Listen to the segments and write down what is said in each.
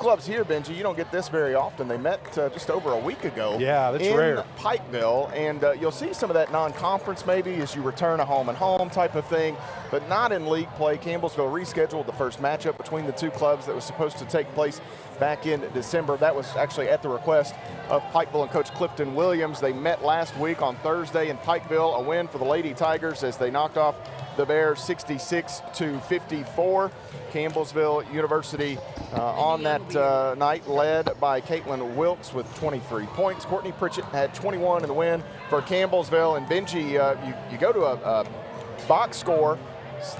clubs here, Benji, you don't get this very often. They met just over a week ago. Yeah, that's in rare. Pikeville, and you'll see some of that non-conference maybe as you return a home-and-home type of thing, but not in league play. Campbellsville rescheduled the first matchup between the two clubs that was supposed to take place back in December. That was actually at the request of Pikeville and Coach Clifton Williams. They met last week on Thursday in Pikeville, a win for the Lady Tigers as they knocked off the Bears 66-54. Campbellsville University on that night led by Caitlin Wilkes with 23 points. Courtney Pritchett had 21 in the win for Campbellsville. And Benji, you go to a box score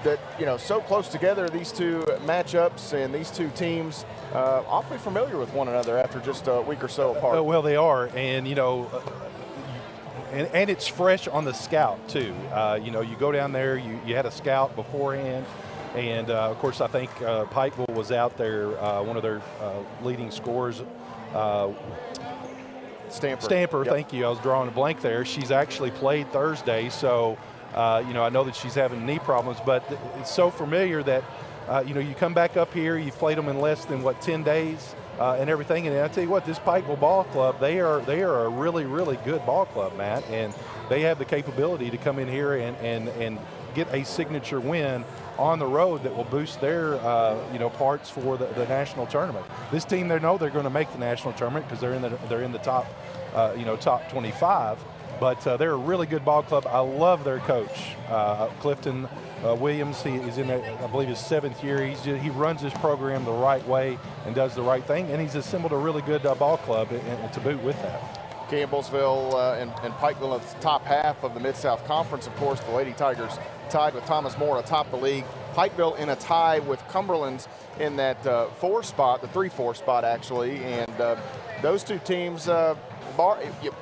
that, so close together, these two matchups and these two teams awfully familiar with one another after just a week or so apart. Well, they are, and and it's fresh on the scout too. You go down there, you had a scout beforehand, and of course I think Pikeville was out there, one of their leading scorers, Stamper, yep. Thank you. I was drawing a blank there. She's actually played Thursday, so I know that she's having knee problems, but it's so familiar that you come back up here, you've played them in less than 10 days. And everything, and I tell you what, this Pikeville Ball Club, they are a really, really good ball club, Matt, and they have the capability to come in here and get a signature win on the road that will boost their parts for the national tournament. This team, they know they're going to make the national tournament because they're in the top top 25. But they're a really good ball club. I love their coach, Clifton Williams. He is in, I believe, his 7th year. He runs his program the right way and does the right thing, and he's assembled a really good ball club and to boot with that. Campbellsville and Pikeville at the top half of the Mid-South Conference, of course. The Lady Tigers tied with Thomas More atop the league. Pikeville in a tie with Cumberland's in that 4 spot, the 3-4 spot actually, and those two teams.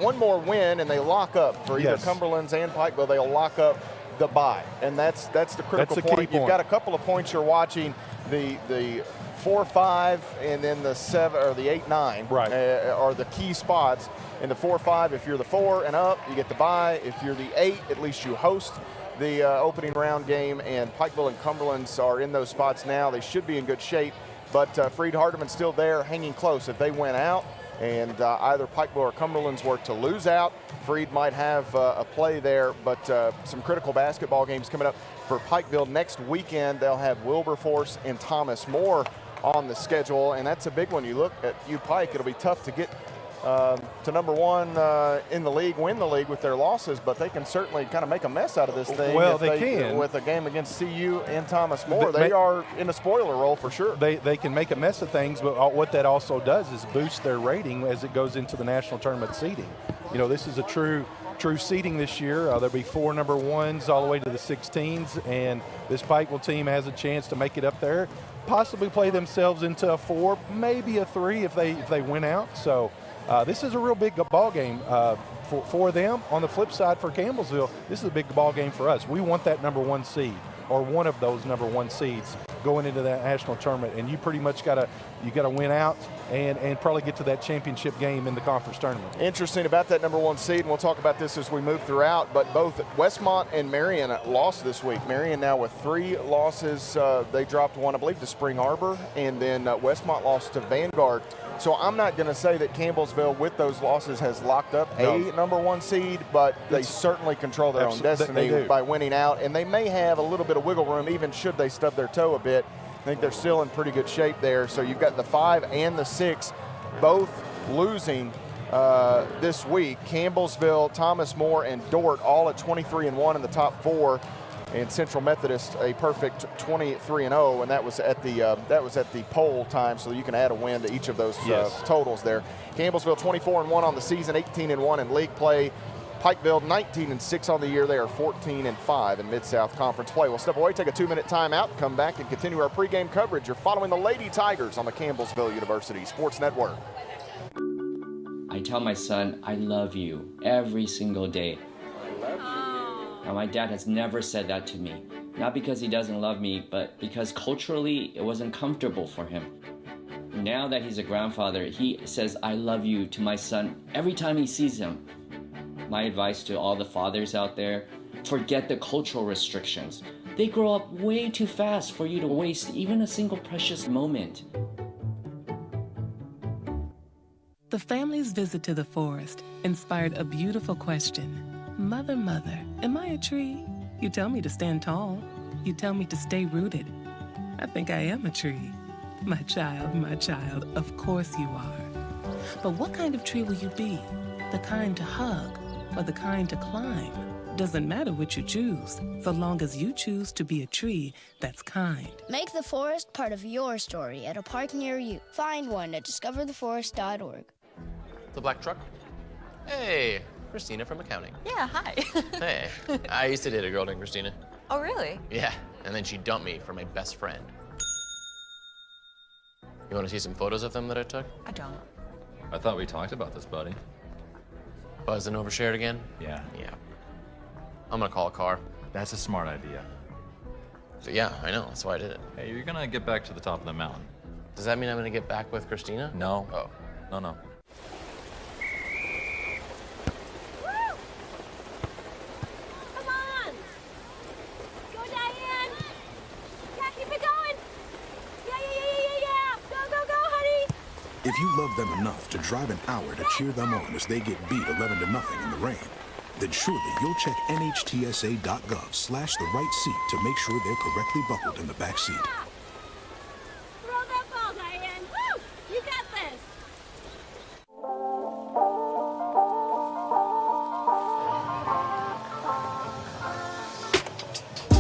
One more win and they lock up for either Cumberland's and Pikeville. They'll lock up the bye, and that's the critical point. You've got a couple of points you're watching, the 4-5 and then the 7 or the 8-9 are the key spots. In the 4-5, if you're the 4 and up, you get the bye. If you're the 8, at least you host the opening round game. And Pikeville and Cumberland's are in those spots now. They should be in good shape, but Freed Hardeman's still there, hanging close. If they went out, and either Pikeville or Cumberland's were to lose out, Freed might have a play there, but some critical basketball games coming up for Pikeville. Next weekend, they'll have Wilberforce and Thomas More on the schedule, and that's a big one. You look at UPike, it'll be tough to get to number 1 in the league, win the league with their losses, but they can certainly kind of make a mess out of this thing. Well, they can. With a game against CU and Thomas More. They are in a spoiler role for sure. They can make a mess of things, but what that also does is boost their rating as it goes into the national tournament seeding. This is a true seeding this year. There'll be 4 number 1s all the way to the 16s, and this Pikeville team has a chance to make it up there, possibly play themselves into a 4, maybe a 3 if they win out. So this is a real big ball game for them. On the flip side, for Campbellsville, this is a big ball game for us. We want that number 1 seed, or one of those number 1 seeds going into that national tournament, and you pretty much gotta win out and probably get to that championship game in the conference tournament. Interesting about that number 1 seed, and we'll talk about this as we move throughout, but both Westmont and Marion lost this week. Marion now with 3 losses. They dropped 1, I believe, to Spring Arbor, and then Westmont lost to Vanguard. So I'm not going to say that Campbellsville, with those losses, has locked up a number 1 seed, but they certainly control their own destiny by winning out, and they may have a little bit of wiggle room even should they stub their toe a bit. I think they're still in pretty good shape there. So you've got the 5 and the 6 both losing this week. Campbellsville, Thomas More, and Dort all at 23-1 in the top 4. And Central Methodist a perfect 23-0, and that was at the poll time, so you can add a win to each of those totals there. Campbellsville 24-1 on the season, 18-1 in league play. Pikeville 19-6 on the year. They are 14-5 in Mid-South Conference play. We'll step away, take a 2-minute timeout, come back and continue our pregame coverage. You're following the Lady Tigers on the Campbellsville University Sports Network. I tell my son, I love you every single day. I love you. Now, my dad has never said that to me. Not because he doesn't love me, but because culturally it wasn't comfortable for him. Now that he's a grandfather, he says, I love you to my son every time he sees him. My advice to all the fathers out there, forget the cultural restrictions. They grow up way too fast for you to waste even a single precious moment. The family's visit to the forest inspired a beautiful question. Mother, mother, am I a tree? You tell me to stand tall. You tell me to stay rooted. I think I am a tree. My child, of course you are. But what kind of tree will you be? The kind to hug or the kind to climb? Doesn't matter which you choose, so long as you choose to be a tree that's kind. Make the forest part of your story at a park near you. Find one at discovertheforest.org. The black truck? Hey, Christina from accounting. Yeah, hi. Hey, I used to date a girl named Christina. Oh, really? Yeah, and then she dumped me for my best friend. You want to see some photos of them that I took? I don't. I thought we talked about this, buddy. Buzz and overshared again? Yeah. Yeah. I'm gonna call a car. That's a smart idea. So yeah, I know, that's why I did it. Hey, you're gonna get back to the top of the mountain. Does that mean I'm gonna get back with Christina? No. Oh. No. Come on! Go, Diane! Yeah, keep it going! Yeah! Go, honey! If you love them enough to drive an hour to cheer them on as they get beat 11-0 in the rain, then surely you'll check NHTSA.gov/the right seat to make sure they're correctly buckled in the back seat. Throw that ball, Diane! Woo! You got this!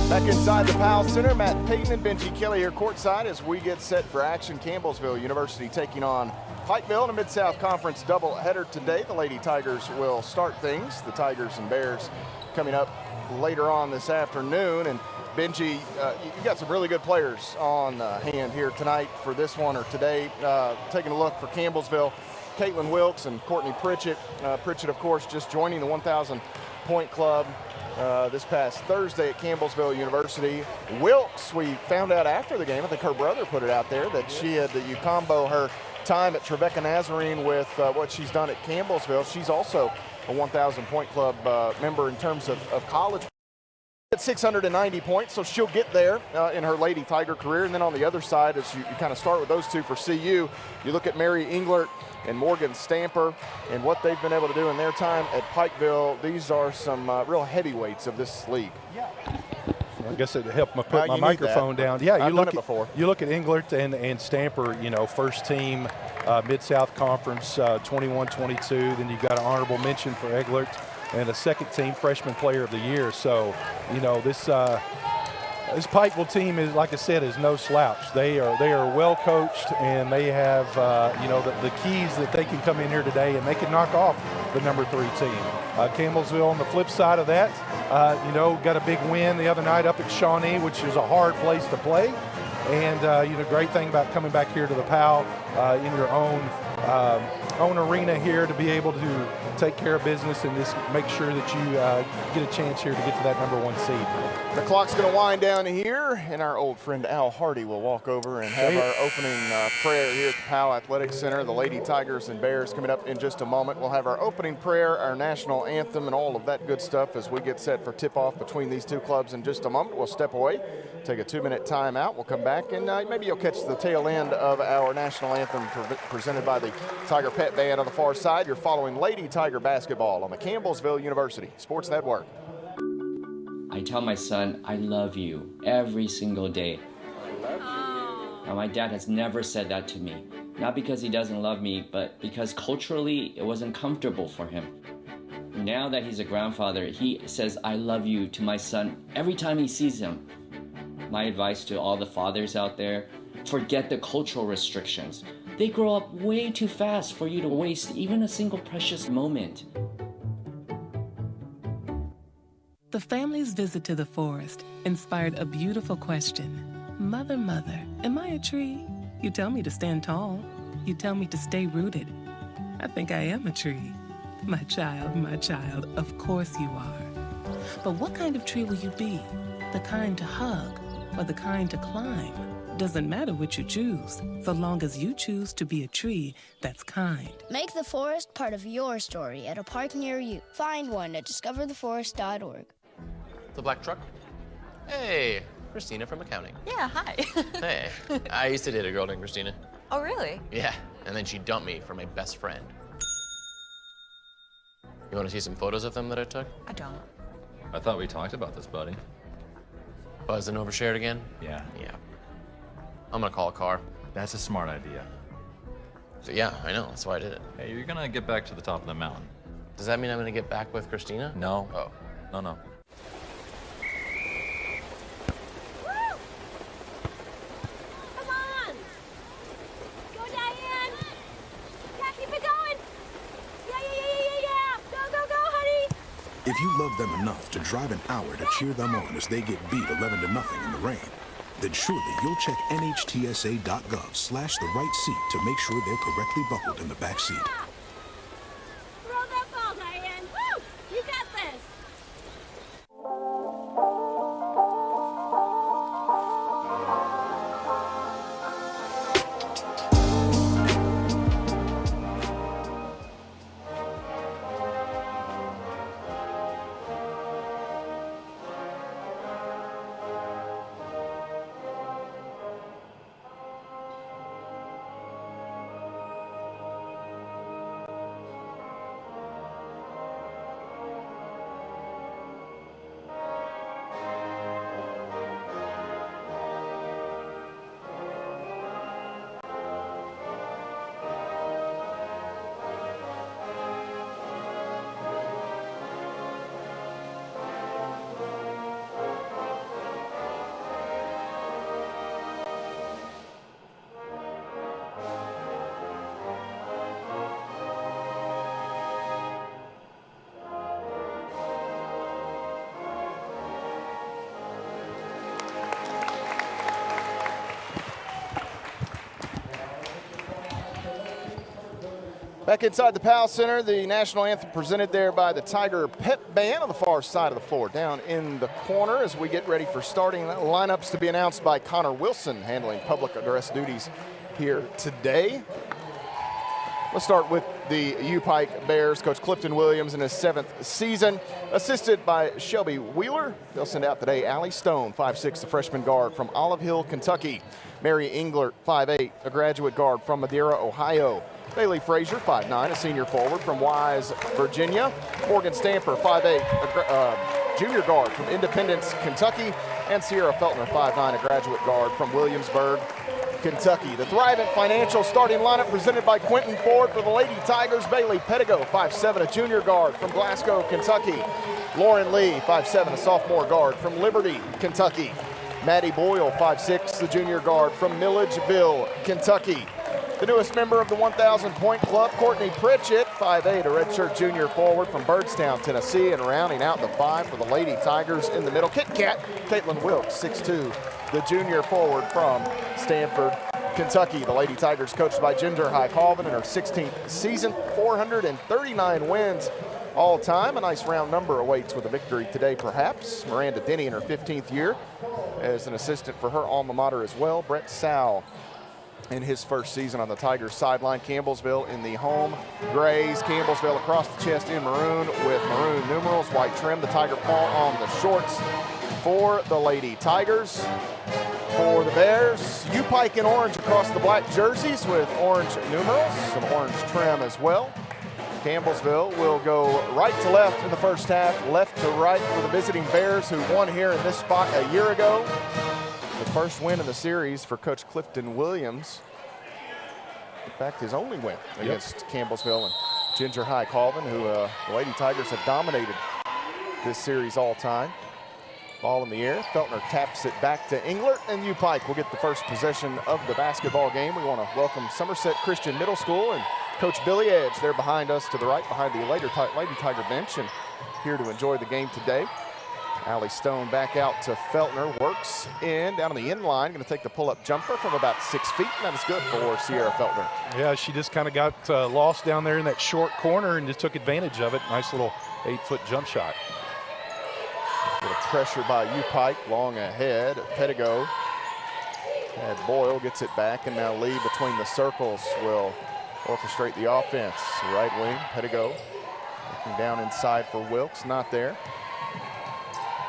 Back inside the Powell Center, Matt Payton and Benji Kelly here courtside as we get set for action. Campbellsville University taking on Pikeville in a Mid-South Conference doubleheader today. The Lady Tigers will start things. The Tigers and Bears coming up later on this afternoon. And Benji, you got some really good players on hand here tonight for this one or today. Taking a look for Campbellsville, Caitlin Wilkes and Courtney Pritchett. Pritchett, of course, just joining the 1,000-point club this past Thursday at Campbellsville University. Wilkes, we found out after the game, I think her brother put it out there, that she had you combo her time at Trevecca Nazarene with what she's done at Campbellsville. She's also a 1,000-point club member in terms of college. At 690 points, so she'll get there in her Lady Tiger career. And then on the other side, as you kind of start with those two for CU, you look at Mary Englert and Morgan Stamper and what they've been able to do in their time at Pikeville. These are some real heavyweights of this league. I guess it helped me put my microphone down. Yeah, I've done it before. You look at Englert and Stamper, first team Mid-South Conference 21-22. Then you got an honorable mention for Englert and a second team freshman player of the year. So, this Pikeville team is, like I said, is no slouch. They are well coached, and they have the keys that they can come in here today and they can knock off the number 3 team. Campbellsville on the flip side of that, got a big win the other night up at Shawnee, which is a hard place to play. And great thing about coming back here to the Powell in your own arena here to be able to take care of business and just make sure that you get a chance here to get to that number 1 seed. The clock's going to wind down here, and our old friend Al Hardy will walk over and have our opening prayer here at the Powell Athletic Center. The Lady Tigers and Bears coming up in just a moment. We'll have our opening prayer, our national anthem, and all of that good stuff as we get set for tip-off between these two clubs in just a moment. We'll step away, take a 2-minute timeout. We'll come back, and maybe you'll catch the tail end of our national anthem presented by the Tiger Pet Band on the far side. You're following Lady Tiger basketball on the Campbellsville University Sports Network. I tell my son, I love you every single day. Now, my dad has never said that to me. Not because he doesn't love me, but because culturally it wasn't comfortable for him. Now that he's a grandfather, he says, I love you to my son every time he sees him. My advice to all the fathers out there, forget the cultural restrictions. They grow up way too fast for you to waste even a single precious moment. The family's visit to the forest inspired a beautiful question. Mother, mother, am I a tree? You tell me to stand tall. You tell me to stay rooted. I think I am a tree. My child, of course you are. But what kind of tree will you be? The kind to hug or the kind to climb? Doesn't matter which you choose, so long as you choose to be a tree that's kind. Make the forest part of your story at a park near you. Find one at discovertheforest.org. The black truck? Hey, Christina from accounting. Yeah, hi. Hey, I used to date a girl named Christina. Oh, really? Yeah, and then she dumped me for my best friend. You want to see some photos of them that I took? I don't. I thought we talked about this, buddy. Buzzed and overshared again? Yeah. Yeah. I'm gonna call a car. That's a smart idea. So yeah, I know, that's why I did it. Hey, you're gonna get back to the top of the mountain. Does that mean I'm gonna get back with Christina? No. Oh. No. Come on! Go, Diane! Yeah, keep it going! Yeah! Go, honey! If you love them enough to drive an hour to cheer them on as they get beat 11-0 in the rain, then surely you'll check nhtsa.gov/the right seat to make sure they're correctly buckled in the back seat. Throw that ball, Diane! Woo! You got this! Back inside the Powell Center, the national anthem presented there by the Tiger Pep Band on the far side of the floor. Down in the corner as we get ready for starting lineups to be announced by Connor Wilson, handling public address duties here today. Let's start with the UPike Bears, Coach Clifton Williams in his 7th season, assisted by Shelby Wheeler. They'll send out today Allie Stone, 5'6", the freshman guard from Olive Hill, Kentucky. Mary Englert, 5'8", a graduate guard from Madeira, Ohio. Bailey Frazier, 5'9", a senior forward from Wise, Virginia. Morgan Stamper, 5'8", a junior guard from Independence, Kentucky. And Sierra Feltner, 5'9", a graduate guard from Williamsburg, Kentucky. The Thrivent Financial starting lineup presented by Quentin Ford for the Lady Tigers. Bailey Pettigo, 5'7", a junior guard from Glasgow, Kentucky. Lauren Lee, 5'7", a sophomore guard from Liberty, Kentucky. Maddie Boyle, 5'6", the junior guard from Milledgeville, Kentucky. The newest member of the 1,000-point club, Courtney Pritchett, 5'8", a redshirt junior forward from Byrdstown, Tennessee, and rounding out the 5 for the Lady Tigers in the middle, Kit Kat, Caitlin Wilkes, 6'2", the junior forward from Stanford, Kentucky. The Lady Tigers coached by Ginger High Colvin in her 16th season, 439 wins all time. A nice round number awaits with a victory today, perhaps. Miranda Denny in her 15th year as an assistant for her alma mater as well. Brett Sow in his first season on the Tigers sideline. Campbellsville in the home grays. Campbellsville across the chest in maroon with maroon numerals, white trim. The Tiger paw on the shorts for the Lady Tigers. For the Bears, UPike in orange across the black jerseys with orange numerals, some orange trim as well. Campbellsville will go right to left in the first half, left to right for the visiting Bears, who won here in this spot a year ago. The first win in the series for Coach Clifton Williams. In fact, his only win against Campbellsville and Ginger High Colvin, who the Lady Tigers have dominated this series all time. Ball in the air. Feltner taps it back to Englert, and UPike will get the first possession of the basketball game. We want to welcome Somerset Christian Middle School and Coach Billy Edge. They're behind us to the right, behind the Lady Tiger bench, and here to enjoy the game today. Allie Stone back out to Feltner, works in, down on the end line, going to take the pull-up jumper from about 6 feet, and that is good for Sierra Feltner. Yeah, she just kind of got lost down there in that short corner and just took advantage of it. Nice little 8-foot jump shot. Little pressure by UPike, long ahead. Pettigo had Boyle, gets it back, and now Lee between the circles will orchestrate the offense. Right wing, Pettigo looking down inside for Wilkes, not there.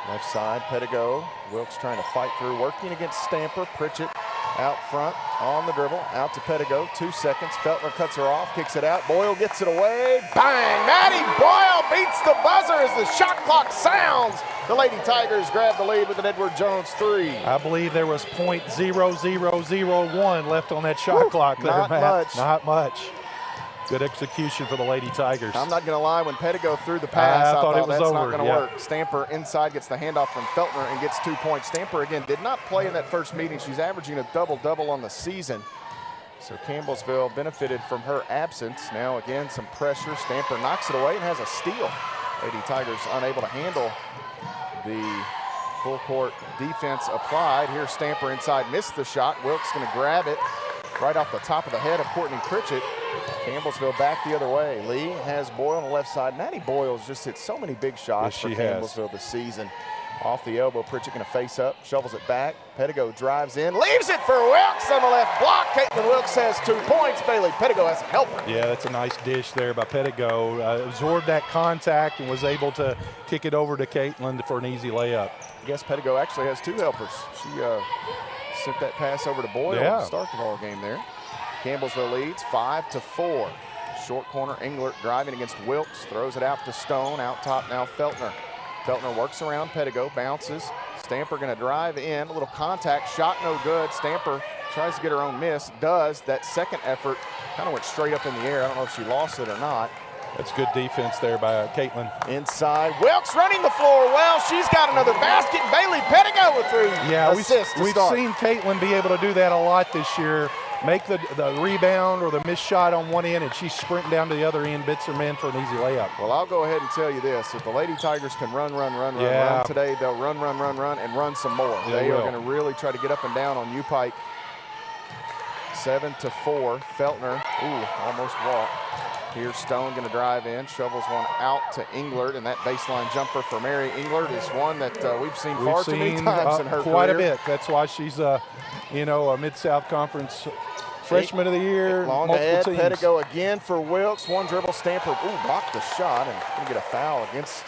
Left side, Pettigo. Wilkes trying to fight through, working against Stamper. Pritchett Out front, on the dribble, out to Pettigo, 2 seconds. Feltner cuts her off, kicks it out. Boyle gets it away. Bang! Maddie Boyle beats the buzzer as the shot clock sounds. The Lady Tigers grab the lead with an Edward Jones 3. I believe there was .0001 left on that shot clock there, Not Matt. much. Not much. Good execution for the Lady Tigers. I'm not going to lie, when Pettigo threw the pass, I thought it was that's over. not going to work. Stamper inside gets the handoff from Feltner and gets 2 points. Stamper, again, did not play in that first meeting. She's averaging a double-double on the season. So Campbellsville benefited from her absence. Now, again, some pressure. Stamper knocks it away and has a steal. Lady Tigers unable to handle the full-court defense applied. Here's Stamper inside, missed the shot. Wilkes going to grab it right off the top of the head of Courtney Pritchett. Campbellsville back the other way. Lee has Boyle on the left side. Maddie Boyle's just hit so many big shots for Campbellsville this season. Off the elbow, Pritchett going to face up, shovels it back. Pettigo drives in, leaves it for Wilkes on the left block. Caitlin Wilkes has 2 points. Bailey Pettigo has a helper. Yeah, that's a nice dish there by Pettigo. Absorbed that contact and was able to kick it over to Caitlin for an easy layup. I guess Pettigo actually has 2 helpers. She sent that pass over to Boyle to start the ball game there. Campbellsville leads 5-4. Short corner, Englert driving against Wilkes, throws it out to Stone. Out top now, Feltner. Feltner works around Pettigo, bounces. Stamper going to drive in, a little contact, shot no good. Stamper tries to get her own miss, does. That second effort kind of went straight up in the air. I don't know if she lost it or not. That's good defense there by Caitlin. Inside, Wilkes running the floor well. She's got another basket. Bailey Pettigo with 3 assists. We've seen Caitlin be able to do that a lot this year. Make the rebound or the missed shot on one end, and she's sprinting down to the other end, bits her man for an easy layup. Well, I'll go ahead and tell you this. If the Lady Tigers can run today, they'll run, and run some more. They are going to really try to get up and down on UPike. 7-4. Feltner, almost walked. Here's Stone going to drive in, shovels one out to Englert, and that baseline jumper for Mary Englert is one that we've seen far too many times in her quite career. A bit. That's why she's a Mid-South Conference Freshman of the Year. Long ahead, Pettigo again for Wilkes. One dribble, Stamper, blocked the shot, and going to get a foul against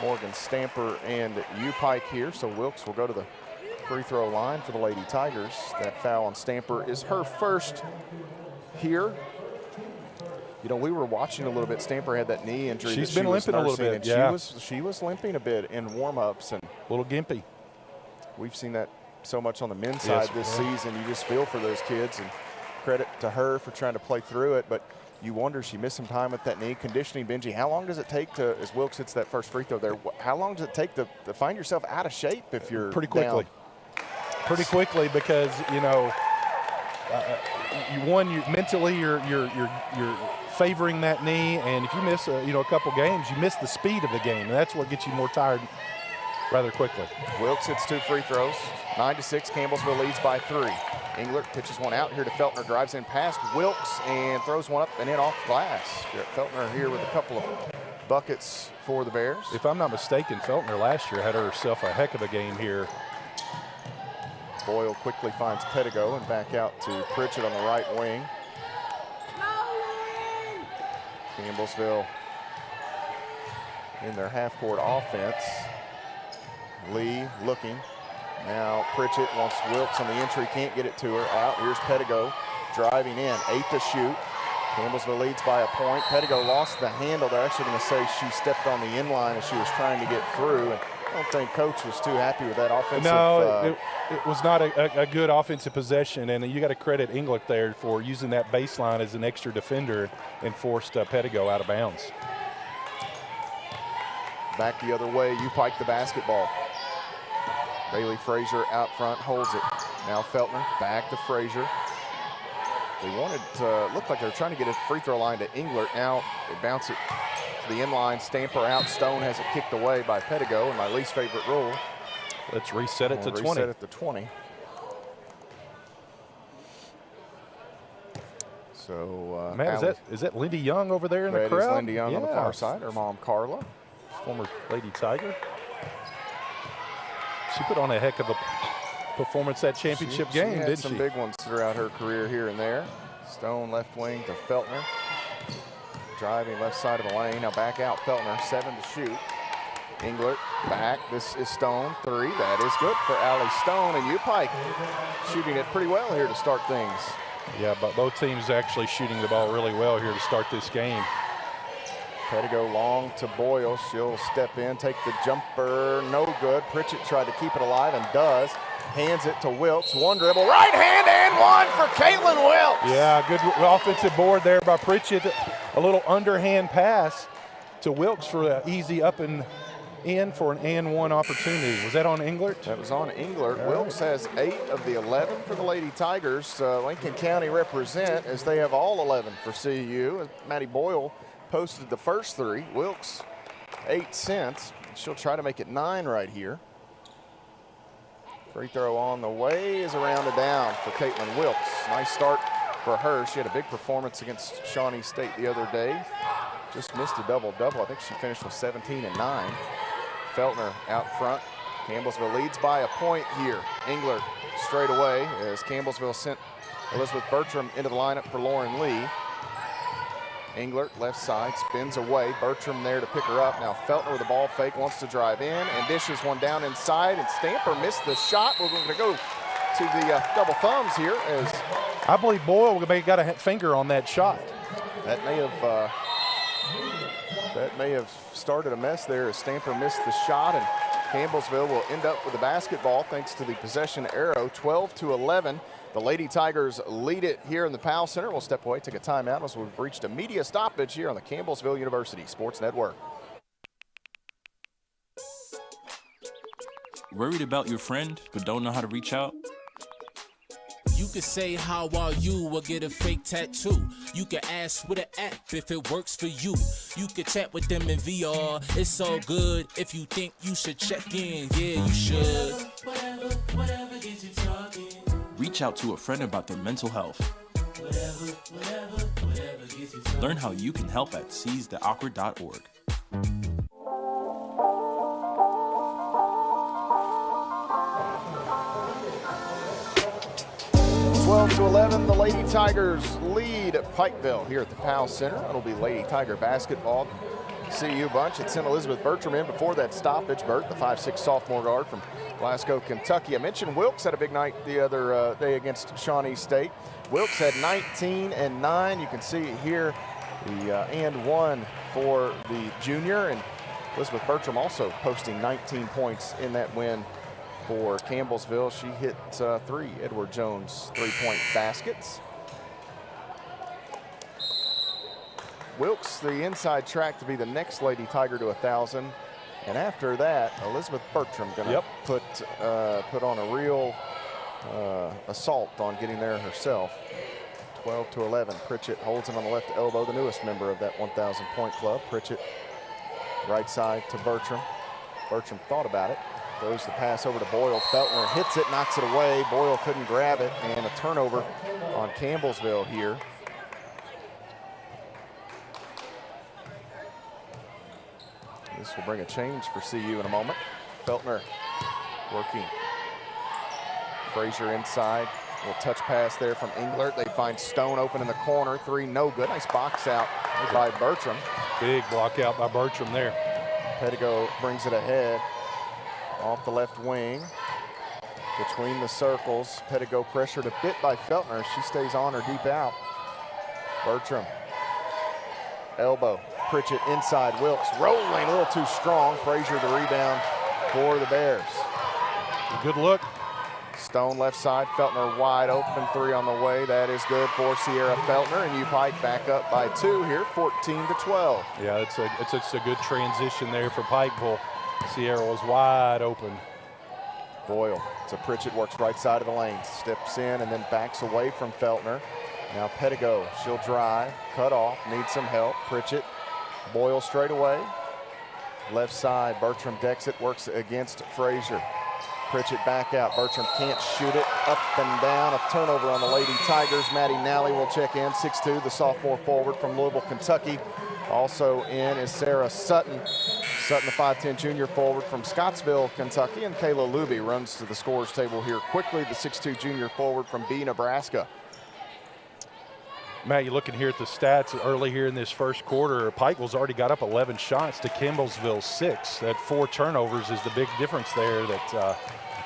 Morgan Stamper and UPike here. So Wilkes will go to the free throw line for the Lady Tigers. That foul on Stamper is her first here. You know, we were watching a little bit. Stamper had that knee injury. She's been limping a little bit, She was limping a bit in warm-ups. And a little gimpy. We've seen that so much on the men's side this season. You just feel for those kids, and credit to her for trying to play through it. But you wonder, she missed some time with that knee. Conditioning, Benji, how long does it take to, as Wilkes hits that first free throw there, how long does it take to find yourself out of shape if you're Pretty quickly. down? Pretty quickly, because, mentally you're favoring that knee, and if you miss a couple games, you miss the speed of the game, and that's what gets you more tired rather quickly. Wilkes hits 2 free throws. 9-6, Campbellsville leads by 3. Englert pitches one out here to Feltner, drives in past Wilkes and throws one up and in off glass. Feltner here with a couple of buckets for the Bears. If I'm not mistaken, Feltner last year had herself a heck of a game here. Boyle quickly finds Pettigo and back out to Pritchett on the right wing. Campbellsville in their half-court offense. Lee looking. Now Pritchett wants Wilkes on the entry, can't get it to her. Out, here's Pettigo driving in, 8 to shoot. Campbellsville leads by a point. Pettigo lost the handle. They're actually going to say she stepped on the inline as she was trying to get through. And I don't think Coach was too happy with that offensive. No, it was not a good offensive possession, and you got to credit Englert there for using that baseline as an extra defender and forced Pettigo out of bounds. Back the other way, UPike the basketball. Bailey Frazier out front, holds it. Now Feltner back to Frazier. They wanted to look like they were trying to get a free throw line to Englert. Now they bounce it to the inline. Stamper out. Stone has it kicked away by Pettigo, and my least favorite rule. Let's reset it to 20. Reset it to 20. So Matt, is that Lindy Young over there in the crowd? That is Lindy Young on the far side. Her mom, Carla. Former Lady Tiger. She put on a heck of a performance that championship game, didn't she? She had some big ones throughout her career here and there. Stone left wing to Feltner. Driving left side of the lane. Now back out Feltner, 7 to shoot. Englert back. This is Stone. 3. That is good for Allie Stone. And UPike shooting it pretty well here to start things. Yeah, but both teams actually shooting the ball really well here to start this game. Pettigo long to Boyle. She'll step in, take the jumper. No good. Pritchett tried to keep it alive and does. Hands it to Wilkes. One dribble. Right hand and one for Caitlin Wilkes. Yeah, good offensive board there by Pritchett. A little underhand pass to Wilkes for an easy up and in for an and one opportunity. Was that on Englert? That was on Englert. Wilkes has 8 of the 11 for the Lady Tigers. Lincoln County represent as they have all 11 for CU. Maddie Boyle posted the first 3. Wilkes 8 since. She'll try to make it 9 right here. Free throw on the way is around and down for Caitlin Wilkes. Nice start for her. She had a big performance against Shawnee State the other day. Just missed a double-double. I think she finished with 17 and 9. Feltner out front. Campbellsville leads by a point here. Englert straight away as Campbellsville sent Elizabeth Bertram into the lineup for Lauren Lee. Englert left side, spins away. Bertram there to pick her up. Now Feltner with a ball fake, wants to drive in and dishes one down inside, and Stamper missed the shot. We're going to go to the double thumbs here as I believe Boyle got a finger on that shot. That may have started a mess there as Stamper missed the shot, and Campbellsville will end up with the basketball thanks to the possession arrow. 12-11. The Lady Tigers lead it here in the Powell Center. We'll step away, take a timeout as we've reached a media stoppage here on the Campbellsville University Sports Network. Worried about your friend but don't know how to reach out? You could say how are you or get a fake tattoo. You can ask with an app if it works for you. You could chat with them in VR. It's so good. If you think you should check in, yeah, you should. Whatever gets you talking. Reach out to a friend about their mental health. Whatever gets you talking. Learn how you can help at seizetheawkward.org. 12-11, the Lady Tigers lead Pikeville here at the Powell Center. It'll be Lady Tiger basketball. CU bunch. It sent Elizabeth Bertram in before that stoppage. Bert, the 5'6" sophomore guard from Glasgow, Kentucky. I mentioned Wilkes had a big night the other day against Shawnee State. Wilkes had 19 and 9. You can see here the and one for the junior. And Elizabeth Bertram also posting 19 points in that win for Campbellsville. She hit 3 Edward Jones three-point baskets. Wilkes, the inside track to be the next Lady Tiger to 1,000. And after that, Elizabeth Bertram gonna put on a real assault on getting there herself. 12-11, Pritchett holds it on the left elbow, the newest member of that 1,000-point club. Pritchett right side to Bertram. Bertram thought about it. Throws the pass over to Boyle. Feltner hits it, knocks it away. Boyle couldn't grab it, and a turnover on Campbellsville here. This will bring a change for CU in a moment. Feltner working. Frazier inside. A little touch pass there from Englert. They find Stone open in the corner. 3, no good. Nice box out by Bertram. Big block out by Bertram there. Pettigo brings it ahead. Off the left wing. Between the circles. Pettigo pressured a bit by Feltner. She stays on her deep out. Bertram. Elbow. Pritchett inside. Wilkes rolling a little too strong. Frazier the rebound for the Bears. Good look. Stone left side. Feltner wide open. 3 on the way. That is good for Sierra Feltner. And UPike back up by 2 here. 14-12. Yeah, it's a good transition there for Pikeville. Sierra was wide open. Boyle to Pritchett, works right side of the lane. Steps in and then backs away from Feltner. Now Pettigo, she'll drive, cut off, needs some help. Pritchett, Boyle straight away. Left side, Bertram decks it, works against Frazier. Pritchett back out, Bertram can't shoot it. Up and down, a turnover on the Lady Tigers. Maddie Nally will check in, 6'2", the sophomore forward from Louisville, Kentucky. Also in is Sarah Sutton. Sutton, the 5'10" junior forward from Scottsville, Kentucky. And Kayla Luby runs to the scorers table here quickly, the 6'2" junior forward from B, Nebraska. Matt, you're looking here at the stats early here in this first quarter. Pikeville's already got up 11 shots to Campbellsville 6. That 4 turnovers is the big difference there, that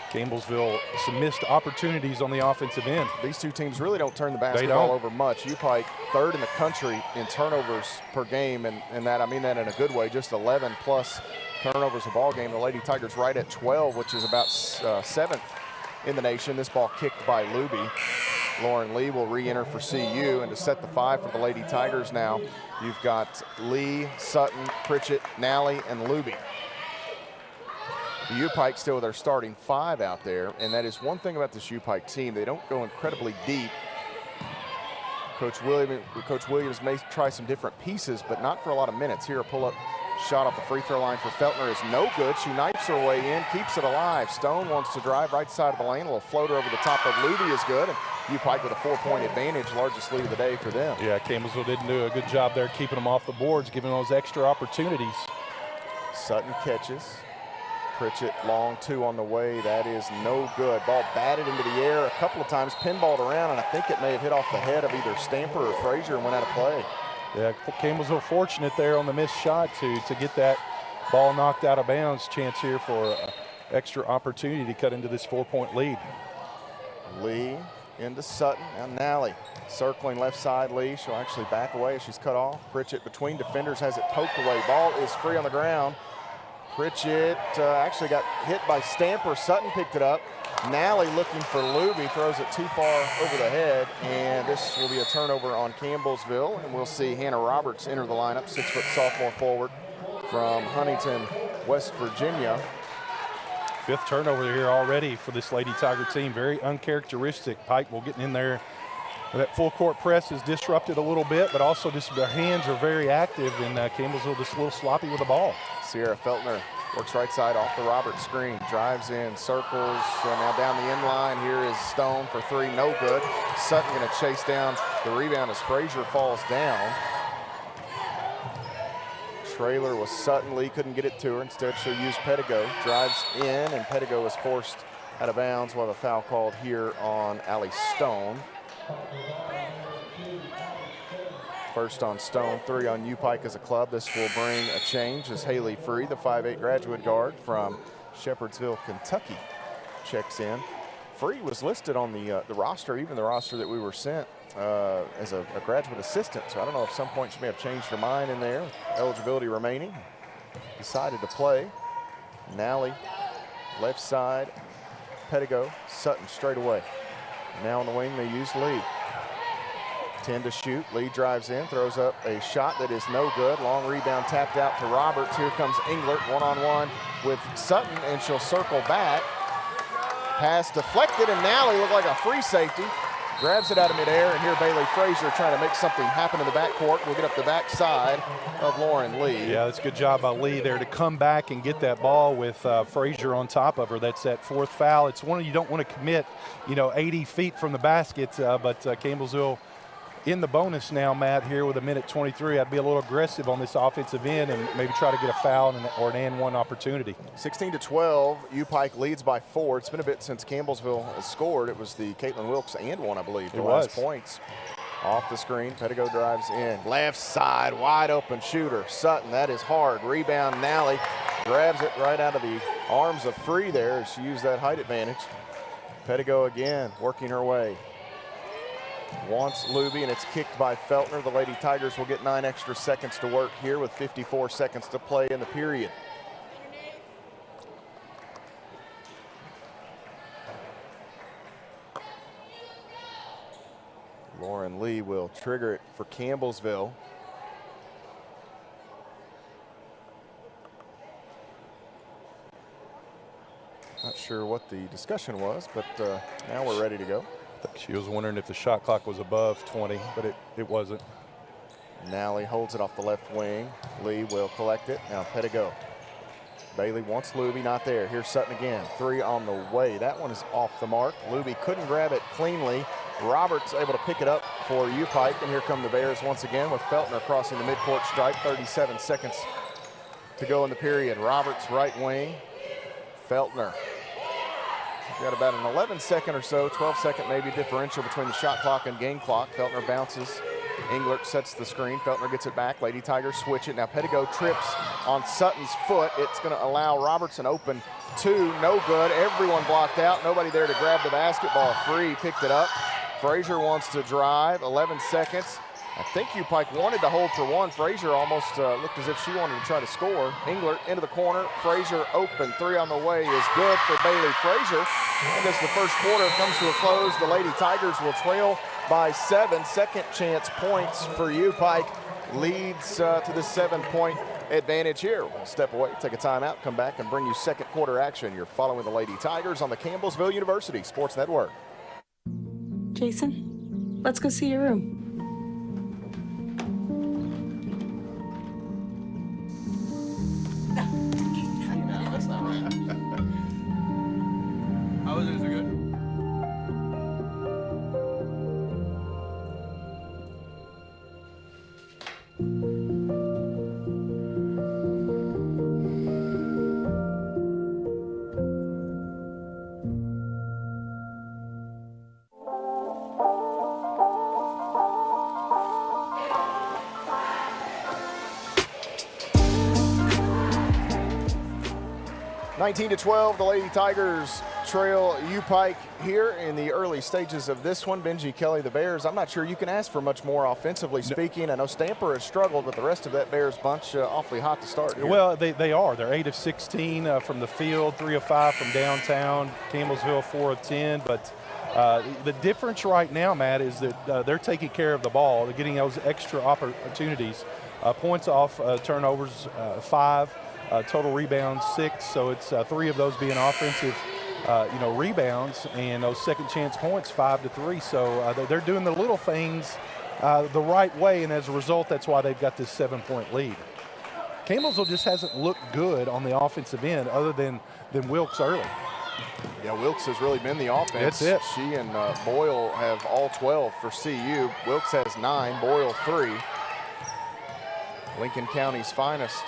Campbellsville some missed opportunities on the offensive end. These two teams really don't turn the basketball over much. UPike third in the country in turnovers per game, and that I mean that in a good way, just 11 plus turnovers a ball game. The Lady Tigers right at 12, which is about 7th in the nation. This ball kicked by Luby. Lauren Lee will re-enter for CU, and to set the 5 for the Lady Tigers now, you've got Lee, Sutton, Pritchett, Nally, and Luby. The UPike still with their starting 5 out there, and that is one thing about this UPike team. They don't go incredibly deep. Coach Williams may try some different pieces, but not for a lot of minutes. Here, a pull-up shot off the free throw line for Feltner is no good. She knifes her way in, keeps it alive. Stone wants to drive right side of the lane. A little floater over the top of Luby is good. And UPike with a 4-point advantage, largest lead of the day for them. Yeah, Campbellsville didn't do a good job there keeping them off the boards, giving those extra opportunities. Sutton catches. Pritchett, long 2 on the way. That is no good. Ball batted into the air a couple of times, pinballed around, and I think it may have hit off the head of either Stamper or Frazier and went out of play. Yeah, Campbellsville fortunate there on the missed shot to get that ball knocked out of bounds. Chance here for extra opportunity to cut into this 4-point lead. Lee into Sutton. Now Nally circling left side. Lee, she'll actually back away as she's cut off. Pritchett between defenders has it poked away. Ball is free on the ground. Pritchett actually got hit by Stamper. Sutton picked it up. Nally looking for Luby, throws it too far over the head, and this will be a turnover on Campbellsville, and we'll see Hannah Roberts enter the lineup, 6-foot sophomore forward from Huntington, West Virginia. 5th turnover here already for this Lady Tiger team. Very uncharacteristic. Pikeville getting in there. That full court press is disrupted a little bit, but also just their hands are very active, and Campbellsville just a little sloppy with the ball. Sierra Feltner works right side off the Roberts screen, drives in, circles, now down the end line. Here is Stone for 3, no good. Sutton going to chase down the rebound as Frazier falls down. Trailer was Sutton. Lee couldn't get it to her. Instead, she'll use Pedigo. Drives in, and Pedigo is forced out of bounds. We'll have a foul called here on Allie Stone. First on Stone, 3 on UPike as a club. This will bring a change as Haley Free, the 5'8" graduate guard from Shepherdsville, Kentucky, checks in. Free was listed on the roster, even the roster that we were sent, as a graduate assistant. So I don't know if at some point she may have changed her mind in there. Eligibility remaining. Decided to play. Nally, left side. Pedigo, Sutton straight away. Now on the wing, they use Lee. 10 to shoot. Lee drives in, throws up a shot that is no good. Long rebound tapped out to Roberts. Here comes Englert, one-on-one with Sutton, and she'll circle back. Pass deflected, and Nally looked like a free safety. Grabs it out of midair, and here Bailey Frazier trying to make something happen in the backcourt. We'll get up the backside of Lauren Lee. Yeah, that's a good job by Lee there to come back and get that ball with Frazier on top of her. That's that 4th foul. It's one you don't want to commit, 80 feet from the basket, but Campbellsville in the bonus now, Matt, here with 1:23. I'd be a little aggressive on this offensive end and maybe try to get a foul or an and-one opportunity. 16-12, UPike leads by 4. It's been a bit since Campbellsville has scored. It was the Caitlin Wilkes and one, I believe, the last points. Off the screen, Pedigo drives in. Left side, wide open shooter. Sutton, that is hard. Rebound, Nally grabs it right out of the arms of Free there as she used that height advantage. Pedigo again, working her way. Wants Luby, and it's kicked by Feltner. The Lady Tigers will get 9 extra seconds to work here with 54 seconds to play in the period. Lauren Lee will trigger it for Campbellsville. Not sure what the discussion was, but now we're ready to go. I think she was wondering if the shot clock was above 20, but it wasn't. Nally holds it off the left wing. Lee will collect it. Now Pedigo. Bailey wants Luby, not there. Here's Sutton again. 3 on the way. That one is off the mark. Luby couldn't grab it cleanly. Roberts able to pick it up for UPike, and here come the Bears once again with Feltner crossing the midcourt stripe. 37 seconds to go in the period. Roberts right wing. Feltner. We got about an 11-second or so, 12-second maybe differential between the shot clock and game clock. Feltner bounces Englert sets the screen. Feltner gets it back. Lady Tigers switch it. Now Pettigo trips on Sutton's foot. It's going to allow Robertson open 2. No good. Everyone blocked out. Nobody there to grab the basketball free. Picked it up. Frazier wants to drive. 11 seconds. I think UPike wanted to hold for 1. Frazier almost looked as if she wanted to try to score. Englert into the corner. Frazier open. 3 on the way is good for Bailey Frazier. And as the first quarter comes to a close, the Lady Tigers will trail by 7. Second chance points for UPike leads to the 7-point advantage here. We'll step away, take a timeout, come back and bring you second quarter action. You're following the Lady Tigers on the Campbellsville University Sports Network. Jason, let's go see your room. How was it? Is it good? to 12, the Lady Tigers trail UPike here in the early stages of this one. Benji Kelly, the Bears, I'm not sure you can ask for much more offensively speaking. I know Stamper has struggled, but the rest of that Bears bunch awfully hot to start here. Well, they are. They're 8 of 16 from the field, 3 of 5 from downtown. Campbellsville 4 of 10. But the difference right now, Matt, is that they're taking care of the ball. They're getting those extra opportunities. Points off turnovers, 5. Total rebounds 6, so it's 3 of those being offensive, rebounds, and those second chance points 5 to 3. So they're doing the little things the right way, and as a result, that's why they've got this 7-point lead. Campbellsville just hasn't looked good on the offensive end, other than Wilkes early. Yeah, Wilkes has really been the offense. That's it. She and Boyle have all 12 for CU. Wilkes has 9, Boyle 3. Lincoln County's finest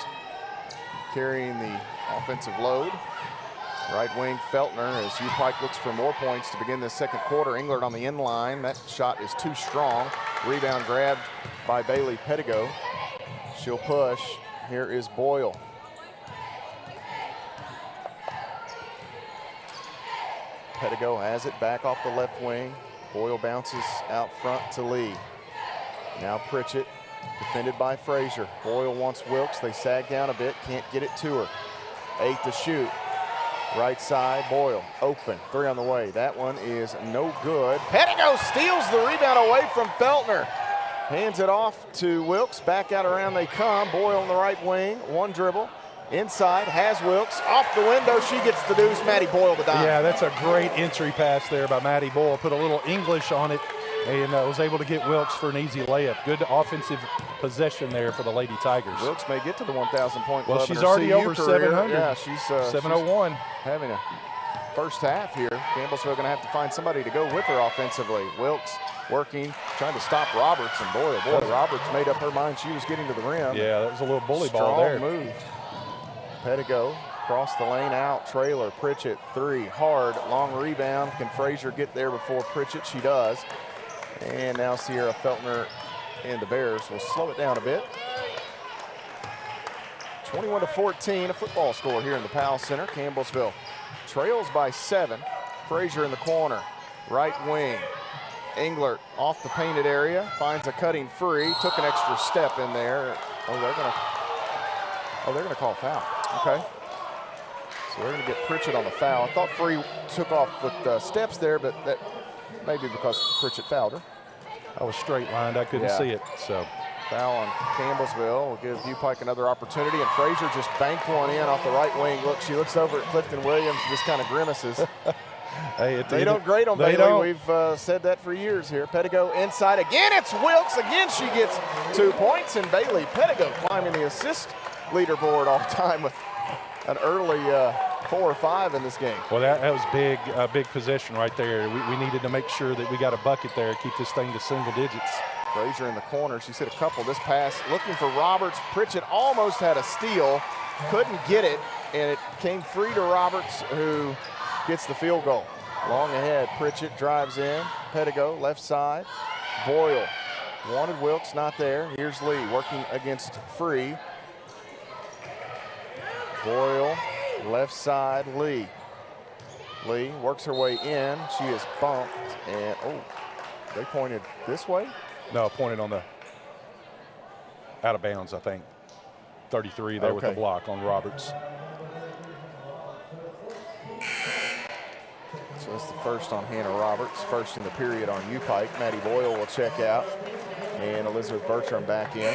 carrying the offensive load. Right wing Feltner as UPike looks for more points to begin this second quarter. Englert on the end line. That shot is too strong. Rebound grabbed by Bailey Pettigo. She'll push. Here is Boyle. Pettigo has it back off the left wing. Boyle bounces out front to Lee. Now Pritchett. Defended by Frazier. Boyle wants Wilkes. They sag down a bit. Can't get it to her. 8 to shoot. Right side, Boyle. Open. 3 on the way. That one is no good. Pettigo steals the rebound away from Feltner. Hands it off to Wilkes. Back out around they come. Boyle on the right wing. 1 dribble. Inside. Has Wilkes. Off the window. She gets the deuce. Maddie Boyle the dime. Yeah, that's a great entry pass there by Maddie Boyle. Put a little English on it. And was able to get Wilkes for an easy layup. Good offensive possession there for the Lady Tigers. Wilkes may get to the 1,000-point club. Well, she's already over career. 700. Yeah, she's 701. Having a first half here. Campbellsville going to have to find somebody to go with her offensively. Wilkes working, trying to stop Roberts. And boy, Roberts made up her mind she was getting to the rim. Yeah, that was a little bully ball there. Strong move. Pettigo across the lane out. Trailer, Pritchett, 3. Hard, long rebound. Can Frazier get there before Pritchett? She does. And now Sierra Feltner and the Bears will slow it down a bit. 21 to 14, a football score here in the Powell Center. Campbellsville trails by 7. Frazier in the corner, right wing. Englert off the painted area, finds a cutting free, took an extra step in there. They're gonna call foul. Okay. So they're gonna get Pritchett on the foul. I thought Free took off with steps there, but that maybe because Pritchett fouled her. I was straight lined. I couldn't see it. So foul on Campbellsville will give UPike another opportunity, and Frazier just banked one in off the right wing. Look, she looks over at Clifton Williams, just kind of grimaces. Hey, they don't grade on Bailey. Don't. We've said that for years here. Pettigo inside again. It's Wilkes again. She gets 2 points, and Bailey Pettigo climbing the assist leaderboard all time with an early 4 or 5 in this game. Well, that was big, big possession right there. We needed to make sure that we got a bucket there, keep this thing to single digits. Frazier in the corner. She's hit a couple. This pass looking for Roberts. Pritchett almost had a steal, couldn't get it, and it came free to Roberts, who gets the field goal. Long ahead, Pritchett drives in. Pettigo left side. Boyle Wanted Wilkes, not there. Here's Lee working against Free. Boyle, left side, Lee. Lee works her way in. She is bumped, and they pointed this way? No, pointed on the out of bounds, I think. 33 there with the block on Roberts. So that's the first on Hannah Roberts. First in the period on UPike. Maddie Boyle will check out. And Elizabeth Bertram back in.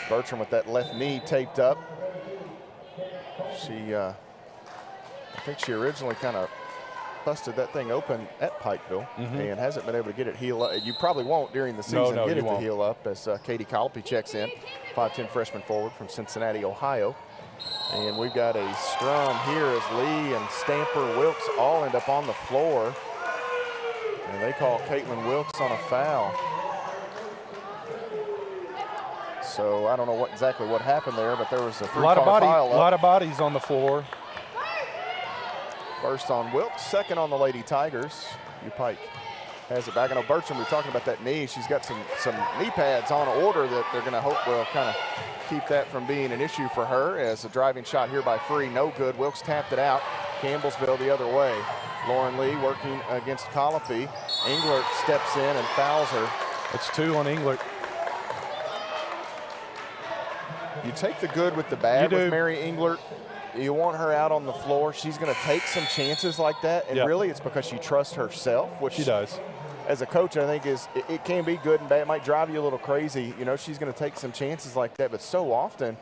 Bertram with that left knee taped up. She, I think she originally kind of busted that thing open at Pikeville and hasn't been able to get it healed up. You probably won't during the season get it to heal up as Katie Colopy checks in. 5'10" freshman forward from Cincinnati, Ohio. And we've got a scrum here as Lee and Stamper Wilkes all end up on the floor. And they call Caitlin Wilkes on a foul. So I don't know exactly what happened there, but there was a three-car pile up. A lot of bodies on the floor. First on Wilkes, second on the Lady Tigers. UPike has it back. I know Bertram, we're talking about that knee. She's got some knee pads on order that they're going to hope will kind of keep that from being an issue for her, as a driving shot here by Free, no good. Wilkes tapped it out. Campbellsville the other way. Lauren Lee working against Colopy. Englert steps in and fouls her. It's 2 on Englert. You take the good with the bad with Mary Englert. You want her out on the floor. She's going to take some chances like that, and really it's because she trusts herself, which she does. As a coach, I think it can be good and bad. It might drive you a little crazy. You know, she's going to take some chances like that, but so often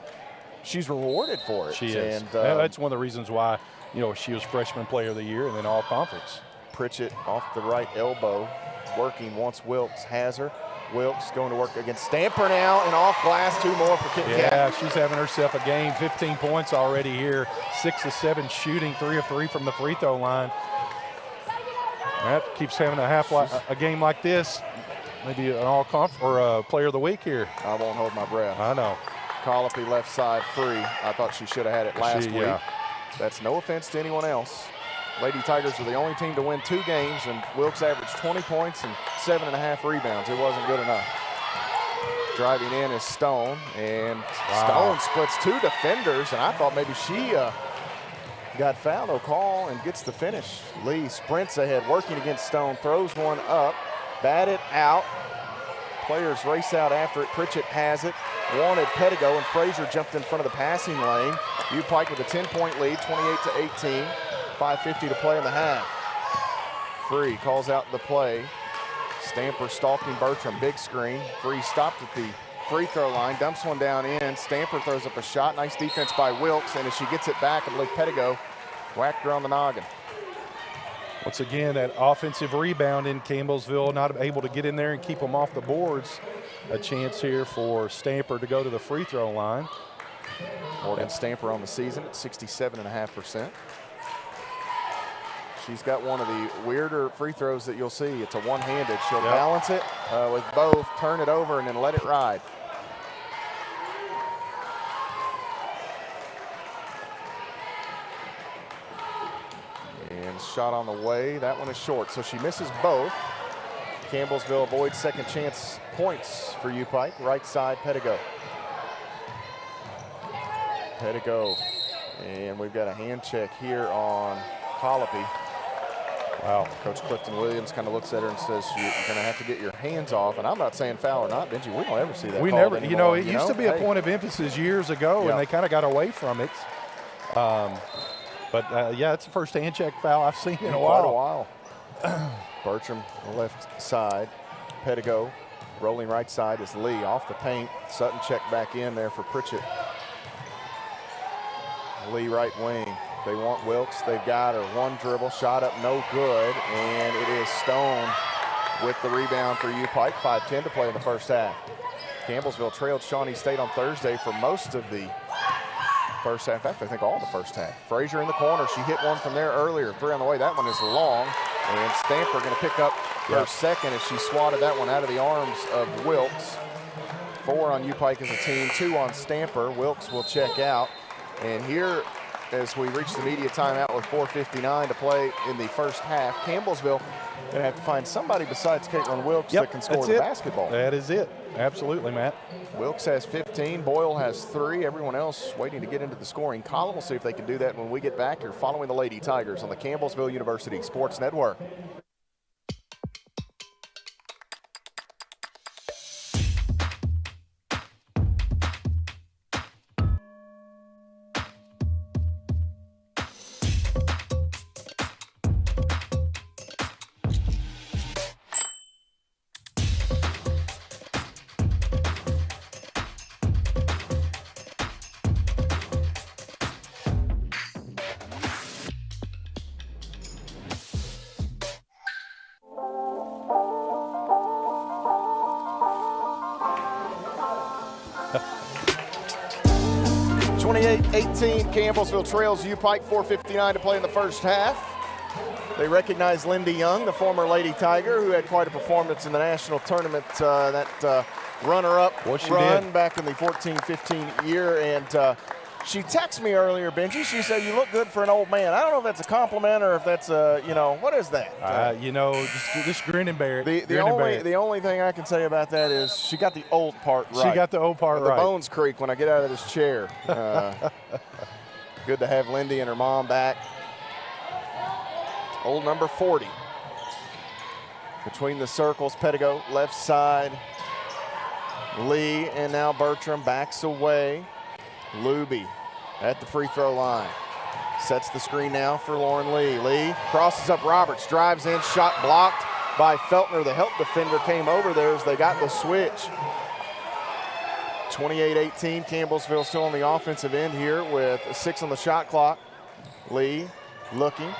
she's rewarded for it. She is. And that's one of the reasons why, you know, she was freshman player of the year and then all conference. Pritchett off the right elbow, working once Wilkes has her. Wilkes going to work against Stamper now, and off glass, 2 more for Kit Kat. Yeah, she's having herself a game. 15 points already here. 6 of 7 shooting, 3 of 3 from the free throw line. That keeps having a game like this. Maybe an all-conference or a player of the week here. I won't hold my breath. I know. Colopy left side Free. I thought she should have had it last week. Yeah. That's no offense to anyone else. Lady Tigers were the only team to win 2 games, and Wilkes averaged 20 points and 7.5 rebounds. It wasn't good enough. Driving in is Stone, and Stone splits 2 defenders, and I thought maybe she got fouled. No call and gets the finish. Lee sprints ahead, working against Stone, throws one up, batted out. Players race out after it. Pritchett has it. Wanted Pettigo, and Frazier jumped in front of the passing lane. UPike with a 10-point lead, 28-18. 5:50 to play in the half. Free calls out the play. Stamper stalking Bertram, big screen. Free stopped at the free throw line, dumps one down in. Stamper throws up a shot. Nice defense by Wilkes, and as she gets it back, I believe Pettigo whacked her on the noggin. Once again, that offensive rebound in Campbellsville, not able to get in there and keep them off the boards. A chance here for Stamper to go to the free throw line. Morgan Stamper on the season at 67.5%. She's got one of the weirder free throws that you'll see. It's a one-handed. She'll balance it with both, turn it over, and then let it ride. And shot on the way. That one is short, so she misses both. Campbellsville avoids second chance points for UPike. Right side, Pettigo. Pettigo. And we've got a hand check here on Colopy. Wow. Coach Clifton Williams kind of looks at her and says, you're going to have to get your hands off. And I'm not saying foul or not, Benji. We don't ever see that. We never, you know, it used to be a point of emphasis years ago, and they kind of got away from it. Yeah, it's the first hand check foul I've seen in a while. Bertram, left side. Pettigo, rolling right side is Lee off the paint. Sutton checked back in there for Pritchett. Lee right wing. They want Wilkes. They've got her. One dribble, shot up, no good. And it is Stone with the rebound for UPike. 5:10 to play in the first half. Campbellsville trailed Shawnee State on Thursday for most of the first half. In fact, I think all the first half. Frazier in the corner. She hit one from there earlier. 3 on the way. That one is long. And Stamper going to pick up her second as she swatted that one out of the arms of Wilkes. 4 on UPike as a team, 2 on Stamper. Wilkes will check out. And here as we reach the media timeout with 4:59 to play in the first half. Campbellsville going to have to find somebody besides Caitlin Wilkes that can score the basketball. That is it. Absolutely, Matt. Wilkes has 15. Boyle has 3. Everyone else waiting to get into the scoring column. We'll see if they can do that when we get back. You're following the Lady Tigers on the Campbellsville University Sports Network. Campbellsville trails UPike, 4:59 to play in the first half. They recognize Lindy Young, the former Lady Tiger, who had quite a performance in the national tournament, that runner-up run back in the 14-15 year. And she texted me earlier, Benji. She said, "You look good for an old man." I don't know if that's a compliment or if that's a, what is that? Just grin and bear it. The only thing I can say about that is she got the old part right. She got the old part right. The bones creak when I get out of this chair. Good to have Lindy and her mom back. Old number 40. Between the circles, Pettigo left side. Lee and now Bertram backs away. Luby at the free throw line. Sets the screen now for Lauren Lee. Lee crosses up Roberts, drives in, shot blocked by Feltner. The help defender came over there as they got the switch. 28-18, Campbellsville still on the offensive end here with 6 on the shot clock. Lee looking,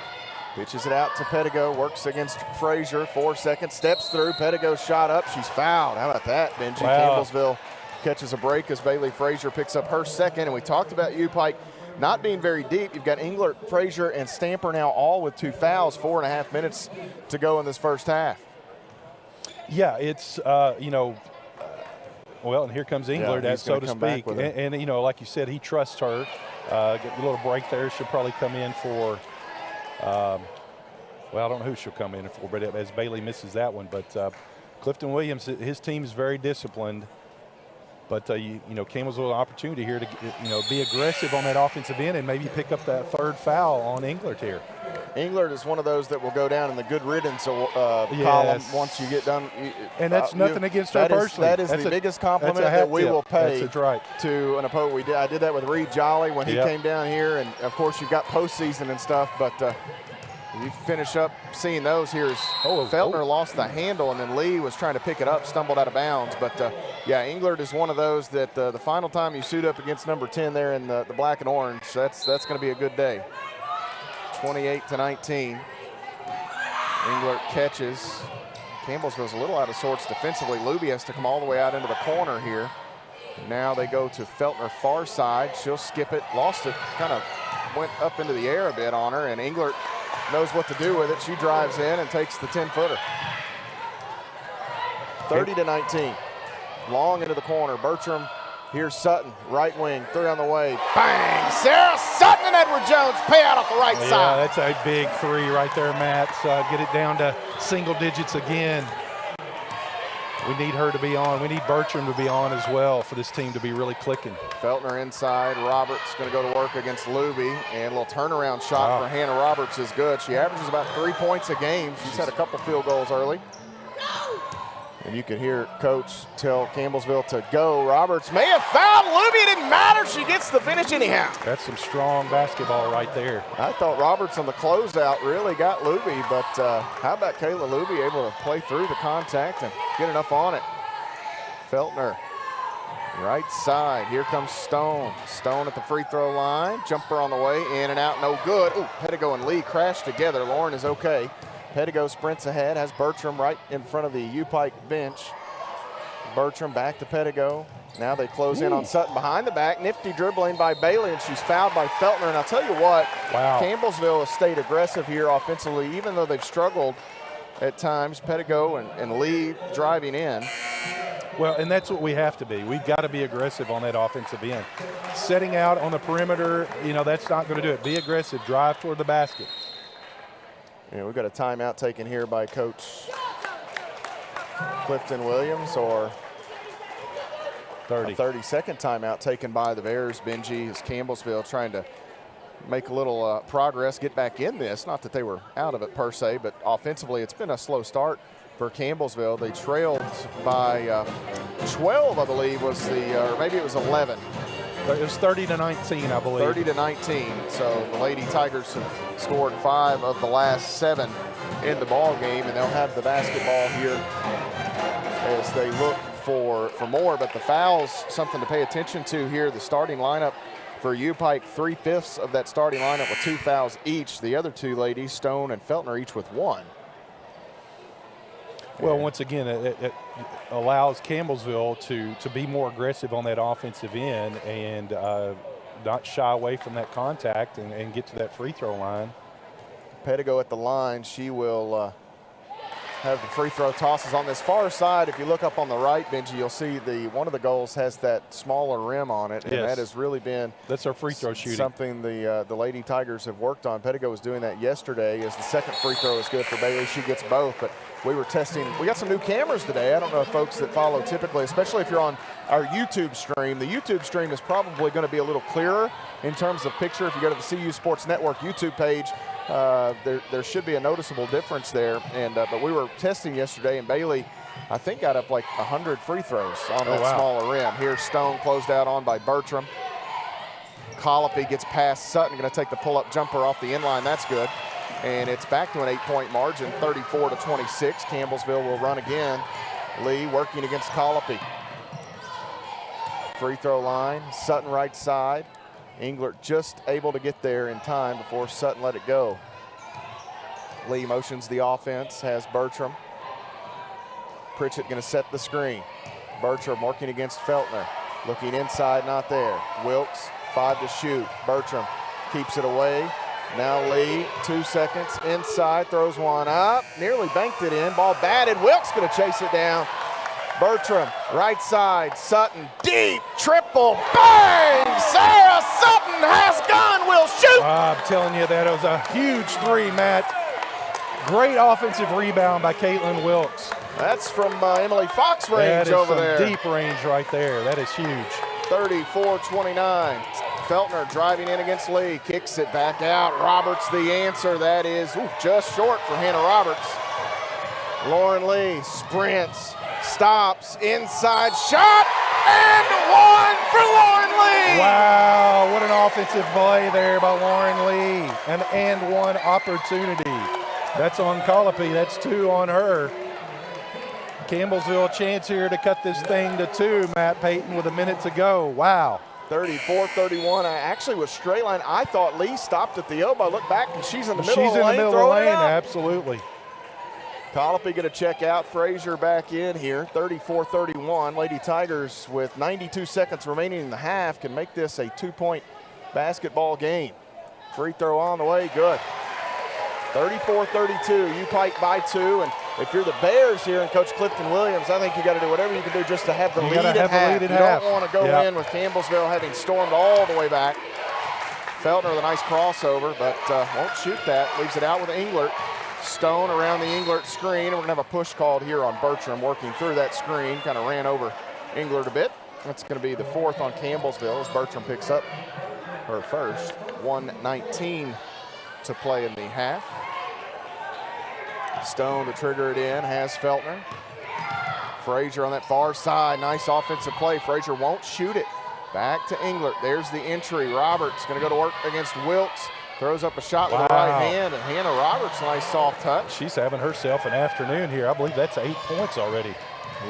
pitches it out to Pettigo, works against Frazier, 4 seconds, steps through, Pettigo shot up, she's fouled. How about that, Benji? Wow. Campbellsville catches a break as Bailey Frazier picks up her second, and we talked about UPike not being very deep. You've got Englert, Frazier, and Stamper now all with 2 fouls, 4.5 minutes to go in this first half. Yeah, it's, well, and here comes Englert, so to speak. And, like you said, he trusts her. Get a little break there. She'll probably come in for, well, I don't know who she'll come in for, but as Bailey misses that one. But Clifton Williams, his team is very disciplined. But, Campbellsville an opportunity here to, be aggressive on that offensive end and maybe pick up that 3rd foul on Englert here. Englert is one of those that will go down in the good riddance column once you get done. And that's nothing against her personally. That is the biggest compliment that we will pay to an opponent. I did that with Reed Jolly when he came down here. And, of course, you've got postseason and stuff. But you finish up seeing those here as Feltner lost the handle, and then Lee was trying to pick it up, stumbled out of bounds. But, Englert is one of those that the final time you suit up against number 10 there in the black and orange, that's going to be a good day. 28-19. Englert catches. Campbellsville's a little out of sorts defensively. Luby has to come all the way out into the corner here. Now they go to Feltner far side. She'll skip it, lost it, kind of went up into the air a bit on her, and Englert knows what to do with it. She drives in and takes the 10-footer. 30-19. Long into the corner. Bertram, here's Sutton, right wing, 3 on the way. Bang! Sarah Sutton and Edward Jones pay out off the right side. Yeah, that's a big 3 right there, Matt. Get it down to single digits again. We need her to be on. We need Bertram to be on as well for this team to be really clicking. Feltner inside. Roberts going to go to work against Luby. And a little turnaround shot for Hannah Roberts is good. She averages about 3 points a game. She's had a couple field goals early. And you can hear Coach tell Campbellsville to go. Roberts may have fouled Luby. It didn't matter. She gets the finish anyhow. That's some strong basketball right there. I thought Roberts on the closeout really got Luby, but how about Kayla Luby able to play through the contact and get enough on it? Feltner, right side. Here comes Stone. Stone at the free throw line. Jumper on the way, in and out, no good. Ooh, Pettigo and Lee crash together. Lauren is okay. Pettigo sprints ahead, has Bertram right in front of the UPike bench. Bertram back to Pettigo. Now they close in on Sutton behind the back. Nifty dribbling by Bailey, and she's fouled by Feltner. And I'll tell you what, Campbellsville has stayed aggressive here offensively, even though they've struggled at times. Pettigo and Lee driving in. Well, and that's what we have to be. We've got to be aggressive on that offensive end. Setting out on the perimeter, that's not going to do it. Be aggressive. Drive toward the basket. Yeah, we've got a timeout taken here by Coach Clifton Williams, or 30-second timeout taken by the Bears. Benji is Campbellsville trying to make a little progress, get back in this. Not that they were out of it per se, but offensively it's been a slow start for Campbellsville. They trailed by 12, I believe, or maybe it was 11. It was 30-19, I believe. 30-19. So the Lady Tigers have scored 5 of the last 7 in the ball game, and they'll have the basketball here as they look for more. But the fouls, something to pay attention to here. The starting lineup for UPike, 3/5 of that starting lineup with 2 fouls each. The other 2 ladies, Stone and Feltner, each with 1. Well, once again, it allows Campbellsville to be more aggressive on that offensive end and not shy away from that contact and get to that free throw line. Pettigo at the line. She will have the free throw tosses on this far side. If you look up on the right, Benji, you'll see one of the goals has that smaller rim on it, and that has really been our free throw shooting. Something the Lady Tigers have worked on. Pettigo was doing that yesterday, as the second free throw is good for Bailey. She gets both, but we were testing. We got some new cameras today. I don't know if folks that follow typically, especially if you're on our YouTube stream. The YouTube stream is probably going to be a little clearer in terms of picture. If you go to the CU Sports Network YouTube page, there should be a noticeable difference there. But we were testing yesterday, and Bailey, I think, got up like 100 free throws on that smaller rim. Here's Stone closed out on by Bertram. Colopy gets past Sutton, going to take the pull-up jumper off the inline. That's good. And it's back to an 8-point margin, 34-26. Campbellsville will run again. Lee working against Colopy. Free throw line, Sutton right side. Englert just able to get there in time before Sutton let it go. Lee motions the offense, has Bertram. Pritchett going to set the screen. Bertram working against Feltner. Looking inside, not there. Wilkes, 5 to shoot. Bertram keeps it away. Now Lee, 2 seconds inside, throws one up, nearly banked it in. Ball batted. Wilkes going to chase it down. Bertram, right side, Sutton, deep, triple, bang! Sarah Sutton has gun, will shoot! I'm telling you, that was a huge 3, Matt. Great offensive rebound by Caitlin Wilkes. That's from Emily Fox range over there. That is some deep range right there. That is huge. 34-29. Feltner driving in against Lee, kicks it back out. Roberts the answer. That is just short for Hannah Roberts. Lauren Lee sprints, stops, inside shot, and 1 for Lauren Lee. Wow, what an offensive play there by Lauren Lee. An and 1 opportunity. That's on Colopy, that's 2 on her. Campbellsville a chance here to cut this thing to 2, Matt Payton, with a minute to go. Wow. 34-31. I actually was straight line. I thought Lee stopped at the elbow. Look back, and she's in the middle of the lane. She's in the middle of the lane, absolutely. Colopy going to check out. Frazier back in here. 34-31. Lady Tigers, with 92 seconds remaining in the half, can make this a 2-point basketball game. Free throw on the way. Good. 34-32. UPike by 2. And if you're the Bears here and Coach Clifton Williams, I think you got to do whatever you can do just to have the lead at half. You don't want to go in with Campbellsville having stormed all the way back. Feltner with a nice crossover, but won't shoot that. Leaves it out with Englert. Stone around the Englert screen. And we're going to have a push called here on Bertram working through that screen. Kind of ran over Englert a bit. That's going to be the 4th on Campbellsville as Bertram picks up her first. 1:19 to play in the half. Stone to trigger it in, has Feltner. Frazier on that far side, nice offensive play. Frazier won't shoot it. Back to Englert, there's the entry. Roberts gonna go to work against Wilkes. Throws up a shot with the right hand, and Hannah Roberts, nice soft touch. She's having herself an afternoon here. I believe that's 8 points already.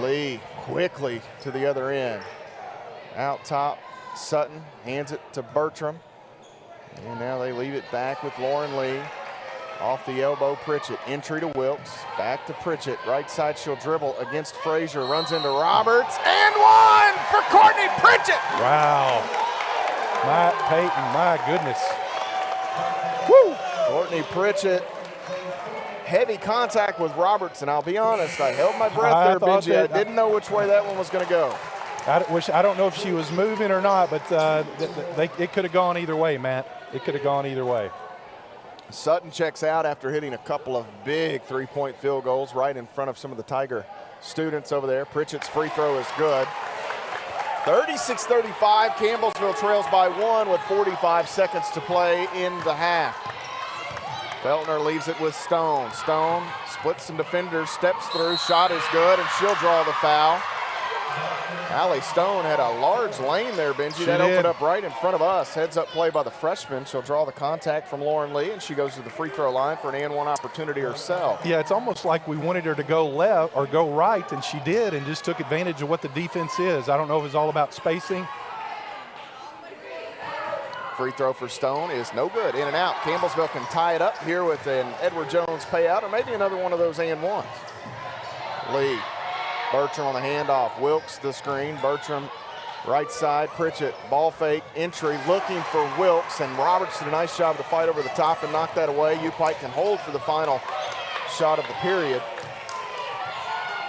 Lee quickly to the other end. Out top, Sutton hands it to Bertram. And now they leave it back with Lauren Lee. Off the elbow, Pritchett. Entry to Wilkes. Back to Pritchett. Right side, she'll dribble against Frazier. Runs into Roberts. And 1 for Courtney Pritchett. Wow. Matt Payton, my goodness. Woo! Courtney Pritchett heavy contact with Roberts, and I'll be honest, I held my breath there, Benji. I didn't know which way that one was going to go. I don't know if she was moving or not, but it could have gone either way, Matt. It could have gone either way. Sutton checks out after hitting a couple of big three-point field goals right in front of some of the Tiger students over there. Pritchett's free throw is good. 36-35, Campbellsville trails by 1 with 45 seconds to play in the half. Feltner leaves it with Stone. Stone splits some defenders, steps through, shot is good, and she'll draw the foul. Allie Stone had a large lane there, Benji. That opened up right in front of us. Heads up play by the freshman. She'll draw the contact from Lauren Lee, and she goes to the free throw line for an and-one opportunity herself. Yeah, it's almost like we wanted her to go left or go right, and she did, and just took advantage of what the defense is. I don't know if it's all about spacing. Free throw for Stone is no good. In and out. Campbellsville can tie it up here with an Edward Jones payout, or maybe another one of those and-ones. Lee. Bertram on the handoff. Wilkes the screen. Bertram right side. Pritchett ball fake entry looking for Wilkes, and Roberts did a nice job to fight over the top and knock that away. UPike can hold for the final shot of the period.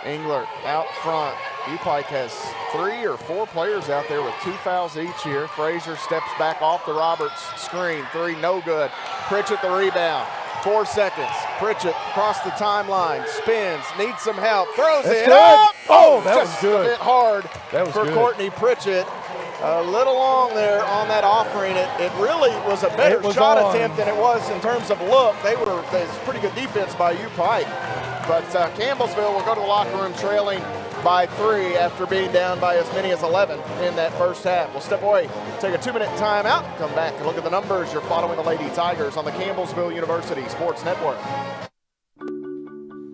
Engler out front. UPike has 3 or 4 players out there with 2 fouls each here. Frazier steps back off the Roberts screen. 3 no good. Pritchett the rebound. 4 seconds. Pritchett across the timeline, spins, needs some help, throws it up. Oh, that was just good. A bit hard for good. Courtney Pritchett. A little long there on that offering. It really was a better shot attempt than it was in terms of look. It's pretty good defense by UPike. But Campbellsville will go to the locker room trailing by 3 after being down by as many as 11 in that first half. We'll step away, take a 2-minute timeout, come back and look at the numbers. You're following the Lady Tigers on the Campbellsville University Sports Network.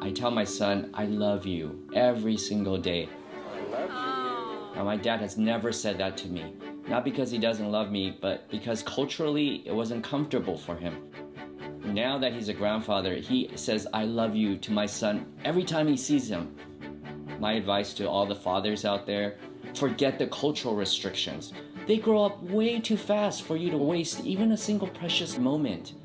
I tell my son, I love you every single day. Now, my dad has never said that to me. Not because he doesn't love me, but because culturally it wasn't comfortable for him. Now that he's a grandfather, he says, I love you to my son every time he sees him. My advice to all the fathers out there, forget the cultural restrictions. They grow up way too fast for you to waste even a single precious moment.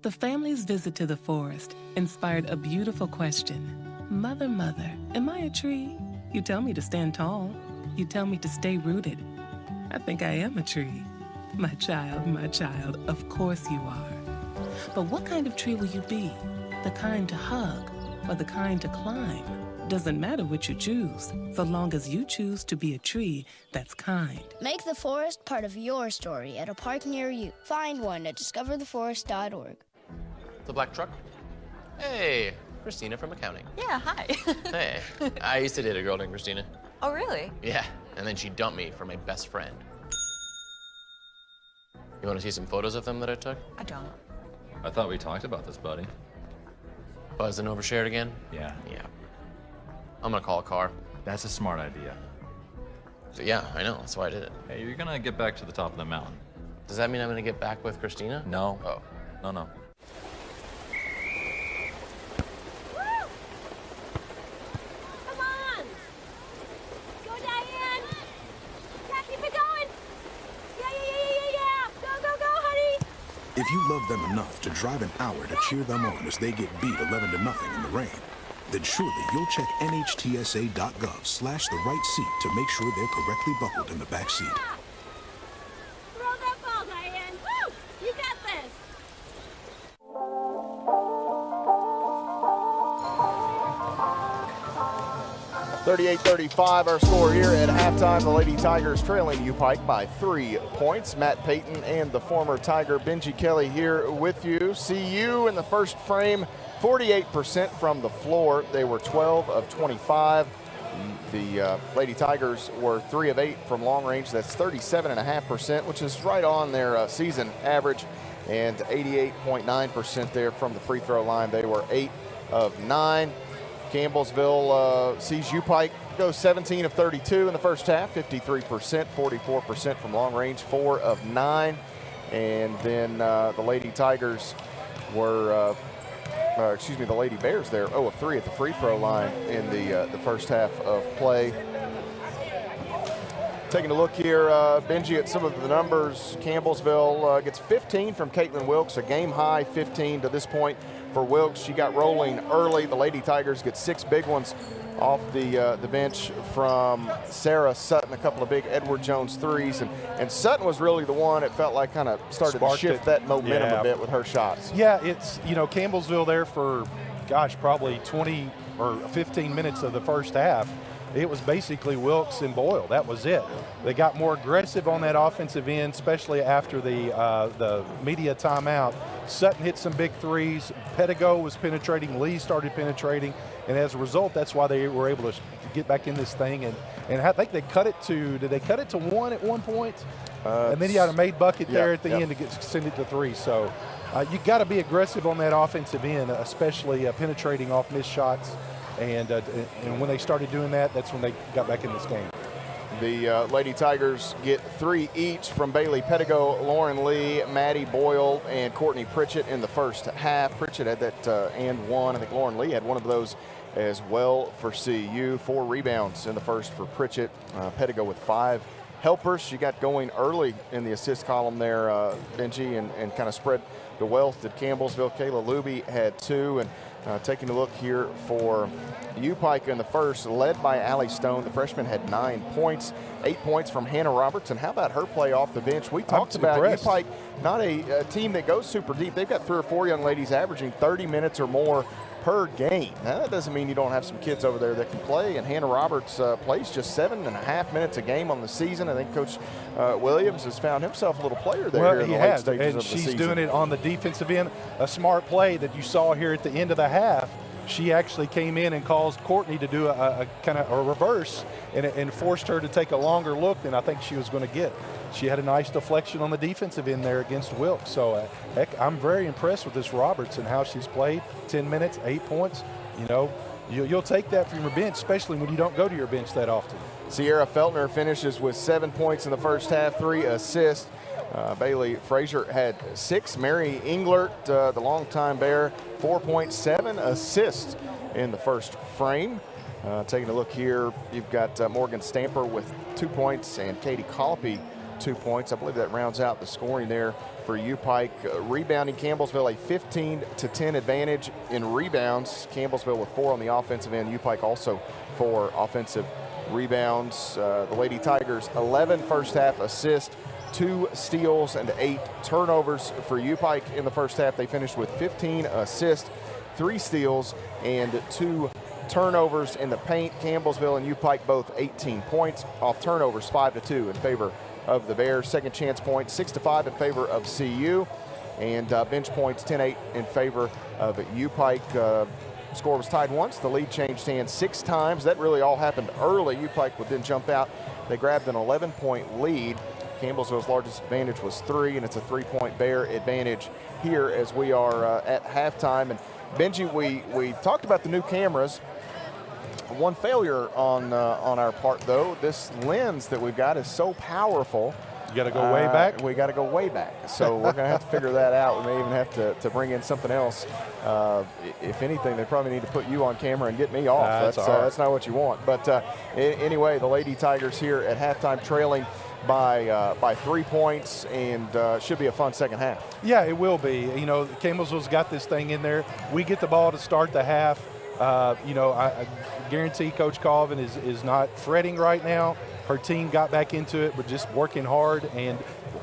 The family's visit to the forest inspired a beautiful question. Mother, mother, am I a tree? You tell me to stand tall. You tell me to stay rooted. I think I am a tree. My child, of course you are. But what kind of tree will you be? The kind to hug or the kind to climb? Doesn't matter which you choose, so long as you choose to be a tree that's kind. Make the forest part of your story at a park near you. Find one at discovertheforest.org. The black truck? Hey, Christina from accounting. Yeah, hi. Hey, I used to date a girl named Christina. Oh, really? Yeah, and then she dumped me for my best friend. You want to see some photos of them that I took? I don't. I thought we talked about this, buddy. Buzzed and overshared again? Yeah. I'm gonna call a car. That's a smart idea. So yeah, I know, that's why I did it. Hey, you're gonna get back to the top of the mountain. Does that mean I'm gonna get back with Christina? No. Oh. No. Come on! Go, Diane! Yeah, keep it going! Yeah! Go, honey! If you love them enough to drive an hour to cheer them on as they get beat 11-0 in the rain, then surely you'll check NHTSA.gov/the right seat to make sure they're correctly buckled in the back seat. Throw that ball, Diane! Woo! You got this! 38-35 our score here at halftime. The Lady Tigers trailing UPike by 3 points. Matt Payton and the former Tiger Benji Kelly here with you. CU in the first frame, 48% from the floor. They were 12 of 25. The Lady Tigers were 3 of 8 from long range. That's 37.5%, which is right on their season average, and 88.9% there from the free throw line. They were 8 of 9. Campbellsville sees UPike go 17 of 32 in the first half, 53%, 44% from long range, 4 of 9. And then the Lady Tigers were, the Lady Bears there, 0 of 3 at the free throw line in the first half of play. Taking a look here, Benji, at some of the numbers. Campbellsville gets 15 from Caitlin Wilkes, a game high 15 to this point for Wilkes. She got rolling early. The Lady Tigers get 6 big ones off the bench from Sarah Sutton, a couple of big Edward Jones threes. And Sutton was really the one, it felt like, kind of started to shift that momentum a bit with her shots. Yeah, it's, Campbellsville there for, probably 20 or 15 minutes of the first half. It was basically Wilkes and Boyle. That was it. They got more aggressive on that offensive end, especially after the media timeout. Sutton hit some big threes. Pedigo was penetrating. Lee started penetrating. And as a result, that's why they were able to get back in this thing. And I think they cut it to, did they cut it to 1 at one point? And then he had a made bucket there at the end to send it to 3. So you got to be aggressive on that offensive end, especially penetrating off missed shots. And when they started doing that, that's when they got back in this game. The Lady Tigers get 3 each from Bailey Pedigo, Lauren Lee, Maddie Boyle, and Courtney Pritchett in the first half. Pritchett had that and one. I think Lauren Lee had one of those as well for CU. 4 rebounds in the first for Pritchett. Pedigo with 5 helpers. She got going early in the assist column there, Benji, and kind of spread the wealth at Campbellsville. Kayla Luby had 2. And taking a look here for UPike in the first, led by Allie Stone. The freshman had 9 points, 8 points from Hannah Roberts. And how about her play off the bench? We talked about UPike, not a team that goes super deep. They've got 3 or 4 young ladies averaging 30 minutes or more per game. Now, that doesn't mean you don't have some kids over there that can play, and Hannah Roberts plays just 7.5 minutes a game on the season. I think Coach Williams has found himself a little player there here in the late stages of the season. And she's doing it on the defensive end. A smart play that you saw here at the end of the half. She actually came in and caused Courtney to do a kind of a reverse and forced her to take a longer look than I think she was going to get. She had a nice deflection on the defensive end there against Wilkes. So, heck, I'm very impressed with this Roberts and how she's played. 10 minutes, 8 points. You'll take that from your bench, especially when you don't go to your bench that often. Sierra Feltner finishes with 7 points in the first half, 3 assists. Bailey Frazier had 6. Mary Englert, the longtime Bear, 4.7 assists in the first frame. Taking a look here, you've got Morgan Stamper with 2 points and Katie Colopy 2 points. I believe that rounds out the scoring there for UPike. Rebounding, Campbellsville a 15-10 advantage in rebounds. Campbellsville with 4 on the offensive end. UPike also 4 offensive rebounds. The Lady Tigers 11 first half assists, 2 steals and 8 turnovers for UPike in the first half. They finished with 15 assists, 3 steals, and 2 turnovers in the paint. Campbellsville and UPike both 18 points off turnovers, 5-2 in favor of the Bears. Second chance points, 6-5 in favor of CU, and bench points 10-8 in favor of UPike. Score was tied once. The lead changed hands 6 times. That really all happened early. UPike would then jump out. They grabbed an 11-point lead. Campbellsville's largest advantage was 3, and it's a 3-point Bear advantage here as we are at halftime. And Benji, we talked about the new cameras. One failure on our part, though. This lens that we've got is so powerful. You got to go way back? We got to go way back. So we're going to have to figure that out. We may even have to bring in something else. If anything, they probably need to put you on camera and get me off. That's not what you want. But anyway, the Lady Tigers here at halftime trailing by 3 points, and should be a fun second half. Yeah, it will be. Campbellsville's got this thing in there. We get the ball to start the half. I guarantee Coach Colvin is not fretting right now. Her team got back into it, but just working hard and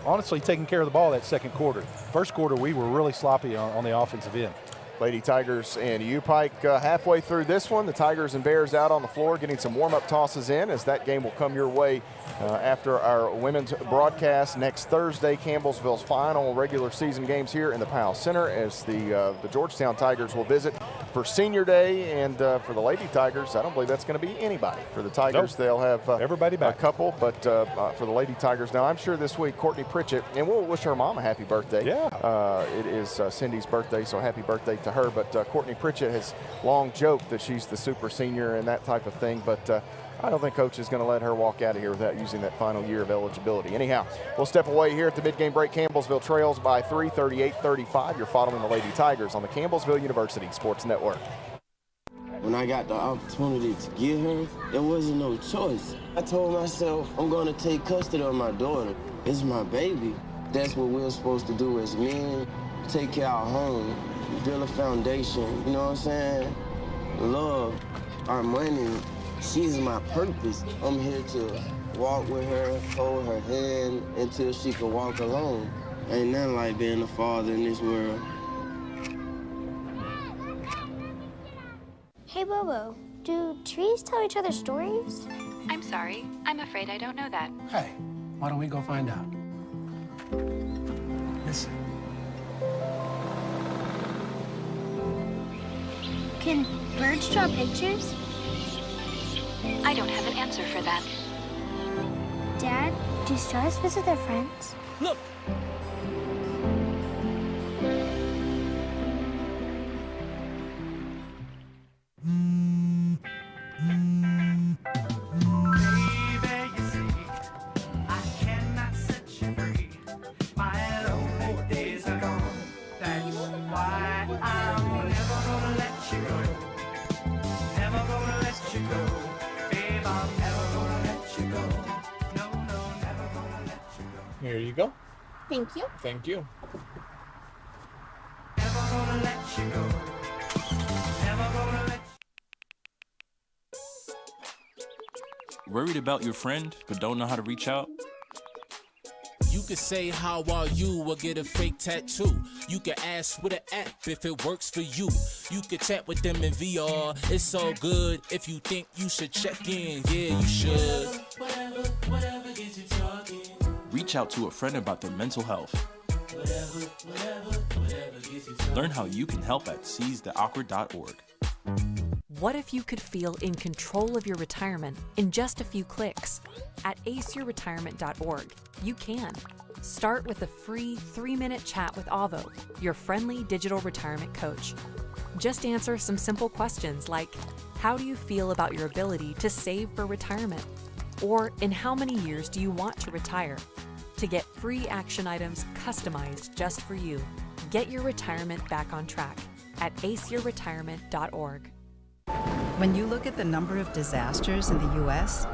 honestly taking care of the ball that second quarter. First quarter, we were really sloppy on the offensive end. Lady Tigers and UPike halfway through this one. The Tigers and Bears out on the floor getting some warm-up tosses in, as that game will come your way after our women's broadcast next Thursday. Campbellsville's final regular season games here in the Powell Center, as the Georgetown Tigers will visit for Senior Day. And for the Lady Tigers, I don't believe that's going to be anybody. For the Tigers, they'll have everybody back. A couple, but for the Lady Tigers, now I'm sure this week Courtney Pritchett, and we'll wish her mom a happy birthday. Yeah. It is Cindy's birthday, so happy birthday to her. But Courtney Pritchett has long joked that she's the super senior and that type of thing. But I don't think Coach is going to let her walk out of here without using that final year of eligibility. Anyhow, we'll step away here at the mid-game break. Campbellsville trails by 3, 38-35. You're following the Lady Tigers on the Campbellsville University Sports Network. When I got the opportunity to get her, there wasn't no choice. I told myself, I'm gonna take custody of my daughter. It's my baby. That's what we're supposed to do as men. Take care of our home, build a foundation, you know what I'm saying? Love, our money, she's my purpose. I'm here to walk with her, hold her hand until she can walk alone. Ain't nothing like being a father in this world. Hey, Bobo, do trees tell each other stories? I'm sorry. I'm afraid I don't know that. Hey, why don't we go find out? Listen. Can birds draw pictures? I don't have an answer for that. Dad, do stars visit their friends? Look! Here you go. Thank you. Thank you. Worried about your friend but don't know how to reach out? You could say how are you or get a fake tattoo. You could ask with an app if it works for you. You could chat with them in VR. It's all good if you think you should check in. Yeah, you should. Whatever gets you talking. Reach out to a friend about their mental health. Whatever gets you talking. Learn how you can help at seizetheawkward.org. What if you could feel in control of your retirement in just a few clicks? At aceyourretirement.org, you can. Start with a free 3-minute chat with Avo, your friendly digital retirement coach. Just answer some simple questions like, how do you feel about your ability to save for retirement? Or in how many years do you want to retire? To get free action items customized just for you, get your retirement back on track at aceyourretirement.org. When you look at the number of disasters in the U.S.,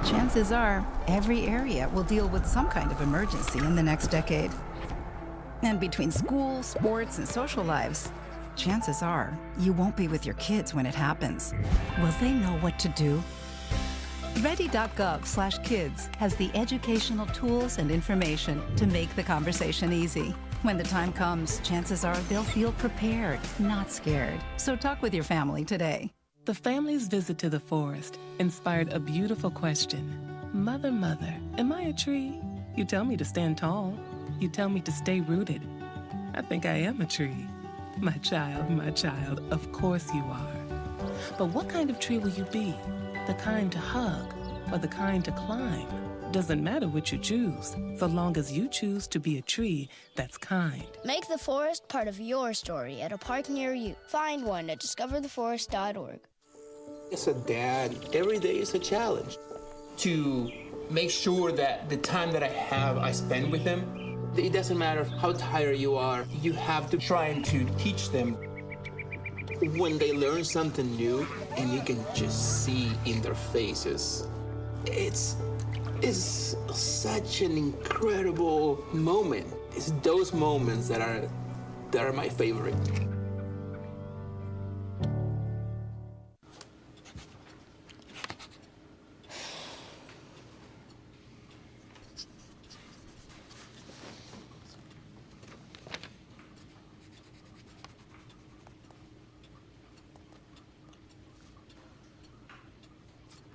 chances are every area will deal with some kind of emergency in the next decade. And between school, sports, and social lives, chances are you won't be with your kids when it happens. Will they know what to do? Ready.gov/kids has the educational tools and information to make the conversation easy. When the time comes, chances are they'll feel prepared, not scared. So talk with your family today. The family's visit to the forest inspired a beautiful question. Mother, mother, am I a tree? You tell me to stand tall. You tell me to stay rooted. I think I am a tree. My child, of course you are. But what kind of tree will you be? The kind to hug or the kind to climb? Doesn't matter what you choose, so long as you choose to be a tree that's kind. Make the forest part of your story at a park near you. Find one at discovertheforest.org. As a dad, every day is a challenge. To make sure that the time that I have, I spend with them. It doesn't matter how tired you are, you have to try and to teach them. When they learn something new, and you can just see in their faces, it's such an incredible moment. It's those moments that are my favorite.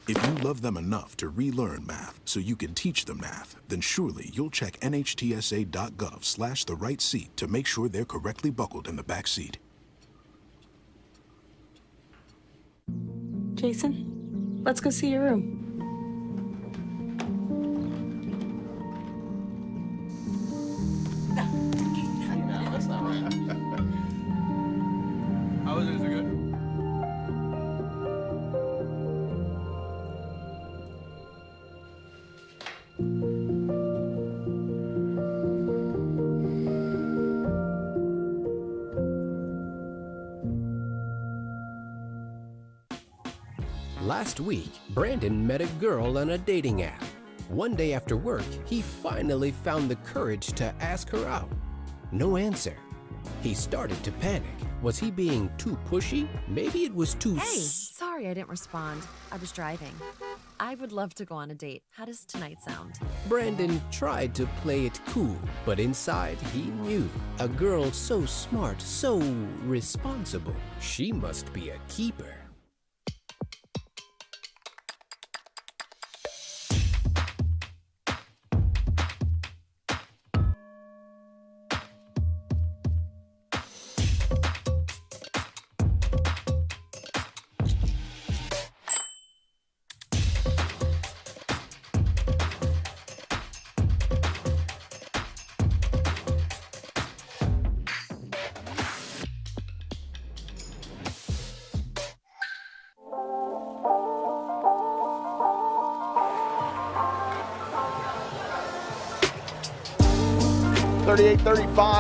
If you love them enough to relearn math so you can teach them math, then surely you'll check nhtsa.gov/the-right-seat to make sure they're correctly buckled in the back seat. Jason, let's go see your room. That's not right. How was it? Is it good? Last week, Brandon met a girl on a dating app. One day after work, he finally found the courage to ask her out. No answer. He started to panic. Was he being too pushy? Maybe it was too... Hey, sorry I didn't respond. I was driving. I would love to go on a date. How does tonight sound? Brandon tried to play it cool, but inside he knew. A girl so smart, so responsible. She must be a keeper.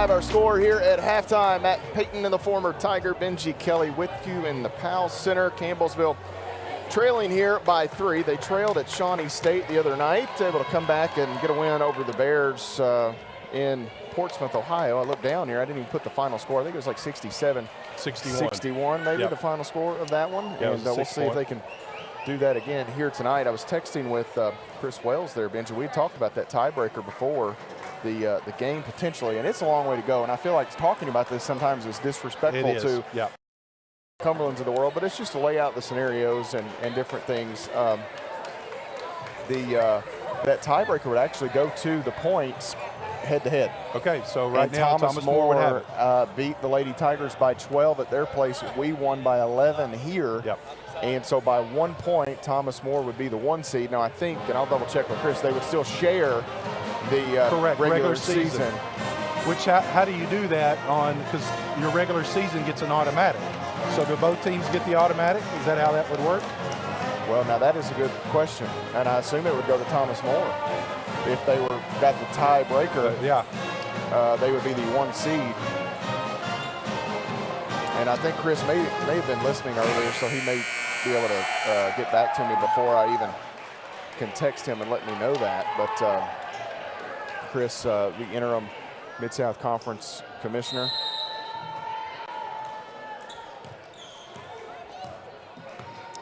Our score here at halftime. Matt Payton and the former Tiger, Benji Kelly with you in the Powell Center. Campbellsville trailing here by 3. They trailed at Shawnee State the other night, able to come back and get a win over the Bears in Portsmouth, Ohio. I looked down here. I didn't even put the final score. I think it was like 67, 61 maybe, the final score of that one. Yeah, and we'll see if they can do that again here tonight. I was texting with Chris Wells there, Benji. We talked about that tiebreaker before the game potentially, and it's a long way to go. And I feel like talking about this sometimes is disrespectful to Cumberlands of the world, but it's just to lay out the scenarios and different things. That tiebreaker would actually go to the points head-to-head. Okay, so right now Thomas More would have it. Beat the Lady Tigers by 12 at their place. We won by 11 here. Yep. And so by 1 point, Thomas More would be the 1 seed. Now I think, and I'll double check with Chris, they would still share the regular season. Which, how do you do that because your regular season gets an automatic? So do both teams get the automatic? Is that how that would work? Well, now that is a good question, and I assume it would go to Thomas More. If they got the tiebreaker, they would be the 1 seed. And I think Chris may have been listening earlier, so he may be able to get back to me before I even can text him and let me know that. But Chris, the interim Mid-South Conference commissioner.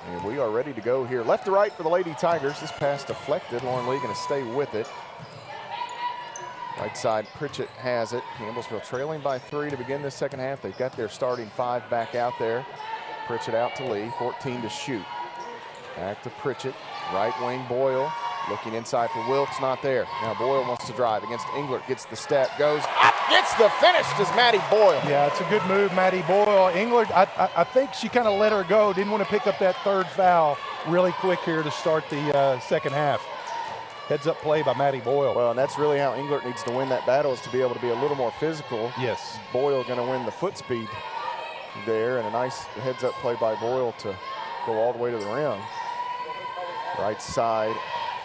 And we are ready to go here. Left to right for the Lady Tigers. This pass deflected. Lauren Lee going to stay with it. Right side, Pritchett has it. Campbellsville trailing by 3 to begin this second half. They've got their starting 5 back out there. Pritchett out to Lee, 14 to shoot. Back to Pritchett, right wing Boyle. Looking inside for Wilkes, not there. Now Boyle wants to drive against Englert, gets the step, goes up, gets the finish, does Maddie Boyle. Yeah, it's a good move, Maddie Boyle. Englert, I think she kind of let her go, didn't want to pick up that 3rd foul really quick here to start the second half. Heads up play by Maddie Boyle. Well, and that's really how Englert needs to win that battle, is to be able to be a little more physical. Yes. Boyle going to win the foot speed there, and a nice heads up play by Boyle to go all the way to the rim. Right side,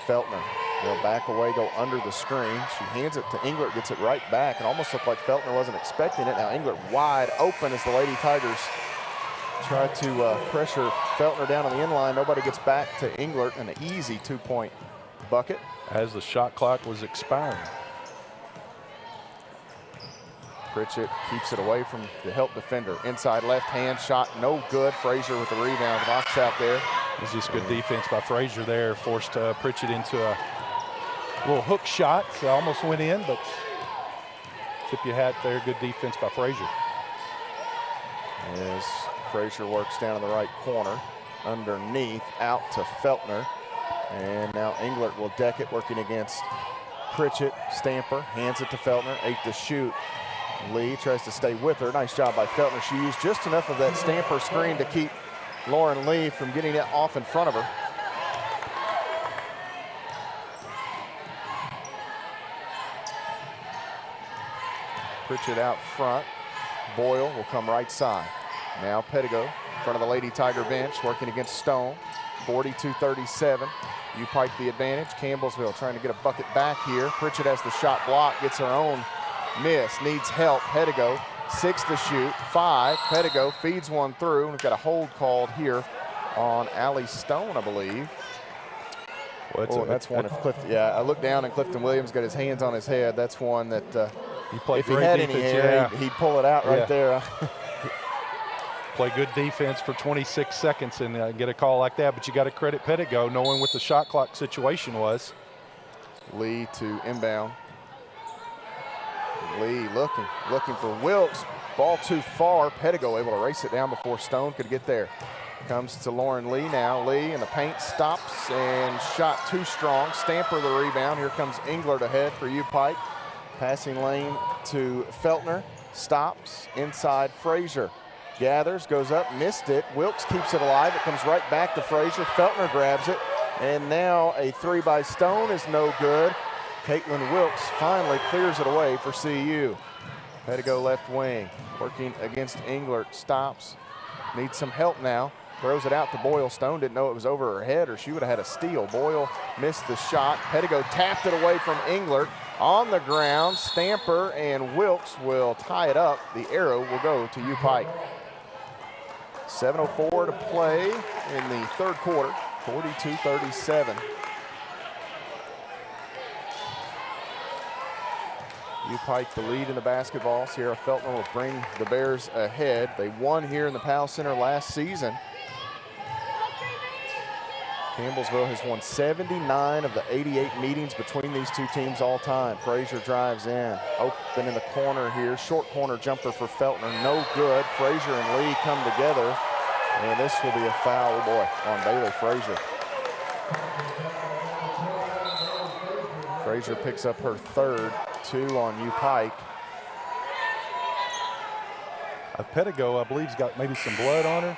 Feltner. They'll back away, go under the screen. She hands it to Englert, gets it right back. It almost looked like Feltner wasn't expecting it. Now Englert wide open as the Lady Tigers try to pressure Feltner down on the inline. Nobody gets back to Englert, and an easy 2-point bucket. As the shot clock was expiring. Pritchett keeps it away from the help defender. Inside left hand shot, no good. Frazier with the rebound, box out there. This is just good defense by Frazier there. Forced Pritchett into a little hook shot. So almost went in, but tip your hat there. Good defense by Frazier. As Frazier works down in the right corner, underneath, out to Feltner. And now Englert will deck it, working against Pritchett. Stamper hands it to Feltner, 8 to shoot. Lee tries to stay with her. Nice job by Feltner. She used just enough of that Stamper screen to keep Lauren Lee from getting it off in front of her. Pritchett out front. Boyle will come right side. Now Pettigo in front of the Lady Tiger bench, working against Stone. 42-37. UPike the advantage. Campbellsville trying to get a bucket back here. Pritchett has the shot blocked, gets her own miss, needs help. Pettigo, 6 to shoot, 5. Pettigo feeds one through. We've got a hold called here on Allie Stone, I believe. Well, that's one. If Clifton, I looked down and Clifton Williams got his hands on his head. That's one that if he had any hair, he'd pull it out right there. Play good defense for 26 seconds and get a call like that, but you got to credit Pettigo knowing what the shot clock situation was. Lee to inbound. Lee looking for Wilkes. Ball too far. Pettigo able to race it down before Stone could get there. Comes to Lauren Lee now. Lee in the paint, stops and shot too strong. Stamper the rebound. Here comes Englert ahead for UPike. Passing lane to Feltner. Stops inside Frazier. Gathers, goes up, missed it. Wilkes keeps it alive. It comes right back to Frazier. Feltner grabs it. And now a three by Stone is no good. Caitlin Wilkes finally clears it away for CU. Pettigo left wing, working against Englert. Stops, needs some help now. Throws it out to Boyle. Stone didn't know it was over her head or she would have had a steal. Boyle missed the shot. Pettigo tapped it away from Englert. On the ground, Stamper and Wilkes will tie it up. The arrow will go to UPike. 7:04 to play in the third quarter, 42-37. UPike the lead in the basketball. Sierra Feltner will bring the Bears ahead. They won here in the Powell Center last season. Campbellsville has won 79 of the 88 meetings between these two teams all time. Frazier drives in, open in the corner here. Short corner jumper for Feltner, no good. Frazier and Lee come together, and this will be a foul, on Bailey Frazier. Frazier picks up her third, 2 on UPike. Pettigo, I believe, has got maybe some blood on her.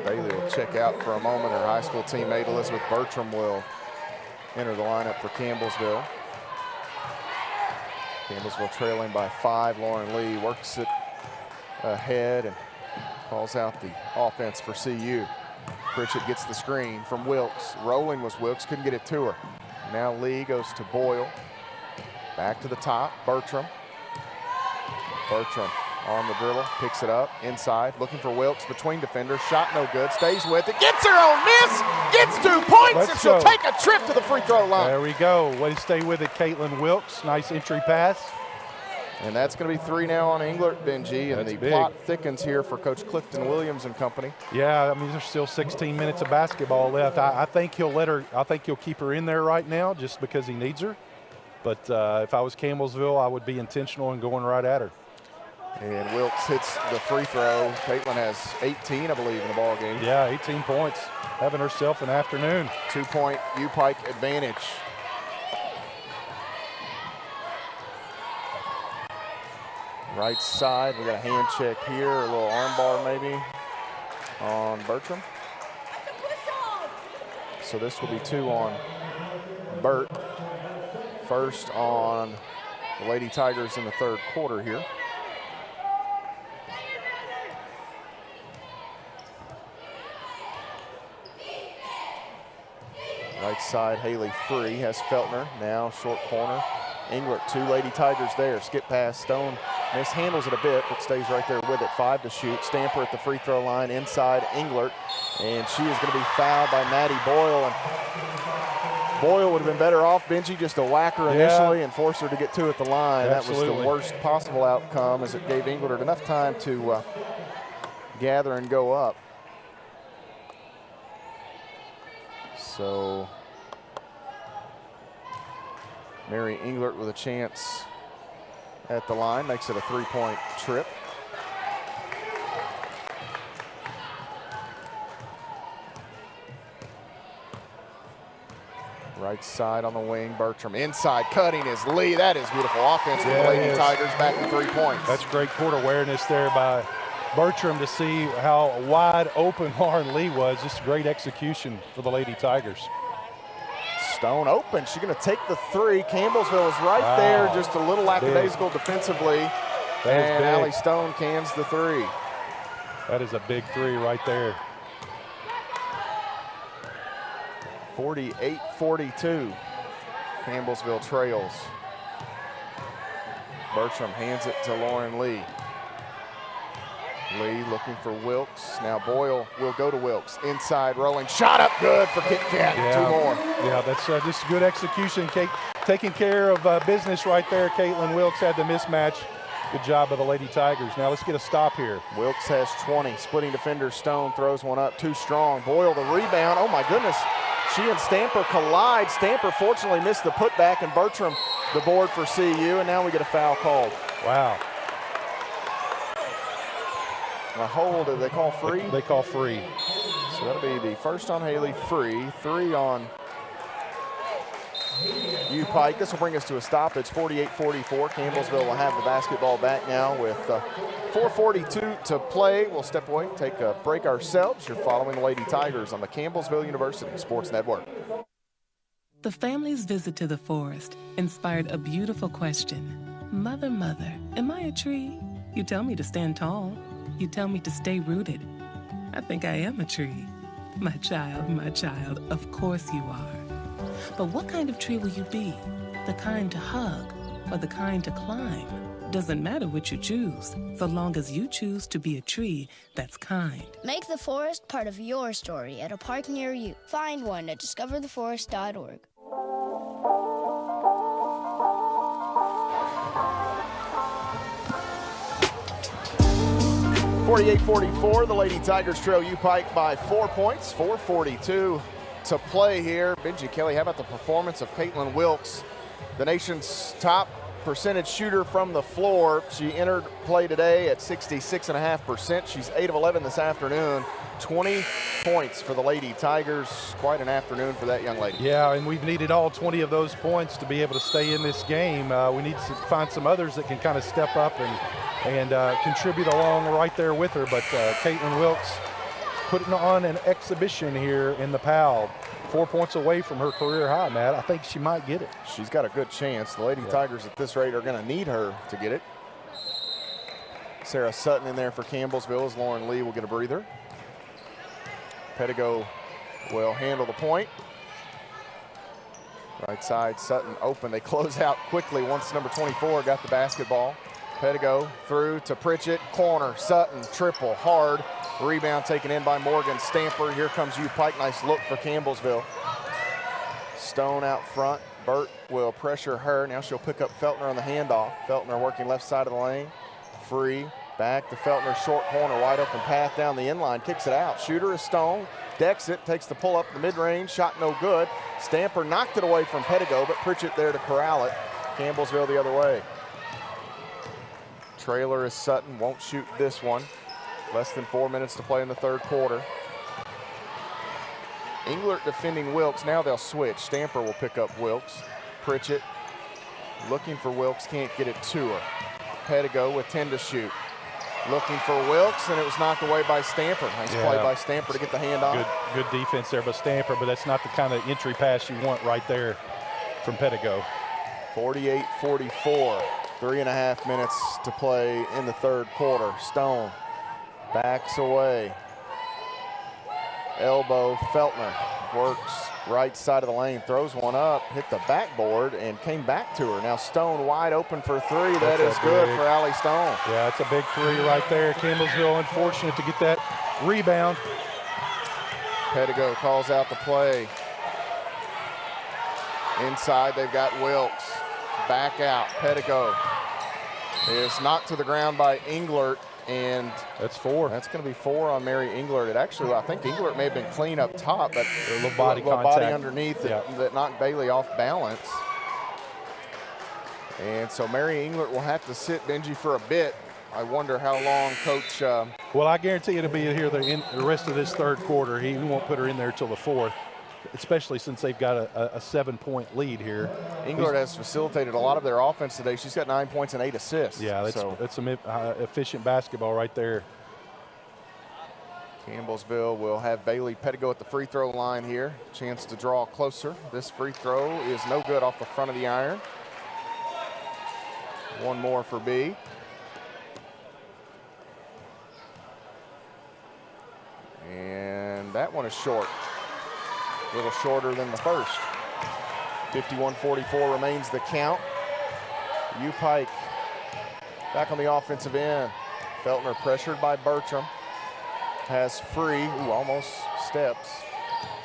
Bailey will check out for a moment. Her high school teammate Elizabeth Bertram will enter the lineup for Campbellsville. Campbellsville trailing by 5. Lauren Lee works it ahead and calls out the offense for CU. Pritchett gets the screen from Wilkes. Rolling was Wilkes, couldn't get it to her. Now Lee goes to Boyle. Back to the top, Bertram. Bertram on the dribble, picks it up, inside, looking for Wilkes between defenders. Shot no good, stays with it, gets her own miss, gets 2 points, and she'll take a trip to the free throw line. There we go. Way to stay with it, Caitlin Wilkes. Nice entry pass. And that's going to be 3 now on Englert, Benji, and the plot thickens here for Coach Clifton Williams and company. Yeah, I mean, there's still 16 minutes of basketball left. I think he'll keep her in there right now just because he needs her. But if I was Campbellsville, I would be intentional in going right at her. And Wilkes hits the free throw. Caitlin has 18, I believe, in the ball game. Yeah, 18 points. Having herself an afternoon. 2-point UPike advantage. Right side, we got a hand check here, a little arm bar maybe on Bertram. So this will be 2 on Bert. First on the Lady Tigers in the third quarter here. Right side, Haley free, has Feltner, now short corner. Englert, 2 Lady Tigers there, skip pass, Stone mishandles it a bit, but stays right there with it, 5 to shoot. Stamper at the free throw line, inside Englert, and she is going to be fouled by Maddie Boyle. And Boyle would have been better off, Benji, just to whack her initially and force her to get 2 at the line. Absolutely. That was the worst possible outcome, as it gave Englert enough time to gather and go up. So Mary Englert with a chance at the line, makes it a 3-point trip. Right side on the wing, Bertram inside, cutting is Lee. That is beautiful offense for the Lady Tigers, back to 3 points. That's great court awareness there by Bertram to see how wide open Lauren Lee was. Just great execution for the Lady Tigers. Stone open, she's gonna take the 3. Campbellsville is right there, just a little lackadaisical defensively. And Allie Stone cans the 3. That is a big 3 right there. 48-42, Campbellsville trails. Bertram hands it to Lauren Lee. Lee looking for Wilkes. Now Boyle will go to Wilkes. Inside rolling. Shot up good for Kit Kat. Yeah. 2 more. Yeah, that's just good execution. Taking care of business right there. Caitlin Wilkes had the mismatch. Good job of the Lady Tigers. Now let's get a stop here. Wilkes has 20. Splitting defender Stone throws one up. Too strong. Boyle the rebound. Oh my goodness. She and Stamper collide. Stamper fortunately missed the putback, and Bertram the board for CU, and now we get a foul called. Wow. A hold, do they call free? They call free. So that'll be the first on Haley, free. 3 on UPike. This will bring us to a stoppage, 48-44. Campbellsville will have the basketball back now with 4:42 to play. We'll step away, take a break ourselves. You're following the Lady Tigers on the Campbellsville University Sports Network. The family's visit to the forest inspired a beautiful question. Mother, mother, am I a tree? You tell me to stand tall. You tell me to stay rooted. I think I am a tree. My child, of course you are. But what kind of tree will you be? The kind to hug or the kind to climb? Doesn't matter which you choose, so long as you choose to be a tree that's kind. Make the forest part of your story at a park near you. Find one at discovertheforest.org. (48-44), the Lady Tigers trail UPike by 4 points. 4:42 to play here. Benji Kelly, how about the performance of Caitlin Wilkes, the nation's top percentage shooter from the floor? She entered play today at 66.5%. She's 8 of 11 this afternoon. 20 points for the Lady Tigers. Quite an afternoon for that young lady. Yeah, and we've needed all 20 of those points to be able to stay in this game. We need to find some others that can kind of step up and contribute along right there with her. But Caitlin Wilkes putting on an exhibition here in the PAL. 4 points away from her career high, Matt. I think she might get it. She's got a good chance. The Lady Tigers at this rate are going to need her to get it. Sarah Sutton in there for Campbellsville as Lauren Lee will get a breather. Pettigo will handle the point. Right side, Sutton open. They close out quickly once number 24 got the basketball. Pettigo through to Pritchett, corner, Sutton, triple, hard. Rebound taken in by Morgan Stamper. Here comes UPike, nice look for Campbellsville. Stone out front, Burt will pressure her. Now she'll pick up Feltner on the handoff. Feltner working left side of the lane, free. Back to Feltner, short corner, wide open path down the inline, kicks it out. Shooter is Stone, decks it, takes the pull up the mid-range, shot no good. Stamper knocked it away from Pettigo, but Pritchett there to corral it. Campbellsville the other way. Trailer is Sutton, won't shoot this one. Less than 4 minutes to play in the third quarter. Englert defending Wilkes, now they'll switch. Stamper will pick up Wilkes. Pritchett looking for Wilkes, can't get it to her. Pettigo with 10 to shoot. Looking for Wilkes, and it was knocked away by Stamper. Nice play by Stamper to get the hand on. Good defense there by Stamper, but that's not the kind of entry pass you want right there from Pettigo. 48-44, 3.5 minutes to play in the third quarter. Stone backs away. Elbow, Feltner works right side of the lane, throws one up, hit the backboard, and came back to her. Now Stone wide open for three. That is good for Allie Stone. Yeah, that's a big three right there. Campbellsville unfortunate to get that rebound. Pettigo calls out the play. Inside, they've got Wilkes. Back out, Pettigo is knocked to the ground by Englert. And that's 4. That's going to be 4 on Mary Englert. It actually, I think Englert may have been clean up top, but a little body underneath that knocked Bailey off balance. And so Mary Englert will have to sit Benji for a bit. I wonder how long Coach. Well, I guarantee it'll be here the rest of this third quarter. He won't put her in there till the 4th, especially since they've got a 7-point lead here. Englert has facilitated a lot of their offense today. She's got 9 points and 8 assists. Yeah, that's some efficient basketball right there. Campbellsville will have Bailey Pettigo at the free throw line here. Chance to draw closer. This free throw is no good off the front of the iron. One more for B. And that one is short. A little shorter than the first. 51-44 remains the count. UPike back on the offensive end. Feltner pressured by Bertram. Has Free, ooh, almost steps.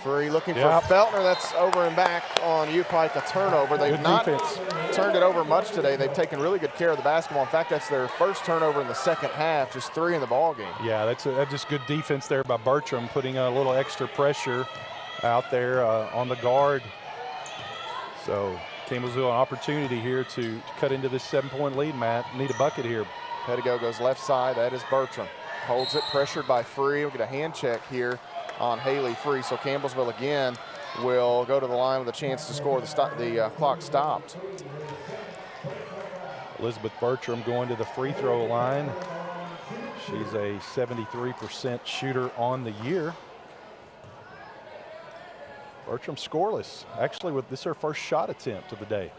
Free looking for Feltner. That's over and back on UPike, a turnover. They've not turned it over much today. They've taken really good care of the basketball. In fact, that's their first turnover in the second half, just 3 in the ball game. Yeah, that's just good defense there by Bertram, putting a little extra pressure out there on the guard. So Campbellsville an opportunity here to cut into this 7-point lead, Matt. Need a bucket here. Pettigo goes left side. That is Bertram. Holds it, pressured by Free. We'll get a hand check here on Haley Free. So Campbellsville again will go to the line with a chance to score. The clock stopped. Elizabeth Bertram going to the free throw line. She's a 73% shooter on the year. Bertram scoreless. Actually, this is her first shot attempt of the day.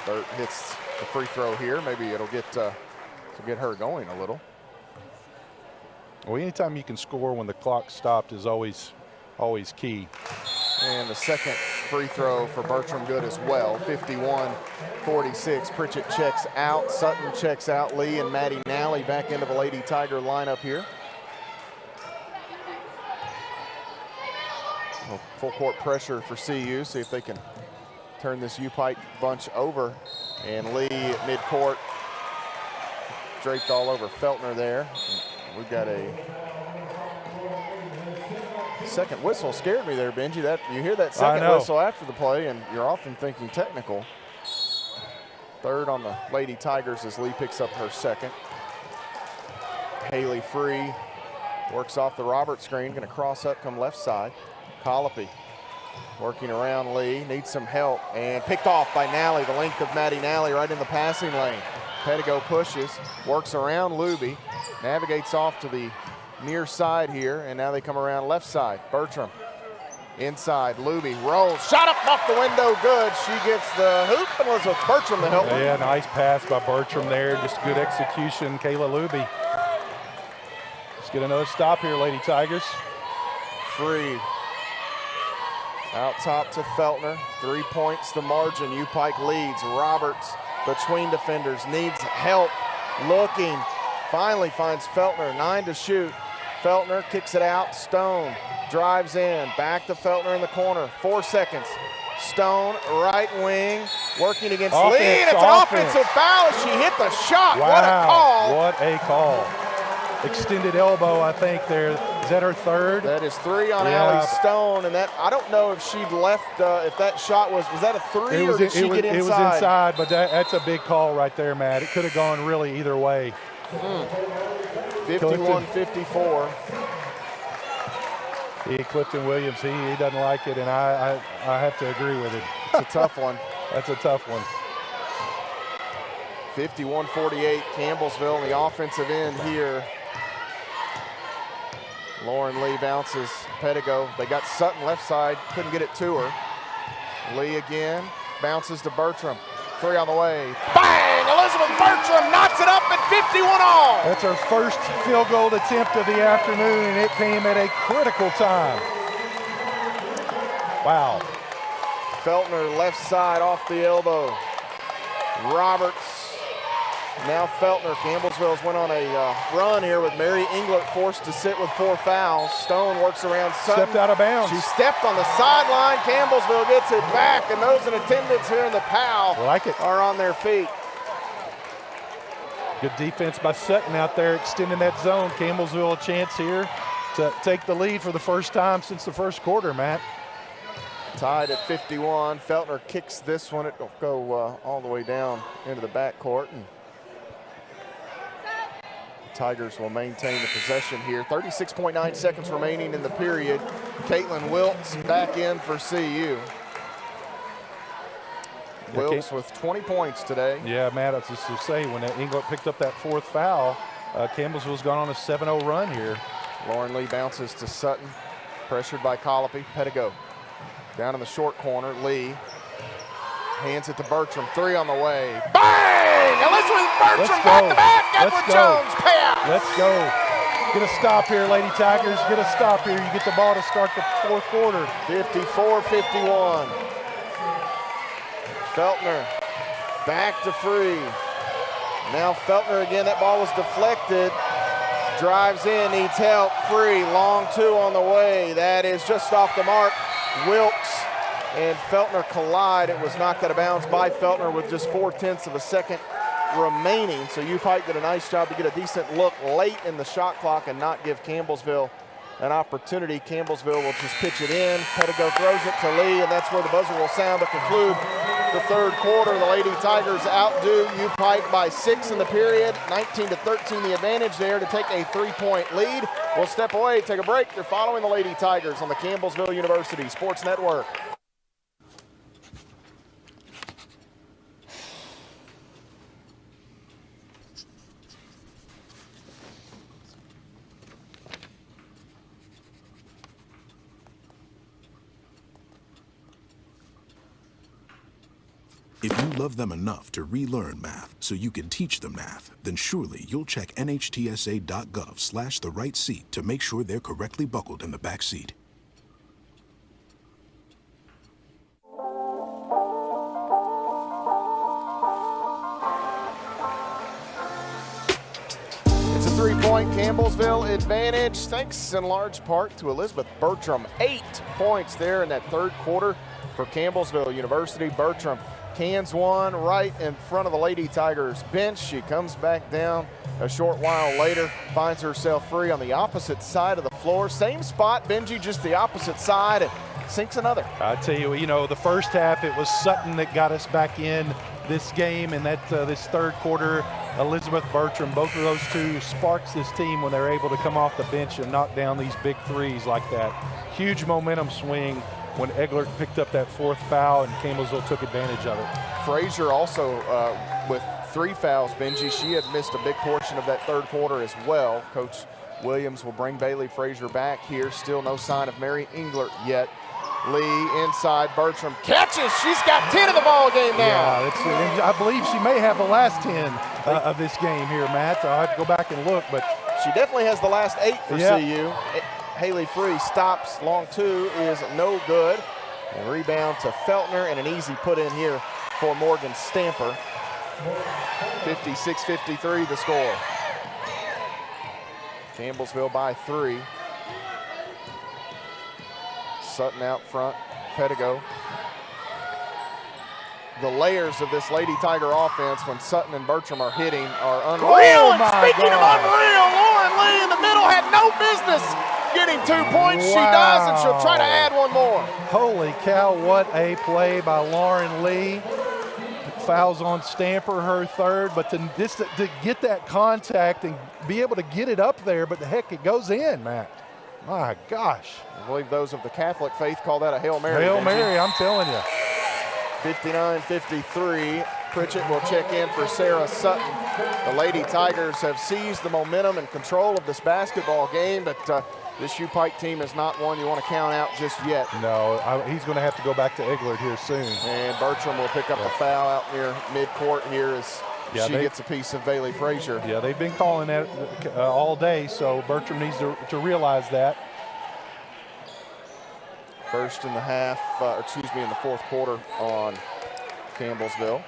Bert hits the free throw here. Maybe it'll get her going a little. Well, anytime you can score when the clock stopped is always key. And the second free throw for Bertram good as well. 51-46. Pritchett checks out. Sutton checks out. Lee and Maddie Nally back into the Lady Tiger lineup here. Well, full court pressure for CU. See if they can turn this UPike bunch over. And Lee at midcourt, draped all over Feltner there. We've got a second whistle. Scared me there, Benji. That you hear that second whistle after the play, and you're often thinking technical. Third on the Lady Tigers as Lee picks up her second. Haley Free works off the Roberts screen, going to cross up, come left side. Colopy working around Lee, needs some help, and picked off by Nally, the length of Maddie Nally right in the passing lane. Pettigo pushes, works around Luby, navigates off to the near side here, and now they come around left side. Bertram inside, Luby rolls, shot up off the window, good. She gets the hoop, and Elizabeth Bertram to help her. Yeah, nice pass by Bertram there, just good execution. Kayla Luby. Let's get another stop here, Lady Tigers. Free. Out top to Feltner, 3 points the margin. UPike leads. Roberts between defenders, needs help, looking, finally finds Feltner, 9 to shoot. Feltner kicks it out, Stone drives in, back to Feltner in the corner, 4 seconds. Stone, right wing, working against Lee, and it's an offensive foul. She hit the shot. Wow, what a call. What a call. Extended elbow, I think there. Is that her third? That is 3 on Allie Stone, and that, I don't know if she'd left, if that shot was that a 3 or did she get inside? It was inside, but that's a big call right there, Matt. It could have gone really either way. 51-54. Clifton Williams, he doesn't like it, and I have to agree with it. It's a tough one. That's a tough one. 51-48, Campbellsville on the offensive end here. Lauren Lee bounces Pettigo. They got Sutton left side, couldn't get it to her. Lee again, bounces to Bertram. 3 on the way. Bang! Elizabeth Bertram knocks it up at 51 all. That's her first field goal attempt of the afternoon, and it came at a critical time. Wow. Feltner left side off the elbow. Roberts. Now Feltner. Campbellsville's went on a run here with Mary Englert forced to sit with 4 fouls. Stone works around Sutton. Stepped out of bounds. She stepped on the sideline. Campbellsville gets it back, and those in attendance here in the PAL are on their feet. Good defense by Sutton out there extending that zone. Campbellsville a chance here to take the lead for the first time since the first quarter, Matt. Tied at 51. Feltner kicks this one. It'll go all the way down into the backcourt. And Tigers will maintain the possession here. 36.9 seconds remaining in the period. Caitlin Wilkes back in for CU. Wilkes with 20 points today. Yeah, Matt, I was just to say, when Englert picked up that 4th foul, Campbellsville's gone on a 7-0 run here. Lauren Lee bounces to Sutton, pressured by Colopy. Pettigo down in the short corner. Lee hands it to Bertram. 3 on the way. Bang! Elizabeth Bertram back to back. Edward Jones payout. Let's go. Get a stop here, Lady Tigers. Get a stop here. You get the ball to start the 4th quarter. 54-51. Feltner back to Free. Now Feltner again. That ball was deflected. Drives in, needs help, free, long two on the way. That is just off the mark. Wilkes and Feltner collide. It was knocked out of bounds by Feltner with just 0.4 of a second remaining. So UPike did a nice job to get a decent look late in the shot clock and not give Campbellsville an opportunity. Campbellsville will just pitch it in. Pettigo throws it to Lee, and that's where the buzzer will sound to conclude the third quarter. The Lady Tigers outdo UPike by 6 in the period. 19-13 the advantage there to take a 3-point lead. We'll step away, take a break. You're following the Lady Tigers on the Campbellsville University Sports Network. If you love them enough to relearn math so you can teach them math, then surely you'll check nhtsa.gov/the right seat to make sure they're correctly buckled in the back seat. It's a 3-point Campbellsville advantage, thanks in large part to Elizabeth Bertram. 8 points there in that third quarter for Campbellsville University. Bertram cans one right in front of the Lady Tigers bench. She comes back down a short while later, finds herself free on the opposite side of the floor. Same spot, Benji, just the opposite side, and sinks another. I tell you, the first half it was Sutton that got us back in this game, and that this third quarter, Elizabeth Bertram, both of those two sparks this team when they're able to come off the bench and knock down these big threes like that. Huge momentum swing when Eglert picked up that 4th foul and Campbellsville took advantage of it. Frazier also with 3 fouls, Benji. She had missed a big portion of that third quarter as well. Coach Williams will bring Bailey Frazier back here. Still no sign of Mary Englert yet. Lee inside, Bertram catches. She's got 10 in the ball game now. Yeah, I believe she may have the last 10 of this game here, Matt. I'll have to go back and look, but she definitely has the last 8 for CU. Haley Free stops, long two is no good. And rebound to Feltner and an easy put in here for Morgan Stamper. 56-53 the score. Campbellsville by 3. Sutton out front, Pettigo. The layers of this Lady Tiger offense when Sutton and Bertram are hitting are unreal. Oh, and speaking of unreal, Lauren Lee in the middle had no business getting 2 points. Wow. She does, and she'll try to add one more. Holy cow, what a play by Lauren Lee. Fouls on Stamper, her third, but to get that contact and be able to get it up there, but the heck, it goes in, Matt. My gosh. I believe those of the Catholic faith call that a Hail Mary. Hail Mary, I'm telling you. 59-53. Pritchett will check in for Sarah Sutton. The Lady Tigers have seized the momentum and control of this basketball game, but this UPike team is not one you want to count out just yet. No, he's going to have to go back to Eglert here soon. And Bertram will pick up a foul out near midcourt here as she gets a piece of Bailey Frazier. Yeah, they've been calling that all day, so Bertram needs to realize that. First in the half, in the fourth quarter on Campbellsville.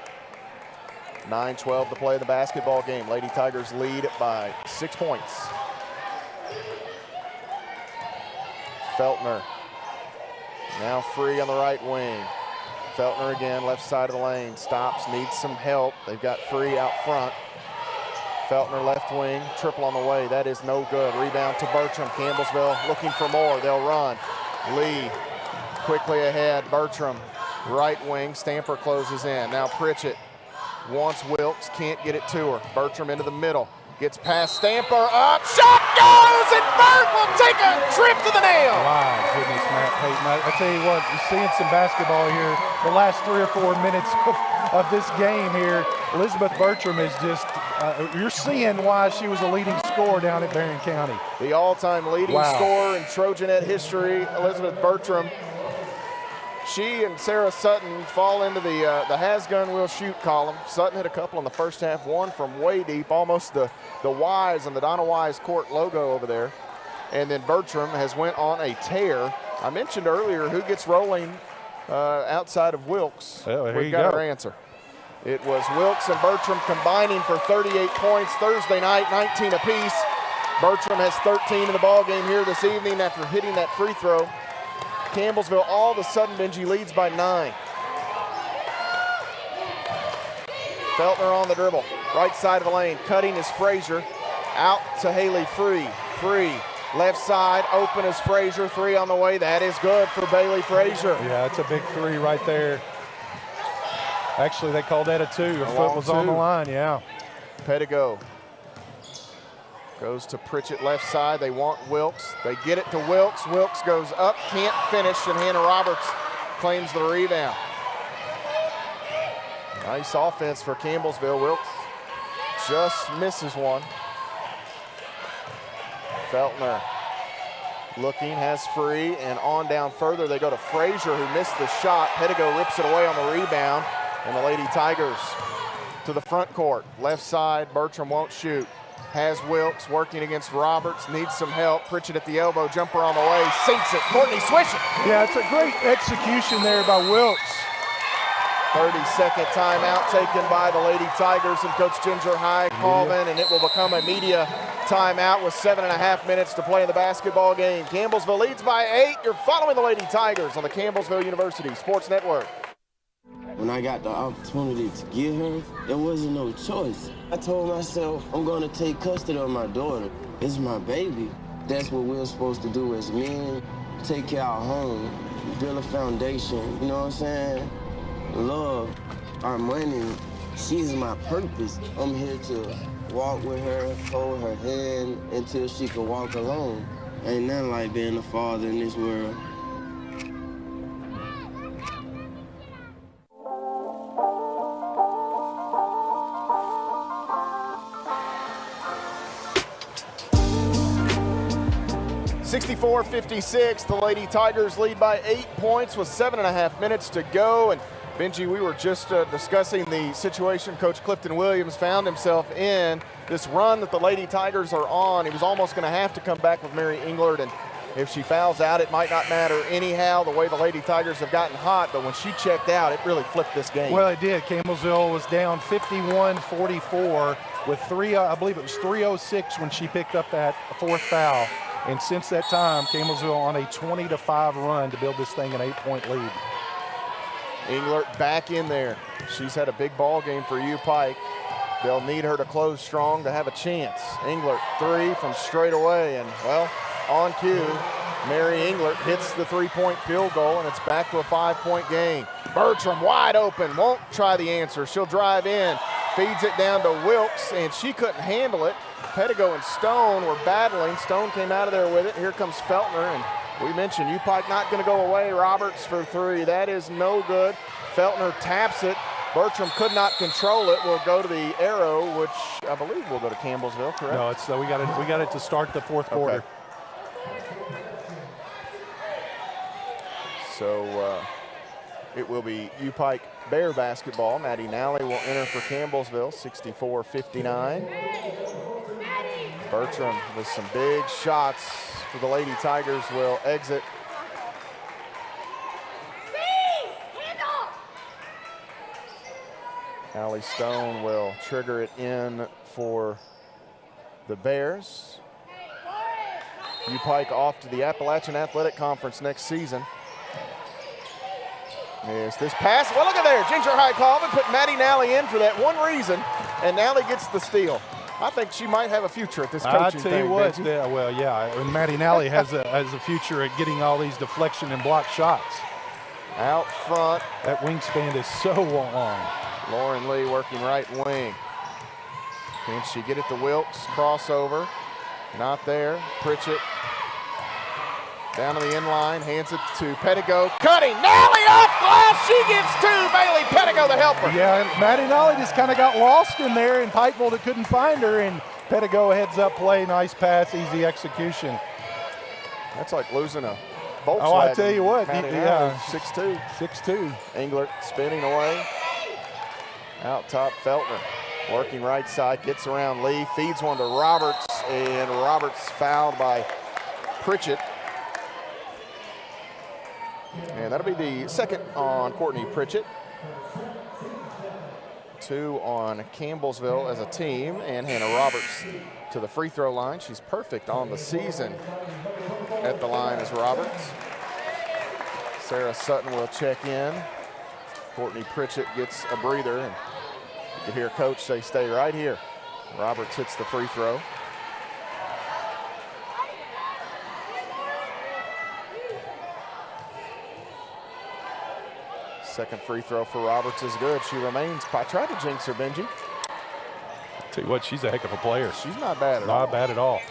9:12 to play in the basketball game. Lady Tigers lead by 6 points. Feltner now free on the right wing. Feltner again, left side of the lane, stops, needs some help. They've got Free out front. Feltner left wing, triple on the way. That is no good. Rebound to Bertram. Campbellsville looking for more. They'll run. Lee quickly ahead. Bertram, right wing. Stamper closes in. Now Pritchett wants Wilkes, can't get it to her. Bertram into the middle. Gets past Stamper, up, shot goes, and Bert will take a trip to the nail. Wow, goodness, Matt Payton. I tell you what, you're seeing some basketball here. The last 3 or 4 minutes of this game here, Elizabeth Bertram is just, you're seeing why she was a leading scorer down at Barron County. The all-time leading scorer in Trojanet history, Elizabeth Bertram. She and Sarah Sutton fall into the has-gun, will shoot column. Sutton hit a couple in the first half, one from way deep, almost the Wise and the Donna Wise court logo over there. And then Bertram has went on a tear. I mentioned earlier who gets rolling outside of Wilkes. Well, We've got our answer. It was Wilkes and Bertram combining for 38 points Thursday night, 19 apiece. Bertram has 13 in the ball game here this evening after hitting that free throw. Campbellsville all of a sudden, Benji, leads by 9. Feltner on the dribble, right side of the lane. Cutting is Frazier. Out to Haley Free. Free, left side, open is Frazier. 3 on the way. That is good for Bailey Frazier. Yeah, it's a big 3 right there. Actually, they called that a 2. Her foot was on the line, yeah. Pettigo goes to Pritchett left side. They want Wilkes. They get it to Wilkes. Wilkes goes up, can't finish, and Hannah Roberts claims the rebound. Nice offense for Campbellsville. Wilkes just misses one. Feltner looking, has Free, and on down further they go to Frazier, who missed the shot. Pettigo rips it away on the rebound, and the Lady Tigers to the front court. Left side, Bertram won't shoot. Has Wilkes working against Roberts, needs some help. Pritchett at the elbow, jumper on the way, sinks it. Courtney Swisher. Yeah, it's a great execution there by Wilkes. 30-second timeout taken by the Lady Tigers and Coach Ginger High Colvin, and it will become a media timeout with 7.5 minutes to play in the basketball game. Campbellsville leads by 8. You're following the Lady Tigers on the Campbellsville University Sports Network. When I got the opportunity to get her, there wasn't no choice. I told myself, I'm gonna take custody of my daughter. It's my baby. That's what we're supposed to do as men. Take care of our home, build a foundation, you know what I'm saying? Love, our money, she's my purpose. I'm here to walk with her, hold her hand until she can walk alone. Ain't nothing like being a father in this world. (64-56), the Lady Tigers lead by 8 points with 7.5 minutes to go. And Benji, we were just discussing the situation Coach Clifton Williams found himself in, this run that the Lady Tigers are on. He was almost going to have to come back with Mary Englert, and if she fouls out, it might not matter anyhow, the way the Lady Tigers have gotten hot. But when she checked out, it really flipped this game. Well, it did. Campbellsville was down 51-44 with I believe it was 3:06 when she picked up that 4th foul. And since that time, Campbellsville on a 20-5 run to build this thing an 8-point lead. Englert back in there. She's had a big ball game for UPike. They'll need her to close strong to have a chance. Englert, 3 from straight away, and well, on cue, Mary Englert hits the 3-point field goal, and it's back to a 5-point game. Bertram wide open, won't try the answer. She'll drive in, feeds it down to Wilkes, and she couldn't handle it. Pettigo and Stone were battling. Stone came out of there with it. Here comes Feltner, and we mentioned UPike not going to go away. Roberts for 3. That is no good. Feltner taps it. Bertram could not control it. Will go to the arrow, which I believe will go to Campbellsville, correct? No, it's we got it to start the 4th quarter. So it will be UPike Bear basketball. Maddie Nally will enter for Campbellsville, 64-59. Bertram with some big shots for the Lady Tigers will exit. Allie Stone will trigger it in for the Bears. UPike off to the Appalachian Athletic Conference next season. Yes, this pass, well, look at there. Ginger High Colvin put Maddie Nally in for that one reason, and Nally gets the steal. I think she might have a future at this coaching thing. I tell you what, well, yeah, and Maddie Nally has a future at getting all these deflection and block shots. Out front. That wingspan is so long. Lauren Lee working right wing. Can she get it to Wilkes? Crossover. Not there. Pritchett down to the end line, hands it to Pettigo. Cutting, Nally off glass, she gets 2. Bailey Pettigo, the helper. Yeah, Maddie Nally just kind of got lost in there, and Pikeville couldn't find her, and Pettigo heads up play, nice pass, easy execution. That's like losing a Volkswagen. Oh, I tell you what, yeah. 6'2". 6'2". Englert spinning away. Out top, Feltner working right side, gets around Lee, feeds one to Roberts, and Roberts fouled by Pritchett. And that'll be the second on Courtney Pritchett. 2 on Campbellsville as a team, and Hannah Roberts to the free throw line. She's perfect on the season at the line as Roberts. Sarah Sutton will check in. Courtney Pritchett gets a breather, and you can hear coach say, stay right here. Roberts hits the free throw. Second free throw for Roberts is good. She remains. I tried to jinx her, Benji. Tell you what, she's a heck of a player. She's not bad at all. Not bad at all.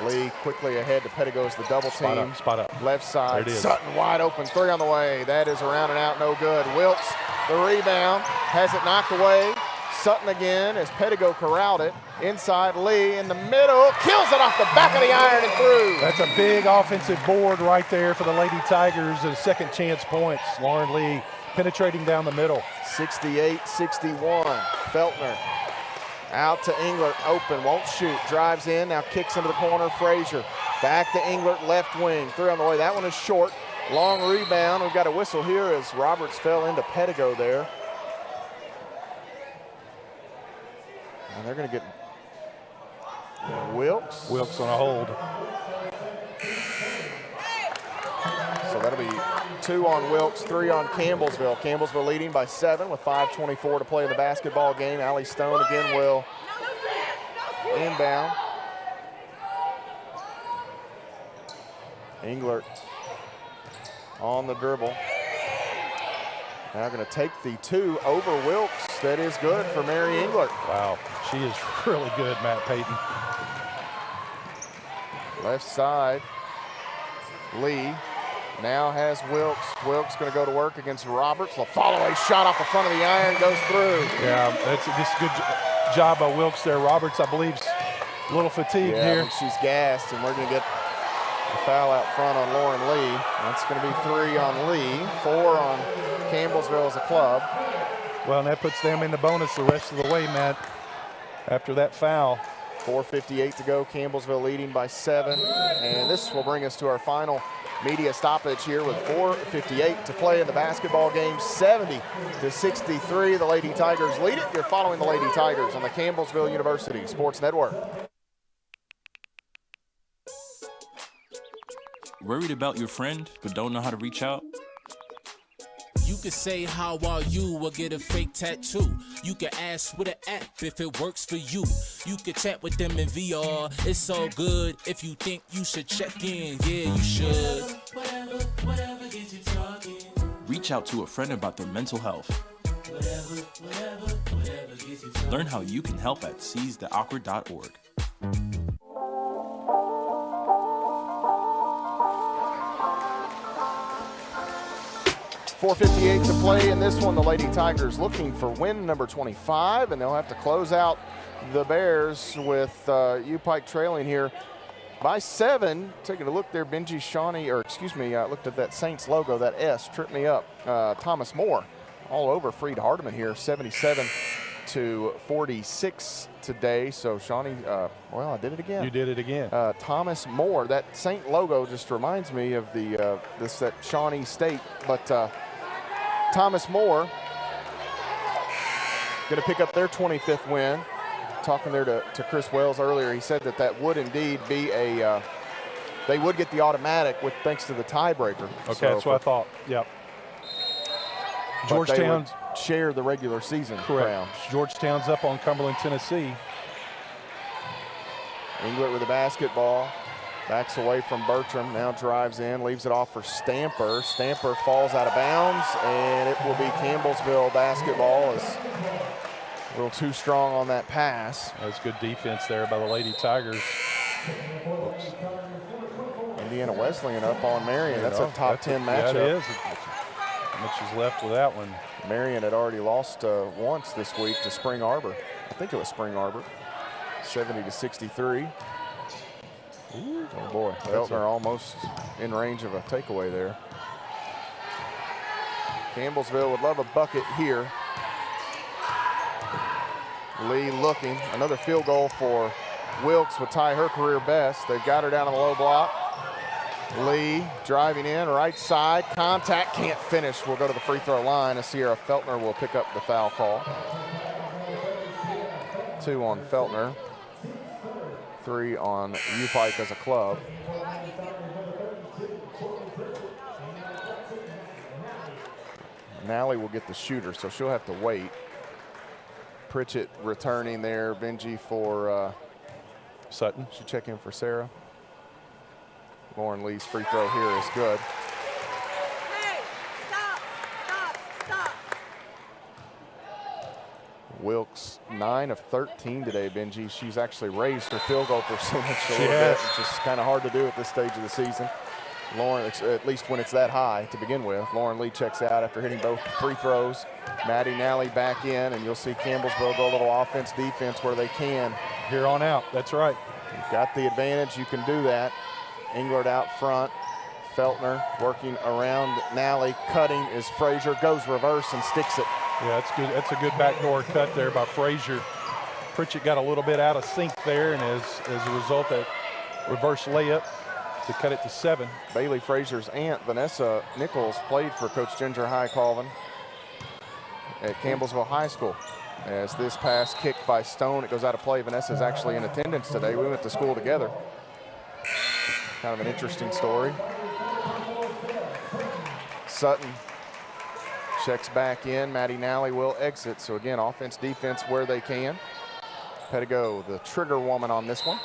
Lee quickly ahead to Pettigo's the double team. Spot up. Left side. There it is. Sutton wide open. 3 on the way. That is around and out. No good. Wilkes, the rebound. Has it knocked away. Sutton again as Pettigo corralled it. Inside Lee in the middle. Kills it off the back of the iron and through. That's a big offensive board right there for the Lady Tigers and second chance points. Lauren Lee penetrating down the middle. 68-61. Feltner out to Englert, open, won't shoot, drives in, now kicks into the corner, Frazier. Back to Englert, left wing, 3 on the way. That one is short. Long rebound. We've got a whistle here as Roberts fell into Pettigo there. And they're going to get Wilkes. Wilkes on a hold. So that'll be 2 on Wilkes, 3 on Campbellsville. Campbellsville leading by 7 with 5:24 to play in the basketball game. Allie Stone again will inbound. Englert on the dribble. Now going to take the 2 over Wilkes. That is good for Mary Englert. Wow, she is really good, Matt Payton. Left side, Lee now has Wilkes. Wilkes going to go to work against Roberts. The follow-away shot off the front of the iron goes through. Yeah, that's just a good job by Wilkes there. Roberts, I believe, is a little fatigued here. Yeah, she's gassed, and we're going to get a foul out front on Lauren Lee. That's going to be 3 on Lee, 4 on Campbellsville as a club. Well, and that puts them in the bonus the rest of the way, Matt, after that foul. 4:58 to go, Campbellsville leading by 7. And this will bring us to our final media stoppage here with 4:58 to play in the basketball game. 70-63, the Lady Tigers lead it. You're following the Lady Tigers on the Campbellsville University Sports Network. Worried about your friend but don't know how to reach out? You can say how are you or get a fake tattoo. You can ask with an app if it works for you. You can chat with them in VR. It's so good. If you think you should check in, yeah, you should. Whatever gets you talking. Reach out to a friend about their mental health. Whatever gets you talking. Learn how you can help at seizetheawkward.org. 4:58 to play in this one. The Lady Tigers looking for win number 25, and they'll have to close out the Bears with UPike trailing here by 7. Taking a look there, Benji Shawnee, or excuse me, I looked at that Saints logo, that S tripped me up. Thomas Moore all over Freed Hardeman here, 77-46 today. So Shawnee, well, I did it again. You did it again. Thomas Moore, that Saint logo just reminds me of the that Shawnee State, but Thomas Moore going to pick up their 25th win. Talking there to Chris Wells earlier, he said that would indeed be a, they would get the automatic with thanks to the tiebreaker. Okay, so that's what I thought. Yep. Georgetown share the regular season crown. Georgetown's up on Cumberland, Tennessee. Englert with the basketball. Backs away from Bertram, now drives in, leaves it off for Stamper. Stamper falls out of bounds, and it will be Campbellsville basketball. Is a little too strong on that pass. That's good defense there by the Lady Tigers. Oops. Indiana Wesleyan up on Marion. That's a top 10 matchup. That is. How much is left with that one? Marion had already lost once this week to Spring Arbor. I think it was Spring Arbor. 70-63. Ooh, oh boy, Feltner almost in range of a takeaway there. Campbellsville would love a bucket here. Lee looking. Another field goal for Wilkes would tie her career best. They've got her down on the low block. Lee driving in, right side, contact, can't finish. We'll go to the free throw line as Sierra Feltner will pick up the foul call. 2 on Feltner, 3 on UPike as a club. Nally will get the shooter, so she'll have to wait. Pritchett returning there. Benji for Sutton. Should check in for Sarah. Lauren Lee's free throw here is good. Hey, stop. Wilkes, 9 of 13 today, Benji. She's actually raised her field goal percentage a little bit. It's just kind of hard to do at this stage of the season. Lauren, at least when it's that high to begin with. Lauren Lee checks out after hitting both free throws. Maddie Nally back in, and you'll see Campbellsville go a little offense, defense where they can. Here on out, that's right. You've got the advantage, you can do that. Englert out front. Feltner working around Nally, cutting is Frazier, goes reverse and sticks it. Yeah, that's good. That's a good backdoor cut there by Frazier. Pritchett got a little bit out of sync there, and as a result, that reverse layup to cut it to 7. Bailey Frazier's aunt, Vanessa Nichols, played for Coach Ginger High Colvin at Campbellsville High School. As this pass kicked by Stone, it goes out of play. Vanessa's actually in attendance today. We went to school together. Kind of an interesting story. Sutton checks back in. Maddie Nally will exit. So again, offense, defense where they can. Pettigo, the trigger woman on this one.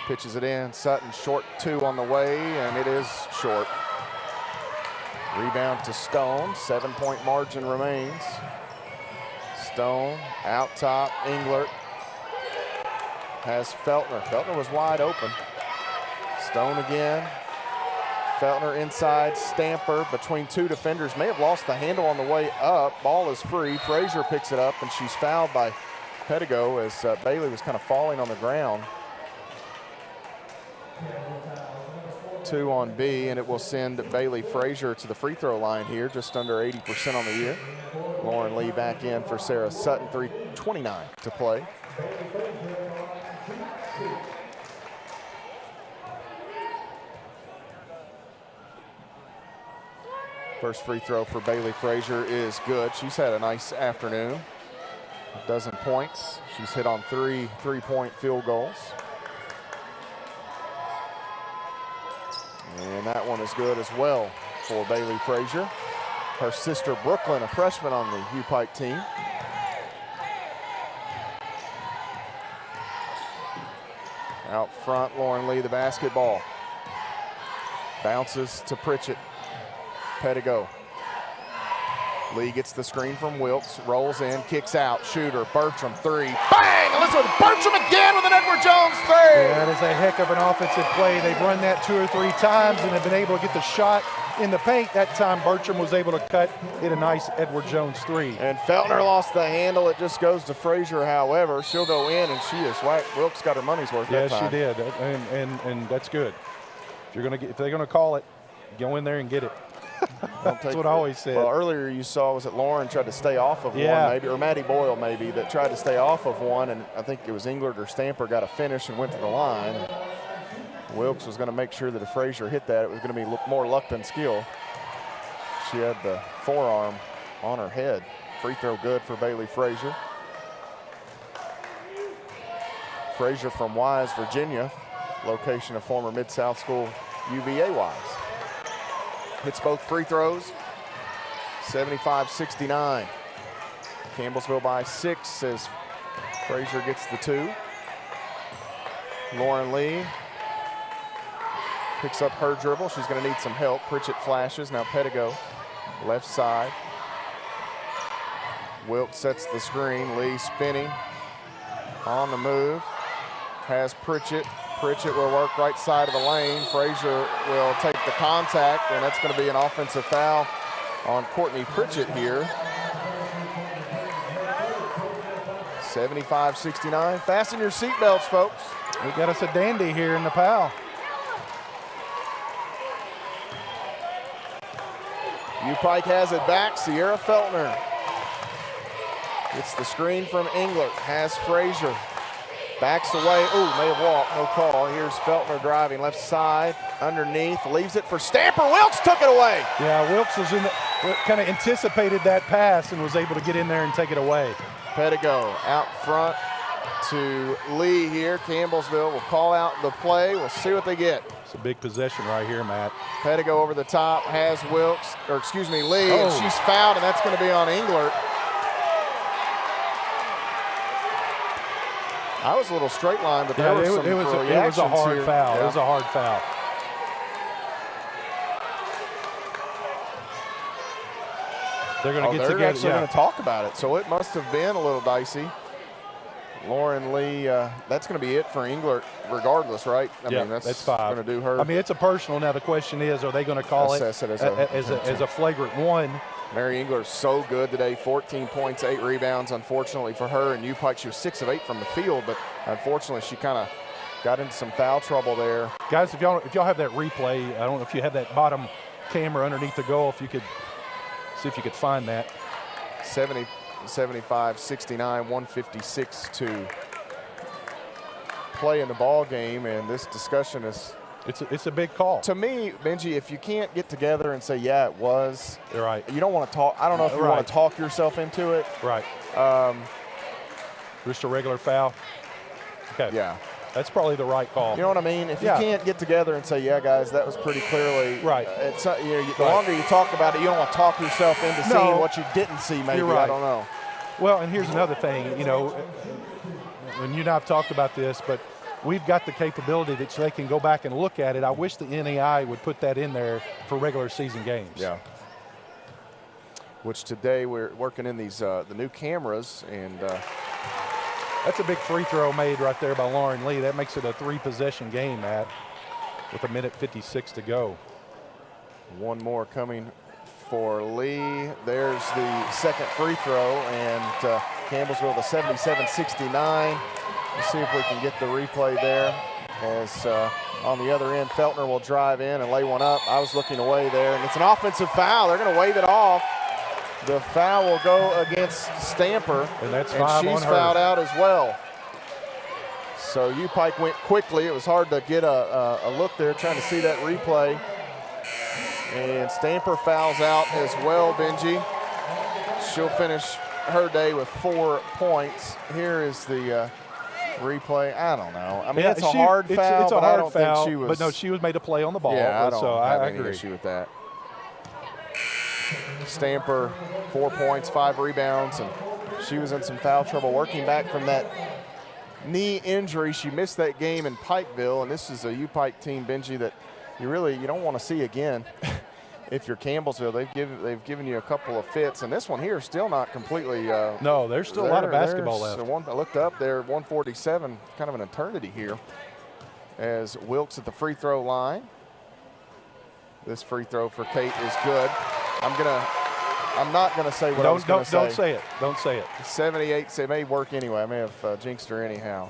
Pitches it in. Sutton short 2 on the way, and it is short. Rebound to Stone. 7-point margin remains. Stone out top. Englert has Feltner. Feltner was wide open. Stone again. Feltner inside. Stamper between 2 defenders. May have lost the handle on the way up. Ball is free. Frazier picks it up, and she's fouled by Pettigo as Bailey was kind of falling on the ground. 2 on B, and it will send Bailey Frazier to the free throw line here, just under 80% on the year. Lauren Lee back in for Sarah Sutton, 3:29 to play. First free throw for Bailey Frazier is good. She's had a nice afternoon. 12 points. She's hit on 3 3-point field goals. And that one is good as well for Bailey Frazier. Her sister Brooklyn, a freshman on the UPike team. Out front, Lauren Lee, the basketball. Bounces to Pritchett. Pettigo. Lee gets the screen from Wilkes, rolls in, kicks out, shooter, Bertram, 3. Bang! Elizabeth Bertram again with an Edward Jones 3! Yeah, that is a heck of an offensive play. They've run that 2 or 3 times and have been able to get the shot in the paint. That time Bertram was able to cut, hit a nice Edward Jones 3. And Feltner lost the handle. It just goes to Frazier, however. She'll go in, and she is right. Wilkes got her money's worth that time. Yes, she did, and that's good. If they're gonna call it, go in there and get it. That's what I always said. Well, earlier you saw, was it Lauren tried to stay off of one, maybe, or Maddie Boyle maybe, that tried to stay off of one, and I think it was Englert or Stamper got a finish and went to the line. Wilkes was going to make sure that if Frazier hit that, it was going to be more luck than skill. She had the forearm on her head. Free throw good for Bailey Frazier. Frazier from Wise, Virginia, location of former Mid-South School UVA Wise. Hits both free throws, 75-69. Campbellsville by 6 as Frazier gets the 2. Lauren Lee picks up her dribble. She's going to need some help. Pritchett flashes. Now Pettigo, left side. Wilkes sets the screen. Lee spinning on the move. Has Pritchett. Pritchett will work right side of the lane. Frazier will take the contact, and that's going to be an offensive foul on Courtney Pritchett here. 75-69. Fasten your seatbelts, folks. We got us a dandy here in the PAL. UPike has it back. Sierra Feltner gets the screen from Englert. Has Frazier. Backs away. Ooh, may have walked. No call. Here's Feltner driving left side. Underneath. Leaves it for Stamper. Wilkes took it away. Yeah, Wilkes was kind of anticipated that pass and was able to get in there and take it away. Pettigo out front to Lee here. Campbellsville will call out the play. We'll see what they get. It's a big possession right here, Matt. Pettigo over the top has Wilkes, or excuse me, Lee, and she's fouled, and that's going to be on Englert. I was a little straight line, but there was some reactions it was a hard here. foul. Yeah. It was a hard foul. They're going to get together. They're actually going to talk about it, so it must have been a little dicey. Lauren Lee, that's going to be it for Englert regardless, right? I mean, that's 5. Going to do her. I mean, it's a personal. Now, the question is, are they going to call it as a flagrant one? Mary Englert's so good today, 14 points, 8 rebounds, unfortunately for her. And UPike, she was 6 of 8 from the field, but unfortunately she kind of got into some foul trouble there. Guys, if y'all have that replay, I don't know if you have that bottom camera underneath the goal, if you could see if you could find that. 75, 69, 156 to play in the ball game, and this discussion is it's a big call. To me, Benji, if you can't get together and say, yeah, it was. You're right. You don't want to talk. I don't know if you want to talk yourself into it. Right. Just a regular foul. Okay. Yeah. That's probably the right call. You know what I mean? If you can't get together and say, yeah, guys, that was pretty clearly. Right. The longer you talk about it, you don't want to talk yourself into seeing what you didn't see, maybe. You're right. I don't know. Well, and here's another thing. You know, and you and I have talked about this, but we've got the capability that they can go back and look at it. I wish the NAI would put that in there for regular season games. Yeah. Which today we're working in these the new cameras, and that's a big free throw made right there by Lauren Lee. That makes it a 3-possession game, Matt, with 1:56 to go. One more coming for Lee. There's the second free throw, and Campbellsville the 77-69. Let's see if we can get the replay there. As on the other end, Feltner will drive in and lay one up. I was looking away there, and it's an offensive foul. They're going to wave it off. The foul will go against Stamper, and that's 5 she's on her. Fouled out as well. So UPike went quickly. It was hard to get a look there, trying to see that replay. And Stamper fouls out as well, Benji. She'll finish her day with 4 points. Here is the replay. I don't know. I mean, it's a hard foul, it's a but hard I don't foul, think she was. But no, she was made to play on the ball. Yeah, I don't have any agree. issue with that. Stamper, 4 points, 5 rebounds, and she was in some foul trouble working back from that knee injury. She missed that game in Pikeville, and this is a UPike team, Benji, that you don't want to see again. If you're Campbellsville, they've given you a couple of fits, and this one here is still not completely. No, there's still a lot of basketball left. I looked up there, 147, kind of an eternity here. As Wilkes at the free throw line. This free throw for Kate is good. I'm not gonna say what I was gonna say. Don't say it. Don't say it. 78. So it may work anyway. I may have jinxed her anyhow.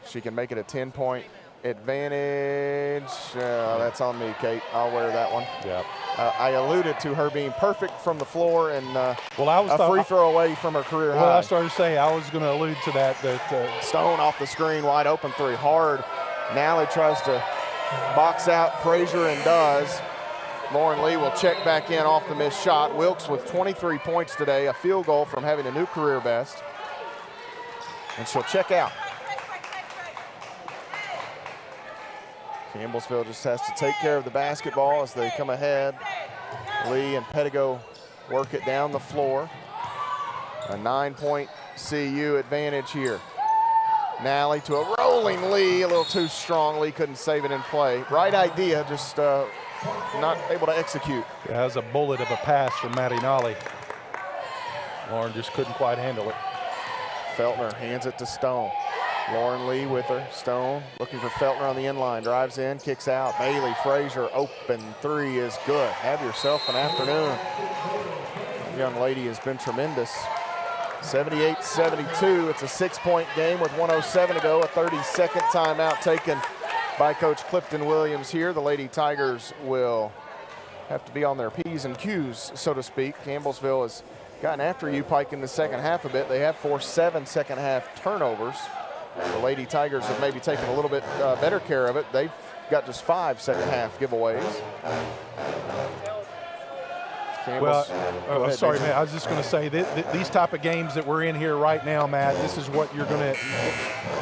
She can make it a 10-point advantage. That's on me, Kate. I'll wear that one. Yeah. I alluded to her being perfect from the floor and a a free throw away from her career high. Well, I started to say I was going to allude to that. Stone off the screen, wide open three, hard. Nally tries to box out Frazier and does. Lauren Lee will check back in off the missed shot. Wilkes with 23 points today, a field goal from having a new career best. And she'll check out. Campbellsville just has to take care of the basketball as they come ahead. Lee and Pettigo work it down the floor. A 9-point CU advantage here. Nally to a rolling Lee, a little too strong. Lee couldn't save it in play. Right idea, just not able to execute. Yeah, that was a bullet of a pass from Maddie Nally. Lauren just couldn't quite handle it. Feltner hands it to Stone. Lauren Lee with her. Stone looking for Feltner on the inline. Drives in, kicks out. Bailey Frazier, open three is good. Have yourself an afternoon. That young lady has been tremendous. 78-72. It's a 6-point game with 1:07 to go. A 30-second timeout taken by Coach Clifton Williams here. The Lady Tigers will have to be on their P's and Q's, so to speak. Campbellsville has gotten after UPike in the second half a bit. They have forced 7 second half turnovers. The Lady Tigers have maybe taken a little bit better care of it. They've got just 5 second half giveaways. Well, sorry, Matt. I was just going to say these type of games that we're in here right now, Matt, this is what you're going to,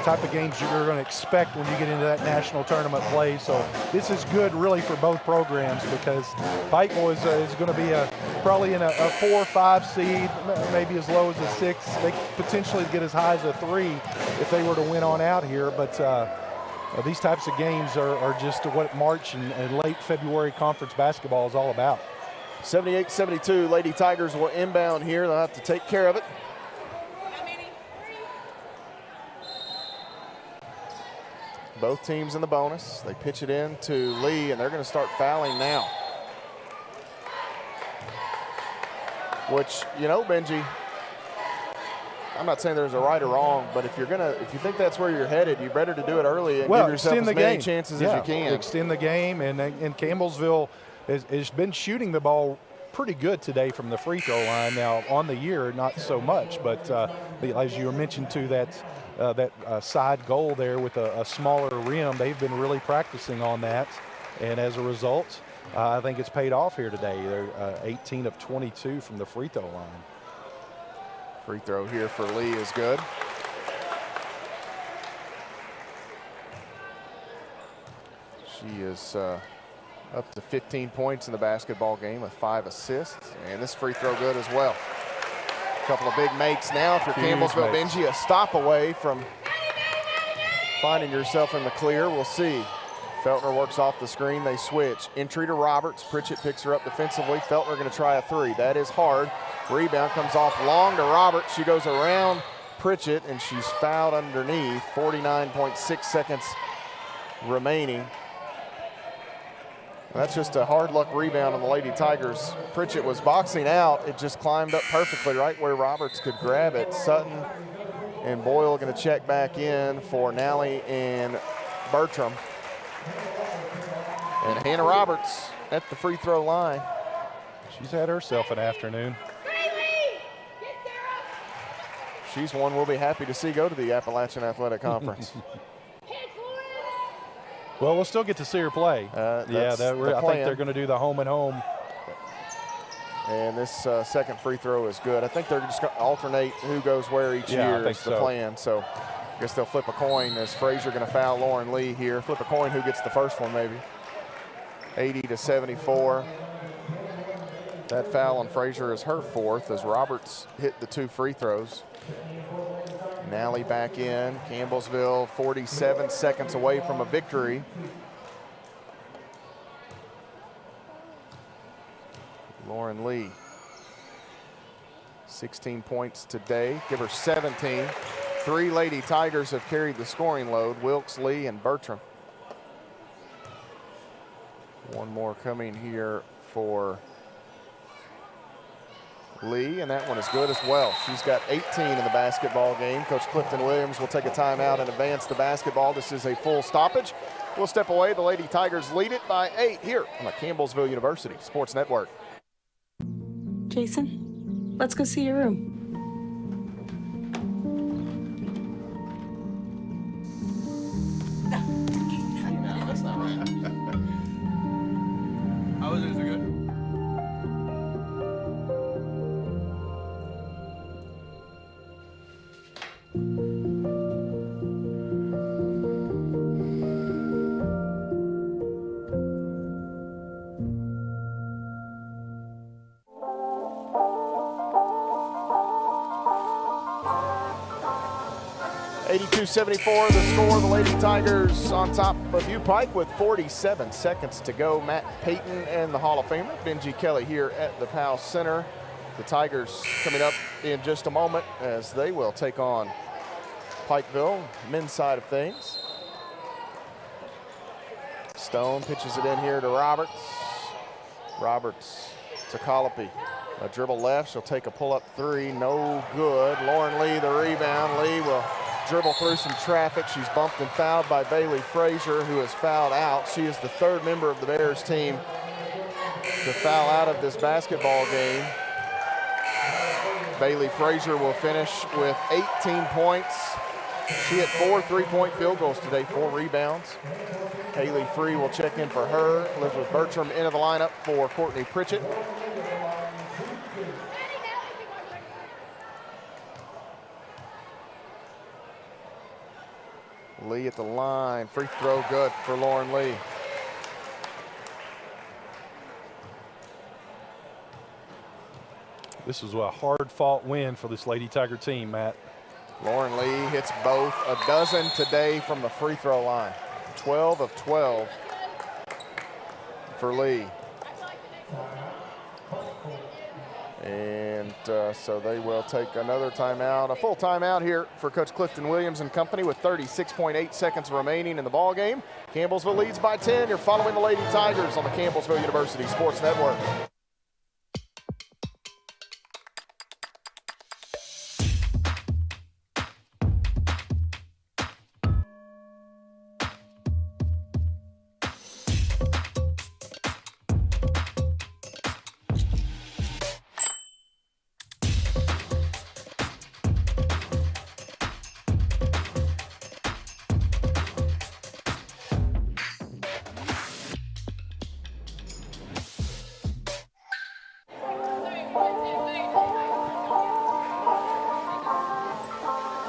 type of games you're going to expect when you get into that national tournament play. So this is good really for both programs because Pikeville is going to be probably in a 4 or 5 seed, maybe as low as a 6. They could potentially get as high as a 3 if they were to win on out here. But these types of games are just what March and late February conference basketball is all about. 78-72, Lady Tigers will inbound here. They'll have to take care of it. Both teams in the bonus. They pitch it in to Lee, and they're going to start fouling now. Which, you know, Benji, I'm not saying there's a right or wrong, but if you think that's where you're headed, you better to do it early and give yourself as many chances as you can. Extend the game, and Campbellsville has been shooting the ball pretty good today from the free throw line. Now on the year, not so much, but as you mentioned too, that side goal there with a smaller rim, they've been really practicing on that, and as a result, I think it's paid off here today. They're 18 of 22 from the free throw line. Free throw here for Lee is good. She is up to 15 points in the basketball game with 5 assists, and this free throw good as well. A couple of big makes now for Campbellsville. Benji, a stop away from finding yourself in the clear. We'll see. Feltner works off the screen. They switch. Entry to Roberts. Pritchett picks her up defensively. Feltner going to try a 3. That is hard. Rebound comes off long to Roberts. She goes around Pritchett, and she's fouled underneath. 49.6 seconds remaining. That's just a hard luck rebound on the Lady Tigers. Pritchett was boxing out. It just climbed up perfectly right where Roberts could grab it. Sutton and Boyle going to check back in for Nally and Bertram. And Hannah Roberts at the free throw line. She's had herself an afternoon. She's one we'll be happy to see go to the Appalachian Athletic Conference. Well, we'll still get to see her play. I think they're going to do the home and home. And this second free throw is good. I think they're just going to alternate who goes where each year is the plan. So I guess they'll flip a coin. Is Frazier going to foul Lauren Lee here? Flip a coin who gets the first one maybe. 80-74. That foul on Frazier is her 4th as Roberts hit the 2 free throws. Nally back in. Campbellsville 47 seconds away from a victory. Lauren Lee, 16 points today. Give her 17. 3 Lady Tigers have carried the scoring load. Wilkes, Lee, and Bertram. One more coming here for Lee, and that one is good as well. She's got 18 in the basketball game. Coach Clifton Williams will take a timeout and advance the basketball. This is a full stoppage. We'll step away. The Lady Tigers lead it by 8 here on the Campbellsville University Sports Network. Jason, let's go see your room. No, that's not right. How is it? Is it good? .74 the score. The Lady Tigers on top of UPike with 47 seconds to go. Matt Payton and the Hall of Famer Benji Kelly here at the Powell Center. The Tigers coming up in just a moment as they will take on Pikeville, men's side of things. Stone pitches it in here to Roberts. Roberts to Colopy. A dribble left, she'll take a pull-up 3, no good. Lauren Lee the rebound. Lee will dribble through some traffic. She's bumped and fouled by Bailey Frazier, who is fouled out. She is the 3rd member of the Bears team to foul out of this basketball game. Bailey Frazier will finish with 18 points She hit 4 3-point field goals today, 4 rebounds. Haley Free will check in for her. Elizabeth Bertram into the lineup for Courtney Pritchett. Lee at the line. Free throw good for Lauren Lee. This is a hard-fought win for this Lady Tiger team, Matt. Lauren Lee hits both, a dozen today from the free throw line. 12 of 12 for Lee. And so they will take another timeout, a full timeout here for Coach Clifton Williams and company with 36.8 seconds remaining in the ball game. Campbellsville leads by 10. You're following the Lady Tigers on the Campbellsville University Sports Network.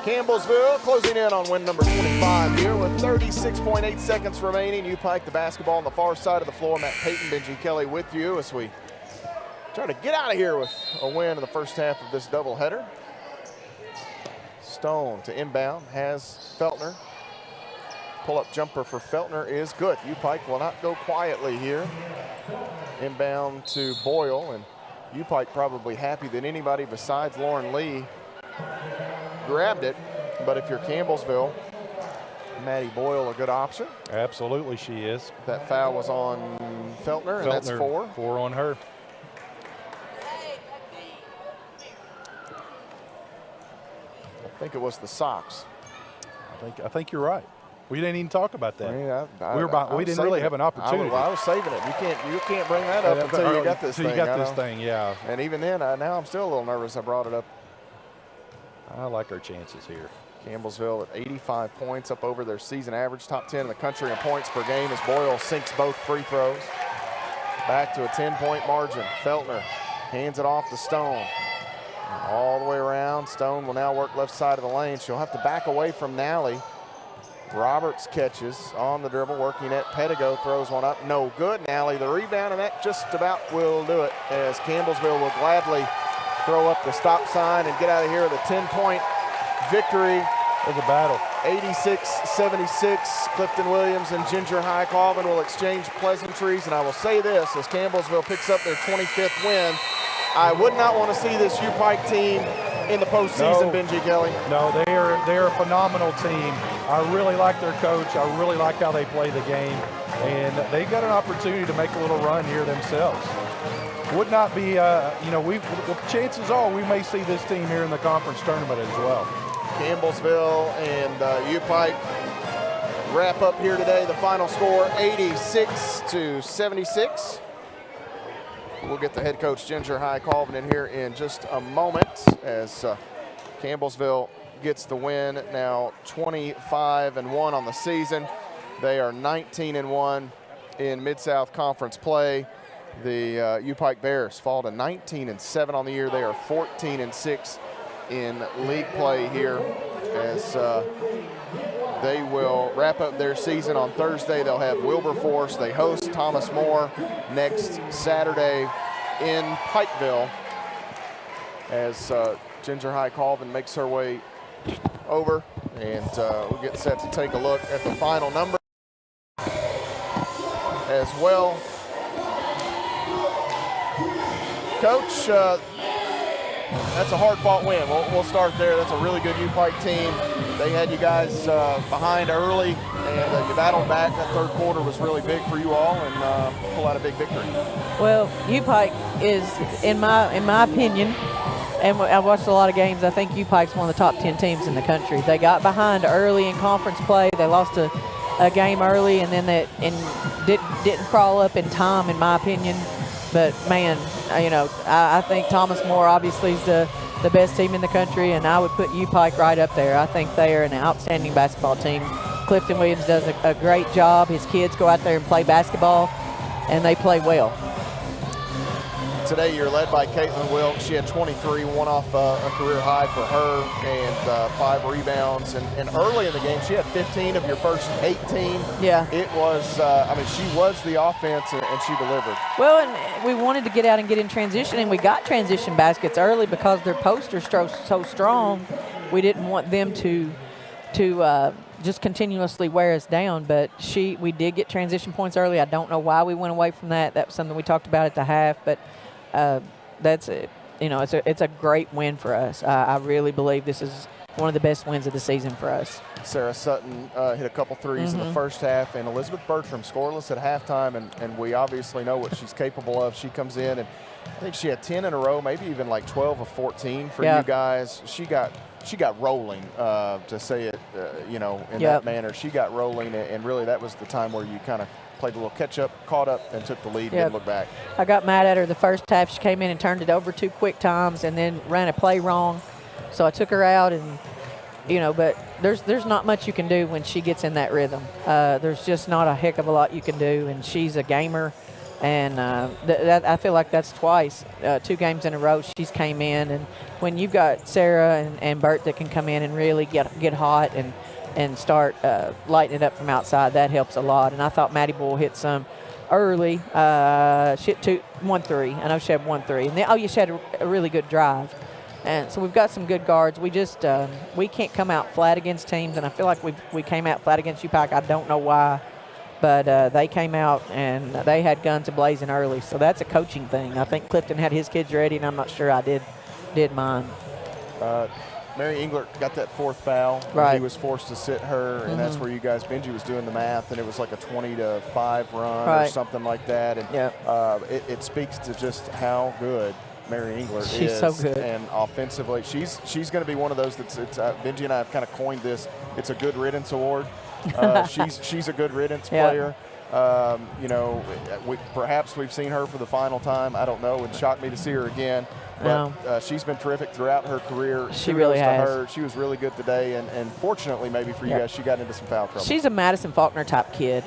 Campbellsville closing in on win number 25 here with 36.8 seconds remaining. UPike, the basketball on the far side of the floor. Matt Payton, Benji Kelly with you as we try to get out of here with a win in the first half of this doubleheader. Stone to inbound, has Feltner. Pull-up jumper for Feltner is good. UPike will not go quietly here. Inbound to Boyle, and UPike probably happy that anybody besides Lauren Lee grabbed it, but if you're Campbellsville, Maddie Boyle a good option. Absolutely she is. That foul was on Feltner, and that's 4. 4 on her. I think it was the socks. I think you're right. We didn't even talk about that. Yeah, we didn't really have an opportunity. I was saving it. You can't bring that up until you got this thing. You got this thing, yeah. And even then, now I'm still a little nervous I brought it up. I like our chances here. Campbellsville at 85 points, up over their season average, top 10 in the country in points per game as Boyle sinks both free throws. Back to a 10-point margin. Feltner hands it off to Stone. All the way around. Stone will now work left side of the lane. She'll have to back away from Nally. Roberts catches on the dribble, working at Pedigo, throws one up. No good. Nally the rebound, and that just about will do it as Campbellsville will gladly throw up the stop sign and get out of here with a 10-point victory. It was a battle. 86-76. Clifton Williams and Ginger High Colvin will exchange pleasantries. And I will say this, as Campbellsville picks up their 25th win, I would not want to see this UPike team in the postseason, Benji Kelly. No, they're a phenomenal team. I really like their coach. I really like how they play the game. And they've got an opportunity to make a little run here themselves. Would not be, chances are we may see this team here in the conference tournament as well. Campbellsville and UPike wrap up here today. The final score, 86-76. We'll get the head coach, Ginger High Colvin, in here in just a moment as Campbellsville gets the win. Now 25-1 on the season. They are 19-1 in Mid-South Conference play. The UPike Bears fall to 19-7 on the year. They are 14-6 in league play here as they will wrap up their season on Thursday. They'll have Wilberforce. They host Thomas More next Saturday in Pikeville as Ginger High Colvin makes her way over, and we'll get set to take a look at the final number as well. Coach, that's a hard-fought win. We'll start there. That's a really good UPike team. They had you guys behind early, and you battled back. That third quarter was really big for you all, and pull out a big victory. Well, UPike is, in my opinion, and I've watched a lot of games, I think UPike's one of the top 10 teams in the country. They got behind early in conference play. They lost a game early, and then didn't crawl up in time, in my opinion. But man, I think Thomas More obviously is the the best team in the country, and I would put UPike right up there. I think they are an outstanding basketball team. Clifton Williams does a great job. His kids go out there and play basketball, and they play well. Today you're led by Caitlin Wilkes. She had 23, one off a career high for her, and 5 rebounds. And early in the game, she had 15 of your first 18. Yeah. It was, I mean, she was the offense, and she delivered. Well, and we wanted to get out and get in transition, and we got transition baskets early because their posts are so strong. We didn't want them to just continuously wear us down, but we did get transition points early. I don't know why we went away from that. That was something we talked about at the half, but that's it. You know, it's a great win for us. I really believe this is one of the best wins of the season for us. Sarah Sutton hit a couple threes in the first half, and Elizabeth Bertram scoreless at halftime, and we obviously know what she's capable of. She comes in, and I think she had 10 in a row, maybe even like 12 or 14 for you guys. She got rolling, to say it, in that manner. She got rolling, and really that was the time where you kind of played a little catch-up, caught up, and took the lead and didn't look back. I got mad at her the first half. She came in and turned it over 2 quick times and then ran a play wrong. So I took her out, and, but there's not much you can do when she gets in that rhythm. There's just not a heck of a lot you can do, and she's a gamer. And I feel like that's twice, 2 games in a row she's came in. And when you've got Sarah and Bert that can come in and really get hot and start lighting it up from outside, that helps a lot. And I thought Maddie Bull hit some early. She hit 1-3. I know she had 1-3. And then, she had a really good drive. And so we've got some good guards. We just we can't come out flat against teams, and I feel like we came out flat against UPike. I don't know why. But they came out, and they had guns a-blazing early. So that's a coaching thing. I think Clifton had his kids ready, and I'm not sure I did mine. Mary Englert got that 4th foul. Right. He was forced to sit her, and that's where you guys, Benji was doing the math, and it was like a 20-5 run or something like that. And it speaks to just how good Mary Englert is. She's so good. And offensively, she's going to be one of those that's Benji and I have kind of coined this. It's a good riddance award. She's a good riddance player. Perhaps we've seen her for the final time. I don't know. It would shock me to see her again. But she's been terrific throughout her career. She really has. Her. She was really good today, and fortunately, maybe for you guys, she got into some foul trouble. She's a Madison Faulkner type kid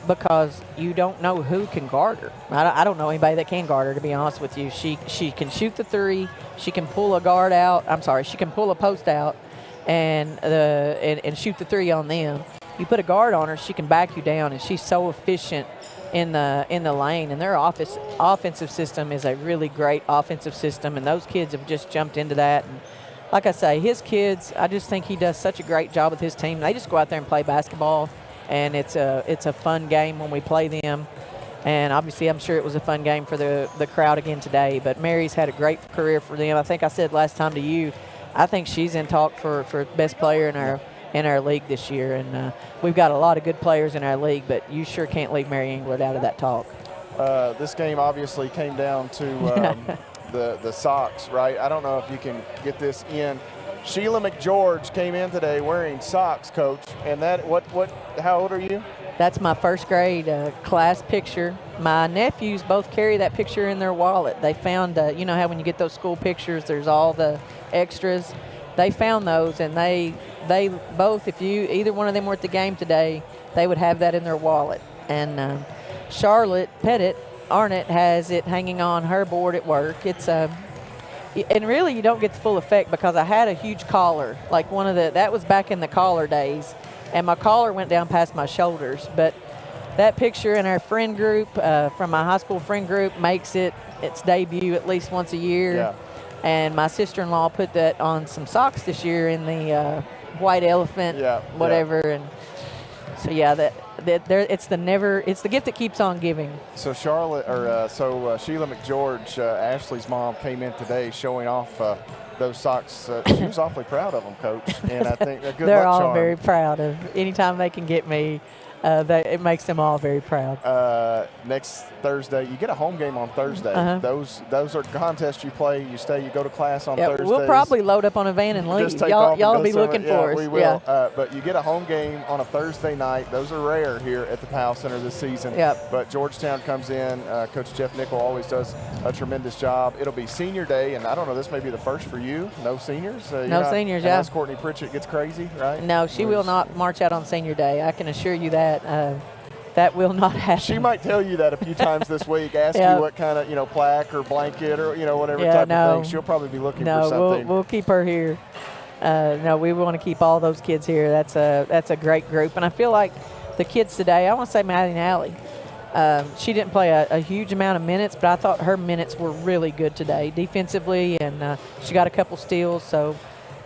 because you don't know who can guard her. I don't know anybody that can guard her, to be honest with you. She can shoot the 3. She can pull a guard out. I'm sorry. She can pull a post out and shoot the 3 on them. You put a guard on her, she can back you down, and she's so efficient in the lane. And their offensive system is a really great offensive system, and those kids have just jumped into that. And like I say, his kids, I just think he does such a great job with his team. They just go out there and play basketball, and it's a fun game when we play them. And obviously, I'm sure it was a fun game for the crowd again today. But Mary's had a great career for them. I think I said last time to you, I think she's in talk for best player in our league this year, and we've got a lot of good players in our league, but you sure can't leave Mary Englert out of that talk. This game obviously came down to the socks, right? I don't know if you can get this in. Sheila McGeorge came in today wearing socks, Coach, and how old are you? That's my 1st grade class picture. My nephews both carry that picture in their wallet. They found, how when you get those school pictures, there's all the extras. They found those, and they both, if either one of them were at the game today, they would have that in their wallet. And Charlotte Pettit Arnett has it hanging on her board at work. It's and really you don't get the full effect because I had a huge collar, like that was back in the collar days, and my collar went down past my shoulders. But that picture in our friend group, from my high school friend group, makes its debut at least once a year. Yeah. And my sister-in-law put that on some socks this year in the white elephant, whatever. Yeah. And so it's the gift that keeps on giving. So Sheila McGeorge, Ashley's mom, came in today showing off those socks. She was awfully proud of them, Coach. And I think a good They're luck all charm. very proud of anytime they can get me. it makes them all very proud. Next Thursday, you get a home game on Thursday. Uh-huh. Those are contests you play. You go to class on Yeah, Thursdays. we'll probably load up on a van and leave. Y'all be looking for us. We will. Yeah. But you get a home game on a Thursday night. Those are rare here at the Powell Center this season. Yep. But Georgetown comes in. Coach Jeff Nickel always does a tremendous job. It'll be senior day, and I don't know, this may be the first for you. No seniors? No seniors, yeah. Unless Courtney Pritchett gets crazy, right? No, she will not march out on senior day. I can assure you that. That will not happen. She might tell you that a few times this week, ask you what kind of, plaque or blanket or, whatever type of thing. She'll probably be looking for something. No, we'll keep her here. No, we want to keep all those kids here. That's a great group. And I feel like the kids today, I want to say Maddie and Allie, she didn't play a huge amount of minutes, but I thought her minutes were really good today defensively, and she got a couple steals. So,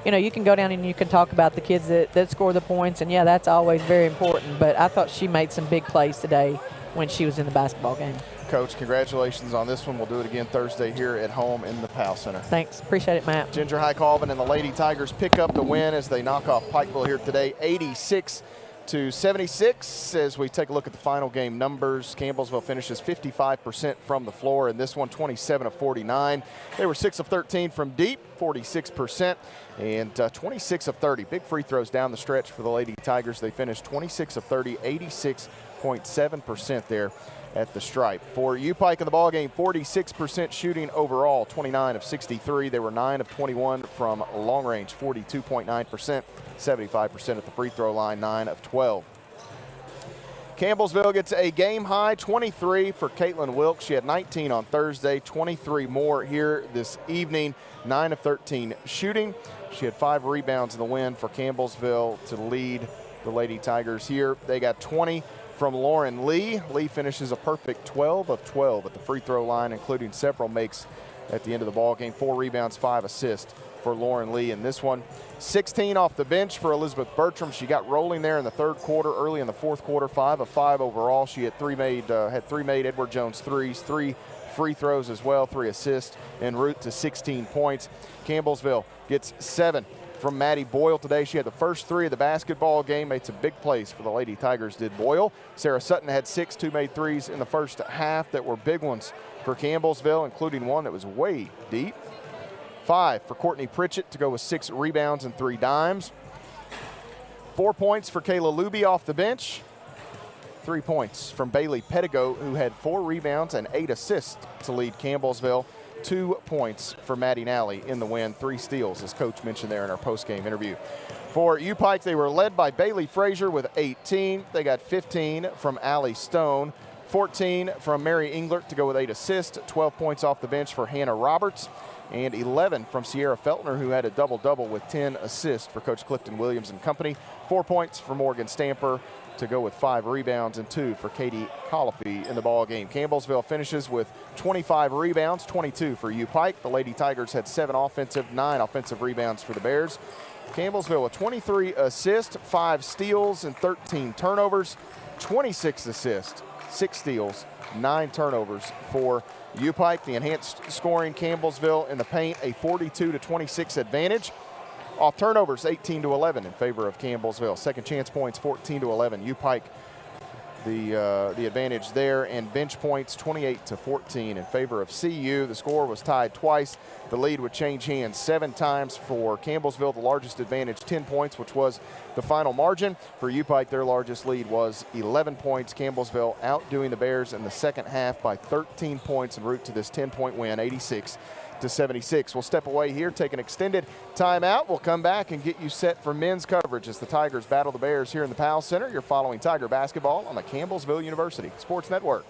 you can go down and you can talk about the kids that score the points, and, yeah, that's always very important. But I thought she made some big plays today when she was in the basketball game. Coach, congratulations on this one. We'll do it again Thursday here at home in the Powell Center. Thanks. Appreciate it, Matt. Ginger High Colvin and the Lady Tigers pick up the win as they knock off Pikeville here today, 86-76. As we take a look at the final game numbers, Campbellsville finishes 55% from the floor in this one, 27 of 49. They were 6 of 13 from deep, 46%, and 26 of 30. Big free throws down the stretch for the Lady Tigers. They finished 26 of 30, 86.7% there at the stripe. For UPike in the ballgame, 46% shooting overall, 29 of 63. They were 9 of 21 from long range, 42.9%, 75% at the free throw line, 9 of 12. Campbellsville gets a game high 23 for Caitlin Wilkes. She had 19 on Thursday, 23 more here this evening, 9 of 13 shooting. She had 5 rebounds in the win for Campbellsville to lead the Lady Tigers here. They got 20 from Lauren Lee. Lee finishes a perfect 12 of 12 at the free throw line, including several makes at the end of the ball game. 4 rebounds, 5 assists for Lauren Lee in this one. 16 off the bench for Elizabeth Bertram. She got rolling there in the third quarter, early in the fourth quarter, 5 of 5 overall. She had 3 made Edward Jones threes, 3 free throws as well, 3 assists, en route to 16 points. Campbellsville gets 7 from Maddie Boyle today. She had the first 3 of the basketball game, made some big plays for the Lady Tigers, did Boyle. Sarah Sutton had 6 2-made threes in the first half that were big ones for Campbellsville, including one that was way deep. 5 for Courtney Pritchett to go with 6 rebounds and 3 dimes. 4 points for Kayla Luby off the bench. 3 points from Bailey Pettigo, who had 4 rebounds and 8 assists to lead Campbellsville. 2 points for Maddie Nally in the win, 3 steals, as Coach mentioned there in our post-game interview. For UPike, they were led by Bailey Frazier with 18. They got 15 from Allie Stone, 14 from Mary Englert to go with 8 assists, 12 points off the bench for Hannah Roberts, and 11 from Sierra Feltner, who had a double-double with 10 assists for Coach Clifton Williams and company. 4 points for Morgan Stamper to go with 5 rebounds and 2 for Katie Colopy in the ball game. Campbellsville finishes with 25 rebounds, 22 for UPike. The Lady Tigers had 7 offensive, 9 offensive rebounds for the Bears. Campbellsville with 23 assists, 5 steals, and 13 turnovers. 26 assists, 6 steals, 9 turnovers for UPike. The enhanced scoring, Campbellsville in the paint, a 42-26 advantage. Off turnovers, 18-11 in favor of Campbellsville. Second chance points, 14-11. UPike the advantage there, and bench points 28-14 in favor of CU. The score was tied twice. The lead would change hands 7 times for Campbellsville. The largest advantage, 10 points, which was the final margin. For UPike, their largest lead was 11 points. Campbellsville outdoing the Bears in the second half by 13 points en route to this 10-point win, 86-76. We'll step away here, take an extended timeout. We'll come back and get you set for men's coverage as the Tigers battle the Bears here in the Powell Center. You're following Tiger basketball on the Campbellsville University Sports Network.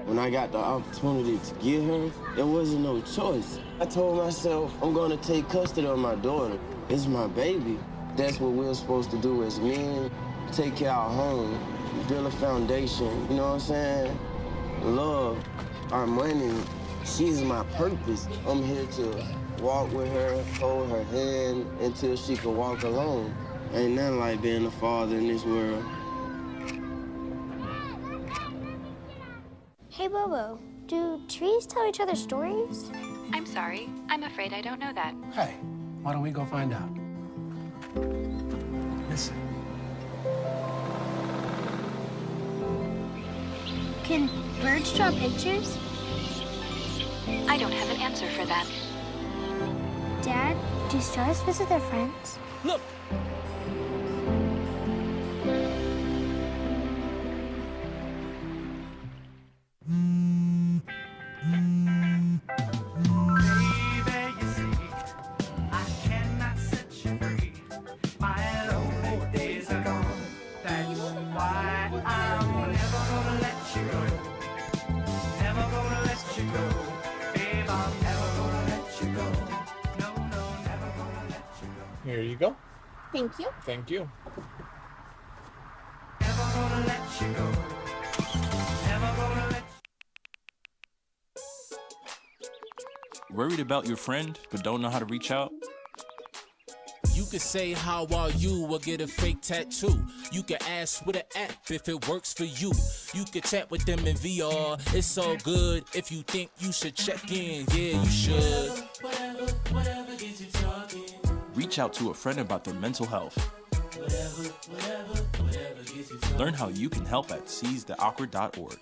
When I got the opportunity to get her, there wasn't no choice. I told myself, I'm gonna take custody of my daughter. It's my baby. That's what we're supposed to do as men. Take care of our home, build a foundation, you know what I'm saying? Love, our money. She's my purpose. I'm here to walk with her, hold her hand until she can walk alone. Ain't nothing like being a father in this world. Hey, Bobo, do trees tell each other stories? I'm sorry. I'm afraid I don't know that. Hey, why don't we go find out? Listen. Can birds draw pictures? I don't have an answer for that. Dad, do stars visit their friends? Look! Here you go. Thank you. Thank you. Worried about your friend, but don't know how to reach out? You could say how are you or get a fake tattoo. You could ask with an app if it works for you. You could chat with them in VR. It's so good. If you think you should check in, yeah, you should. Whatever gets you talking. Reach out to a friend about their mental health. Whatever gets you talking. Learn how you can help at seizetheawkward.org.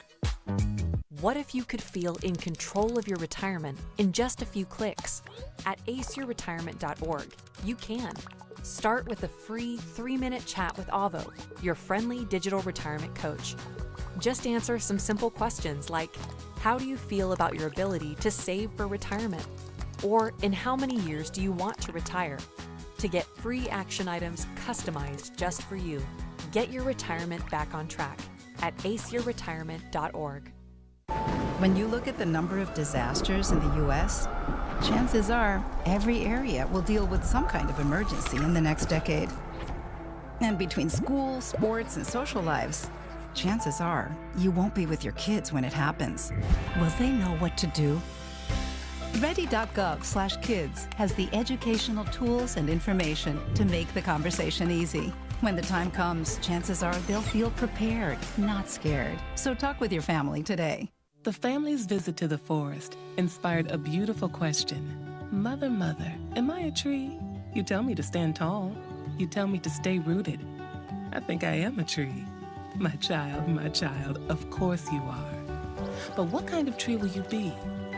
What if you could feel in control of your retirement in just a few clicks? At aceyourretirement.org, you can. Start with a free 3-minute chat with Avo, your friendly digital retirement coach. Just answer some simple questions like, how do you feel about your ability to save for retirement? Or in how many years do you want to retire? To get free action items customized just for you, get your retirement back on track at aceyourretirement.org. When you look at the number of disasters in the U.S., chances are every area will deal with some kind of emergency in the next decade. And between school, sports, and social lives, chances are you won't be with your kids when it happens. Will they know what to do? Ready.gov/kids has the educational tools and information to make the conversation easy. When the time comes, chances are they'll feel prepared, not scared. So talk with your family today. The family's visit to the forest inspired a beautiful question. Mother, mother, am I a tree? You tell me to stand tall. You tell me to stay rooted. I think I am a tree. My child, of course you are. But what kind of tree will you be?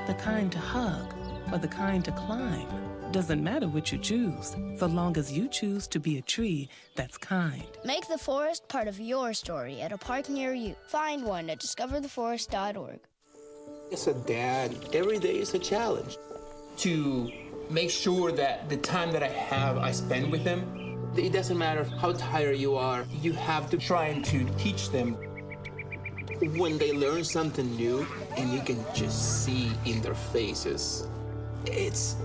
The kind to hug or the kind to climb? Doesn't matter which you choose, so long as you choose to be a tree that's kind. Make the forest part of your story at a park near you. Find one at discovertheforest.org. As a dad, every day is a challenge. To make sure that the time that I spend with them, it doesn't matter how tired you are, you have to try to teach them. When they learn something new and you can just see in their faces, it's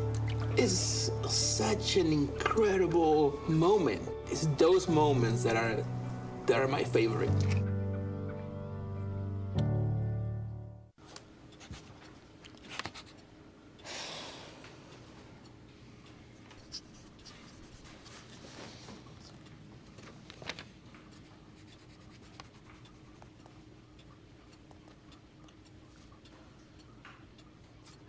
such an incredible moment. It's those moments that are my favorite.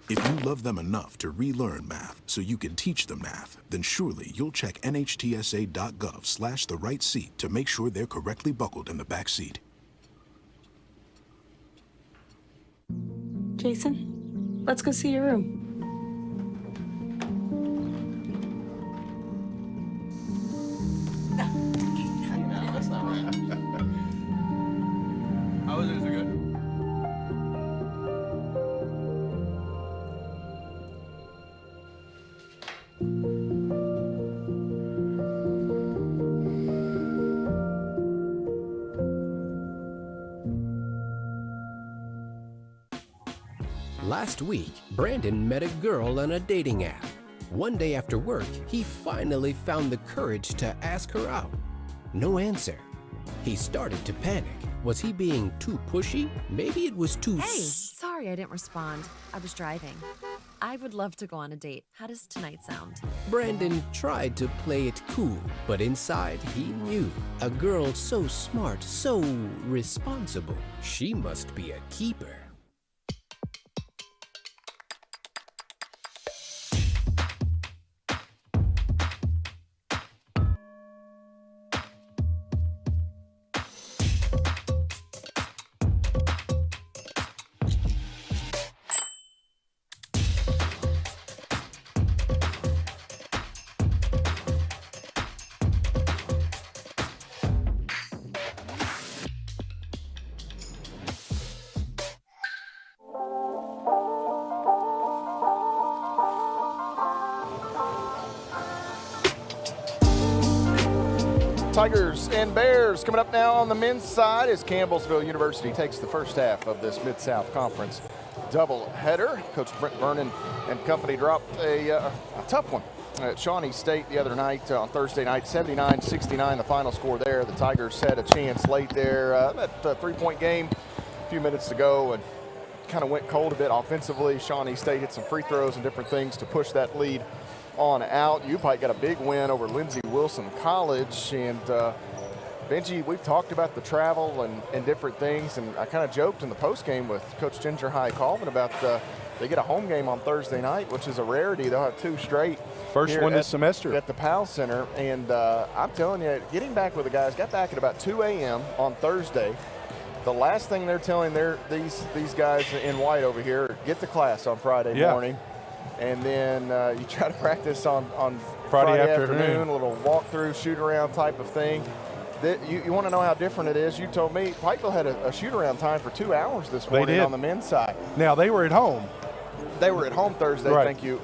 If you love them enough to relearn math so you can teach them math, then surely you'll check nhtsa.gov/the right seat to make sure they're correctly buckled in the back seat. Jason, let's go see your room. No, that's not right. How is it? Is it good? Last week, Brandon met a girl on a dating app. One day after work, he finally found the courage to ask her out. No answer. He started to panic. Was he being too pushy? Maybe it was too Hey, sorry I didn't respond. I was driving. I would love to go on a date. How does tonight sound? Brandon tried to play it cool, but inside he knew. A girl so smart, so responsible, she must be a keeper. Tigers and Bears coming up now on the men's side as Campbellsville University takes the first half of this Mid-South Conference doubleheader. Coach Brent Vernon and company dropped a tough one at Shawnee State the other night on Thursday night, 79-69 the final score there. The Tigers had a chance late there, that three-point game, a few minutes to go, and kind of went cold a bit offensively. Shawnee State hit some free throws and different things to push that lead on out. UPike got a big win over Lindsey Wilson College, and Benji, we've talked about the travel and different things, and I kind of joked in the postgame with Coach Ginger High Colvin about they get a home game on Thursday night, which is a rarity. They'll have two straight. First one this semester. At the Powell Center, and I'm telling you, getting back with the guys, got back at about 2 a.m. on Thursday. The last thing they're telling these guys in white over here, get to class on Friday morning. And then you try to practice on Friday afternoon, a little walkthrough, shoot-around type of thing. You want to know how different it is? You told me Pikeville had a shoot-around time for 2 hours this morning on the men's side. Now, they were at home. They were at home Thursday, right. Thank you.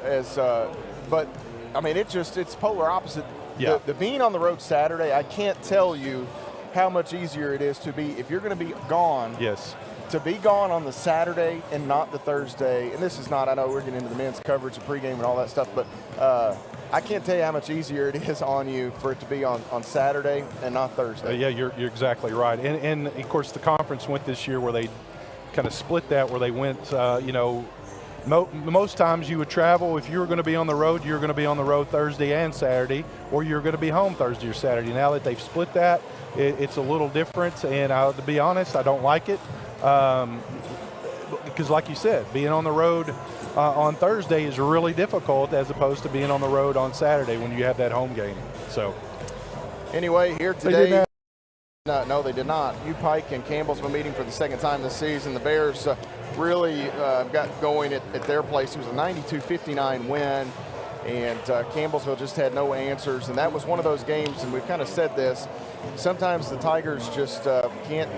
But, I mean, it's polar opposite. Yeah. The being on the road Saturday, I can't tell you how much easier it is to be, if you're going to be gone. Yes. To be gone on the Saturday and not the Thursday, and this is not, I know we're getting into the men's coverage of pregame and all that stuff, but I can't tell you how much easier it is on you for it to be on Saturday and not Thursday. Yeah, you're exactly right. And of course, the conference went this year where they kind of split that, where they went, most times you would travel, if you were going to be on the road, you're going to be on the road Thursday and Saturday, or you're going to be home Thursday or Saturday. Now that they've split that, it's a little different, and to be honest, I don't like it. Because like you said, being on the road on Thursday is really difficult as opposed to being on the road on Saturday when you have that home game. So anyway, here today, no, they did not. UPike and Campbellsville meeting for the second time this season. The Bears really got going at their place. It was a 92-59 win, and Campbellsville just had no answers, and that was one of those games, and we've kind of said this, sometimes the Tigers just can't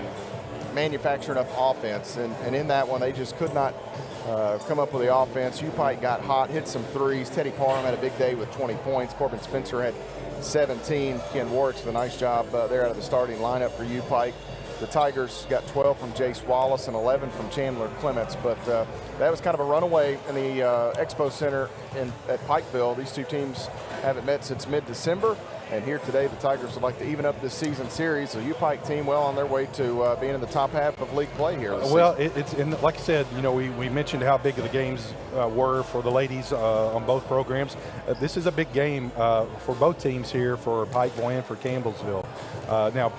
manufacture enough offense, and in that one they just could not come up with the offense. UPike got hot, hit some threes. Teddy Parham had a big day with 20 points. Corbin Spencer had 17. Ken Warwick's did a nice job there out of the starting lineup for UPike. The Tigers got 12 from Jace Wallace and 11 from Chandler Clements, but that was kind of a runaway in the Expo Center at Pikeville. These two teams haven't met since mid-December. And here today, the Tigers would like to even up this season series. The UPike team well on their way to being in the top half of league play here. Well, it's like I said, we mentioned how big the games were for the ladies on both programs. This is a big game for both teams here, for Pikeville and for Campbellsville. Now,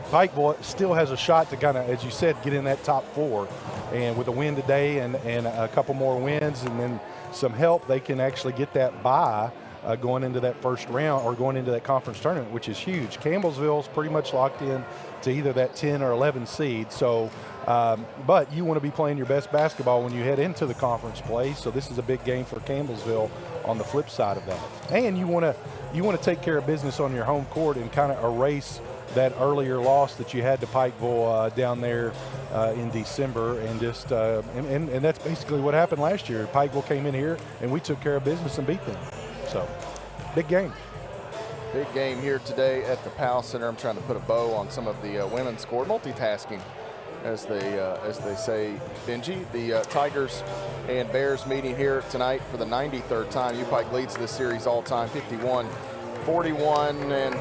Pikeville still has a shot to kind of, as you said, get in that top four. And with a win today and a couple more wins and then some help, they can actually get that bye. Going into that first round or going into that conference tournament, which is huge. Campbellsville's pretty much locked in to either that 10 or 11 seed. So, but you want to be playing your best basketball when you head into the conference play. So this is a big game for Campbellsville on the flip side of that. And you want to take care of business on your home court and kind of erase that earlier loss that you had to Pikeville down there in December, and just and that's basically what happened last year. Pikeville came in here and we took care of business and beat them. So, big game. Big game here today at the Powell Center. I'm trying to put a bow on some of the women's score. Multitasking, as they say, Benji. The Tigers and Bears meeting here tonight for the 93rd time. UPike leads this series all time, 51-41, and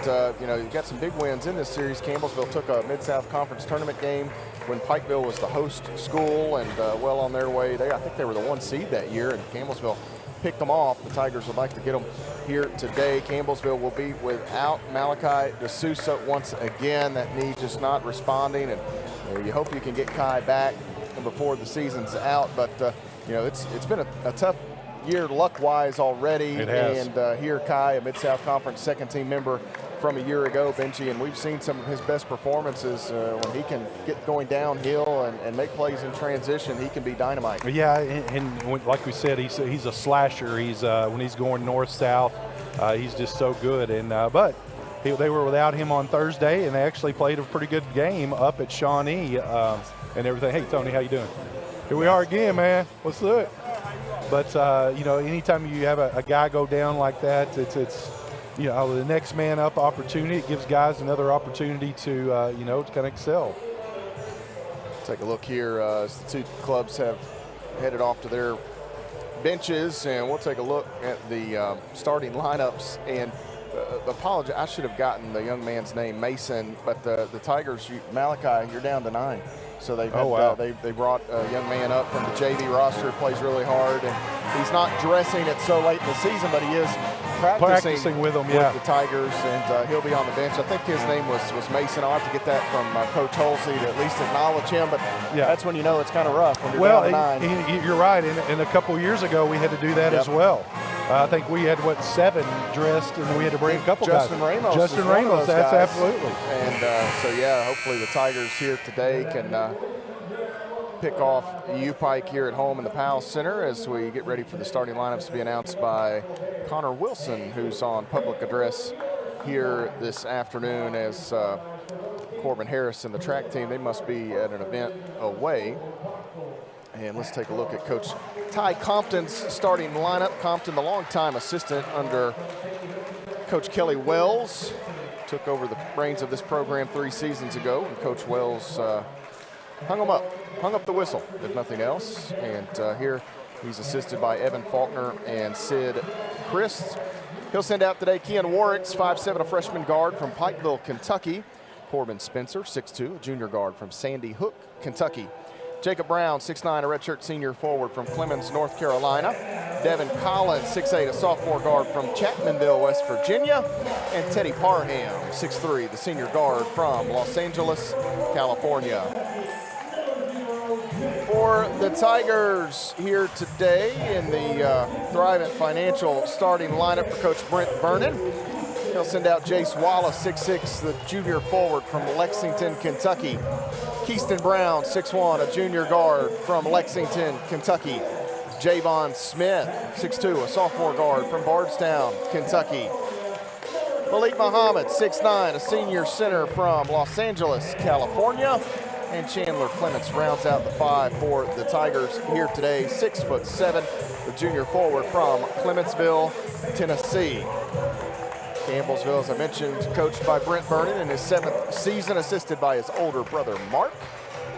you've got some big wins in this series. Campbellsville took a Mid-South Conference tournament game when Pikeville was the host school, and well on their way. I think they were the 1 seed that year, and Campbellsville picked them off. The Tigers would like to get them here today. Campbellsville will be without Malachi DeSouza once again. That knee just not responding, and you hope you can get Kai back before the season's out. But it's been a tough year luck-wise already. It has. And here Kai, a Mid-South Conference second-team member from a year ago, Benji, and we've seen some of his best performances when he can get going downhill and make plays in transition. He can be dynamite. Yeah, and like we said, he's a slasher. He's when he's going north-south, he's just so good. And but they were without him on Thursday, and they actually played a pretty good game up at Shawnee and everything. Hey, Tony, how you doing? Here we are again, man. Let's do it. But anytime you have a guy go down like that, the next man up opportunity. It gives guys another opportunity to, to kind of excel. Take a look here as the two clubs have headed off to their benches, and we'll take a look at the starting lineups. And apologize, I should have gotten the young man's name, Mason, but the Tigers, Malachi, you're down to 9. So they've had, they brought a young man up from the JV roster who plays really hard, and he's not dressing it so late in the season, but he is practicing with them, with the Tigers, and he'll be on the bench. I think his name was Mason. I'll have to get that from Coach Holsey to at least acknowledge him, but that's when you know it's kind of rough when you're down to 9. You're right, and a couple years ago we had to do that as well. I think we had, 7 dressed, and we had to bring a couple Justin guys. Ramos. Justin Ramos, that's guys. absolutely. And hopefully the Tigers here today can pick off UPike here at home in the Powell Center as we get ready for the starting lineups to be announced by Connor Wilson, who's on public address here this afternoon as Corbin Harris and the track team, they must be at an event away. And let's take a look at Coach Ty Compton's starting lineup. Compton, the longtime assistant under Coach Kelly Wells, took over the reins of this program 3 seasons ago, and Coach Wells hung up the whistle, if nothing else. And here he's assisted by Evan Faulkner and Sid Christ. He'll send out today Kean Warricks, 5'7", a freshman guard from Pikeville, Kentucky. Corbin Spencer, 6'2", a junior guard from Sandy Hook, Kentucky. Jacob Brown, 6'9", a redshirt senior forward from Clemens, North Carolina. Devin Collins, 6'8", a sophomore guard from Chapmanville, West Virginia. And Teddy Parham, 6'3", the senior guard from Los Angeles, California. For the Tigers here today in the Thrivent Financial starting lineup for Coach Brent Vernon. He'll send out Jace Wallace, 6'6", the junior forward from Lexington, Kentucky. Keaston Brown, 6'1", a junior guard from Lexington, Kentucky. Javon Smith, 6'2", a sophomore guard from Bardstown, Kentucky. Malik Muhammad, 6'9", a senior center from Los Angeles, California. And Chandler Clements rounds out the 5 for the Tigers here today, 6'7", the junior forward from Clementsville, Tennessee. Campbellsville, as I mentioned, coached by Brent Vernon in his 7th season, assisted by his older brother Mark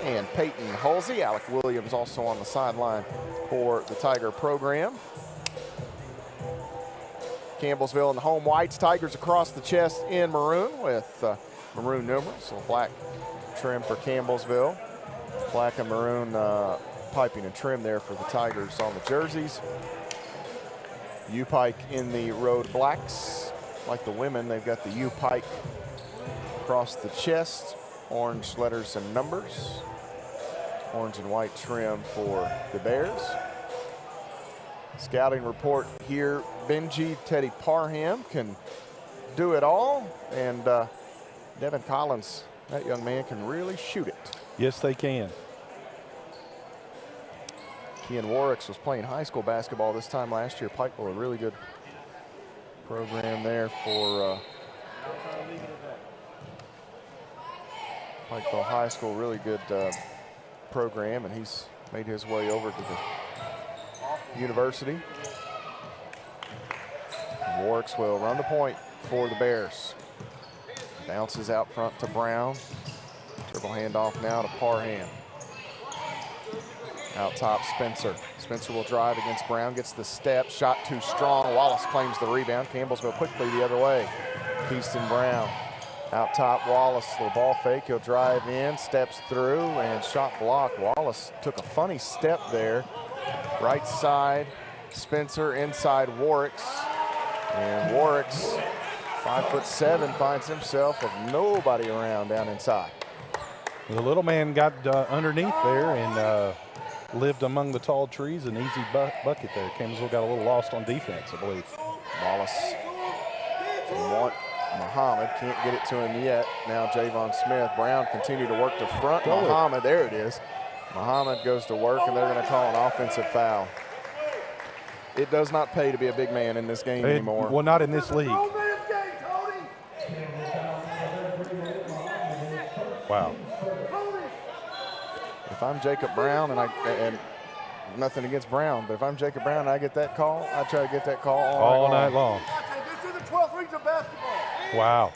and Peyton Halsey. Alec Williams also on the sideline for the Tiger program. Campbellsville in the home whites, Tigers across the chest in maroon with maroon numerals, so black trim for Campbellsville. Black and maroon piping and trim there for the Tigers on the jerseys. UPike in the road blacks. Like the women, they've got the UPike across the chest, orange letters and numbers, orange and white trim for the Bears. Scouting report here, Benji Teddy Parham can do it all, and Devin Collins, that young man can really shoot it. Yes, they can. Kean Warricks was playing high school basketball this time last year. Pikeville, a really good program there for Pikeville High School, really good program, and he's made his way over to the university. Warricks will run the point for the Bears. Bounces out front to Brown. Dribble handoff now to Parham. Out top, Spencer. Spencer will drive against Brown, gets the step, shot too strong. Wallace claims the rebound. Campbellsville quickly the other way. Keaston Brown. Out top, Wallace, the ball fake. He'll drive in, steps through, and shot blocked. Wallace took a funny step there. Right side, Spencer, inside Warricks. And Warricks, 5'7", finds himself with nobody around down inside. The little man got underneath there and lived among the tall trees, an easy bucket there. Campbellsville got a little lost on defense, I believe. Wallace from Muhammad, can't get it to him yet. Now Javon Smith. Brown continue to work to front. Muhammad, there it is. Muhammad goes to work, and they're going to call an offensive foul. It does not pay to be a big man in this game anymore. Well, not in this league. Wow. If I'm Jacob Brown, and nothing against Brown, but if I'm Jacob Brown and I get that call, I try to get that call all night long. Wow.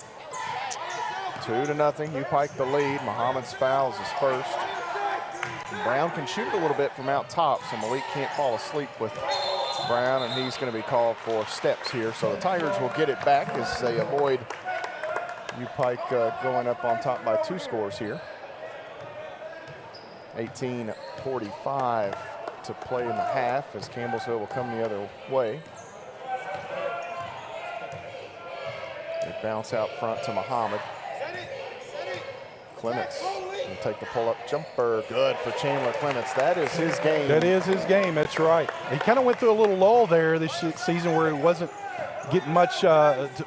2-0, UPike the lead. Muhammad's fouls his first. Brown can shoot it a little bit from out top, so Malik can't fall asleep with Brown, and he's going to be called for steps here. So the Tigers will get it back as they avoid UPike going up on top by 2 scores here. 18:45 to play in the half as Campbellsville will come the other way. They bounce out front to Muhammad. Clements will take the pull-up jumper. Good for Chandler Clements. That is his game. That is his game. That's right. He kind of went through a little lull there this season where he wasn't getting much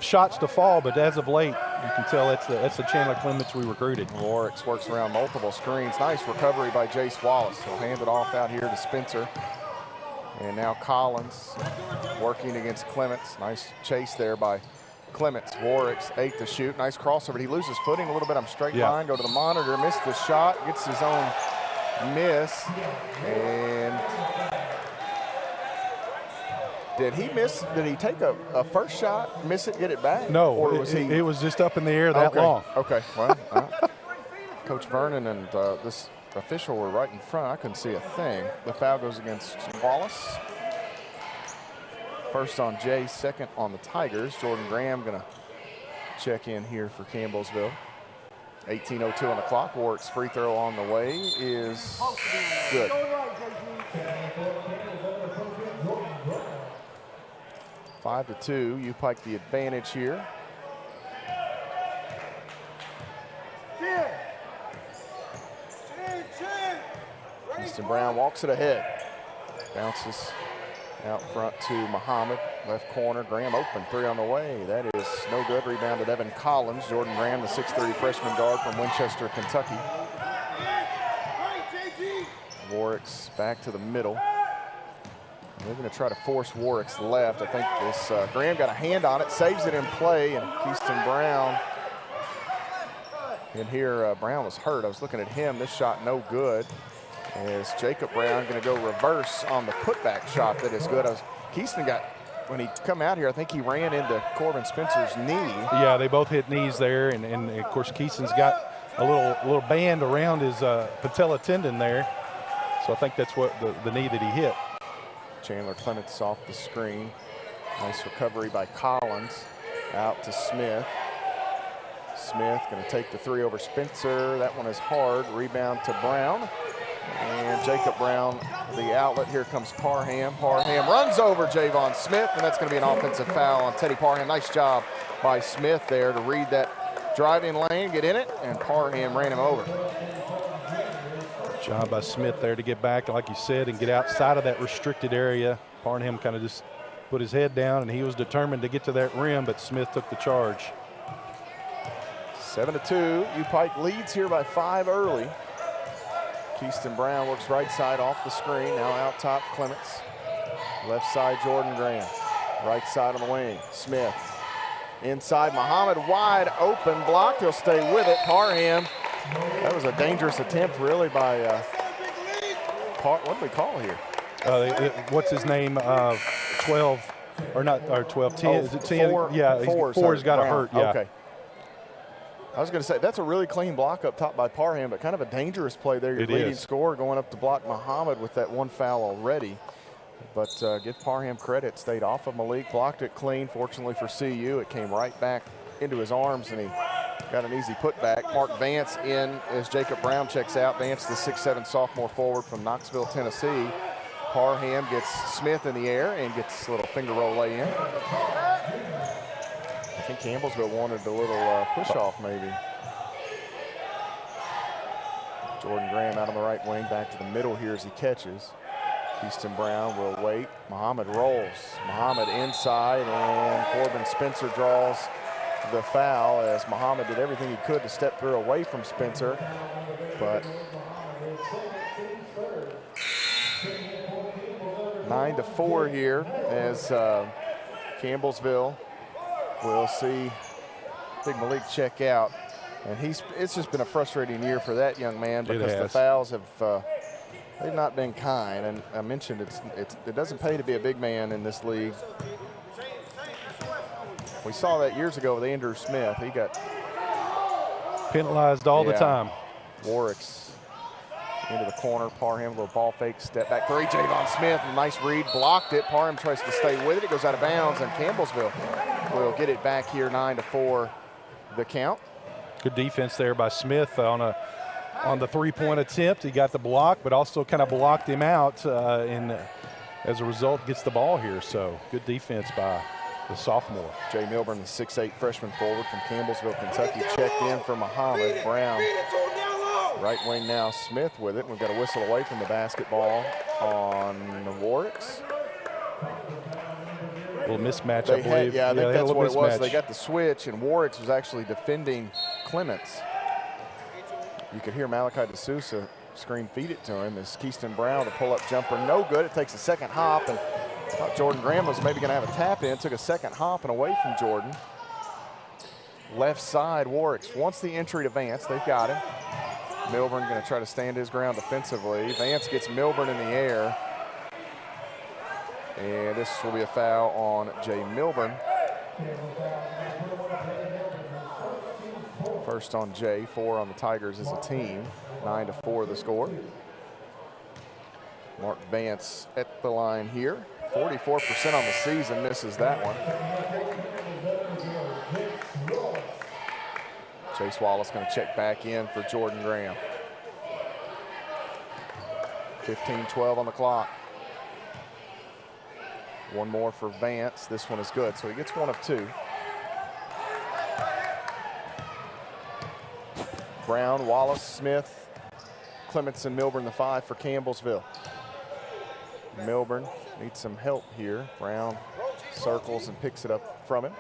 shots to fall, but as of late, you can tell that's the Chandler Clements we recruited. Warwick works around multiple screens. Nice recovery by Jace Wallace. He'll hand it off out here to Spencer. And now Collins working against Clements. Nice chase there by Clements. Warwick's 8 to shoot. Nice crossover. He loses footing a little bit on straight line. Go to the monitor. Missed the shot. Gets his own miss. And did he miss? Did he take a first shot, miss it, get it back? No, or was it was just up in the air that long. Okay. Well, Coach Vernon and this official were right in front. I couldn't see a thing. The foul goes against Wallace. First on Jay, second on the Tigers. Jordan Graham going to check in here for Campbellsville. 18:02 on the clock. Warwick's free throw on the way is good. 5-2, UPike the advantage here. Easton Brown walks it ahead. Bounces out front to Muhammad, left corner. Graham open, 3 on the way. That is no good. Rebounded Evan Collins. Jordan Graham, the 6'3" freshman guard from Winchester, Kentucky. Warwick's back to the middle. They're going to try to force Warwick's left. I think this Graham got a hand on it, saves it in play, and Keyston Brown. And here Brown was hurt. I was looking at him. This shot no good. As Jacob Brown going to go reverse on the putback shot that is good. Keyston got, when he come out here, I think he ran into Corbin Spencer's knee. Yeah, they both hit knees there, and of course Keyston's got a little band around his patella tendon there. So I think that's what the knee that he hit. Chandler Clements off the screen. Nice recovery by Collins. Out to Smith. Smith going to take the 3 over Spencer. That one is hard. Rebound to Brown. And Jacob Brown, the outlet. Here comes Parham. Parham runs over Javon Smith, and that's going to be an offensive foul on Teddy Parham. Nice job by Smith there to read that driving lane, get in it, and Parham ran him over. Job by Smith there to get back, like you said, and get outside of that restricted area. Parham kind of just put his head down, and he was determined to get to that rim, but Smith took the charge. 7-2. UPike leads here by 5 early. Keyston Brown works right side off the screen. Now out top, Clements. Left side, Jordan Graham. Right side on the wing, Smith. Inside, Muhammad wide open, blocked. He'll stay with it. Parham. That was a dangerous attempt, really, by what do we call here? What's his name? 12, or not? Or 12? 10? Is it 10? Yeah, four's got to hurt. Yeah. Okay. I was going to say, that's a really clean block up top by Parham, but kind of a dangerous play there. Your leading scorer going up to block Muhammad with that 1 foul already. But give Parham credit. Stayed off of Malik, blocked it clean. Fortunately for CU, it came right back into his arms, and he got an easy putback. Mark Vance in as Jacob Brown checks out. Vance, the 6'7" sophomore forward from Knoxville, Tennessee. Parham gets Smith in the air and gets a little finger roll lay in. I think Campbellsville wanted a little push-off maybe. Jordan Graham out on the right wing, back to the middle here as he catches. Keyston Brown will wait. Muhammad rolls. Muhammad inside, and Corbin Spencer draws the foul as Muhammad did everything he could to step through away from Spencer. But 9-4 here as Campbellsville will see Big Malik check out. And it's just been a frustrating year for that young man because the fouls have they've not been kind. And I mentioned it doesn't pay to be a big man in this league. We saw that years ago with Andrew Smith. He got penalized all the time. Warwick's into the corner. Parham, little ball fake, step back three. Javon Smith, nice read, blocked it. Parham tries to stay with it. It goes out of bounds, and Campbellsville will get it back here, 9-4 the count. Good defense there by Smith on the three-point attempt. He got the block, but also kind of blocked him out, and as a result, gets the ball here. So good defense by the sophomore. Jay Milburn, the 6'8" freshman forward from Campbellsville, Kentucky, checked in for Muhammad Brown. Right wing now, Smith with it. We've got a whistle away from the basketball on the Warwicks. A little mismatch, I believe. I think that's what it was. They got the switch, and Warwicks was actually defending Clements. You could hear Malachi DeSouza scream, feed it to him, as Keyston Brown, the pull-up jumper, no good. It takes a second hop, and I thought Jordan Graham was maybe going to have a tap in. Took a second hop and away from Jordan. Left side, Warwicks wants the entry to Vance. They've got him. Milburn going to try to stand his ground defensively. Vance gets Milburn in the air. And this will be a foul on Jay Milburn. First on Jay, 4 on the Tigers as a team. 9-4 the score. Mark Vance at the line here. 44% on the season, misses that one. Chase Wallace going to check back in for Jordan Graham. 15-12 on the clock. One more for Vance. This one is good, so he gets 1 of 2. Brown, Wallace, Smith, Clements, and Milburn, the 5 for Campbellsville. Milburn needs some help here. Brown circles and picks it up from him.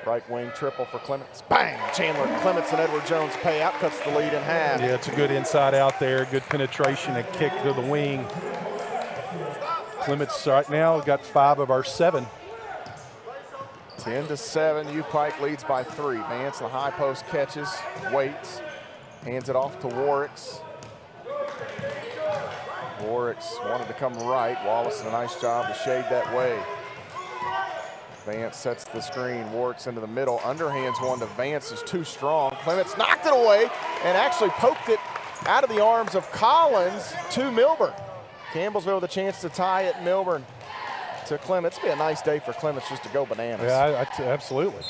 Right wing triple for Clements. Bang! Chandler, Clements, and Edward Jones pay out, cuts the lead in half. Yeah, it's a good inside out there, good penetration and kick to the wing. Clements right now got 5 of our 7. 10-7, UPike leads by 3. Vance, the high post catches, waits, hands it off to Warwicks. Warwicks wanted to come right. Wallace did a nice job to shade that way. Vance sets the screen. Warwicks into the middle. Underhands one to Vance, is too strong. Clements knocked it away and actually poked it out of the arms of Collins to Milburn. Campbellsville with a chance to tie it. Milburn to Clements. It'd be a nice day for Clements just to go bananas. Yeah, absolutely.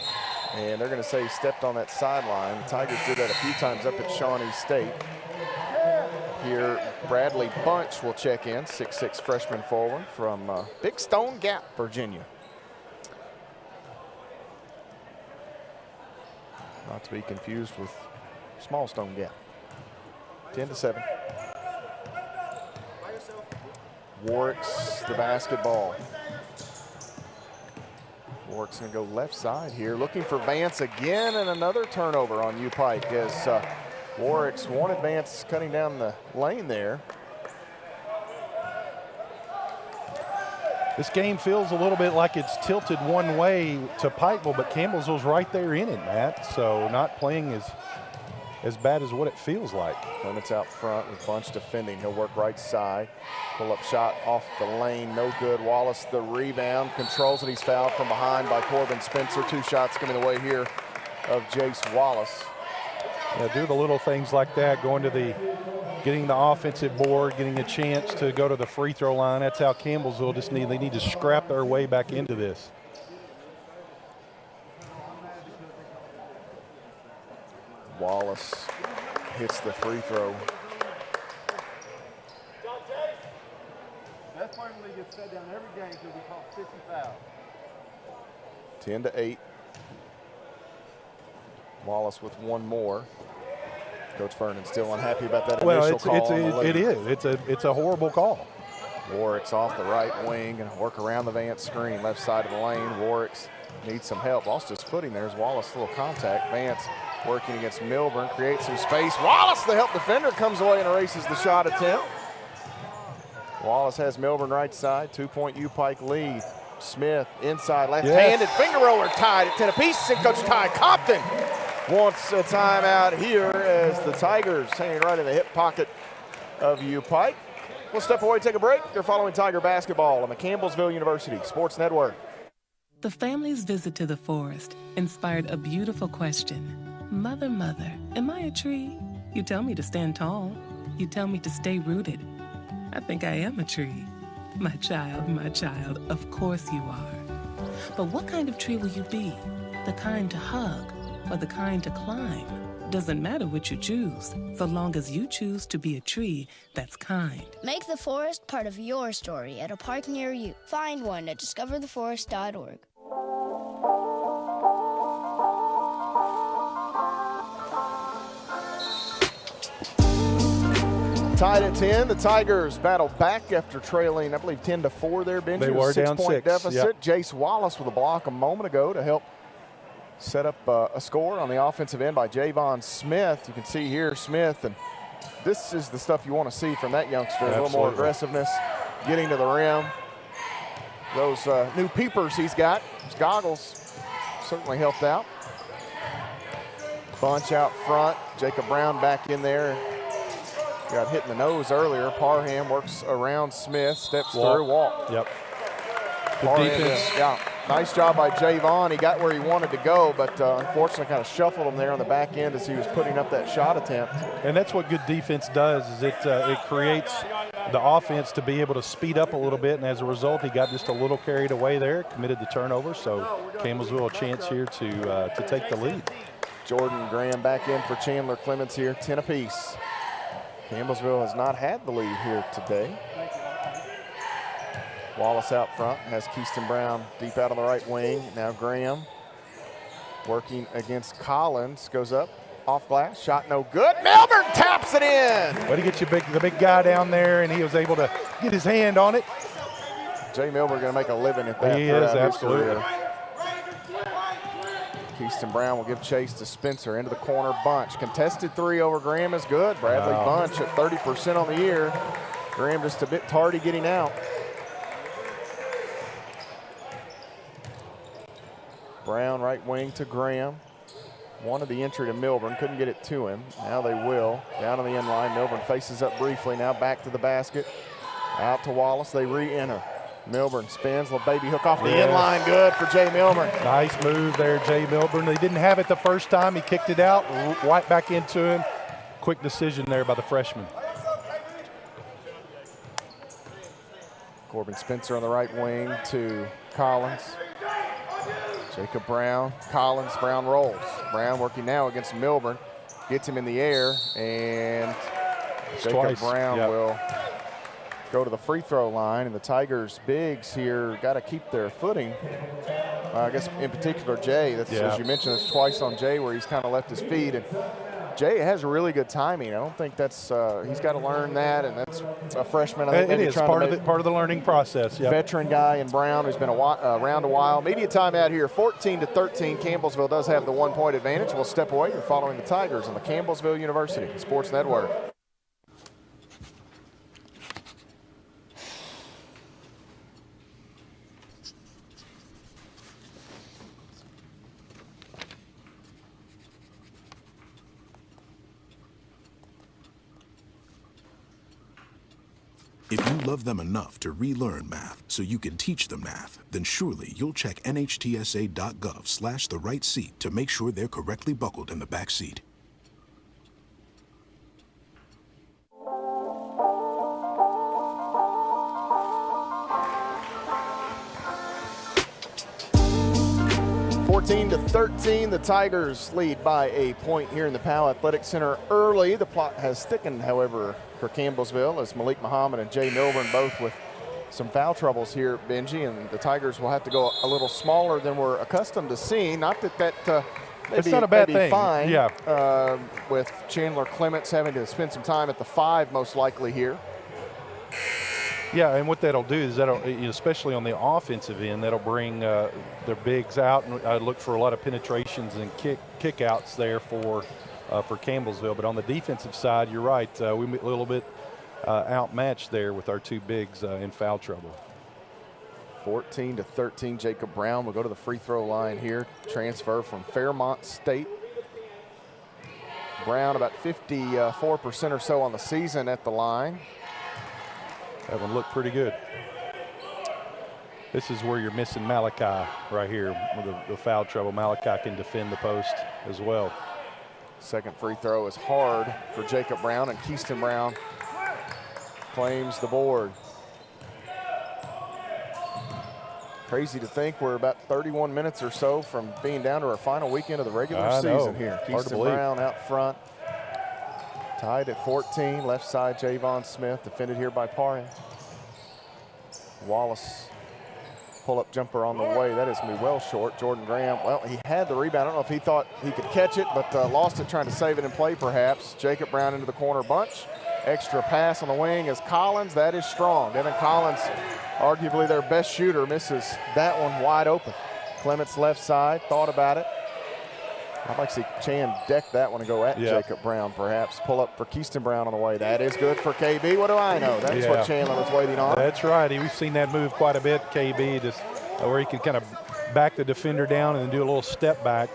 And they're going to say he stepped on that sideline. The Tigers did that a few times up at Shawnee State. Here, Bradley Bunch will check in, 6'6" freshman forward from Big Stone Gap, Virginia. Not to be confused with Small Stone Gap. 10-7. Warwick's the basketball. Warwick's going to go left side here, looking for Vance again, and another turnover on UPike as Warwick's wanted Vance cutting down the lane there. This game feels a little bit like it's tilted one way to Pikeville, but Campbellsville's right there in it, Matt. So not playing as bad as what it feels like. Clements out front with Bunch defending. He'll work right side. Pull-up shot off the lane, no good. Wallace the rebound, controls it. He's fouled from behind by Corbin Spencer. 2 shots coming away here of Jace Wallace. Yeah, do the little things like that, getting the offensive board, getting a chance to go to the free throw line. That's how Campbellsville they need to scrap their way back into this. Wallace hits the free throw. That's why when they get set down every game because we call 50 fouls. 10-8. Wallace with one more. Coach Vernon still unhappy about that initial call. It is. It's a horrible call. Warwick's off the right wing and work around the Vance screen. Left side of the lane. Warwick's needs some help. Lost his footing. There's Wallace, a little contact. Vance working against Milburn, creates some space. Wallace, the help defender, comes away and erases the shot attempt. Wallace has Milburn right side. 2-point UPike lead. Smith inside, left-handed finger roller tied at 10 apiece. And Coach Ty Compton wants a timeout here as the Tigers hanging right in the hip pocket of UPike. We'll step away, take a break. You're following Tiger basketball on the Campbellsville University Sports Network. The family's visit to the forest inspired a beautiful question. Mother, mother, am I a tree? You tell me to stand tall. You tell me to stay rooted. I think I am a tree. My child, of course you are. But what kind of tree will you be? The kind to hug or the kind to climb? Doesn't matter what you choose, so long as you choose to be a tree that's kind. Make the forest part of your story at a park near you. Find one at discovertheforest.org. Tied at 10, the Tigers battle back after trailing, I believe, 10-4 there, Benji. They were down 6-point 6. deficit. Yep. Jace Wallace with a block a moment ago to help set up a score on the offensive end by Javon Smith. You can see here Smith, and this is the stuff you want to see from that youngster. Absolutely. A little more aggressiveness, getting to the rim. Those new peepers he's got, his goggles, certainly helped out. Bunch out front, Jacob Brown back in there. Got hit in the nose earlier. Parham works around Smith, steps through, walk. Yep. Good defense. Yeah, nice job by Javon. He got where he wanted to go, but unfortunately kind of shuffled him there on the back end as he was putting up that shot attempt. And that's what good defense does, is it creates the offense to be able to speed up a little bit, and as a result, he got just a little carried away there, committed the turnover, so Campbellsville a chance here to take the lead. Jordan Graham back in for Chandler Clements here, 10 apiece. Campbellsville has not had the lead here today. Wallace out front, has Keyston Brown deep out on the right wing. Now Graham working against Collins, goes up, off glass, shot no good. Melbourne taps it in. Way to get the big guy down there, and he was able to get his hand on it. Jay Milburn going to make a living at that. He is, absolutely. Keyston Brown will give chase to Spencer into the corner. Bunch contested three over Graham is good. Bradley Bunch at 30% on the year. Graham just a bit tardy getting out. Brown right wing to Graham. Wanted the entry to Milburn, couldn't get it to him. Now they will. Down on the end line, Milburn faces up briefly, now back to the basket. Out to Wallace, they re-enter. Milburn spins, little baby hook off the end line, good for Jay Milburn. Nice move there, Jay Milburn. They didn't have it the first time, he kicked it out, right back into him. Quick decision there by the freshman. Corbin Spencer on the right wing to Collins. Jacob Brown, Collins, Brown rolls. Brown working now against Milburn. Gets him in the air, and Jacob Brown will go to the free throw line, and the Tigers bigs here got to keep their footing. I guess in particular Jay, that's, as you mentioned, it's twice on Jay where he's kind of left his feet, and Jay has really good timing. I don't think that's he's got to learn that, and that's a freshman. I think it is part of the learning process. Yep. Veteran guy in Brown who's been around a while. Media timeout here, 14-13. Campbellsville does have the 1-point advantage. We'll step away. You're following the Tigers on the Campbellsville University Sports Network. If you love them enough to relearn math so you can teach them math, then surely you'll check nhtsa.gov/the-right-seat to make sure they're correctly buckled in the back seat. To 13, the Tigers lead by a point here in the Powell Athletic Center early. The plot has thickened, however, for Campbellsville as Malik Muhammad and Jay Milburn both with some foul troubles here, Benji, and the Tigers will have to go a little smaller than we're accustomed to seeing. Not that it's not a bad thing. Fine. Yeah. With Chandler Clements having to spend some time at the 5 most likely here. Yeah, and what that'll do is that'll, especially on the offensive end, that'll bring their bigs out and look for a lot of penetrations and kick-outs there for Campbellsville. But on the defensive side, you're right, we're a little bit outmatched there with our two bigs in foul trouble. 14-13, Jacob Brown will go to the free throw line here. Transfer from Fairmont State. Brown about 54% or so on the season at the line. That one looked pretty good. This is where you're missing Malachi right here with the foul trouble. Malachi can defend the post as well. Second free throw is hard for Jacob Brown, and Keyston Brown claims the board. Crazy to think we're about 31 minutes or so from being down to our final weekend of the regular season here. Keyston Brown out front, tied at 14. Left side, Javon Smith, defended here by Parham. Wallace, pull-up jumper on the way. That is going to be well short. Jordan Graham, well, he had the rebound. I don't know if he thought he could catch it, but lost it trying to save it in play perhaps. Jacob Brown into the corner bunch. Extra pass on the wing is Collins. That is strong. Devin Collins, arguably their best shooter, misses that one wide open. Clements left side, thought about it. I'd like to see Chan deck that one and go at Jacob Brown, perhaps. Pull up for Keyston Brown on the way. That is good for KB. What do I know? That's what Chandler was waiting on. That's right. We've seen that move quite a bit, KB, just where he can kind of back the defender down and then do a little step back.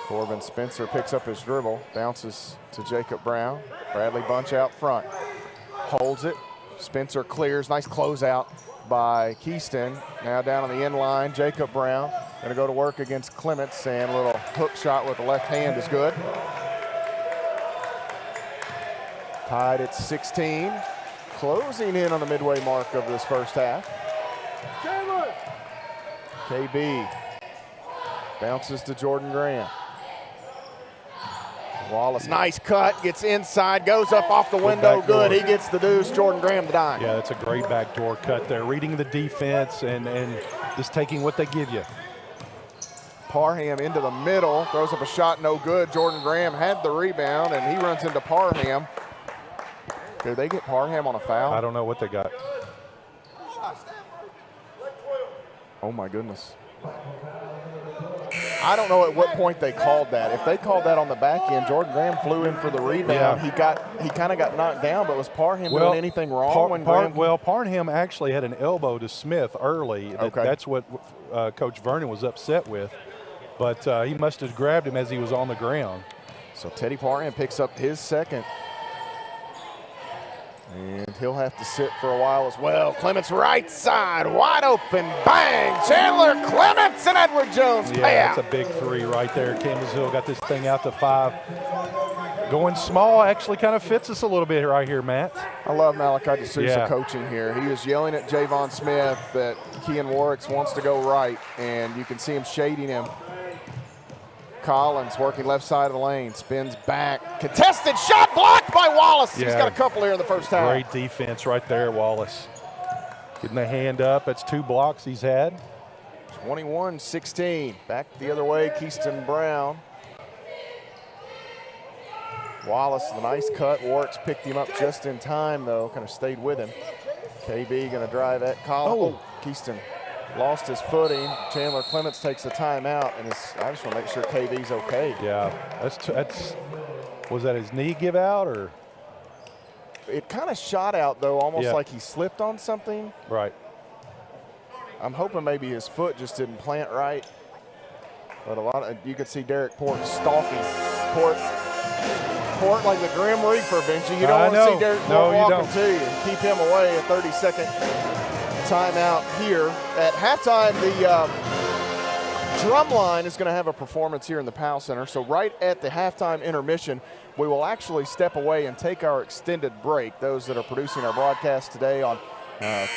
Corbin Spencer picks up his dribble, bounces to Jacob Brown. Bradley Bunch out front, holds it. Spencer clears, nice closeout by Keyston. Now down on the end line, Jacob Brown gonna go to work against Clements, and a little hook shot with the left hand is good. Tied at 16, closing in on the midway mark of this first half. KB bounces to Jordan Graham. Wallace, nice cut, gets inside, goes up off the window, good. He gets the deuce, Jordan Graham the dime. Yeah, that's a great backdoor cut there. Reading the defense and just taking what they give you. Parham into the middle, throws up a shot, no good. Jordan Graham had the rebound, and he runs into Parham. Did they get Parham on a foul? I don't know what they got. Oh my goodness. I don't know at what point they called that. If they called that on the back end, Jordan Graham flew in for the rebound. Yeah. He kind of got knocked down, but was Parham doing anything wrong? Parham actually had an elbow to Smith early. That's what Coach Vernon was upset with. But he must have grabbed him as he was on the ground. So Teddy Parham picks up his second. And he'll have to sit for a while as well. Clements right side, wide open, bang! Chandler Clements and Edward Jones payout. Yeah, that's a big three right there. Campbellsville got this thing out to 5. Going small actually kind of fits us a little bit right here, Matt. I love Malachi D'Souza coaching here. He was yelling at Javon Smith that Kean Warwicks wants to go right, and you can see him shading him. Collins working left side of the lane, spins back, contested shot blocked by Wallace. He's got a couple here in the first half. Great defense right there, Wallace. Getting the hand up, that's 2 blocks he's had. 21-16, back the other way, Keyston Brown. Wallace, the nice cut, Warwicks picked him up just in time though, kind of stayed with him. KB gonna drive at Collins. Keyston lost his footing. Chandler Clements takes a timeout, and I just want to make sure KB's okay. Yeah, that's was that his knee give out, or? It kind of shot out though, almost like he slipped on something. Right. I'm hoping maybe his foot just didn't plant right. But you could see Derek Port stalking. Port like the Grim Reaper, Benji. You don't want to see Derek Port walking to you. Keep him away. A 30-second timeout here. At halftime, the Drumline is going to have a performance here in the Powell Center. So right at the halftime intermission, we will actually step away and take our extended break. Those that are producing our broadcast today on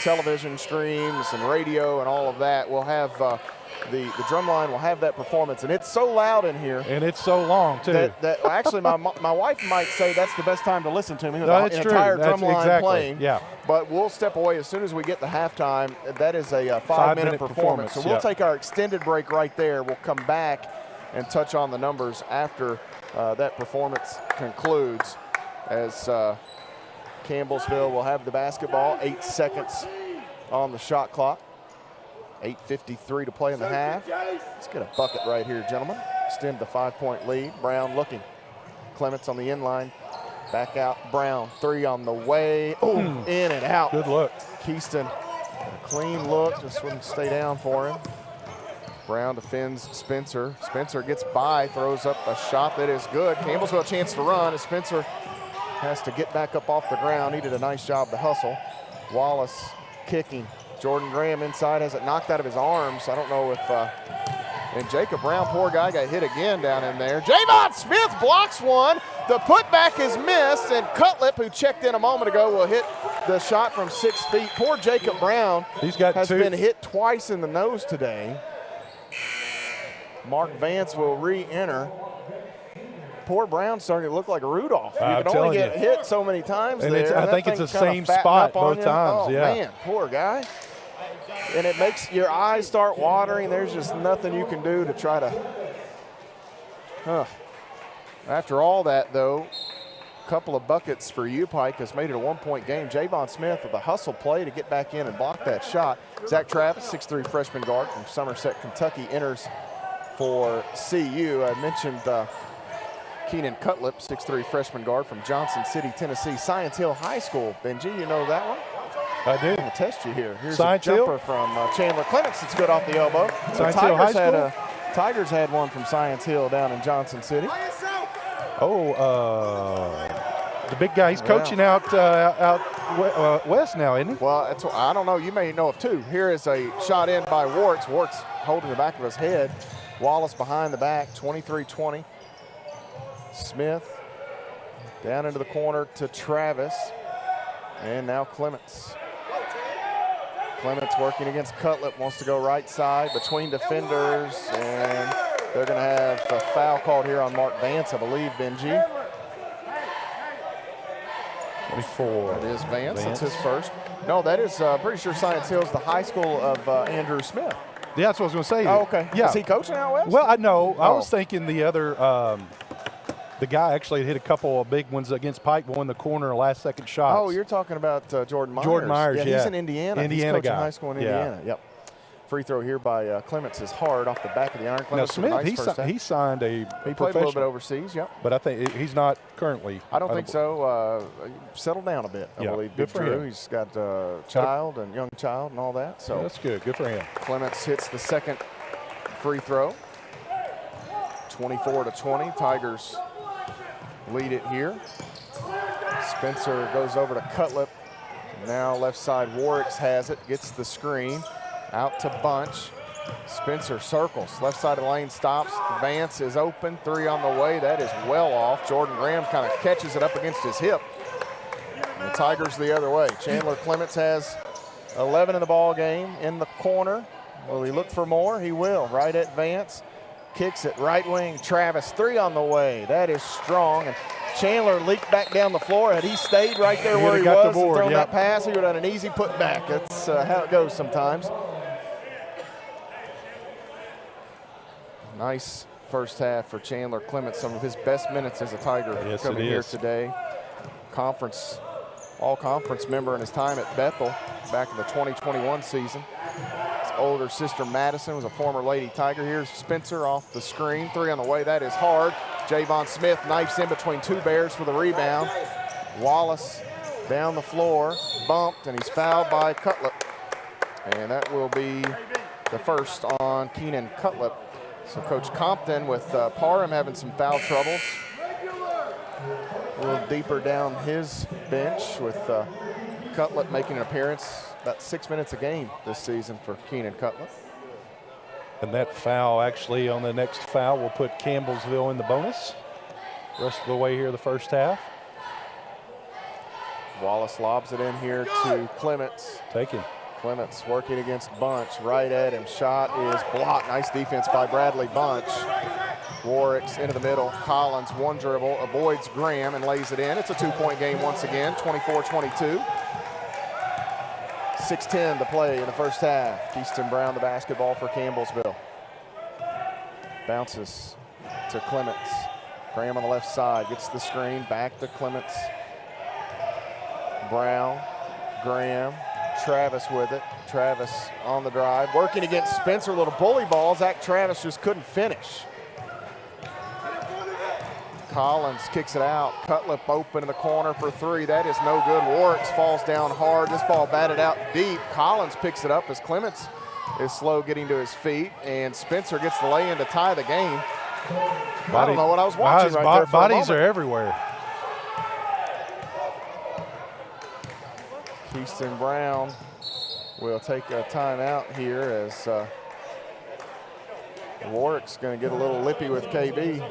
television streams and radio and all of that, we'll have the Drumline will have that performance. And it's so loud in here. And it's so long, too. That actually, my wife might say that's the best time to listen to me with the entire Drumline playing. Yeah. But we'll step away as soon as we get the halftime. That is a 5-minute performance. So we'll take our extended break right there. We'll come back and touch on the numbers after that performance concludes, as Campbellsville will have the basketball. 8 seconds on the shot clock. 8:53 to play in the half. Let's get a bucket right here, gentlemen. Extend the 5-point lead. Brown looking. Clements on the end line. Back out. Brown, 3 on the way. Oh, in and out. Good look. Keyston, a clean look. Just wouldn't stay down for him. Brown defends Spencer. Spencer gets by, throws up a shot that is good. Campbellsville a chance to run as Spencer has to get back up off the ground. He did a nice job to hustle. Wallace kicking. Jordan Graham inside has it knocked out of his arms. I don't know if, and Jacob Brown, poor guy, got hit again down in there. Javon Smith blocks one. The putback is missed, and Cutlip, who checked in a moment ago, will hit the shot from 6 feet. Poor Jacob Brown has been hit twice in the nose today. Mark Vance will re-enter. Poor Brown starting to look like Rudolph. You can only get hit so many times and there. I think it's the same spot both times. Oh, yeah. Man, poor guy. And it makes your eyes start watering. There's just nothing you can do to try to. After all that, though, a couple of buckets for UPike has made it a 1-point game. Javon Smith with a hustle play to get back in and block that shot. Zach Travis, 6'3" freshman guard from Somerset, Kentucky, enters for CU. I mentioned Keenan Cutlip, 6'3" freshman guard from Johnson City, Tennessee, Science Hill High School. Benji, you know that one? I do. I'm going to test you here. Here's Science a jumper from Chandler Clements. It's good off the elbow. Science Hill High School? Tigers had one from Science Hill down in Johnson City. The big guy, he's coaching out west now, isn't he? Well, that's what, I don't know. You may know of two. Here is a shot in by Warts. Warts holding the back of his head. Wallace behind the back, 23-20. Smith down into the corner to Travis. And now Clements. Clements working against Cutlip, wants to go right side between defenders, and they're going to have a foul called here on Mark Vance, I believe, Benji. 24. That is Vance. That's his first. No, that is pretty sure Science Hill's the high school of Andrew Smith. Yeah, that's what I was going to say. Oh, okay. Yeah. Is he coaching out west? Well, I know. I was thinking the other the guy actually hit a couple of big ones against Pike, won the corner last-second shots. Oh, you're talking about Jordan Myers. Jordan Myers, yeah. He's in Indiana. He's coaching high school in Indiana. Yep. Free throw here by Clements is hard off the back of the iron. Now Smith, he signed a He played a little bit overseas, yep. But I think he's not currently. I don't think so. Settled down a bit, I believe. Good for him. He's got a child and young child and all that. So that's good. Good for him. Clements hits the second free throw. 24-20. Tigers lead it here. Spencer goes over to Cutlip. Now left side, Warwicks has it, gets the screen. Out to Bunch. Spencer circles. Left side of the lane stops. Vance is open. 3 on the way. That is well off. Jordan Graham kind of catches it up against his hip. And the Tigers the other way. Chandler Clements has 11 in the ball game in the corner. Will he look for more? He will. Right at Vance. Kicks it right wing. Travis, 3 on the way. That is strong. And Chandler leaked back down the floor. Had he stayed right there where he was and thrown that pass, he would have had an easy putback. That's how it goes sometimes. Nice first half for Chandler Clements. Some of his best minutes as a Tiger coming here today. All-conference member in his time at Bethel back in the 2021 season. His older sister Madison was a former Lady Tiger. Here's Spencer off the screen. 3 on the way. That is hard. Javon Smith knifes in between 2 Bears for the rebound. Wallace down the floor, bumped, and he's fouled by Cutlip. And that will be the first on Keenan Cutlip. So Coach Compton with Parham having some foul troubles. A little deeper down his bench with Cutlip making an appearance about 6 minutes a game this season for Keenan Cutlip. And that foul actually on the next foul will put Campbellsville in the bonus. Rest of the way here the first half. Wallace lobs it in here to Clements. Taken. Clements working against Bunch, right at him. Shot is blocked. Nice defense by Bradley Bunch. Warwicks into the middle. Collins, 1 dribble, avoids Graham and lays it in. It's a 2-point game once again, 24-22. 6:10 to play in the first half. Easton Brown the basketball for Campbellsville. Bounces to Clements. Graham on the left side, gets the screen, back to Clements. Brown, Graham, Travis with it. Travis on the drive, working against Spencer, little bully ball. Zach Travis just couldn't finish. Collins kicks it out. Cutlip open in the corner for 3. That is no good. Warwicks falls down hard. This ball batted out deep. Collins picks it up as Clements is slow getting to his feet, and Spencer gets the lay-in to tie the game. I don't know what I was watching right there for bodies are everywhere. Keyston Brown will take a timeout here as Warwick's going to get a little lippy with KB.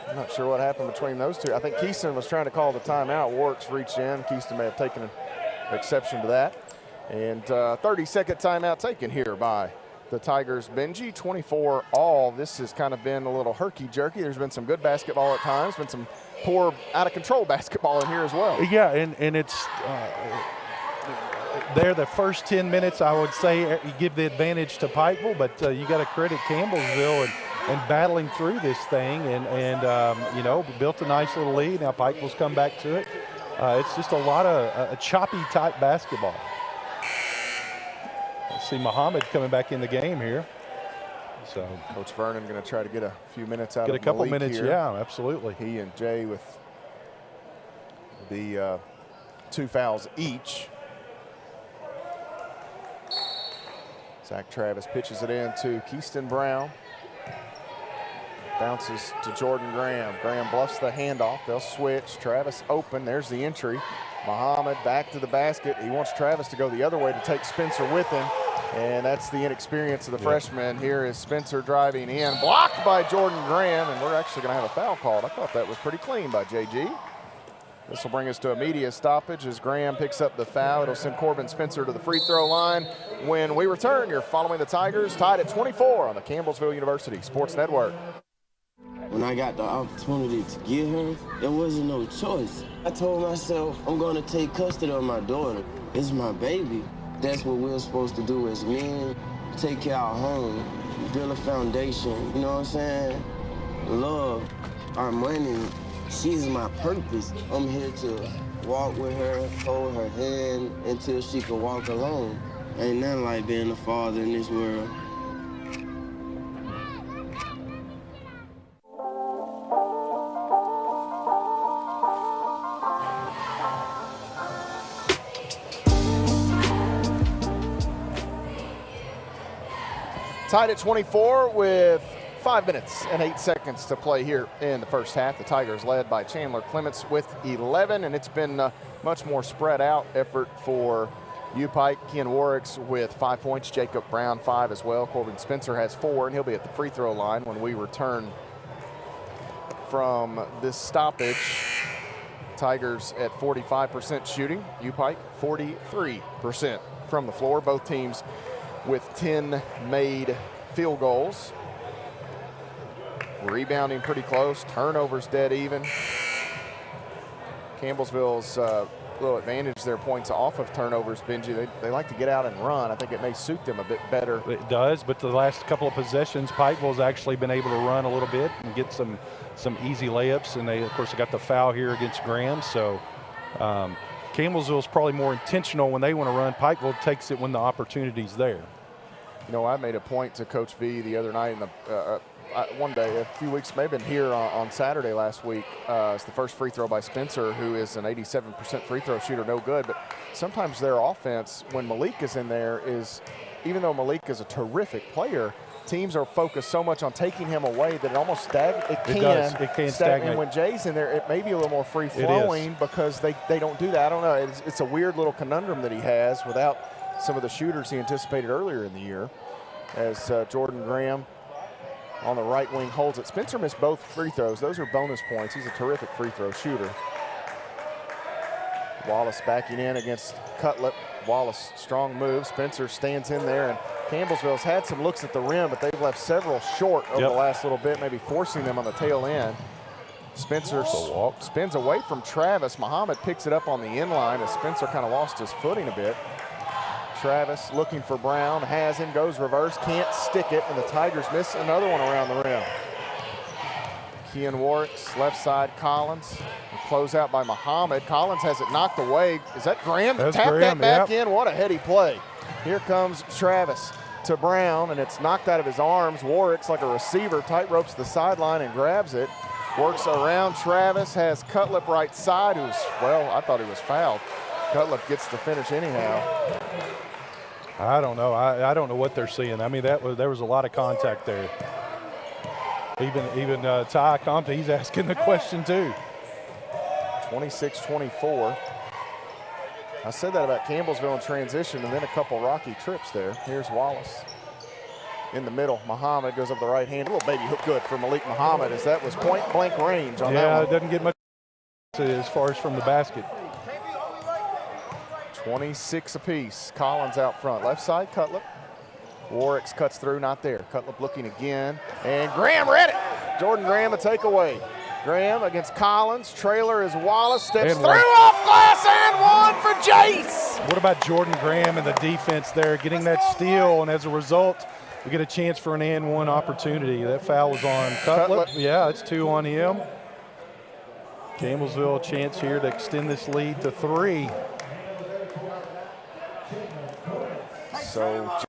I'm not sure what happened between those two. I think Keyston was trying to call the timeout. Warwick's reached in. Keyston may have taken an exception to that. And 30-second timeout taken here by the Tigers. Benji, 24 all. This has kind of been a little herky-jerky. There's been some good basketball at times, been some poor, out-of-control basketball in here as well. Yeah, and it's there the first 10 minutes, I would say, you give the advantage to Pikeville, but you got to credit Campbellsville and battling through this thing and you know, built a nice little lead. Now Pikeville's come back to it. It's just a lot of a choppy type basketball. Let's see Muhammad coming back in the game here. So Coach Vernon going to try to get a few minutes out of Get a couple Malik minutes, here. yeah, absolutely. He and Jay with the 2 fouls each. Zach Travis pitches it in to Keyston Brown. Bounces to Jordan Graham. Graham bluffs the handoff. They'll switch. Travis open. There's the entry. Muhammad back to the basket. He wants Travis to go the other way to take Spencer with him. And that's the inexperience of the freshman. Here is Spencer driving in. Blocked by Jordan Graham. And we're actually going to have a foul called. I thought that was pretty clean by JG. This will bring us to a media stoppage as Graham picks up the foul. It'll send Corbin Spencer to the free throw line. When we return, you're following the Tigers tied at 24 on the Campbellsville University Sports Network. When I got the opportunity to get her, there wasn't no choice. I told myself, I'm gonna take custody of my daughter. It's my baby. That's what we're supposed to do as men. Take care of our home, build a foundation, you know what I'm saying? Love, our money, she's my purpose. I'm here to walk with her, hold her hand until she can walk alone. Ain't nothing like being a father in this world. Tied at 24 with 5 minutes and 8 seconds to play here in the first half. The Tigers led by Chandler Clements with 11, and it's been a much more spread out effort for UPike. Ken Warwicks with 5 points, Jacob Brown 5 as well. Corbin Spencer has 4, and he'll be at the free throw line when we return from this stoppage. Tigers at 45% shooting, UPike 43% from the floor. Both teams with 10 made field goals. Rebounding pretty close, turnovers dead even. Campbellsville's little advantage, their points off of turnovers, Benji. They like to get out and run. I think it may suit them a bit better. It does, but the last couple of possessions, Pikeville's actually been able to run a little bit and get some easy layups, and they, of course, got the foul here against Graham, so Campbellsville's probably more intentional when they want to run. Pikeville takes it when the opportunity's there. You know, I made a point to Coach V the other night, in the, one day, a few weeks, maybe been here on Saturday last week. It's the first free throw by Spencer, who is an 87% free throw shooter, no good. But sometimes their offense, when Malik is in there, is, even though Malik is a terrific player, teams are focused so much on taking him away that it almost stagnates. It can stagnate. And when Jay's in there, it may be a little more free-flowing because they don't do that. I don't know. It's a weird little conundrum that he has without some of the shooters he anticipated earlier in the year, as Jordan Graham on the right wing holds it. Spencer missed both free throws. Those are bonus points. He's a terrific free throw shooter. Wallace backing in against Cutlip. Wallace, strong move. Spencer stands in there, and Campbellsville's had some looks at the rim, but they've left several short over the last little bit, maybe forcing them on the tail end. Spencer spins away from Travis. Muhammad picks it up on the inline as Spencer kind of lost his footing a bit. Travis looking for Brown, has him, goes reverse, can't stick it, and the Tigers miss another one around the rim. Kean Warwicks, left side, Collins. Close out by Muhammad. Collins has it knocked away. Is that Graham? That's Tap Graham, that back in. What a heady play. Here comes Travis to Brown, and it's knocked out of his arms. Warwicks, like a receiver, tight ropes the sideline and grabs it. Works around Travis, has Cutlip right side, who's, well, I thought he was fouled. Cutlip gets the finish anyhow. I don't know. I don't know what they're seeing. I mean, there was a lot of contact there. Even Ty Compton, he's asking the question too. 26-24. I said that about Campbellsville in transition, and then a couple rocky trips there. Here's Wallace in the middle. Muhammad goes up the right hand. A little baby hook good for Malik Muhammad, as that was point blank range on that one. Yeah, it doesn't get much as far as from the basket. 26 apiece. Collins out front. Left side, Cutlip. Warwick's cuts through, not there. Cutlip looking again, and Graham read it. Jordan Graham a takeaway. Graham against Collins. Trailer is Wallace. Steps through off glass and one for Jace. What about Jordan Graham and the defense there, getting that steal, and as a result, we get a chance for an and one opportunity. That foul was on Cutlip. Yeah, it's 2 on him. Campbellsville a chance here to extend this lead to 3. So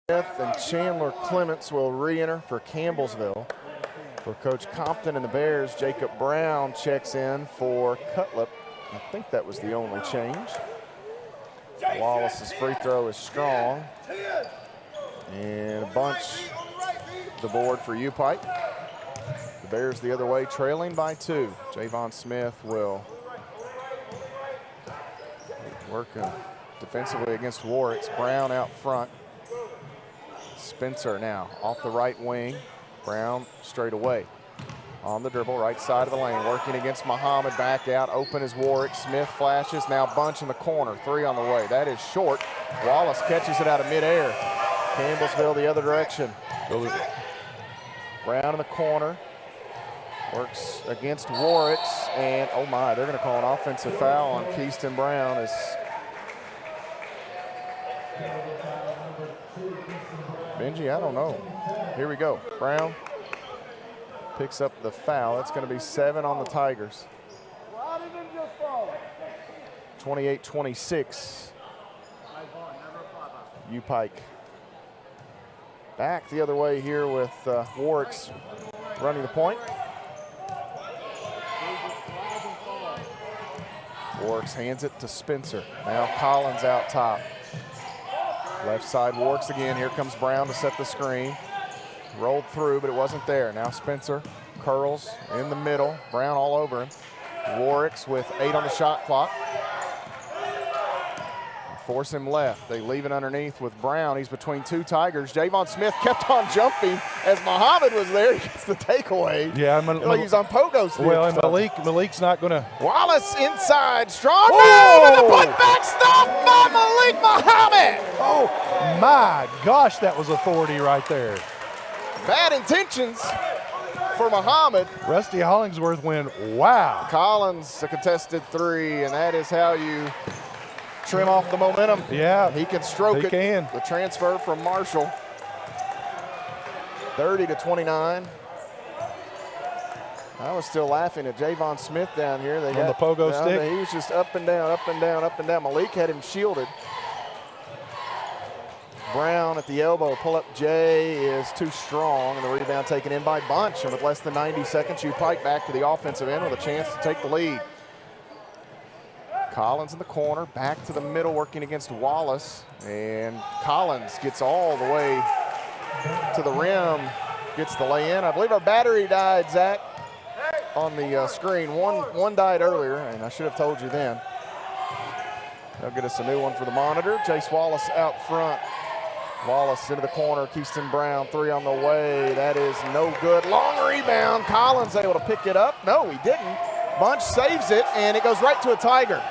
Smith and Chandler Clements will re-enter for Campbellsville. For Coach Compton and the Bears, Jacob Brown checks in for Cutlip. I think that was the only change. Wallace's free throw is strong. And a bunch the board for UPike. The Bears the other way, trailing by 2. Javon Smith will work defensively against Warwick. Brown out front. Spencer now off the right wing. Brown straight away. On the dribble, right side of the lane, working against Muhammad, back out, open is Warwick. Smith flashes, now Bunch in the corner, 3 on the way. That is short. Wallace catches it out of midair. Campbellsville the other direction. Brown in the corner, works against Warwick, and oh my, they're gonna call an offensive foul on Keyston Brown. As Benji, I don't know. Here we go. Brown picks up the foul. That's going to be 7 on the Tigers. 28-26. UPike back the other way here with Warwick's running the point. Warwick's hands it to Spencer. Now Collins out top. Left side Warwick's again. Here comes Brown to set the screen. Rolled through, but it wasn't there. Now Spencer curls in the middle. Brown all over him. Warwick's with 8 on the shot clock. Force him left. They leave it underneath with Brown. He's between 2 Tigers. Javon Smith kept on jumping as Muhammad was there. He gets the takeaway. Yeah, like he's on pogo stick. Well, and Malik's not going to. Wallace inside, strong move, and the putback stopped by Malik Muhammad. Oh my gosh, that was authority right there. Bad intentions for Muhammad. Rusty Hollingsworth went, wow. Collins a contested 3, and that is how you trim off the momentum. Yeah, he can stroke it. He can. The transfer from Marshall. 30-29. I was still laughing at Javon Smith down here. On the pogo stick? He was just up and down, up and down, up and down. Malik had him shielded. Brown at the elbow. Pull-up J is too strong, and the rebound taken in by Bunch. And with less than 90 seconds, UPike back to the offensive end with a chance to take the lead. Collins in the corner, back to the middle, working against Wallace. And Collins gets all the way to the rim, gets the lay-in. I believe our battery died, Zach, on the screen. One died earlier, and I should have told you then. They'll get us a new one for the monitor. Jace Wallace out front. Wallace into the corner. Keyston Brown, 3 on the way. That is no good. Long rebound. Collins able to pick it up. No, he didn't. Bunch saves it, and it goes right to a Tiger.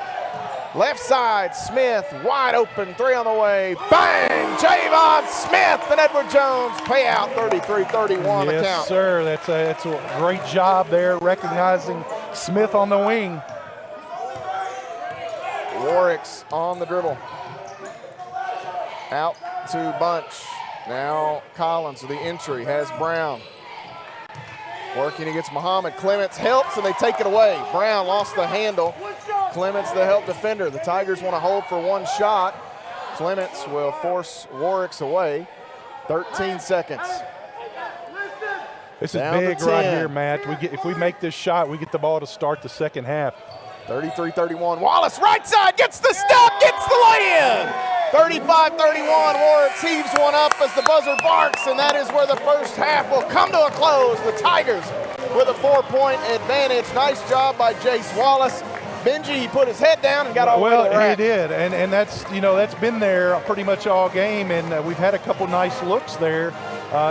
Left side, Smith, wide open, 3 on the way. Bang! Javon Smith and Edward Jones pay out 33-31 the count. Yes, sir. That's a great job there, recognizing Smith on the wing. Warwick's on the dribble. Out to Bunch. Now Collins with the entry, has Brown. Working against Muhammad. Clements helps, and they take it away. Brown lost the handle. Clements the help defender. The Tigers want to hold for 1 shot. Clements will force Warwick's away. 13 seconds. This is big right here, Matt. If we make this shot, we get the ball to start the second half. 33-31. Wallace right side gets the step, gets the lay-in. 35-31. Warwick heaves one up as the buzzer barks, and that is where the first half will come to a close. The Tigers with a 4-point advantage. Nice job by Jace Wallace. Benji, he put his head down and got all the way to the Well, rack. he did, and that's that's been there pretty much all game, and we've had a couple nice looks there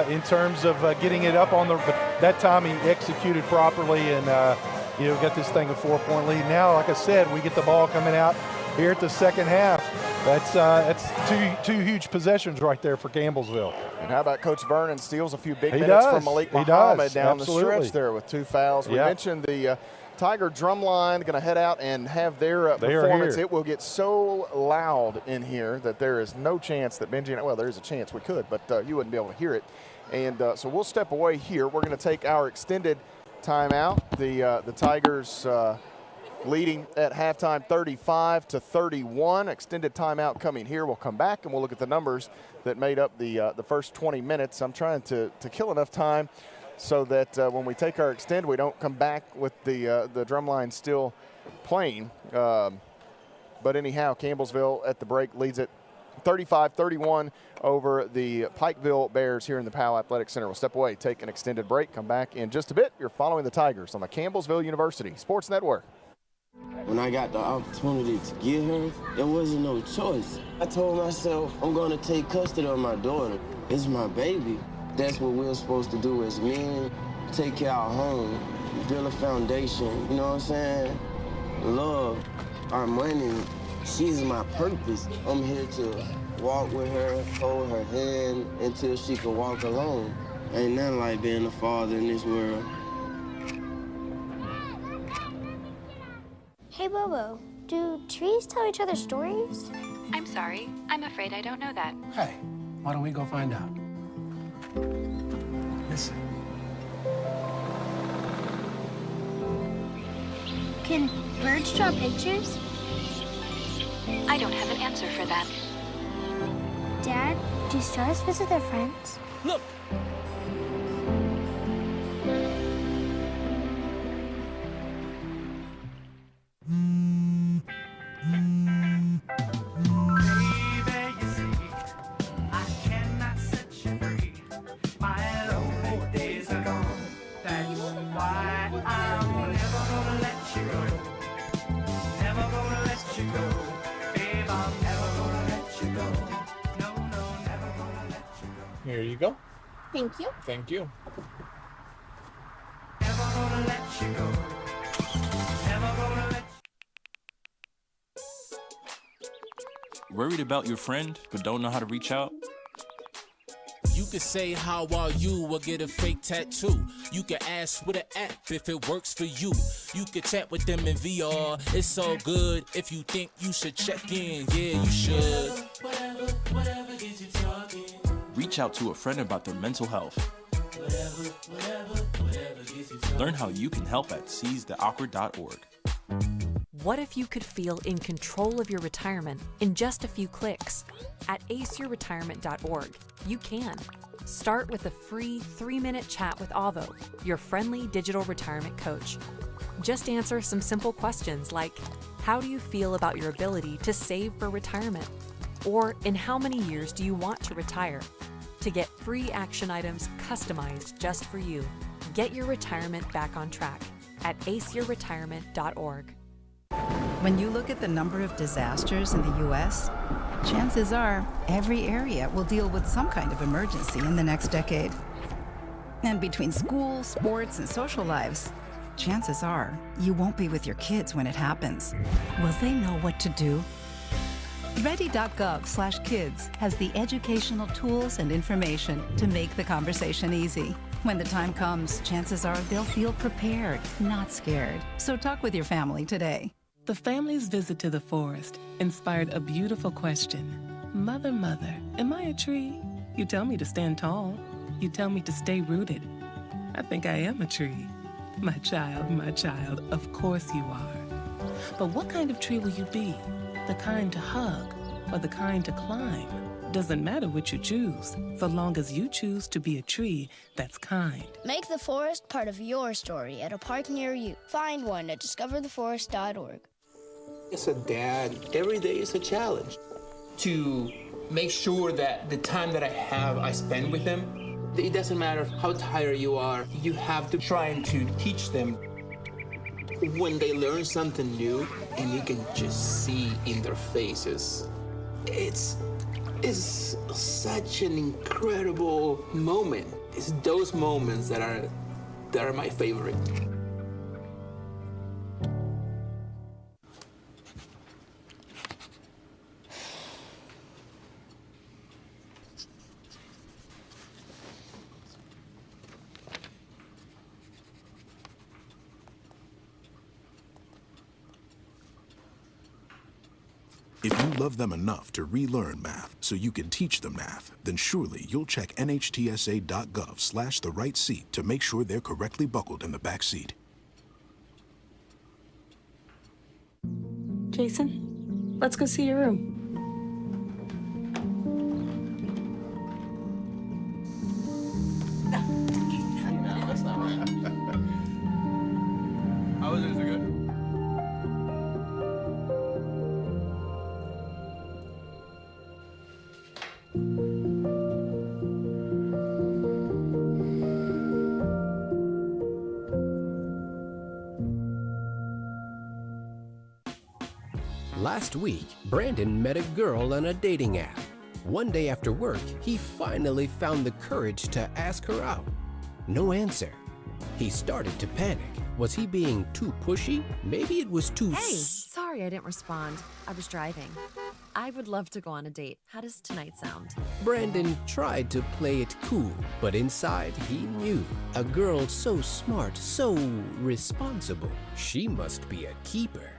in terms of getting it up on the. But that time he executed properly, and got this thing a 4-point lead. Now, like I said, we get the ball coming out here at the second half. That's two huge possessions right there for Campbellsville. And how about Coach Vernon steals a few big He minutes does. from Malik He Muhammad does. down Absolutely. the stretch there with 2 fouls. We Yep. mentioned the Tiger drum line going to head out and have their They are performance. here. It will get so loud in here that there is no chance that Benji, well, there is a chance we could, but you wouldn't be able to hear it. And so we'll step away here. We're going to take our extended timeout. The Tigers leading at halftime 35-31. Extended timeout coming here. We'll come back and we'll look at the numbers that made up the first 20 minutes. I'm trying to kill enough time so that when we take our extend, we don't come back with the drum line still playing. But anyhow, Campbellsville at the break leads it 35-31 over the Pikeville Bears here in the Powell Athletic Center. We'll step away, take an extended break, come back in just a bit. You're following the Tigers on the Campbellsville University Sports Network. When I got the opportunity to get her, there wasn't no choice. I told myself, I'm gonna take custody of my daughter. It's my baby. That's what we're supposed to do as men. Take care of our home, build a foundation, you know what I'm saying? Love, our money, she's my purpose. I'm here to walk with her, hold her hand until she can walk alone. Ain't nothing like being a father in this world. Hey, Bobo, do trees tell each other stories? I'm sorry. I'm afraid I don't know that. Hey, why don't we go find out? Listen. Can birds draw pictures? I don't have an answer for that. Dad, do stars visit their friends? Look! Here you go. Thank you. Thank you. Worried about your friend, but don't know how to reach out? You can say how are you or get a fake tattoo. You can ask with an app if it works for you. You can chat with them in VR. It's so good. If you think you should check in, yeah, you should. Whatever gets you talking. Reach out to a friend about their mental health. Whatever gets you talking. Learn how you can help at seizetheawkward.org. What if you could feel in control of your retirement in just a few clicks? At aceyourretirement.org, you can. Start with a free 3-minute chat with Avo, your friendly digital retirement coach. Just answer some simple questions like, how do you feel about your ability to save for retirement? Or in how many years do you want to retire? To get free action items customized just for you, get your retirement back on track at aceyourretirement.org. When you look at the number of disasters in the U.S., chances are every area will deal with some kind of emergency in the next decade. And between school, sports, and social lives, chances are you won't be with your kids when it happens. Will they know what to do? Ready.gov/kids has the educational tools and information to make the conversation easy. When the time comes, chances are they'll feel prepared, not scared. So talk with your family today. The family's visit to the forest inspired a beautiful question. Mother, mother, am I a tree? You tell me to stand tall. You tell me to stay rooted. I think I am a tree. My child, of course you are. But what kind of tree will you be? The kind to hug or the kind to climb? Doesn't matter what you choose, so long as you choose to be a tree that's kind. Make the forest part of your story at a park near you. Find one at discovertheforest.org. As a dad, every day is a challenge. To make sure that the time that I have, I spend with them. It doesn't matter how tired you are, you have to try to teach them. when they learn something new and you can just see in their faces, it's such an incredible moment. It's those moments that are my favorite. If you love them enough to relearn math so you can teach them math, then surely you'll check nhtsa.gov/the-right-seat to make sure they're correctly buckled in the back seat. Jason, let's go see your room. That's not right. How is it? Is it good? Last week, Brandon met a girl on a dating app. One day after work, he finally found the courage to ask her out. No answer. He started to panic. Was he being too pushy? Maybe it was too Hey, sorry I didn't respond. I was driving. I would love to go on a date. How does tonight sound? Brandon tried to play it cool, but inside he knew. A girl so smart, so responsible. She must be a keeper.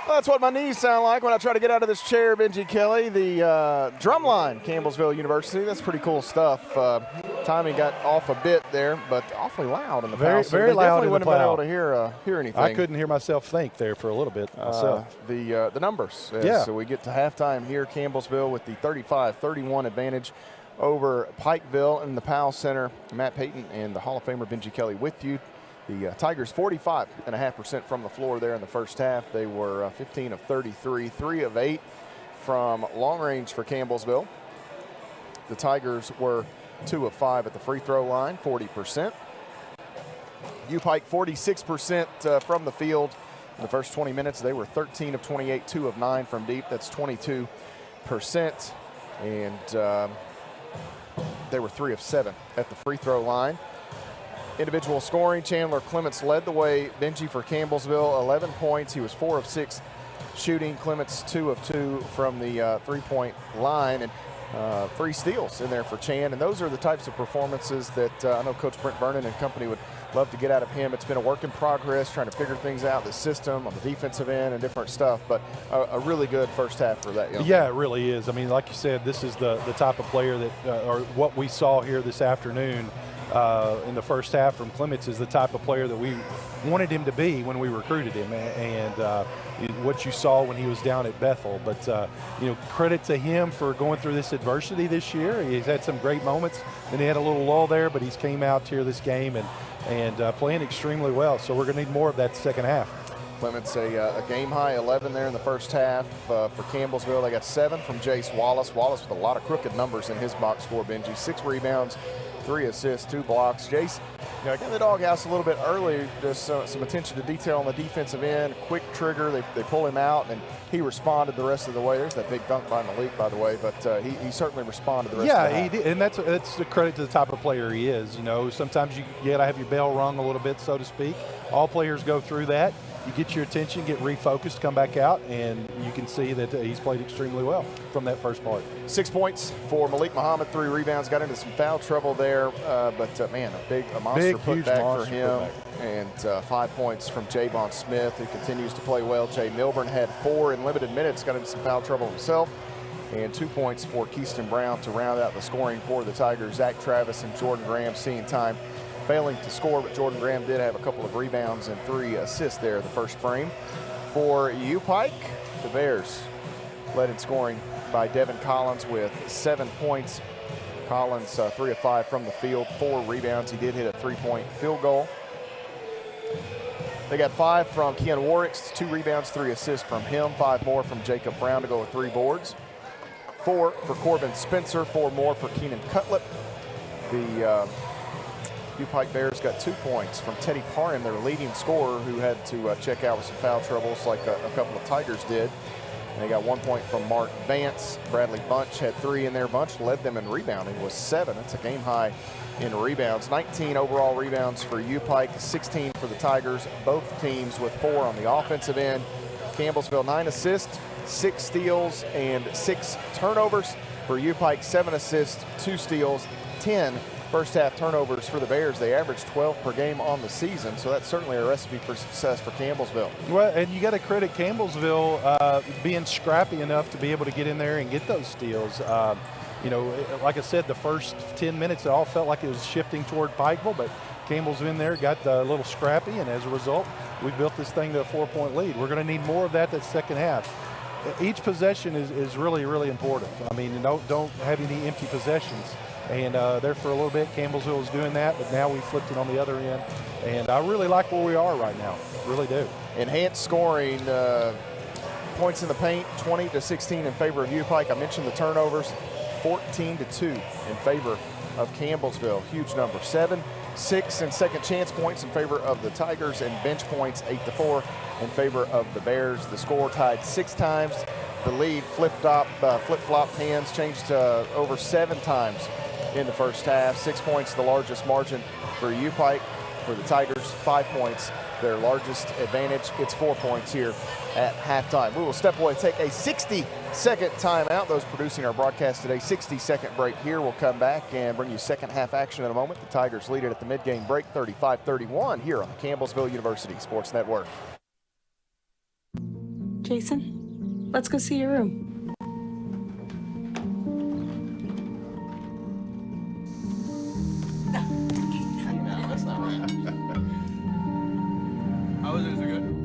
That's what my knees sound like when I try to get out of this chair, Benji Kelly. The drumline, Campbellsville University. That's pretty cool stuff. Timing got off a bit there, but awfully loud in the very, plow. very loud in the wouldn't plow. have been able to hear anything. I couldn't hear myself think there for a little bit myself. The numbers. Yeah. So we get to halftime here, Campbellsville with the 35-31 advantage over Pikeville in the Powell Center. Matt Payton and the Hall of Famer Benji Kelly with you. The Tigers 45.5% from the floor there in the first half. They were 15 of 33, 3 of 8 from long range for Campbellsville. The Tigers were 2 of 5 at the free throw line, 40%. UPike 46% from the field. In the first 20 minutes, they were 13 of 28, 2 of 9 from deep. That's 22%. And they were 3 of 7 at the free throw line. Individual scoring, Chandler Clements led the way. Benji for Campbellsville, 11 points. He was 4 of 6 shooting. Clements 2 of 2 from the three-point line, and 3 steals in there for Chan. And those are the types of performances that I know Coach Brent Vernon and company would love to get out of him. It's been a work in progress, trying to figure things out, the system on the defensive end and different stuff, but a really good first half for that young Yeah, man. it really is. I mean, like you said, this is the type of player that, or what we saw here this afternoon, in the first half from Clements is the type of player that we wanted him to be when we recruited him, and what you saw when he was down at Bethel. But credit to him for going through this adversity this year. He's had some great moments, and he had a little lull there, but he's came out here this game and playing extremely well. So we're going to need more of that second half. Clements a game-high 11 there in the first half for Campbellsville. They got 7 from Jace Wallace. Wallace with a lot of crooked numbers in his box score, Benji. 6 rebounds, 3 assists, 2 blocks. Jace, got in the doghouse a little bit early. Just some attention to detail on the defensive end. Quick trigger. They pull him out, and he responded the rest of the way. There's that big dunk by Malik, by the way, but he certainly responded the rest of the half. Yeah, he did, and that's a credit to the type of player he is. Sometimes you got to have your bell rung a little bit, so to speak. All players go through that. You get your attention, get refocused, come back out, and you can see that he's played extremely well from that first part. 6 points for Malik Muhammad, 3 rebounds, got into some foul trouble there, but man, a monster putback for him. And 5 points from Javon Smith, who continues to play well. Jay Milburn had 4 in limited minutes, got into some foul trouble himself. And 2 points for Keyston Brown to round out the scoring for the Tigers. Zach Travis and Jordan Graham seeing time, failing to score, but Jordan Graham did have a couple of rebounds and 3 assists there the first frame. For UPike, the Bears led in scoring by Devin Collins with 7 points. Collins 3 of 5 from the field, 4 rebounds. He did hit a 3-point field goal. They got 5 from Ken Warricks, 2 rebounds, 3 assists from him, 5 more from Jacob Brown to go with 3 boards. 4 for Corbin Spencer, 4 more for Keenan Cutlip. The UPike Bears got 2 points from Teddy Parham, their leading scorer, who had to check out with some foul troubles like a couple of Tigers did. And they got 1 point from Mark Vance. Bradley Bunch had 3 in there. Bunch led them in rebounding with 7. That's a game high in rebounds. 19 overall rebounds for UPike, 16 for the Tigers. Both teams with 4 on the offensive end. Campbellsville 9 assists, 6 steals, and 6 turnovers. For UPike, 7 assists, 2 steals, 10 first half turnovers for the Bears. They averaged 12 per game on the season, so that's certainly a recipe for success for Campbellsville. Well, and you got to credit Campbellsville being scrappy enough to be able to get in there and get those steals. Like I said, the first 10 minutes, it all felt like it was shifting toward Pikeville, but Campbell's in there, got a little scrappy, and as a result, we built this thing to a 4-point lead. We're going to need more of that second half. Each possession is really, really important. I mean, don't have any empty possessions. And there for a little bit, Campbellsville was doing that, but now we flipped it on the other end. And I really like where we are right now, really do. Enhanced scoring, points in the paint, 20-16 in favor of UPike. I mentioned the turnovers, 14-2 in favor of Campbellsville. Huge number. 7, 6, and second chance points in favor of the Tigers, and bench points 8-4 in favor of the Bears. The score tied 6 times. The lead flip-flop hands, changed over 7 times in the first half. 6 points, the largest margin for UPike. For the Tigers, 5 points, their largest advantage. It's 4 points here at halftime. We will step away, take a 60-second timeout. Those producing our broadcast today, 60-second break here. We'll come back and bring you second half action in a moment. The Tigers lead it at the mid-game break, 35-31 here on the Campbellsville University Sports Network. Jason, let's go see your room. How is it? Is it good?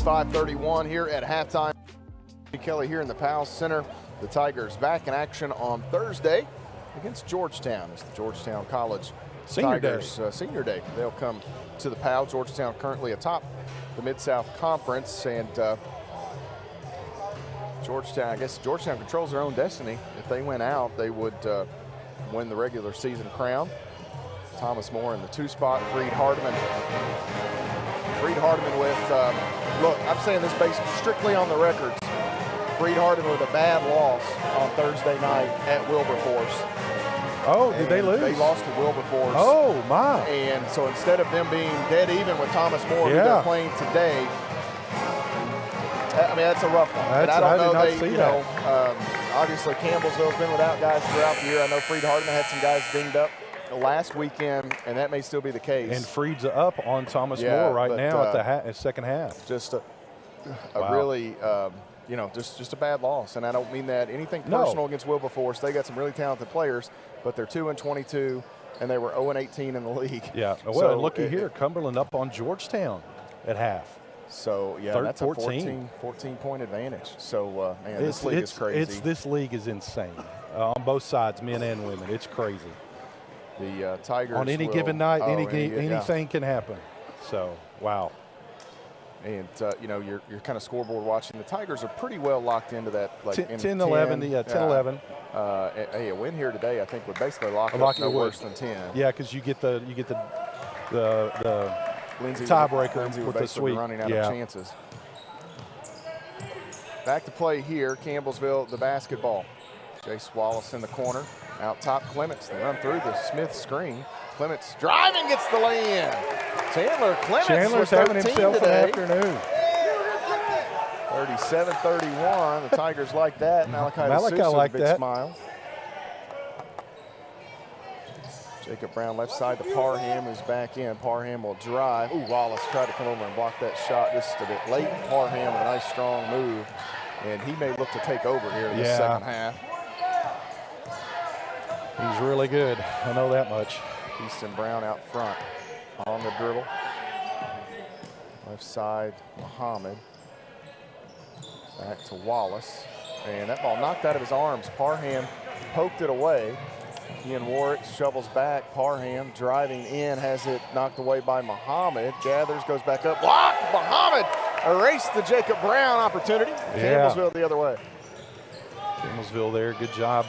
.31 here at halftime. Kelly here in the Powell Center. The Tigers back in action on Thursday against Georgetown as the Georgetown College Tigers Senior Day. They'll come to the PAL. Georgetown currently atop the Mid-South Conference, and Georgetown, I guess Georgetown controls their own destiny. If they went out, they would win the regular season crown. Thomas More in the 2 spot, Freed Hardeman. Freed Hardeman with, look, I'm saying this based strictly on the records. Freed Hardeman with a bad loss on Thursday night at Wilberforce. Oh, did they lose? They lost to Wilberforce. Oh, my. And so instead of them being dead even with Thomas More, who they're playing today, I mean, that's a rough one. And I don't know, you know, obviously Campbellsville's been without guys throughout the year. I know Freed Hardeman had some guys dinged up last weekend, and that may still be the case. And Freed's up on Thomas More right now at the second half. Just a really, you know, just a bad loss. And I don't mean that anything personal against Wilberforce. They got some really talented players, but they're 2-22, and they were 0-18 in the league. Yeah, well, so, and looky here, Cumberland up on Georgetown at half. So, yeah, that's a 14-point advantage. So, man, this league is crazy. This league is insane on both sides, men and women. It's crazy. The Tigers on any given night, anything can happen. So, wow. And, you know, you're kind of scoreboard watching. The Tigers are pretty well locked into that. Like 10-11, 10-11. Hey, a win here today, I think, would basically lock up no worse than 10. Yeah, because you get the tiebreaker with the sweep. Running out of chances. Back to play here, Campbellsville, the basketball. Jace Wallace in the corner. Out top, Clements. They run through the Smith screen. Clements driving, gets the lay-in. Chandler's having himself today. an afternoon. 37-31. The Tigers like that. Malachi like big that. Smile. Jacob Brown left side to Parham, who's back in. Parham will drive. Ooh, Wallace tried to come over and block that shot just a bit late. Parham with a nice strong move. And he may look to take over here in the second half. He's really good. I know that much. Easton Brown out front on the dribble. Left side, Muhammad. Back to Wallace. And that ball knocked out of his arms. Parham poked it away. Ian Warwick shovels back. Parham driving in, has it knocked away by Muhammad. Gathers, goes back up. Block! Muhammad erased the Jacob Brown opportunity. Campbellsville the other way. Campbellsville there, good job.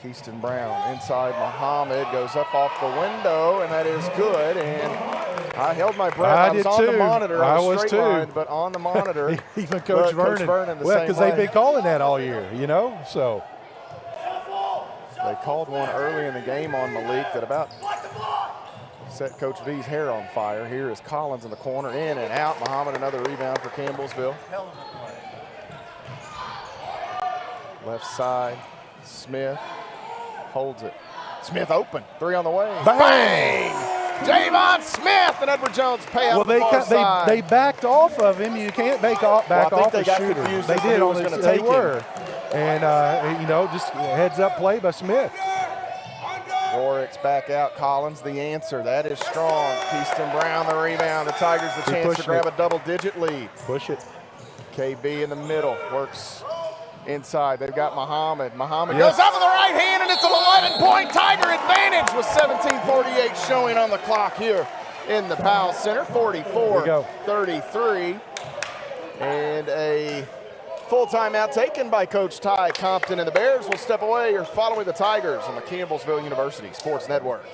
Keaston Brown inside. Muhammad goes up off the window, and that is good. And I held my breath. I was on the monitor. I was straight line, but on the monitor. Even Coach Vernon. Well, because they've been calling that all year, you know. So they called one early in the game on Malik that about set Coach V's hair on fire. Here is Collins in the corner, in and out. Muhammad, another rebound for Campbellsville. Left side, Smith holds it. Smith open, 3 on the way. Bang! Javon Smith and Edward Jones pay out the far side. They backed off of him. You can't back off the shooter. They did on this. They were. And, you know, just heads up play by Smith. Warwick's back out. Collins the answer. That is strong. Keaston Brown the rebound. The Tigers the chance to grab a double-digit lead. Push it. KB in the middle. Works inside. They've got Muhammad. Muhammad goes up with the right hand, and it's an 11-point Tiger advantage with 17:48 showing on the clock here in the Powell Center. 44-33. And a full timeout taken by Coach Ty Compton, and the Bears will step away. You're following the Tigers on the Campbellsville University Sports Network.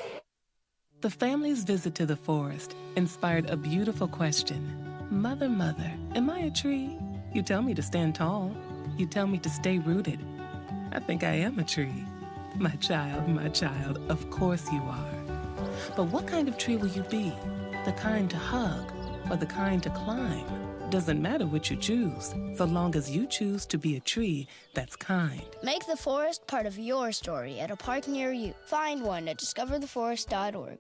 The family's visit to the forest inspired a beautiful question. Mother, mother, am I a tree? You tell me to stand tall. You tell me to stay rooted. I think I am a tree. My child, of course you are. But what kind of tree will you be? The kind to hug or the kind to climb? Doesn't matter what you choose, so long as you choose to be a tree that's kind. Make the forest part of your story at a park near you. Find one at discovertheforest.org.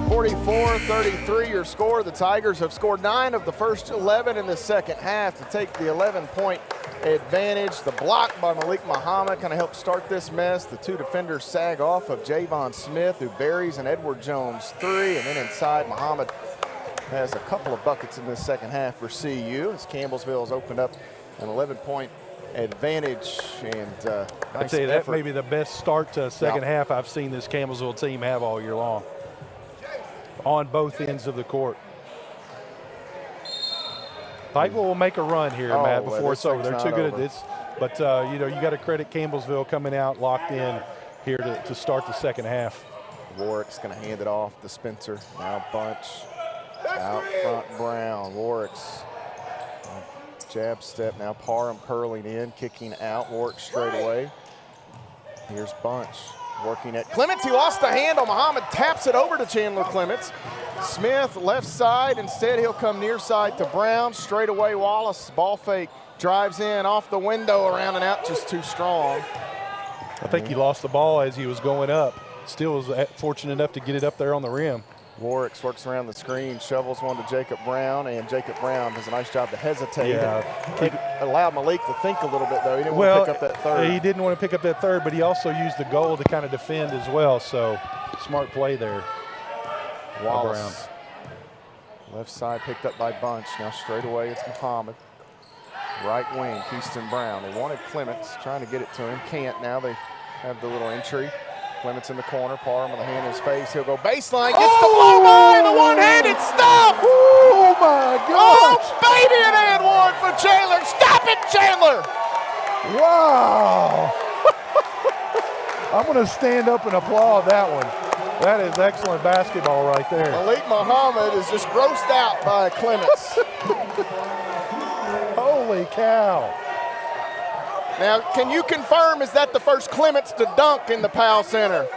44-33 your score. The Tigers have scored 9 of the first 11 in the second half to take the 11-point advantage. The block by Malik Muhammad kind of helped start this mess. The 2 defenders sag off of Javon Smith, who buries an Edward Jones 3, and then inside Muhammad has a couple of buckets in this second half for CU as Campbellsville has opened up an 11-point advantage. And I'd say that may be the best start to second half I've seen this Campbellsville team have all year long on both ends of the court. Pikeville will make a run here, Matt, before it's over. They're too good at this. But, you know, you got to credit Campbellsville coming out locked in here to start the second half. Warwick's going to hand it off to Spencer. Now Bunch. Out front, Brown. Warwick's jab step. Now Parham curling in, kicking out. Warwick straight away. Here's Bunch working at Clements. He lost the handle. Muhammad taps it over to Chandler Clements. Smith left side. Instead, he'll come near side to Brown. Straight away, Wallace. Ball fake. Drives in off the window, around and out, just too strong. I think he lost the ball as he was going up. Still was fortunate enough to get it up there on the rim. Warwick works around the screen, shovels one to Jacob Brown, and Jacob Brown does a nice job to hesitate. Yeah. It allowed Malik to think a little bit, though. He didn't want to pick up that third. He didn't want to pick up that third, but he also used the goal to kind of defend as well, so smart play there. Wallace. Left side picked up by Bunch. Now straight away it's Muhammad. Right wing, Keyston Brown. They wanted Clements, trying to get it to him. Can't now. They have the little entry. Clements in the corner. Parham with a hand in his face. He'll go baseline. Gets the blow by the one-handed stop. Oh, my gosh. Oh, baby, an and one for Chandler. Stop it, Chandler. Wow. I'm going to stand up and applaud that one. That is excellent basketball right there. Malik Muhammad is just grossed out by Clements. Holy cow. Now, can you confirm, is that the first Clements to dunk in the Powell Center?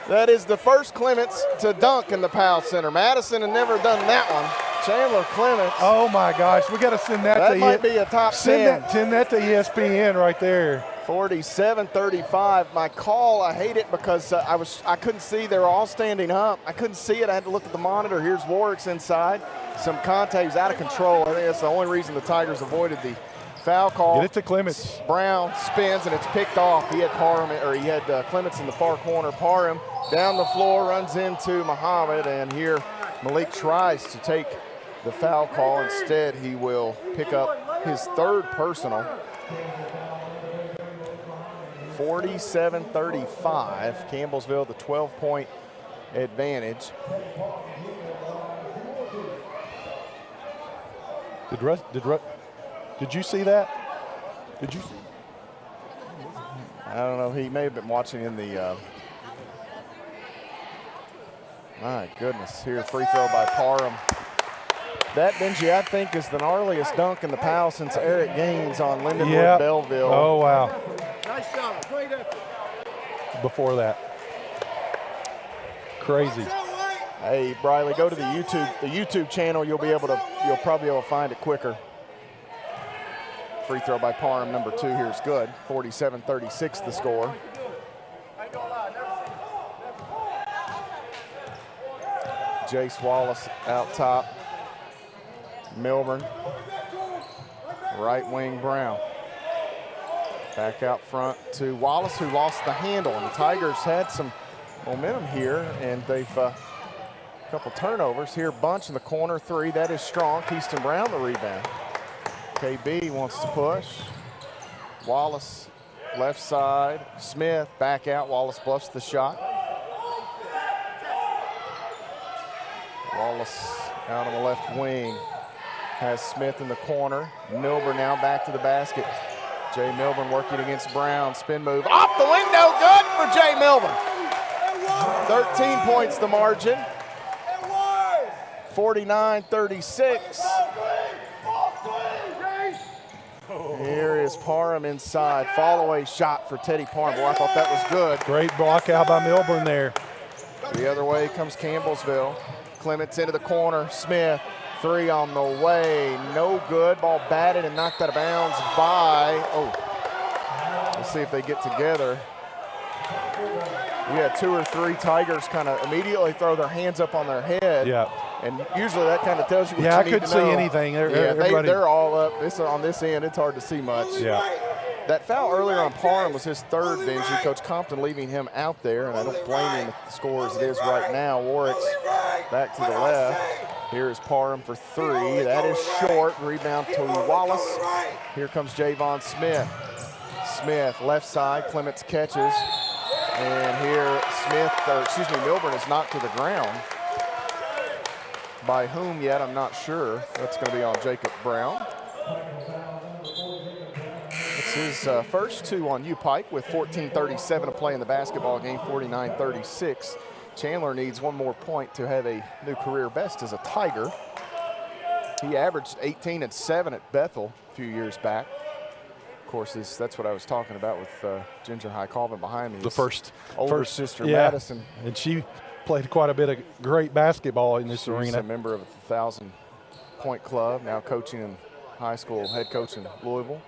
That is the first Clements to dunk in the Powell Center. Madison had never done that one. Chandler Clements. Oh, my gosh. We got to send that to That might be a top 10. Send that to ESPN right there. 47-35. My call, I hate it because I couldn't see. They were all standing up. I couldn't see it. I had to look at the monitor. Here's Warwick's inside. Some contact. He was out of control. I think that's the only reason the Tigers avoided the foul call. Get it to Clements. Brown spins and it's picked off. He had Clements in the far corner. Parham down the floor, runs into Muhammad, and here Malik tries to take the foul call. Instead, he will pick up his third personal. 47-35. Campbellsville, the 12-point advantage. Did you see that? Did you see? I don't know. He may have been watching in the. My goodness! Here, free throw by Parham. That, Benji, I think, is the gnarliest dunk in the Powell since Eric Gaines on Lindenwood Belleville. Oh wow! Nice job. Great effort. Before that, crazy. Hey, Briley, go to the YouTube channel. You'll probably be able to find it quicker. Free throw by Parham, number 2 here is good. 47-36 the score. Jace Wallace out top. Milburn. Right wing Brown. Back out front to Wallace, who lost the handle. And the Tigers had some momentum here, and they've a couple turnovers. Here, Bunch in the corner, 3. That is strong. Keyston Brown the rebound. KB wants to push. Wallace left side. Smith back out. Wallace bluffs the shot. Wallace out on the left wing. Has Smith in the corner. Milburn now back to the basket. Jay Milburn working against Brown. Spin move off the window. Good for Jay Milburn. 13 points the margin. 49-36. Here is Parham inside. Fall away shot for Teddy Parham. Boy, I thought that was good. Great block out by Milburn there. The other way comes Campbellsville. Clements into the corner. Smith, 3 on the way. No good. Ball batted and knocked out of bounds by. Let's see if they get together. We had 2 or 3 Tigers kind of immediately throw their hands up on their head. Yeah. And usually that kind of tells you what I you need couldn't to know. see anything. They're all up. On this end, it's hard to see much. Yeah. That foul earlier on Parham was his 3rd, Benji. Coach Compton leaving him out there, and I don't blame him if the score as it is right now. Warwick's back to the left. Here is Parham for three. That is short. Rebound to Wallace. Here comes Javon Smith. Smith, left side. Clements catches. And here Milburn is knocked to the ground. By whom yet, I'm not sure. That's going to be on Jacob Brown. It's his first two on UPike with 14:37 to play in the basketball game, 49-36. Chandler needs one more point to have a new career best as a Tiger. He averaged 18 and 7 at Bethel a few years back. Of course, that's what I was talking about with Ginger High Colvin behind me. The first sister, yeah, Madison. And she played quite a bit of great basketball in this arena. She's a member of the 1,000-point club, now coaching in high school, head coach in Louisville.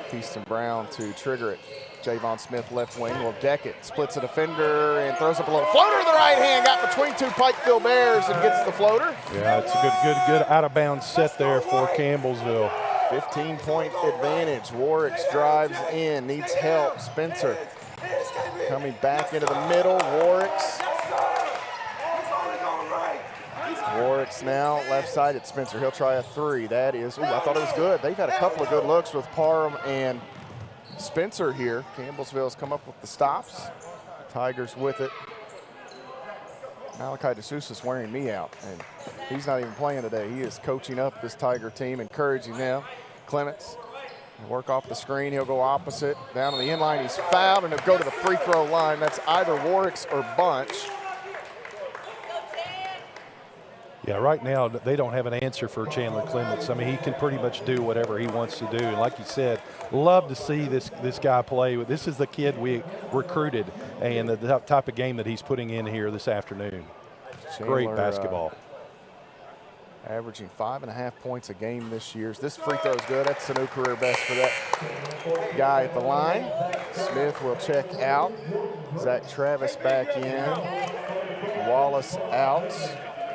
Keaston Brown to trigger it. Javon Smith, left wing, will deck it, splits a defender, and throws up a little floater to the right hand. Got between two Pikeville Bears and gets the floater. Yeah, it's a good out-of-bounds set there for Campbellsville. 15-point advantage. Warwick drives in, needs help. Spencer coming back into the middle. Warwick's now left side at Spencer. He'll try a three. That is, I thought it was good. They've had a couple of good looks with Parham and Spencer here. Campbellsville's come up with the stops. Tigers with it. Malachi DeSousa's wearing me out, and he's not even playing today. He is coaching up this Tiger team, encouraging them. Clements, work off the screen. He'll go opposite. Down on the inline, he's fouled, and he'll go to the free throw line. That's either Warwick's or Bunch. Yeah, right now they don't have an answer for Chandler Clements. I mean, he can pretty much do whatever he wants to do. And like you said, love to see this guy play. This is the kid we recruited and the type of game that he's putting in here this afternoon. Chandler, great basketball. Averaging 5.5 points a game this year. This free throw is good. That's the new career best for that guy at the line. Smith will check out. Zach Travis back in. Wallace out.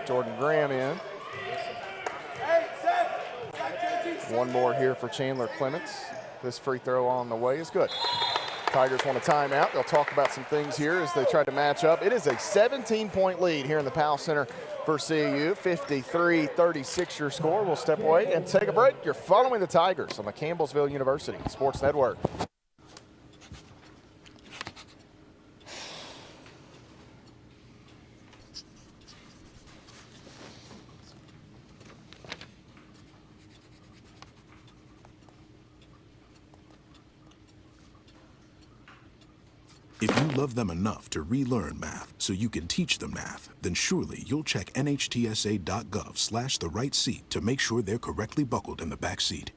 Jordan Graham in. One more here for Chandler Clements. This free throw on the way is good. Tigers want a timeout. They'll talk about some things here as they try to match up. It is a 17-point lead here in the Powell Center for CU. 53-36 your score. We'll step away and take a break. You're following the Tigers on the Campbellsville University Sports Network. If you love them enough to relearn math so you can teach them math, then surely you'll check nhtsa.gov/the-right-seat to make sure they're correctly buckled in the back seat.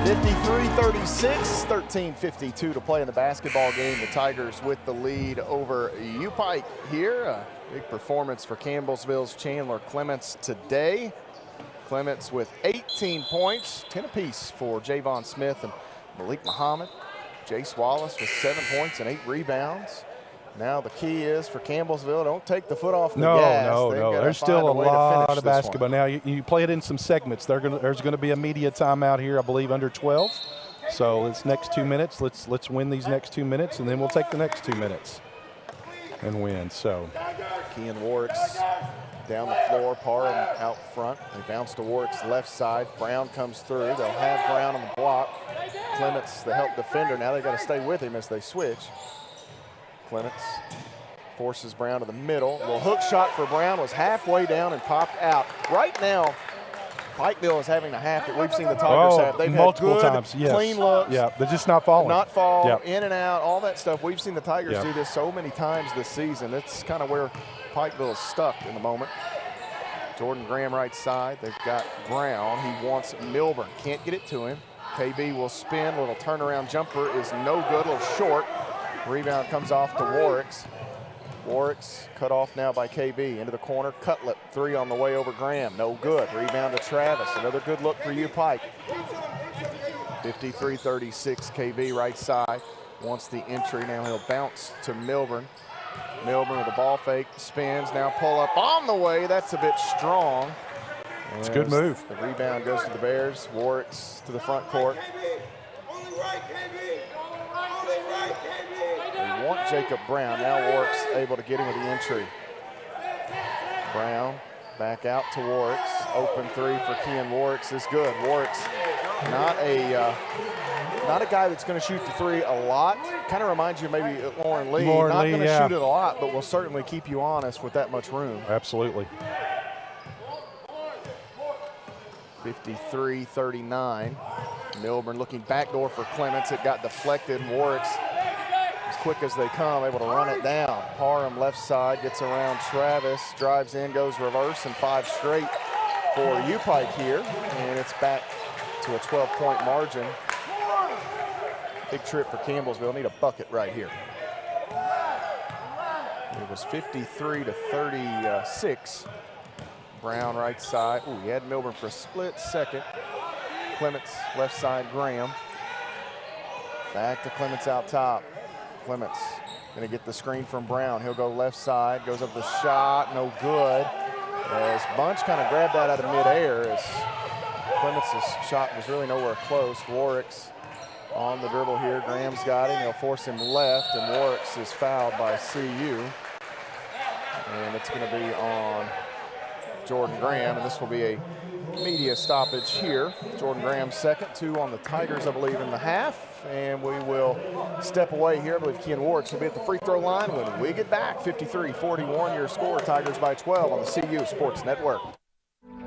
(53-36), 13:52 to play in the basketball game. The Tigers with the lead over UPike here. Big performance for Campbellsville's Chandler Clements today. Clements with 18 points, 10 apiece for Javon Smith and Malik Muhammad. Jace Wallace with 7 points and 8 rebounds. Now the key is for Campbellsville, don't take the foot off the gas. No. There's still a lot of basketball. Now you play it in some segments. There's going to be a media timeout here, I believe, under 12. So it's next 2 minutes. Let's win these next 2 minutes, and then we'll take the next 2 minutes and win. So Kean Warwick's down the floor, Parham out front. They bounce to Warwick's left side. Brown comes through. They'll have Brown on the block. Clements, the help defender. Now they've got to stay with him as they switch. Clements forces Brown to the middle. Well, hook shot for Brown was halfway down and popped out. Right now, Pikeville is having a half that we've seen the Tigers have. They've multiple had good, times, yes. clean looks. Yeah, they're just not falling. In and out, all that stuff. We've seen the Tigers do this so many times this season. It's kind of where Pikeville is stuck in the moment. Jordan Graham right side. They've got Brown. He wants Milburn. Can't get it to him. KB will spin. Little turnaround jumper is no good. A little short. Rebound comes off to Warwick's. Warwick's cut off now by KB. Into the corner. Cutlip. Three on the way over Graham. No good. Rebound to Travis. Another good look for UPike. 53-36. KB right side. Wants the entry. Now he'll bounce to Milburn. Milburn with a ball fake. Spins. Now pull up on the way. That's a bit strong. It's a good move. The rebound goes to the Bears. Warwick's to the front court. They want Jacob Brown. Now Warwick's able to get him with the entry. Brown back out to Warwick's. Open three for Kean Warwick's is good. Warwick's not a guy that's going to shoot the three a lot. Kind of reminds you maybe Lauren Lee. Not going to shoot it a lot, but will certainly keep you honest with that much room. Absolutely. 53-39. Milburn looking backdoor for Clements. It got deflected. Warwick's, as quick as they come, able to run it down. Parham left side, gets around Travis, drives in, goes reverse, and 5 straight for UPike here. And it's back to a 12-point margin. Big trip for Campbellsville. Need a bucket right here. It was 53-36. Brown right side. Ooh, he had Milburn for a split second. Clements left side, Graham. Back to Clements out top. Clements gonna get the screen from Brown. He'll go left side, goes up the shot, no good. As Bunch kind of grabbed that out of midair as Clements' shot was really nowhere close. Warwick's on the dribble here. Graham's got him. He'll force him left, and Warwick's is fouled by CU. And it's gonna be on Jordan Graham, and this will be a media stoppage here. Jordan Graham's second, 2 on the Tigers, I believe, in the half. And we will step away here. I believe Kean Warwick will be at the free throw line when we get back. 53-41 your score. Tigers by 12 on the CU Sports Network.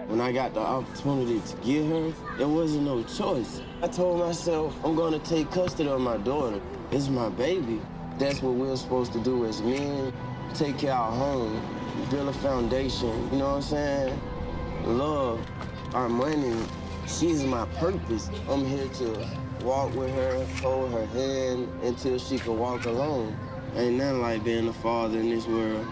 When I got the opportunity to get her, there wasn't no choice. I told myself, I'm gonna take custody of my daughter. It's my baby. That's what we're supposed to do as men. Take care of our home, build a foundation, you know what I'm saying? Love, our money, she's my purpose. I'm here to walk with her, hold her hand until she can walk alone. Ain't nothing like being a father in this world.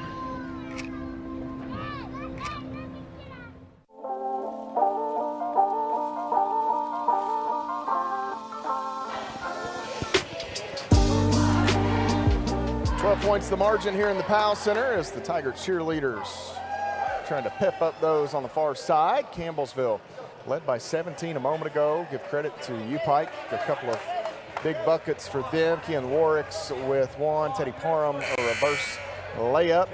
Points the margin here in the Powell Center as the Tiger cheerleaders trying to pep up those on the far side. Campbellsville led by 17 a moment ago. Give credit to UPike. A couple of big buckets for them. Kean Warwick's with 1. Teddy Parham a reverse layup.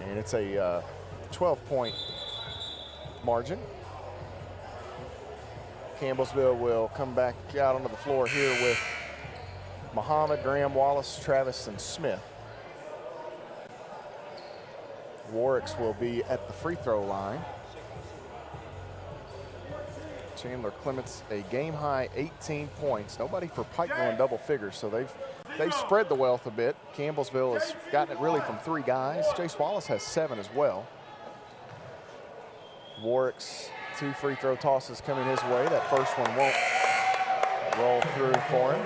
And it's a 12-point margin. Campbellsville will come back out onto the floor here with Muhammad, Graham, Wallace, Travis, and Smith. Warwick's will be at the free throw line. Chandler Clements, a game-high 18 points. Nobody for Pike going double figures, so they've spread the wealth a bit. Campbellsville has gotten it really from 3 guys. Jace Wallace has 7 as well. Warwick's 2 free throw tosses coming his way. That first one won't roll through for him.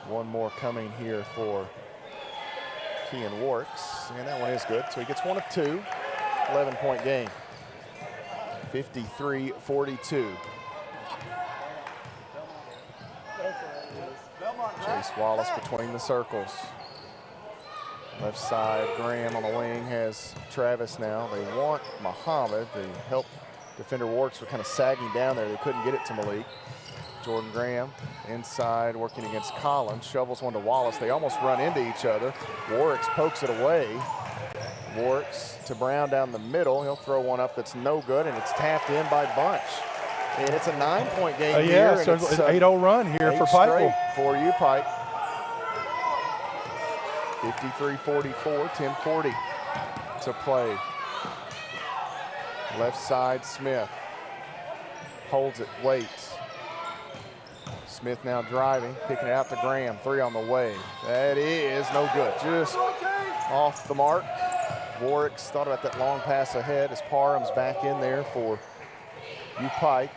One more coming here for Kean Warwick's, and that one is good. So he gets 1 of 2, 11-point game. 53-42. Jace Wallace between the circles. Left side, Graham on the wing has Travis now. They want Muhammad. The help defender Warwick's were kind of sagging down there. They couldn't get it to Malik. Jordan Graham inside working against Collins. Shovels one to Wallace. They almost run into each other. Warwick's pokes it away. Warwick's to Brown down the middle. He'll throw one up that's no good, and it's tapped in by Bunch. And it's a 9-point game here. Yeah, so it's an 8-0 run here for Pikeville. For UPike. 53-44, 10:40 to play. Left side, Smith. Holds it, waits. Smith now driving, picking it out to Graham. 3 on the way. That is no good. Just off the mark. Warwick's thought about that long pass ahead as Parham's back in there for UPike.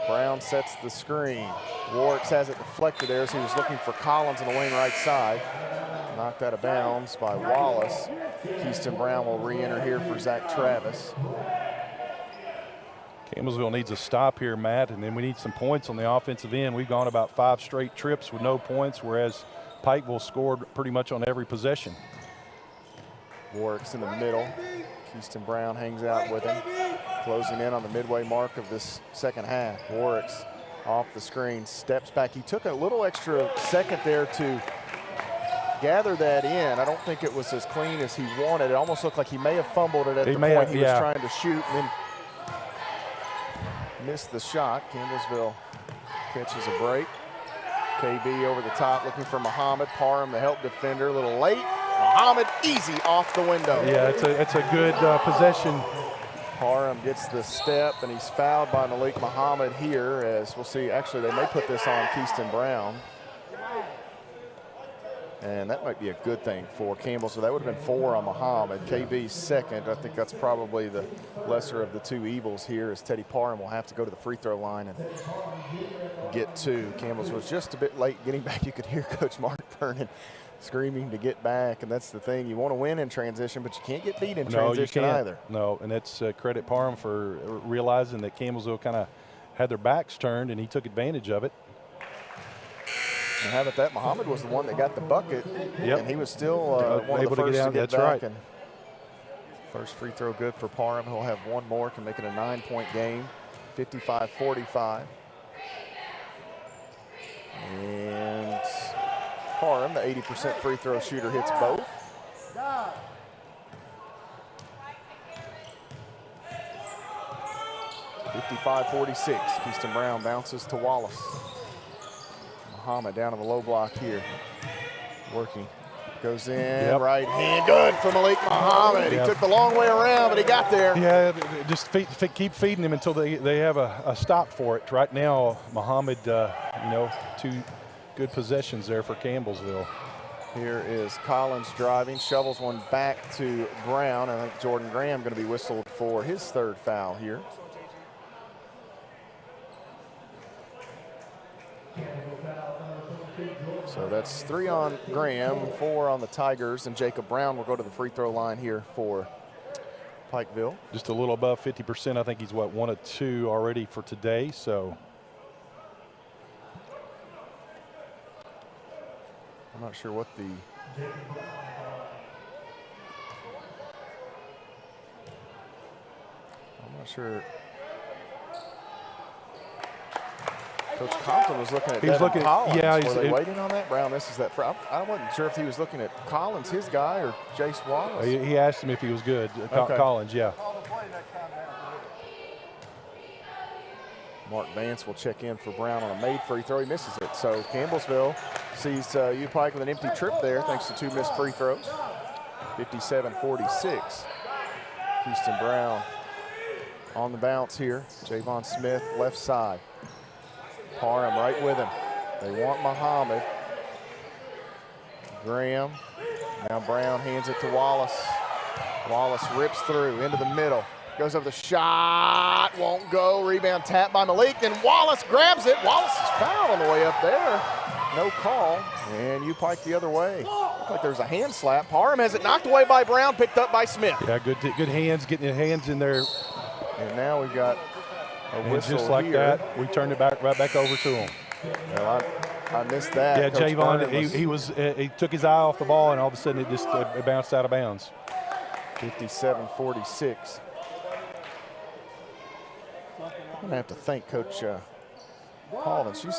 Brown sets the screen. Warwick's has it deflected there as he was looking for Collins on the wing right side. Knocked out of bounds by Wallace. Keaston Brown will re-enter here for Zach Travis. Campbellsville needs a stop here, Matt, and then we need some points on the offensive end. We've gone about 5 straight trips with no points, whereas Pikeville scored pretty much on every possession. Warwick's in the middle. Keyston Brown hangs out with him. Closing in on the midway mark of this second half. Warwick's off the screen, steps back. He took a little extra second there to gather that in. I don't think it was as clean as he wanted. It almost looked like he may have fumbled it at the point he was trying to shoot and then missed the shot. Campbellsville catches a break. KB over the top looking for Muhammad. Parham, the help defender, a little late. Muhammad, easy off the window. Yeah, it's a good possession. Parham gets the step, and he's fouled by Malik Muhammad here, as we'll see. Actually, they may put this on Keyston Brown. And that might be a good thing for Campbell. So that would have been 4 on Muhammad. KB's second. I think that's probably the lesser of the two evils here, as Teddy Parham will have to go to the free throw line and get 2. Campbell's was just a bit late getting back. You could hear Coach Mark Vernon screaming to get back, and that's the thing. You want to win in transition, but you can't get beat in transition either. No, and that's credit Parham for realizing that Campbellsville kind of had their backs turned, and he took advantage of it. And how about that? Muhammad was the one that got the bucket, and he was still one of the first to get that's back. Right. And first free throw good for Parham. He'll have one more, can make it a 9-point game, 55-45. And Parham, the 80% free throw shooter, hits both. (55-46). Keyston Brown bounces to Wallace. Muhammad down in the low block here. Working. Goes in, right hand, good for Malik Muhammad. He took the long way around, but he got there. Yeah, just keep feeding him until they have a stop for it. Right now, Muhammad, 2 good possessions there for Campbellsville. Here is Collins driving, shovels one back to Brown. I think Jordan Graham going to be whistled for his 3rd foul here. So that's 3 on Graham, 4 on the Tigers, and Jacob Brown will go to the free throw line here for Pikeville. Just a little above 50%. I think he's, 1 of 2 already for today, so. I'm not sure what the Coach Compton was looking at Devin Collins. Were they waiting on that? Brown misses that. I wasn't sure if he was looking at Collins, his guy, or Jace Wallace. He asked him if he was good. Okay. Collins, yeah. Mark Vance will check in for Brown on a made free throw. He misses it. So Campbellsville sees UPike with an empty trip there thanks to 2 missed free throws. 57-46. Keyston Brown on the bounce here. Javon Smith left side. Parham right with him. They want Muhammad. Graham. Now Brown hands it to Wallace. Wallace rips through into the middle. Goes up the shot. Won't go. Rebound tap by Malik. Then Wallace grabs it. Wallace is fouled on the way up there. No call. And UPike the other way. Looks like there's a hand slap. Parham has it knocked away by Brown, picked up by Smith. Yeah, good hands, getting the hands in there. And now we've got a whistle just like here. that, we turned it right back over to him. Well, I missed that. Yeah, Coach Javon, he took his eye off the ball, and all of a sudden it just bounced out of bounds. 57-46. I'm gonna have to thank Coach Collins. She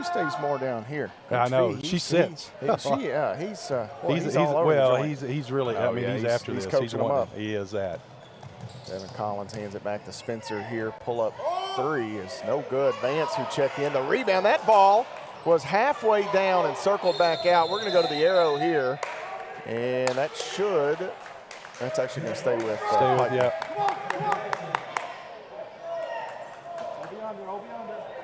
stays more down here. Coach I know. V, she sits. He's all over the joint. He's really. Oh, I mean, yeah, he's after he's this. coaching him up. He is that. Devin Collins hands it back to Spencer here. Pull up 3 is no good. Vance who checked in. The rebound. That ball was halfway down and circled back out. We're going to go to the arrow here, and that's actually going to stay with.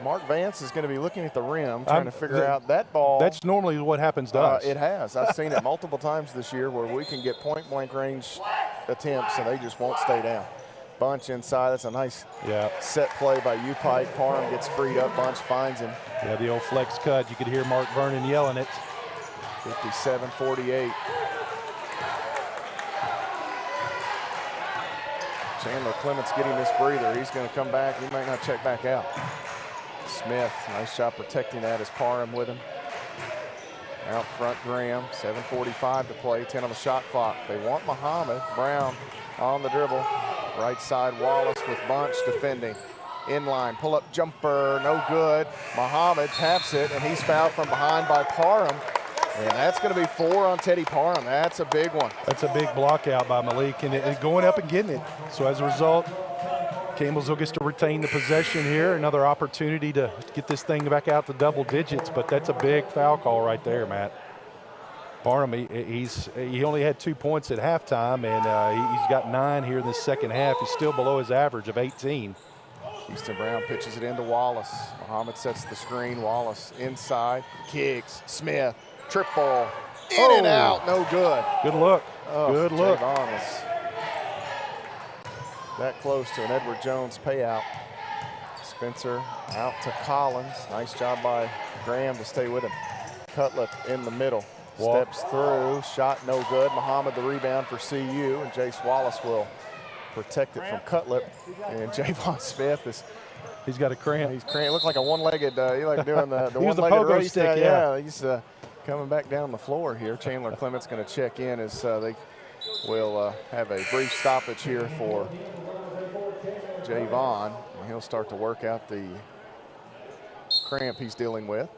Mark Vance is going to be looking at the rim, trying to figure out that ball. That's normally what happens to us. It has. I've seen it multiple times this year where we can get point-blank range attempts, and they just won't stay down. Bunch inside. That's a nice set play by UPike. Parham gets freed up. Bunch finds him. Yeah, the old flex cut. You could hear Mark Vernon yelling it. 57-48. Chandler Clements getting this breather. He's going to come back. He might not check back out. Smith, nice job protecting that as Parham with him. Out front, Graham, 7:45 to play, 10 on the shot clock. They want Muhammad. Brown on the dribble. Right side, Wallace with Bunch defending. Inline, pull-up jumper, no good. Muhammad taps it, and he's fouled from behind by Parham. And that's going to be 4 on Teddy Parham. That's a big one. That's a big block out by Malik, and going up and getting it. So as a result, Campbellsville gets to retain the possession here. Another opportunity to get this thing back out to double digits, but that's a big foul call right there, Matt. Parham, he only had 2 points at halftime, and he's got 9 here in the second half. He's still below his average of 18. Houston Brown pitches it into Wallace. Muhammad sets the screen. Wallace inside, kicks, Smith, triple, in and out, no good. Good look, good look. Javon was that close to an Edward Jones payout. Spencer out to Collins. Nice job by Graham to stay with him. Cutlip in the middle. Steps through, shot no good. Muhammad the rebound for CU, and Jace Wallace will protect it from Cutlip. And Javon Smith he's got a cramp. He's cramp. Looked like a one-legged, he like doing the one-legged race. Stick, yeah, he's coming back down the floor here. Chandler Clements going to check in as they will have a brief stoppage here for Javon. And he'll start to work out the cramp he's dealing with.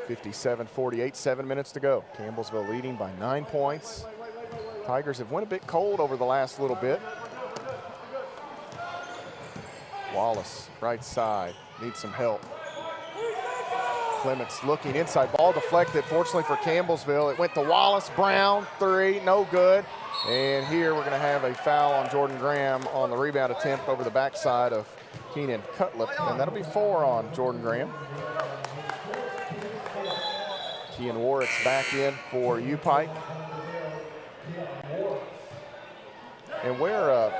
57-48, 7 minutes to go. Campbellsville leading by 9 points. Tigers have went a bit cold over the last little bit. Wallace, right side, needs some help. Clements looking inside, ball deflected. Fortunately for Campbellsville, it went to Wallace. Brown, 3, no good. And here we're going to have a foul on Jordan Graham on the rebound attempt over the backside of Keenan Cutlip, and that'll be 4 on Jordan Graham. Kean Warwick's back in for UPike. And where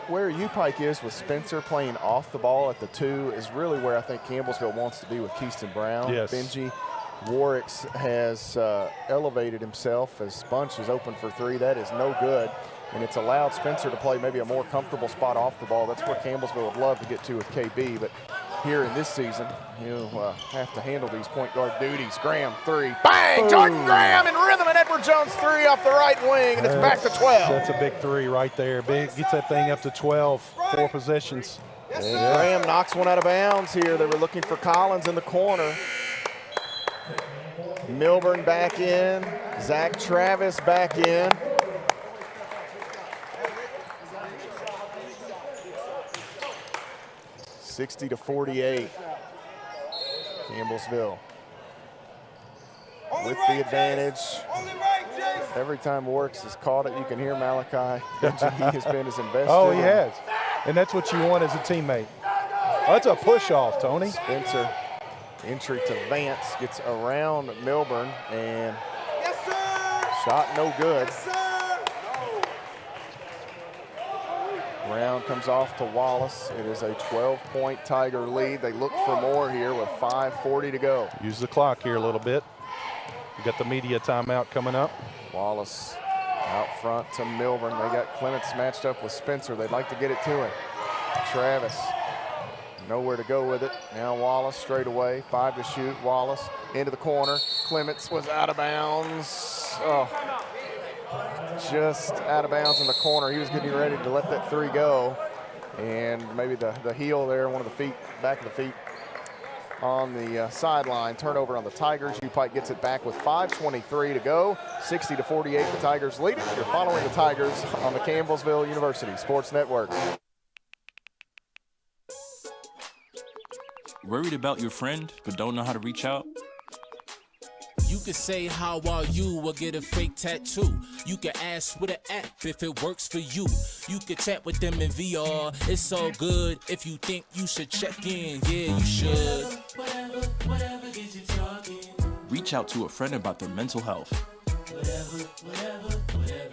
UPike is with Spencer playing off the ball at the 2 is really where I think Campbellsville wants to be with Keyston Brown. Yes. Benji Warwicks has elevated himself as Bunch is open for 3. That is no good. And it's allowed Spencer to play maybe a more comfortable spot off the ball. That's where Campbellsville would love to get to with KB. But here in this season, he'll have to handle these point guard duties. Graham, 3. Bang! Boom. Jordan Graham in rhythm, and Edward Jones 3 off the right wing, and it's back to 12. That's a big 3 right there. Big, gets that thing up to 12, 4 possessions. And Graham knocks one out of bounds here. They were looking for Collins in the corner. Milburn back in. Zach Travis back in. (60-48). Campbellsville with the advantage. Every time Works has caught it, you can hear Malachi. He has been as invested. Oh, he has. And that's what you want as a teammate. That's a push-off, Tony. Spencer, entry to Vance, gets around Milburn, and shot no good. Brown comes off to Wallace. It is a 12-point Tiger lead. They look for more here with 5:40 to go. Use the clock here a little bit. We got the media timeout coming up. Wallace out front to Milburn. They got Clements matched up with Spencer. They'd like to get it to him. Travis, nowhere to go with it. Now Wallace straight away. 5 to shoot. Wallace into the corner. Clements was out of bounds. Oh. Just out of bounds in the corner. He was getting ready to let that 3 go. And maybe the heel there, one of the feet, back of the feet on the sideline. Turnover on the Tigers. UPike gets it back with 5:23 to go. 60-48, the Tigers lead it. You're following the Tigers on the Campbellsville University Sports Network. Worried about your friend, but don't know how to reach out? You can say how are you or get a fake tattoo. You can ask with an app if it works for you. You can chat with them in VR. It's so good. If you think you should check in, yeah, you should. Whatever gets you talking. Reach out to a friend about their mental health. Whatever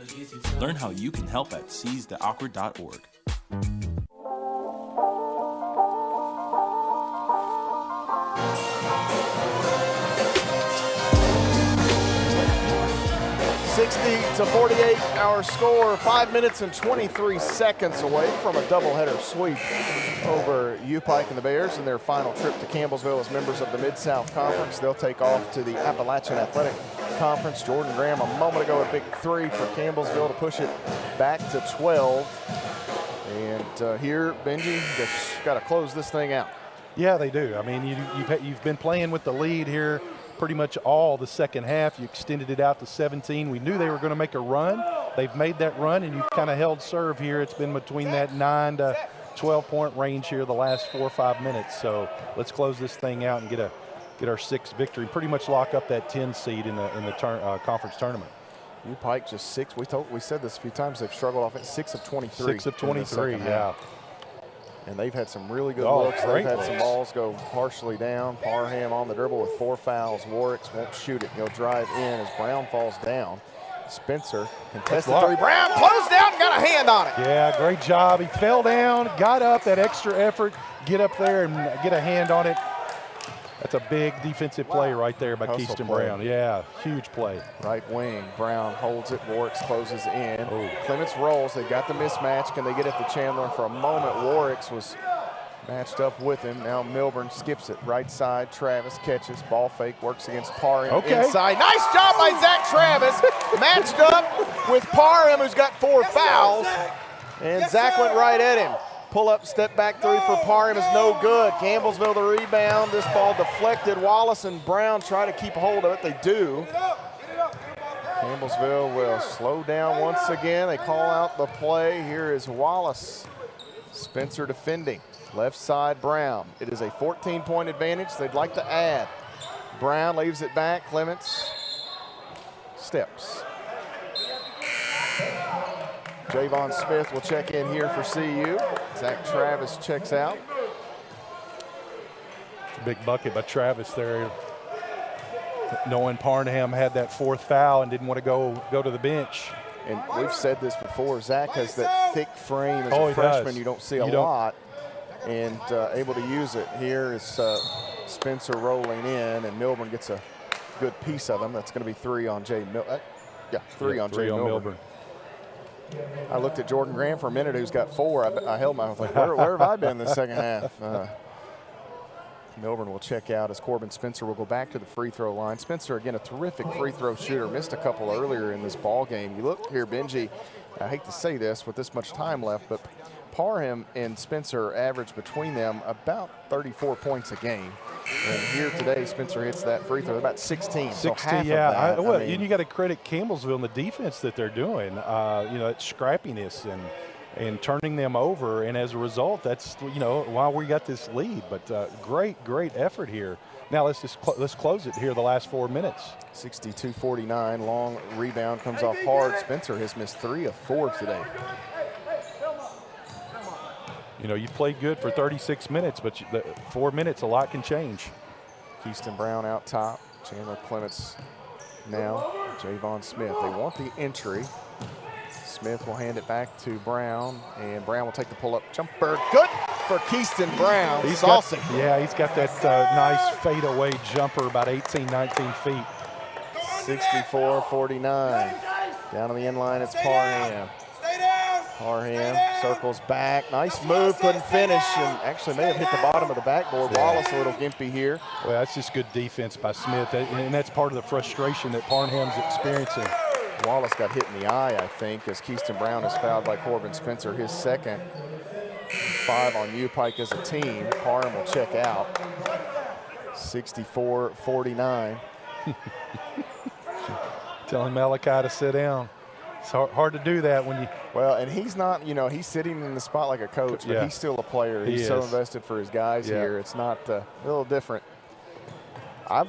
gets you talking. Learn how you can help at seizetheawkward.org. 60 to 48, our score, 5 minutes and 23 seconds away from a doubleheader sweep over UPike and the Bears in their final trip to Campbellsville as members of the Mid-South Conference. They'll take off to the Appalachian Athletic Conference. Jordan Graham a moment ago, a big 3 for Campbellsville to push it back to 12. And here, Benji, just got to close this thing out. Yeah, they do. I mean, you've been playing with the lead here pretty much all the second half. You extended it out to 17. We knew they were going to make a run. They've made that run, and you've kind of held serve here. It's been between that 9 to 12-point range here the last 4 or 5 minutes. So let's close this thing out and get our 6th victory. Pretty much lock up that 10 seed in the conference tournament. UPike just 6. We said this a few times. They've struggled off at 6 of 23. 6 of 23, yeah. And they've had some really good looks. They've had some balls go partially down. Parham on the dribble with 4 fouls. Warwicks won't shoot it. He'll drive in as Brown falls down. Spencer contested 3. Brown closed down and got a hand on it. Yeah, great job. He fell down, got up, that extra effort, get up there and get a hand on it. That's a big defensive play right there by Keyston Brown. Yeah, huge play. Right wing, Brown holds it, Warwicks closes in. Clements rolls, they got the mismatch. Can they get it to Chandler? And for a moment, Warwicks was matched up with him. Now Milburn skips it, right side, Travis catches, ball fake, works against Parham inside. Nice job by Zach Travis, matched up with Parham, who's got 4 fouls. And Zach went right at him. Pull-up, step-back 3 for Parham is no good. Campbellsville the rebound. This ball deflected. Wallace and Brown try to keep hold of it. They do. Campbellsville will slow down once again. They call out the play. Here is Wallace. Spencer defending. Left side, Brown. It is a 14-point advantage. They'd like to add. Brown leaves it back. Clements steps. Javon Smith will check in here for CU. Zach Travis checks out. Big bucket by Travis there. Knowing Parham had that 4th foul and didn't want to go to the bench. And we've said this before, Zach has that thick frame as a freshman. You don't see a lot. And able to use it. Here is Spencer rolling in, and Milburn gets a good piece of him. That's going to be 3 on Jay Milburn. Three on Milburn. I looked at Jordan Graham for a minute, who's got 4. I held my mouth like, where have I been this second half? Milburn will check out as Corbin Spencer will go back to the free throw line. Spencer, again, a terrific free throw shooter. Missed a couple earlier in this ball game. You look here, Benji, I hate to say this with this much time left, but Parham and Spencer average between them about 34 points a game. And here today, Spencer hits that free throw about 16. So half yeah. of that. And you got to credit Campbellsville and the defense that they're doing. That scrappiness and turning them over. And as a result, that's why we got this lead. But great effort here. Now let's close it here the last 4 minutes. 62-49. Long rebound comes off hard. Spencer has missed 3 of 4 today. You've played good for 36 minutes, but 4 minutes, a lot can change. Keyston Brown out top. Chandler Clements now. Javon Smith. They want the entry. Smith will hand it back to Brown, and Brown will take the pull-up jumper. Good for Keyston Brown. He's got that nice fadeaway jumper, about 18, 19 feet. 64-49. Down on the end line, it's Parham. Parham circles back. Nice move, couldn't finish, and actually may have hit the bottom of the backboard. Wallace a little gimpy here. Well, that's just good defense by Smith, and that's part of the frustration that Parham's experiencing. Wallace got hit in the eye, I think, as Keyston Brown is fouled by Corbin Spencer, his 2nd. 5 on UPike as a team. Parham will check out. 64-49. Telling Malachi to sit down. It's hard to do that when you. Well, and he's not, he's sitting in the spot like a coach, but he's still a player. He's so invested for his guys here. It's not a little different. I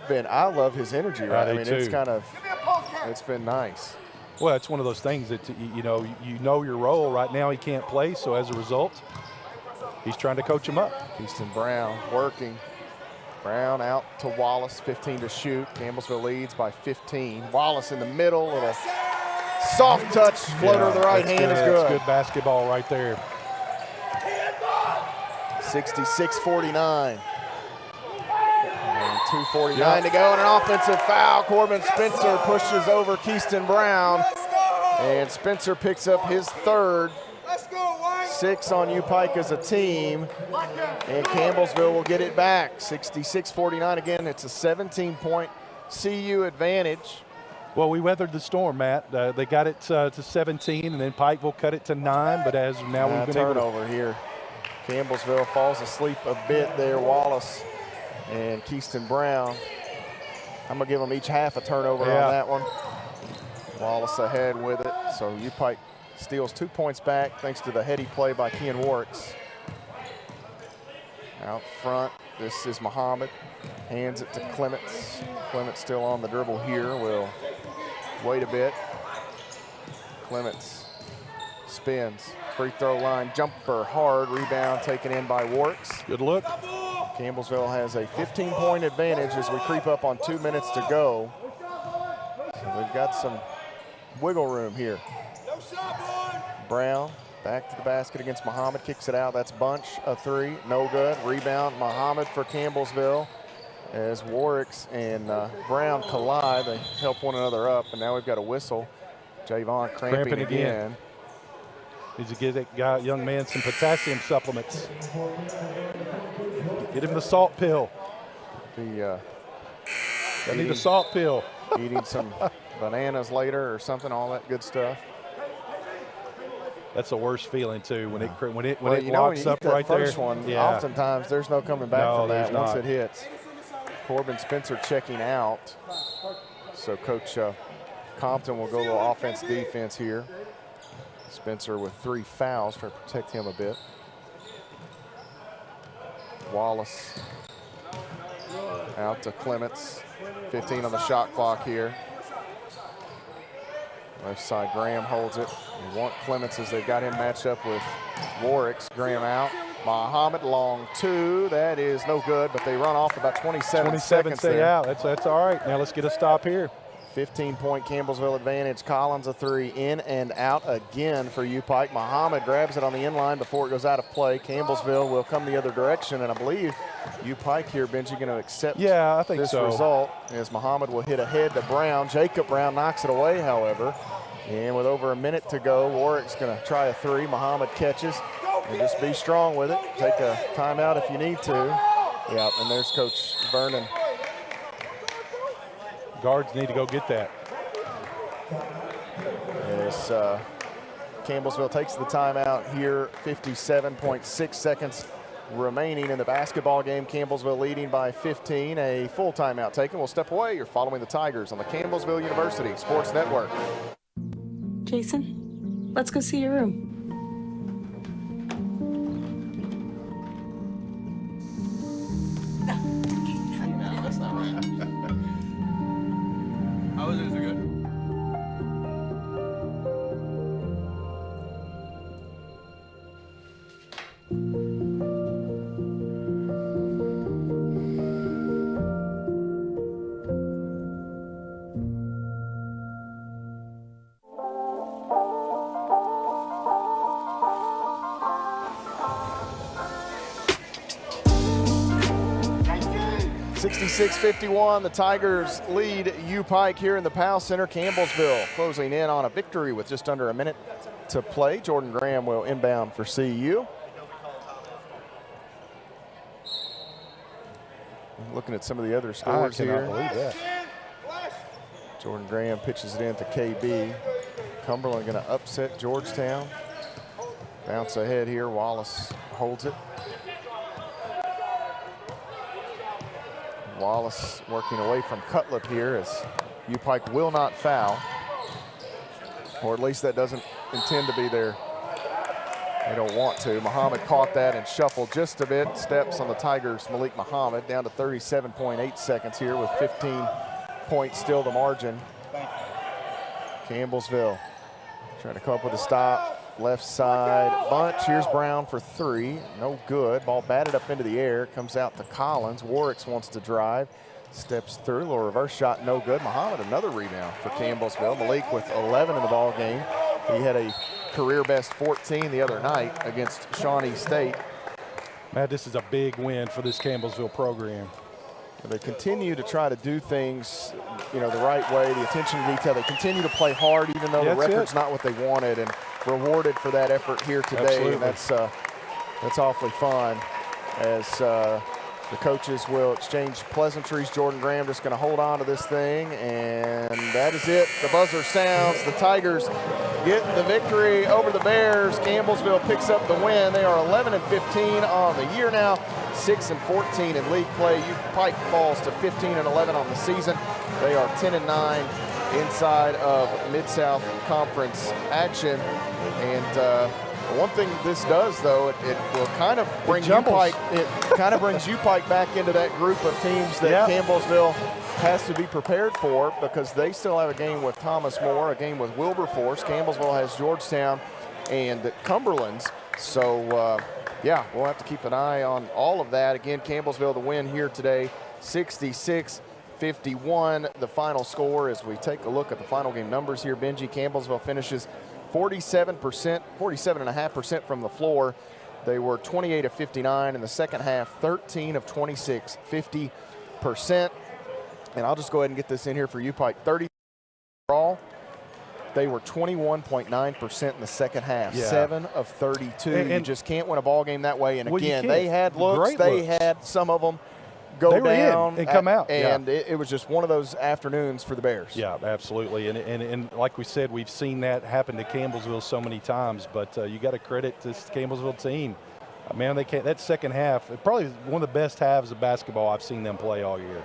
love his energy, right? I mean, it's been nice. Well, it's one of those things that, you know your role. Right now he can't play, so as a result, he's trying to coach him up. Keyston Brown working. Brown out to Wallace, 15 to shoot. Campbellsville leads by 15. Wallace in the middle, little soft touch floater of the right hand is good. That's good basketball right there. 66-49. 2:49 to go, and an offensive foul. Corbin Spencer pushes over Keyston Brown, and Spencer picks up his third. 6 on UPike as a team, and Campbellsville will get it back. 66-49 again. It's a 17-point CU advantage. Well, we weathered the storm, Matt. They got it to 17, and then Pikeville cut it to 9. But as now we've been able to turnover here. Campbellsville falls asleep a bit there. Wallace and Keyston Brown. I'm gonna give them each half a turnover on that one. Wallace ahead with it. So UPike steals 2 points back thanks to the heady play by Ken Warwicks. Out front, this is Muhammad. Hands it to Clements. Clements still on the dribble here. Will wait a bit. Clements spins. Free throw line jumper hard. Rebound taken in by Warwicks. Good look. Campbellsville has a 15-point advantage as we creep up on 2 minutes to go. So we've got some wiggle room here. Brown back to the basket against Muhammad, kicks it out. That's Bunch, a three, no good. Rebound, Muhammad for Campbellsville. As Warwicks and Brown collide, they help one another up, and now we've got a whistle. Javon cramping again. Needs to give that young man some potassium supplements. Get him the salt pill. I need a salt pill. Eating some bananas later or something, all that good stuff. That's the worst feeling too when it when locks up right there. Oftentimes there's no coming back from that once it hits. Corbin Spencer checking out. So Coach Compton will go a little offense-defense here. Spencer with 3 fouls, trying to protect him a bit. Wallace out to Clements. 15 on the shot clock here. Left side, Graham holds it. They want Clements as they've got him matched up with Warwicks. Graham out. Muhammad, long 2. That is no good, but they run off about 27 seconds there. Out. That's all right. Now let's get a stop here. 15-point Campbellsville advantage. Collins a 3, in and out again for UPike. Muhammad grabs it on the inline before it goes out of play. Campbellsville will come the other direction, and I believe UPike here, Benji, going to accept I think this result as Muhammad will hit ahead to Brown. Jacob Brown knocks it away, however. And with over a minute to go, Warwick's going to try a 3. Muhammad catches, and just be strong with it. Take a timeout if you need to. Yeah, and there's Coach Vernon. Guards need to go get that. As Campbellsville takes the timeout here, 57.6 seconds remaining in the basketball game. Campbellsville leading by 15. A full timeout taken. We'll step away. You're following the Tigers on the Campbellsville University Sports Network. Jason, let's go see your room. That's not right. How is it? Is it good? .51, the Tigers lead UPike here in the Powell Center. Campbellsville closing in on a victory with just under a minute to play. Jordan Graham will inbound for CU. Looking at some of the other scores here. Believe that. Jordan Graham pitches it in to KB. Cumberland going to upset Georgetown. Bounce ahead here. Wallace holds it. Wallace working away from Cutlip here as UPike will not foul. Or at least that doesn't intend to be there. They don't want to. Muhammad caught that and shuffled just a bit. Steps on the Tigers, Malik Muhammad, down to 37.8 seconds here with 15 points still the margin. Campbellsville trying to come up with a stop. Left side bunch. Here's Brown for 3. No good. Ball batted up into the air. Comes out to Collins. Warwicks wants to drive. Steps through. Little reverse shot. No good. Muhammad another rebound for Campbellsville. Malik with 11 in the ball game. He had a career best 14 the other night against Shawnee State. Matt, this is a big win for this Campbellsville program. They continue to try to do things, the right way, the attention to detail. They continue to play hard even though the record's not what they wanted, and rewarded for that effort here today. Absolutely. And that's awfully fun as the coaches will exchange pleasantries. Jordan Graham just going to hold on to this thing, and that is it. The buzzer sounds. The Tigers get the victory over the Bears. Campbellsville picks up the win. They are 11-15 on the year now, 6-14 in league play. UPike falls to 15-11 on the season. They are 10-9 inside of Mid-South Conference action. And one thing this does, though, it will kind of bring UPike. It kind of brings UPike back into that group of teams that Campbellsville has to be prepared for, because they still have a game with Thomas More, a game with Wilberforce. Campbellsville has Georgetown and Cumberland's. So, yeah, we'll have to keep an eye on all of that. Again, Campbellsville the win here today, 66-51. The final score as we take a look at the final game numbers here. Benji, Campbellsville finishes 47.5% from the floor. They were 28 of 59 in the second half, 13 of 26, 50%. And I'll just go ahead and get this in here for UPike. 30 overall. They were 21.9% in the second half, 7 of 32. And you just can't win a ball game that way. And again, they had looks. They had some of them go down and come out. And it was just one of those afternoons for the Bears. Yeah, absolutely. And like we said, we've seen that happen to Campbellsville so many times. But you got to credit this Campbellsville team. Man, that second half, probably one of the best halves of basketball I've seen them play all year.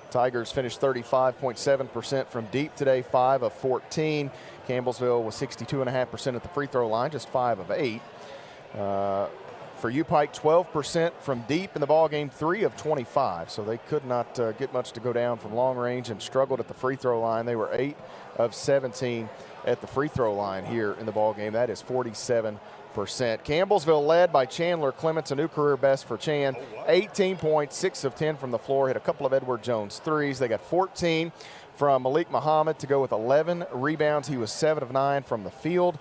Tigers finished 35.7% from deep today, 5 of 14. Campbellsville was 62.5% at the free throw line, just 5 of 8. For UPike, 12% from deep in the ball game, 3 of 25. So they could not get much to go down from long range and struggled at the free throw line. They were 8 of 17 at the free throw line here in the ball game. That is 47%. Campbellsville led by Chandler Clements, a new career best for Chan. 18 points, 6 of 10 from the floor, hit a couple of Edward Jones threes. They got 14 from Malik Muhammad to go with 11 rebounds. He was 7 of 9 from the field.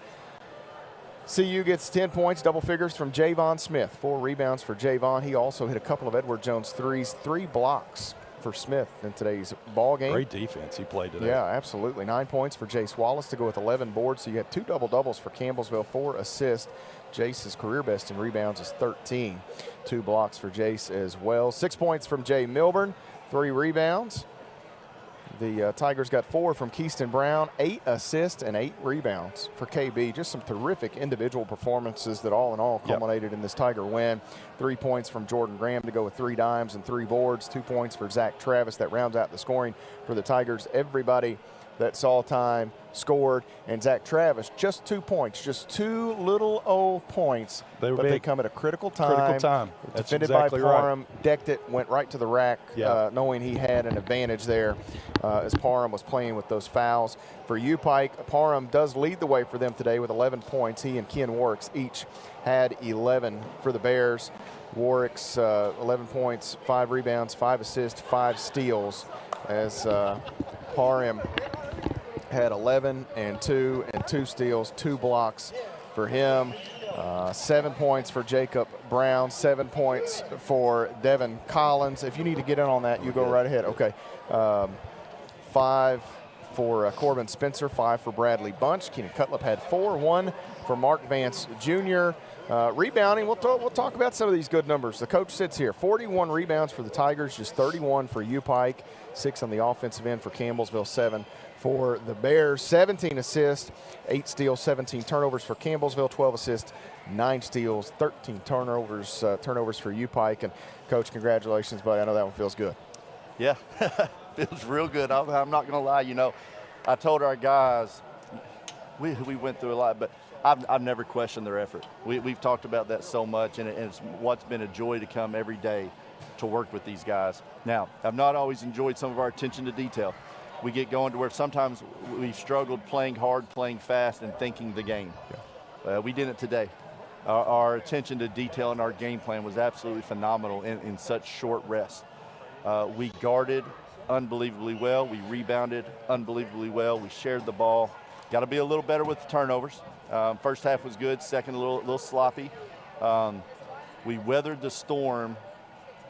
CU gets 10 points, double figures from Javon Smith. 4 rebounds for Javon. He also hit a couple of Edward Jones threes, 3 blocks for Smith in today's ball game. Great defense he played today. Yeah, absolutely. 9 points for Jace Wallace to go with 11 boards. So you had 2 double-doubles for Campbellsville, 4 assists. Jace's career best in rebounds is 13. 2 blocks for Jace as well. 6 points from Jay Milburn, 3 rebounds. The Tigers got 4 from Keyston Brown, 8 assists and 8 rebounds for KB. Just some terrific individual performances that all in all culminated in this Tiger win. 3 points from Jordan Graham to go with 3 dimes and 3 boards. 2 points for Zach Travis. That rounds out the scoring for the Tigers. Everybody that saw time scored, and Zach Travis just 2 points, just 2 little old points, but they come at a critical time. That's defended exactly by Parham, decked it, went right to the rack, knowing he had an advantage there as Parham was playing with those fouls. For UPike, Parham does lead the way for them today with 11 points. He and Ken Warwicks each had 11 for the Bears. Warwick's 11 points, 5 rebounds, 5 assists, 5 steals, as Parham had 11 and 2 steals, 2 blocks for him. 7 points for Jacob Brown, 7 points for Devin Collins. If you need to get in on that, you go right ahead. Okay. 5 for Corbin Spencer, 5 for Bradley Bunch. Keenan Cutlip had 4, 1 for Mark Vance Jr. Rebounding, we'll talk about some of these good numbers. The coach sits here, 41 rebounds for the Tigers, just 31 for UPike, 6 on the offensive end for Campbellsville, 7 for the Bears. 17 assists, 8 steals, 17 turnovers for Campbellsville, 12 assists, 9 steals, 13 turnovers for UPike. And Coach, congratulations, buddy. I know that one feels good. Yeah, feels real good. I'm not going to lie. You know, I told our guys, we went through a lot, but I've never questioned their effort. We've talked about that so much, and it's what's been a joy to come every day to work with these guys. Now, I've not always enjoyed some of our attention to detail. We get going to where sometimes we've struggled playing hard, playing fast, and thinking the game. We did it today. Our attention to detail in our game plan was absolutely phenomenal in such short rest. We guarded unbelievably well. We rebounded unbelievably well. We shared the ball. Got to be a little better with the turnovers. First half was good. Second, a little sloppy. We weathered the storm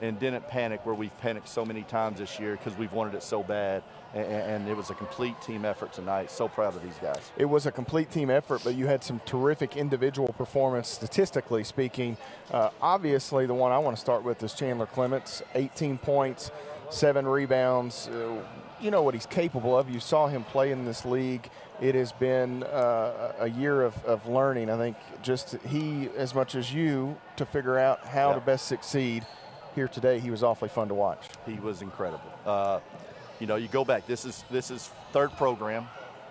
and didn't panic where we've panicked so many times this year because we've wanted it so bad. And it was a complete team effort tonight. So proud of these guys. It was a complete team effort, but you had some terrific individual performance, statistically speaking. Obviously, the one I want to start with is Chandler Clements, 18 points, 7 rebounds. You know what he's capable of. You saw him play in this league. It has been a year of learning. I think just he, as much as you, to figure out how to best succeed. Here today, he was awfully fun to watch. He was incredible. You know, you go back. This is 3rd program.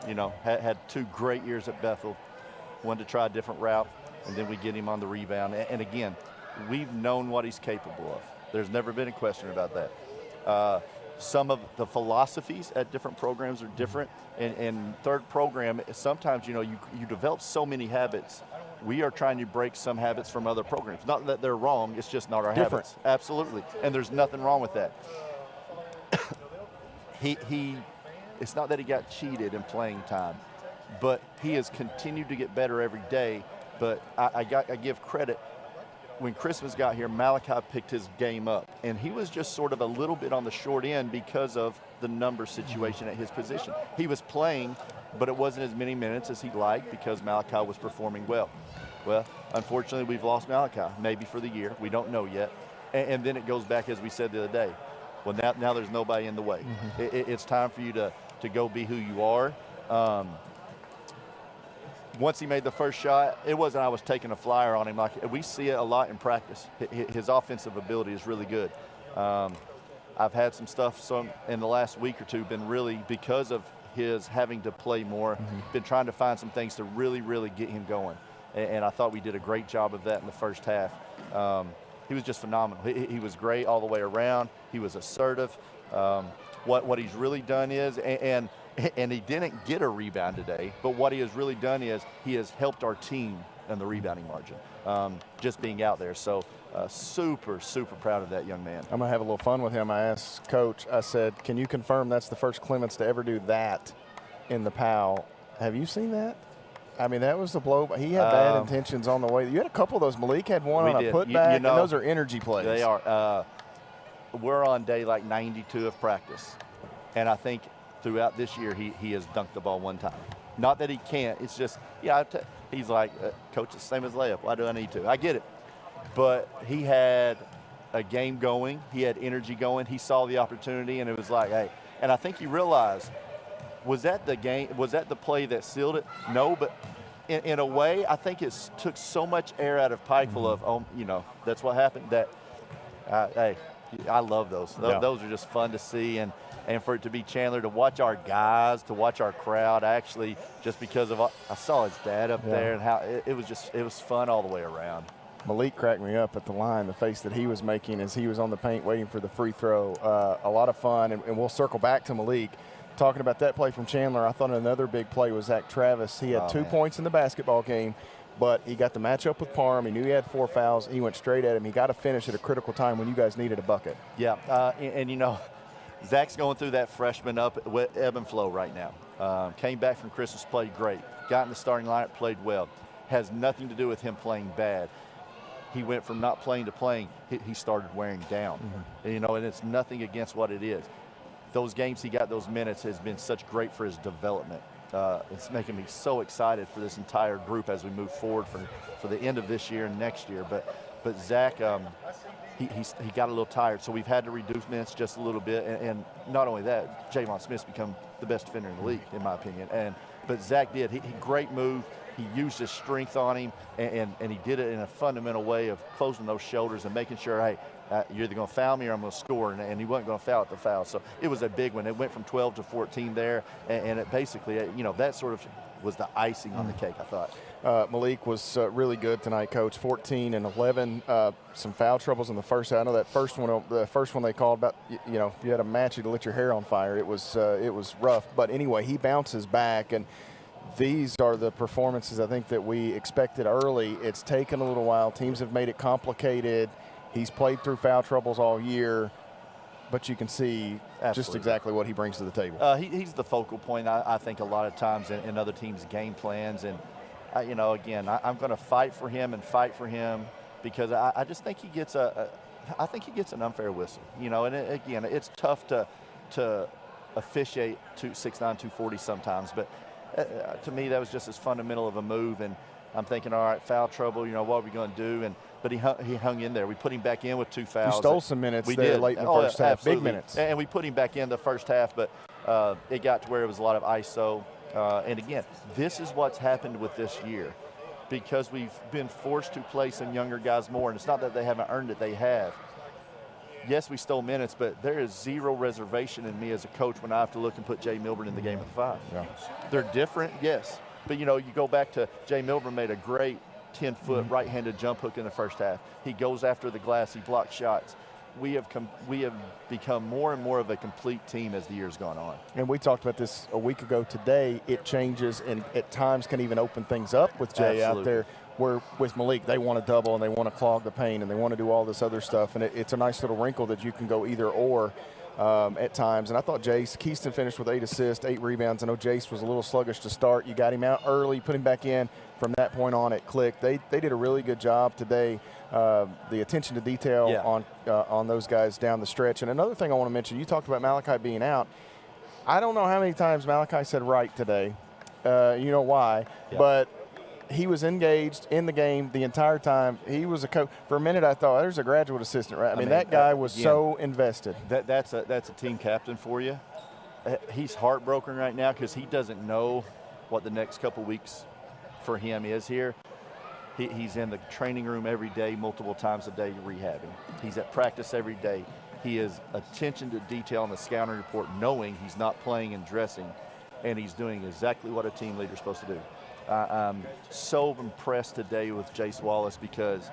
You know, had 2 great years at Bethel. Wanted to try a different route, and then we get him on the rebound. And again, we've known what he's capable of. There's never been a question about that. Some of the philosophies at different programs are different. And 3rd program, sometimes, you know, you develop so many habits. We are trying to break some habits from other programs. Not that they're wrong, it's just not our habits. Absolutely. And there's nothing wrong with that. It's not that he got cheated in playing time, but he has continued to get better every day. But I give credit. When Christmas got here, Malachi picked his game up, and he was just sort of a little bit on the short end because of the number situation at his position. He was playing, but it wasn't as many minutes as he'd like because Malachi was performing well. Well, unfortunately, we've lost Malachi, maybe for the year. We don't know yet. And then it goes back, as we said the other day. Well, now there's nobody in the way. It's time for you to go be who you are. Once he made the first shot, it wasn't I was taking a flyer on him. Like we see it a lot in practice. His offensive ability is really good. I've had some stuff in the last week or two been really because of his having to play more, been trying to find some things to really, really get him going. And I thought we did a great job of that in the first half. He was just phenomenal. He was great all the way around. He was assertive. What he's really done is, and he didn't get a rebound today, but what he has really done is he has helped our team in the rebounding margin, just being out there. So super, super proud of that young man. I'm going to have a little fun with him. I asked Coach, I said, can you confirm that's the first Clements to ever do that in the PAL? Have you seen that? I mean, that was the blow. He had bad intentions on the way. You had a couple of those. Malik had one on a putback, and those are energy plays. They are. We're on day like 92 of practice, and I think throughout this year he has dunked the ball one time. Not that he can't. It's just, he's like, Coach, it's the same as layup. Why do I need to? I get it. But he had a game going. He had energy going. He saw the opportunity, and it was like, hey. And I think he realized, was that the game? Was that the play that sealed it? No, but in a way, I think it took so much air out of Pikeville of, that's what happened. That, hey, I love those. Those are just fun to see, and for it to be Chandler, to watch our guys, to watch our crowd, actually, just because of I saw his dad up there and how it was fun all the way around. Malik cracked me up at the line, the face that he was making as he was on the paint waiting for the free throw. A lot of fun, and we'll circle back to Malik. Talking about that play from Chandler, I thought another big play was Zach Travis. He had 2 points in the basketball game, but he got the matchup with Parham. He knew he had 4 fouls. He went straight at him. He got to finish at a critical time when you guys needed a bucket. Yeah, and Zach's going through that freshman ebb and flow right now. Came back from Christmas, played great. Got in the starting lineup, played well. Has nothing to do with him playing bad. He went from not playing to playing. He started wearing down, and it's nothing against what it is. Those games he got, those minutes, has been such great for his development. It's making me so excited for this entire group as we move forward for the end of this year and next year. But Zach, he got a little tired, so we've had to reduce minutes just a little bit. And not only that, Javon Smith's become the best defender in the league, in my opinion. But Zach did. He great move. He used his strength on him, and he did it in a fundamental way of closing those shoulders and making sure, hey, you're either going to foul me or I'm going to score, and he wasn't going to foul at the foul. So it was a big one. It went from 12 to 14 there, and it basically, that sort of was the icing on the cake, I thought. Malik was really good tonight, Coach. 14 and 11. Some foul troubles in the first half. I know that first one they called about, if you had a match, you'd lit your hair on fire. It was rough. But anyway, he bounces back, and these are the performances I think that we expected early. It's taken a little while. Teams have made it complicated. He's played through foul troubles all year, but you can see just exactly what he brings to the table. He's the focal point, I think, a lot of times in other teams' game plans. And, again, I'm going to fight for him because I just think he gets I think he gets an unfair whistle. You know, and again, it's tough to officiate 6'9", 240 sometimes, but to me that was just as fundamental of a move. And I'm thinking, all right, foul trouble. You know, what are we going to do? But he hung in there. We put him back in with 2 fouls. He stole some minutes we there did. late in the first half. Absolutely. Big minutes. And we put him back in the first half, but it got to where it was a lot of ISO. And again, this is what's happened with this year, because we've been forced to play some younger guys more. And it's not that they haven't earned it, they have. Yes, we stole minutes, but there is zero reservation in me as a coach when I have to look and put Jay Milburn in the game at the 5. Yeah. They're different, yes. But, you know, you go back to Jay Milburn made a great 10-foot right-handed jump hook in the first half. He goes after the glass. He blocks shots. We have become more and more of a complete team as the year's gone on. And we talked about this a week ago today. It changes and at times can even open things up with Jay out there. Where with Malik, they want to double and they want to clog the paint and they want to do all this other stuff. And it's a nice little wrinkle that you can go either or at times. And I thought Keyston finished with 8 assists, 8 rebounds. I know Jace was a little sluggish to start. You got him out early, put him back in. From that point on, it clicked. They did a really good job today. The attention to detail on those guys down the stretch. And another thing I want to mention, you talked about Malachi being out. I don't know how many times Malachi said right today. You know why, but he was engaged in the game the entire time. He was a coach. For a minute, I thought, there's a graduate assistant, right? I mean that guy was so invested. That's a team captain for you. He's heartbroken right now because he doesn't know what the next couple weeks for him is here. He's in the training room every day, multiple times a day, rehabbing. He's at practice every day. He is attention to detail on the scouting report, knowing he's not playing and dressing, and he's doing exactly what a team leader is supposed to do. I'm so impressed today with Jace Wallace because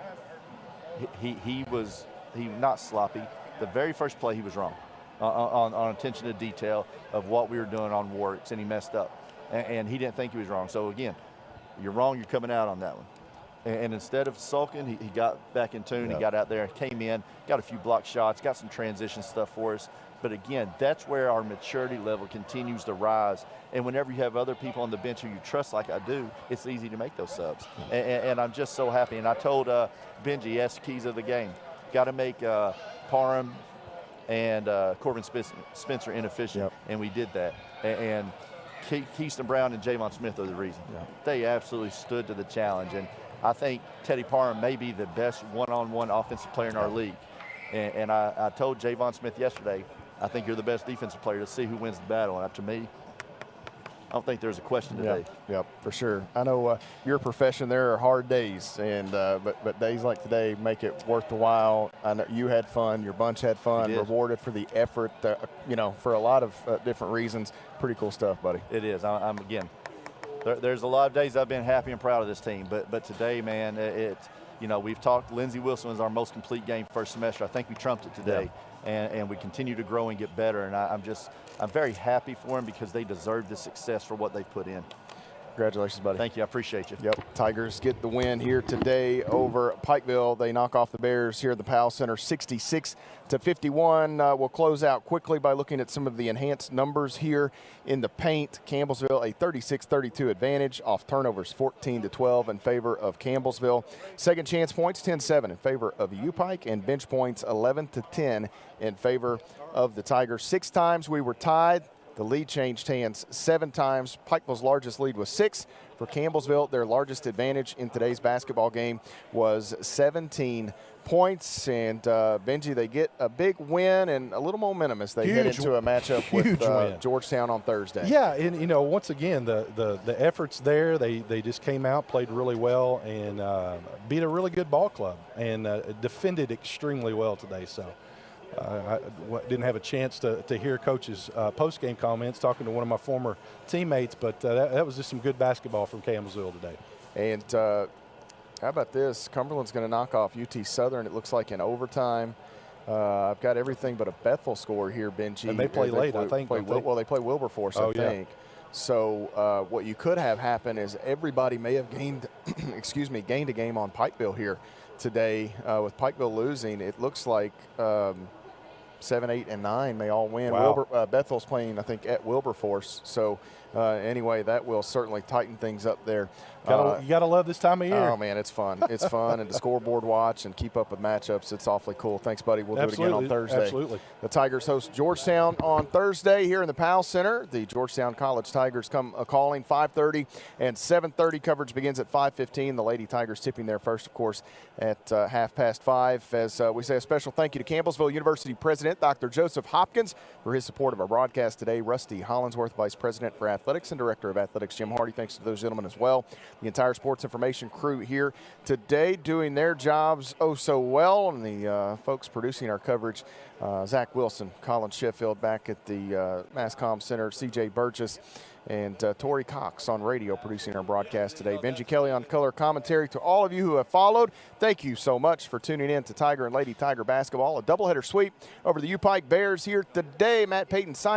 he was not sloppy. The very first play he was wrong on attention to detail of what we were doing on Warwick's, and he messed up. And he didn't think he was wrong. So again, you're wrong, you're coming out on that one. And instead of sulking, he got back in tune. He got out there, came in, got a few block shots, got some transition stuff for us. But again, that's where our maturity level continues to rise. And whenever you have other people on the bench who you trust like I do, it's easy to make those subs. And I'm just so happy. And I told Benji, ask keys of the game. Got to make Parham and Corbin Spencer inefficient. And we did that. And Keyston Brown and Javon Smith are the reason. They absolutely stood to the challenge. And I think Teddy Parham may be the best one-on-one offensive player in our league. And I told Javon Smith yesterday, I think you're the best defensive player. To see who wins the battle. And to me, I don't think there's a question today. Yep, for sure. I know your profession, there are hard days, and but days like today make it worth the while. I know you had fun, your bunch had fun, rewarded for the effort, for a lot of different reasons. Pretty cool stuff, buddy. It is. I'm again, there's a lot of days I've been happy and proud of this team, but today, man, we've talked, Lindsey Wilson was our most complete game first semester. I think we trumped it today. And we continue to grow and get better. And I'm very happy for them because they deserve the success for what they've put in. Congratulations, buddy. Thank you. I appreciate you. Yep. Tigers get the win here today over Pikeville. They knock off the Bears here at the Powell Center 66-51. We'll close out quickly by looking at some of the enhanced numbers here in the paint. Campbellsville, a 36-32 advantage off turnovers 14-12 in favor of Campbellsville. Second chance points 10-7 in favor of UPike, and bench points 11-10 in favor of the Tigers. 6 times we were tied. The lead changed hands 7 times. Pikeville's largest lead was 6. For Campbellsville, their largest advantage in today's basketball game was 17 points. And Benji, they get a big win and a little momentum as they head into a matchup with Georgetown on Thursday. Yeah, and once again, the efforts there, they just came out, played really well, and beat a really good ball club, and defended extremely well today. So. I didn't have a chance to hear Coach's post-game comments talking to one of my former teammates, but that was just some good basketball from Campbellsville today. And how about this? Cumberland's going to knock off UT Southern, it looks like, in overtime. I've got everything but a Bethel score here, Benji. And they play late, I think. Well, they play Wilberforce, I think. So what you could have happen is everybody may have gained, gained a game on Pikeville here today. With Pikeville losing, it looks like 7, 8, and 9 may all win. Wow. Bethel's playing, I think, at Wilberforce. So anyway, that will certainly tighten things up there. You got to love this time of year. Oh, man, it's fun. It's fun. And to scoreboard watch and keep up with matchups, it's awfully cool. Thanks, buddy. We'll do it again on Thursday. Absolutely. The Tigers host Georgetown on Thursday here in the Powell Center. The Georgetown College Tigers come calling 5:30 and 7:30. Coverage begins at 5:15. The Lady Tigers tipping there first, of course, at 5:30. As we say a special thank you to Campbellsville University President Dr. Joseph Hopkins for his support of our broadcast today. Rusty Hollinsworth, Vice President for Athletics, and Director of Athletics Jim Hardy. Thanks to those gentlemen as well. The entire sports information crew here today doing their jobs oh so well, and the folks producing our coverage, Zach Wilson, Colin Sheffield back at the Masscom Center, CJ Burgess, and Tori Cox on radio producing our broadcast today. Benji Kelly on color commentary. To all of you who have followed, thank you so much for tuning in to Tiger and Lady Tiger basketball. A doubleheader sweep over the UPike Bears here today. Matt Payton signing.